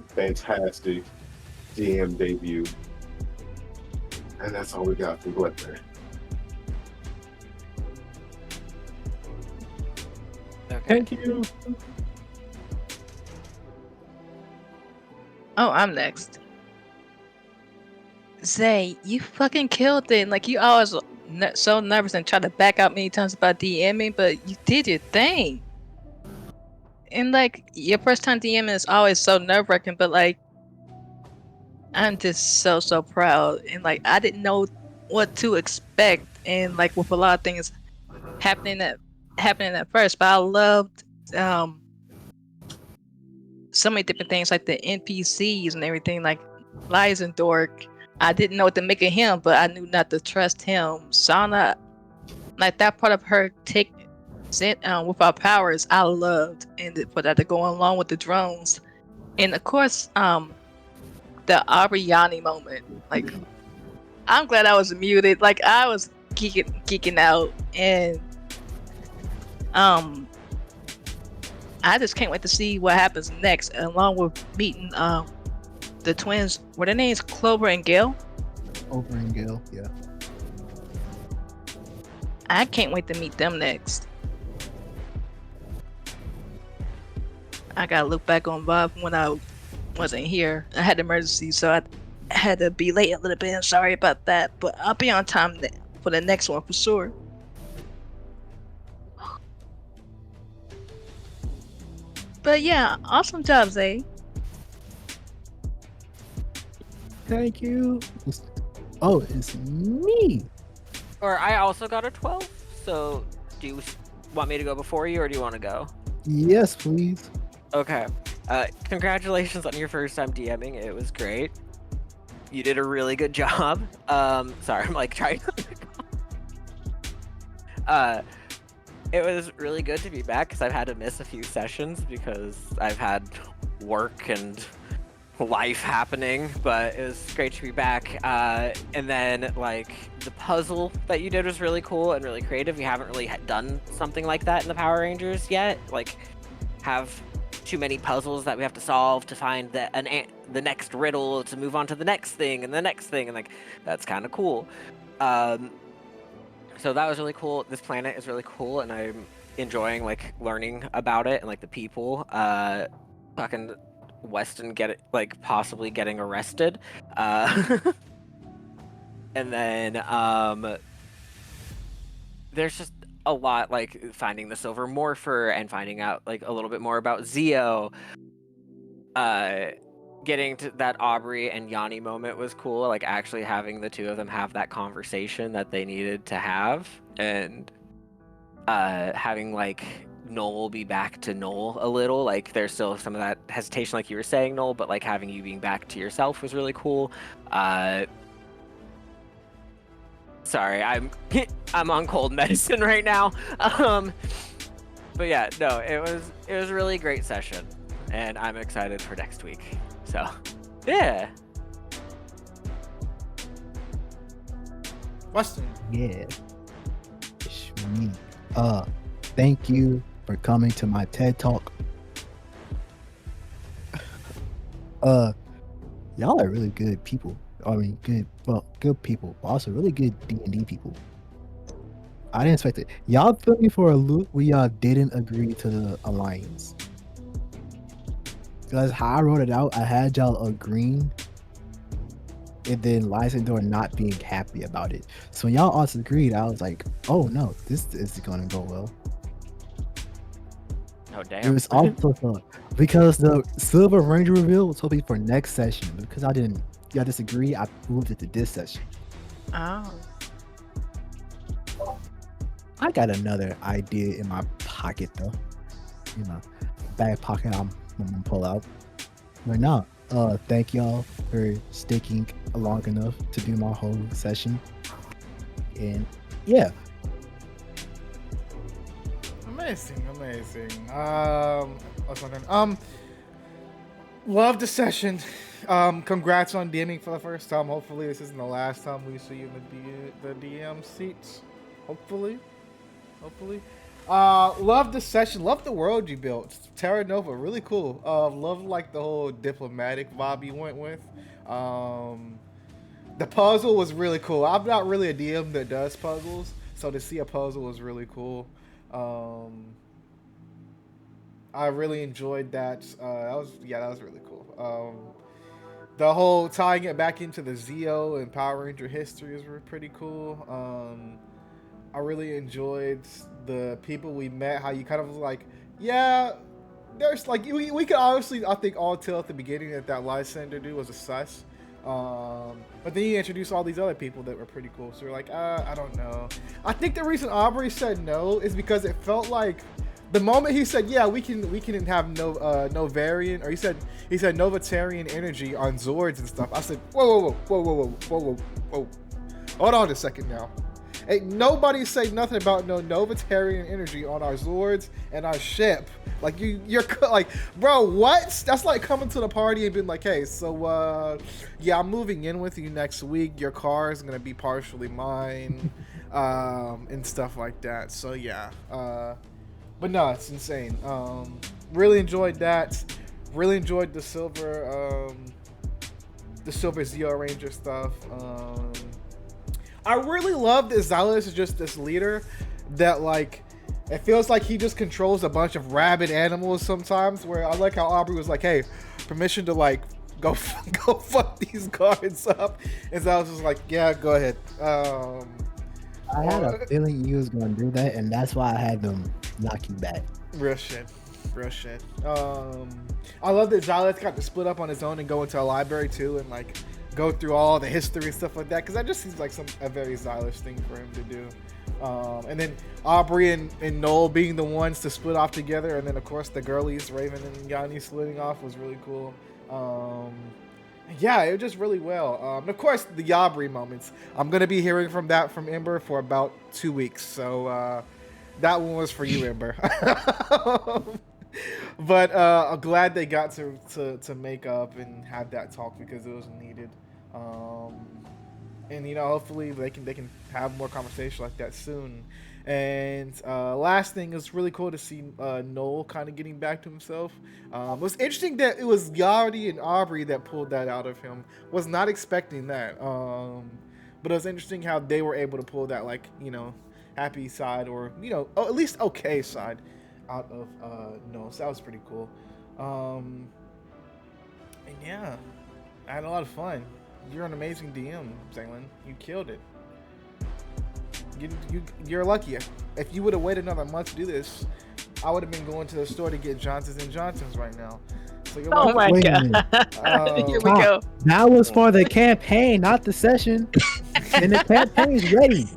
fantastic DM debut, and that's all we got from Glepper.
Okay.
Thank you.
Oh, I'm next. Zay, you fucking killed it. Like, you always so nervous and try to back out many times about DMing, but you did your thing. And, like, your first time DMing is always so nerve-wracking, but, like, I'm just so proud. And, like, I didn't know what to expect. And, like, with a lot of things happening at first, but I loved so many different things, like the NPCs and everything, like Lyzendork. I didn't know what to make of him, but I knew not to trust him. Shauna, like that part of her with our powers, I loved, and for that to go along with the drones, and of course, the Ariani moment. Like, I'm glad I was muted. Like, I was geeking out, and I just can't wait to see what happens next, along with meeting the twins. Were their names Clover and Gale?
Over in Gale, yeah.
I can't wait to meet them next. I gotta look back on Bob when I wasn't here. I had emergency, so I had to be late a little bit. I'm sorry about that, but I'll be on time for the next one for sure. But yeah, awesome job, Zay.
Thank you. It's me.
Or I also got a 12. So do you want me to go before you, or do you want to go?
Yes, please.
Okay. Congratulations on your first time DMing. It was great. You did a really good job. Sorry, I'm like trying to. It was really good to be back because I've had to miss a few sessions because I've had work and life happening, but it was great to be back. And then like the puzzle that you did was really cool and really creative. We haven't really done something like that in the Power Rangers yet. Like have too many puzzles that we have to solve to find the next riddle to move on to the next thing and the next thing, and like that's kind of cool. So that was really cool. This planet is really cool, and I'm enjoying like learning about it and like the people. Fucking Weston possibly getting arrested, and then there's just a lot like finding the Silver Morpher and finding out like a little bit more about Zio. Getting to that Aubrey and Yanni moment was cool, like actually having the two of them have that conversation that they needed to have, and having like Noel be back to Noel a little, like there's still some of that hesitation like you were saying, Noel, but like having you being back to yourself was really cool. Sorry, I'm on cold medicine right now. But yeah, no, it was a really great session, and I'm excited for next week. So, yeah.
Weston.
Yeah. It's me. Thank you for coming to my TED Talk. Y'all are really good people. I mean, good people, but also really good D&D people. I didn't expect it. Y'all put me for a loop where y'all didn't agree to the alliance. Because how I wrote it out, I had y'all agreeing, and then Lysander not being happy about it. So when y'all also agreed, I was like, oh no, this is gonna go well.
Oh damn.
It was also fun because the Silver Ranger reveal was hoping for next session, but because y'all disagree, I moved it to this session.
Oh.
I got another idea in my pocket though. You know, back pocket I'm gonna pull out. But no, thank y'all for sticking long enough to do my whole session. And yeah.
Amazing. What's my turn? Love the session. Congrats on DMing for the first time. Hopefully this isn't the last time we see you in the DM seats. Hopefully. Love the session. Love the world you built. Terra Nova, really cool. Love like the whole diplomatic vibe you went with. The puzzle was really cool. I'm not really a DM that does puzzles, so to see a puzzle was really cool. I really enjoyed that. That was really cool. The whole tying it back into the Zio and Power Ranger histories were pretty cool. I really enjoyed the people we met. How you kind of was like, yeah, there's like we could obviously I think all tell at the beginning that Lysander dude was a sus. But then you introduce all these other people that were pretty cool. So you're like, I don't know. I think the reason Aubrey said no is because it felt like the moment he said, yeah, we can have no variant, or he said Nova Terra energy on Zords and stuff. I said, whoa. Hold on a second now. Ain't nobody say nothing about no Nova Terra energy on our Zords and our ship. Like you're like, bro, what? That's like coming to the party and being like, hey, so yeah, I'm moving in with you next week. Your car is gonna be partially mine, and stuff like that. So yeah, but no, it's insane. Really enjoyed that. Really enjoyed the Silver Zio Ranger stuff. I really love that Xylus is just this leader that like it feels like he just controls a bunch of rabid animals sometimes. Where I like how Aubrey was like, "Hey, permission to like go fuck these guards up," and Xylus was like, "Yeah, go ahead."
I had a feeling you was gonna do that, and that's why I had them knock you back.
Real shit. I love that Xylus got to split up on his own and go into a library too, and like go through all the history and stuff like that, because that just seems like a very Xylus thing for him to do. And then Aubrey and Noel being the ones to split off together, and then of course the girlies, Raven and Yanni, splitting off was really cool. Yeah, it was just really well. And of course, the Yabri moments. I'm gonna be hearing from Ember for about 2 weeks, so that one was for you, Ember. But I'm glad they got to make up and have that talk because it was needed. And hopefully they can have more conversation like that soon. And last thing, is really cool to see Noel kind of getting back to himself. It was interesting that it was Yardi and Aubrey that pulled that out of him. Was not expecting that. But it was interesting how they were able to pull that, like, happy side, or at least okay side out of Noel. So that was pretty cool. And yeah, I had a lot of fun. You're an amazing DM, Zaylin. You killed it. You're lucky. If you would have waited another month to do this, I would have been going to the store to get Johnson's and Johnson's right now. So you're
Oh
lucky.
my
Wait a
god.
minute.
Here we go.
That was for the campaign, not the session. And the campaign's ready.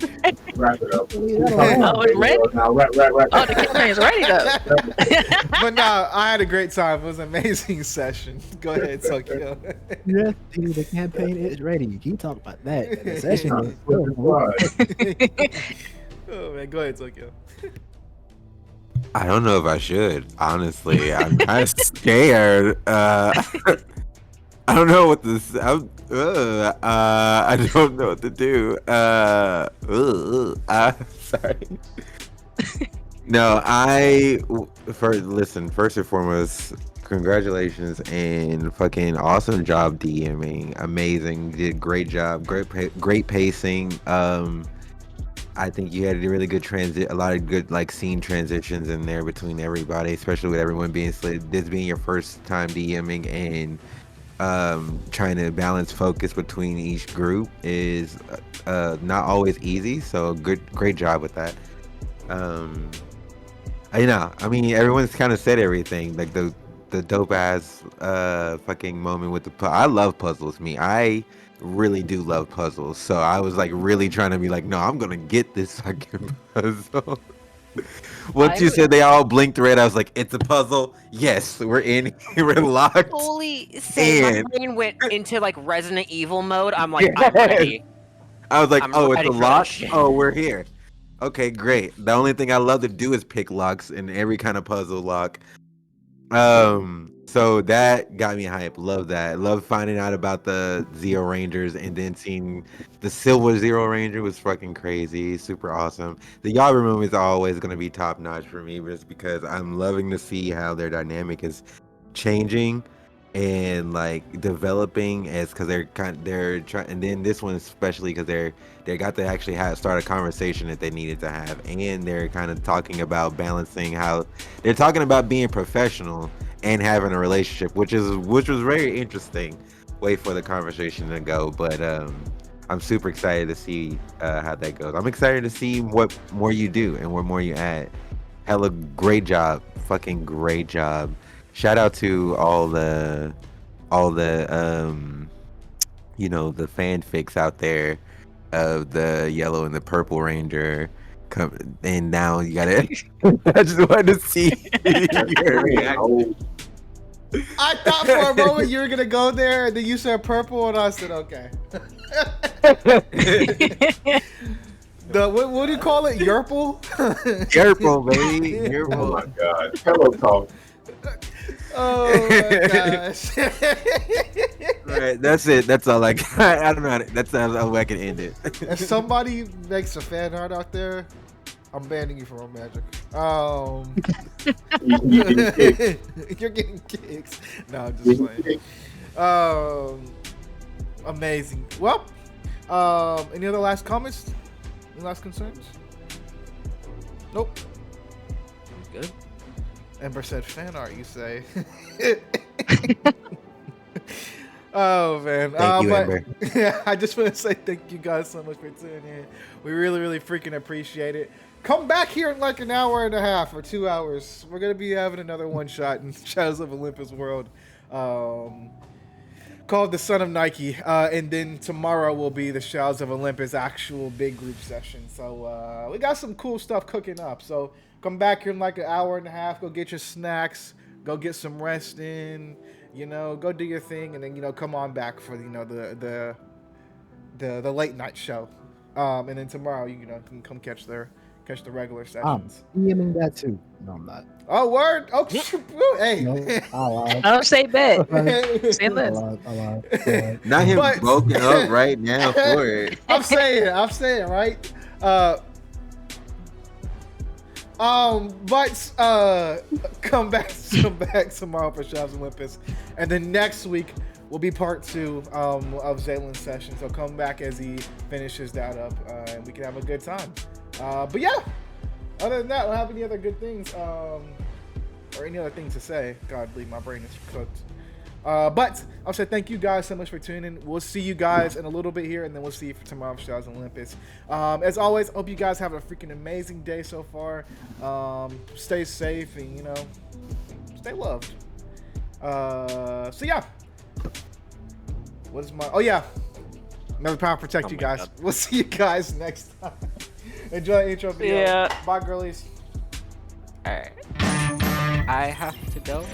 Wrap it up.
Leave that alone.
Oh, it's ready?
Now, wrap.
Oh, the campaign's ready though.
But no, I had a great time. It was an amazing session. Go ahead, Tokyo.
Yes, dude, the campaign is ready. You can talk about that. The session is
Oh man, go ahead, Tokyo.
I don't know if I should. Honestly, I'm kind of scared. I don't know what this. I don't know what to do. Sorry. No, first and foremost, congratulations and fucking awesome job DMing. Amazing, did great job, great pacing. I think you had a really good a lot of good like scene transitions in there between everybody, especially with everyone being slid. This being your first time DMing and trying to balance focus between each group is not always easy. So great job with that. I mean, everyone's kind of said everything. Like the dope ass fucking moment with I love puzzles. I really do love puzzles. So I was like really trying to be like, no, I'm gonna get this fucking puzzle. Once you said they all blinked red, I was like, it's a puzzle. Yes, we're in. We're locked.
Holy say, my brain went into like Resident Evil mode. I'm like, I'm
Yes.
ready.
I was like,
I'm
oh, it's
ready
a
for
lock.
this shit.
Oh, we're here. Okay, great. The only thing I love to do is pick locks in every kind of puzzle lock. So that got me hype. Love that. Love finding out about the Zero Rangers and then seeing the Silver Zero Ranger was fucking crazy. Super awesome. The Yabra movie is always gonna be top notch for me, just because I'm loving to see how their dynamic is changing and like developing because they're trying, and then this one especially because they got to actually start a conversation that they needed to have, and they're kind of talking about balancing how they're talking about being professional and having a relationship, which was very interesting way for the conversation to go. But I'm super excited to see how that goes. I'm excited to see what more you do and what more you add. Hella great job, fucking great job. Shout out to all the the fanfics out there of the yellow and the purple ranger and now you gotta I just wanted to see your reaction.
I thought for a moment you were gonna go there, and then you said purple, and I said okay. What do you call it? Yerple?
Yerple, baby.
Oh
Yerple.
my god. Hello, talk.
Oh my gosh.
Alright, that's it. That's all I got. I don't know how to, that's how I can end it.
If somebody makes a fan art out there, I'm banning you from Roll Magic. You're getting kicks. No, I'm just playing. Amazing. Well, Any other last comments? Any last concerns? Nope.
Good.
Ember said fan art, you say. Oh man.
Thank you,
but,
Ember.
Yeah, I just want to say thank you guys so much for tuning in. We really, really freaking appreciate it. Come back here in like an hour and a half or 2 hours. We're gonna be having another one shot in Shadows of Olympus World. Called the Son of Nike, and then tomorrow will be the Shadows of Olympus actual big group session. So we got some cool stuff cooking up. So come back here in like an hour and a half. Go get your snacks. Go get some rest in. You know, go do your thing, and then come on back for the late night show. And then tomorrow you can come catch the regular sessions.
DMing that too. No, I'm not.
Oh word! Oh shoot! Hey.
No, I lied.
I don't say bet. Say
I
less.
lied. I lied.
Not him
But-
broken up right now for it.
I'm saying, right? Come back tomorrow for Shadows of Olympus, and then next week will be part 2 of Zaylen's session. So come back as he finishes that up, and we can have a good time. But yeah, other than that, I don't have any other good things or any other things to say. God, leave my brain is cooked. But I'll say thank you guys so much for tuning in. We'll see you guys in a little bit here, and then we'll see you for tomorrow for Shadows of Olympus. As always, hope you guys have a freaking amazing day so far. Stay safe and stay loved. So yeah. What is my? Oh yeah. Another power protect you guys.
God.
We'll see you guys next time. Enjoy the intro video.
Yeah.
Bye, girlies.
All right. I have to go.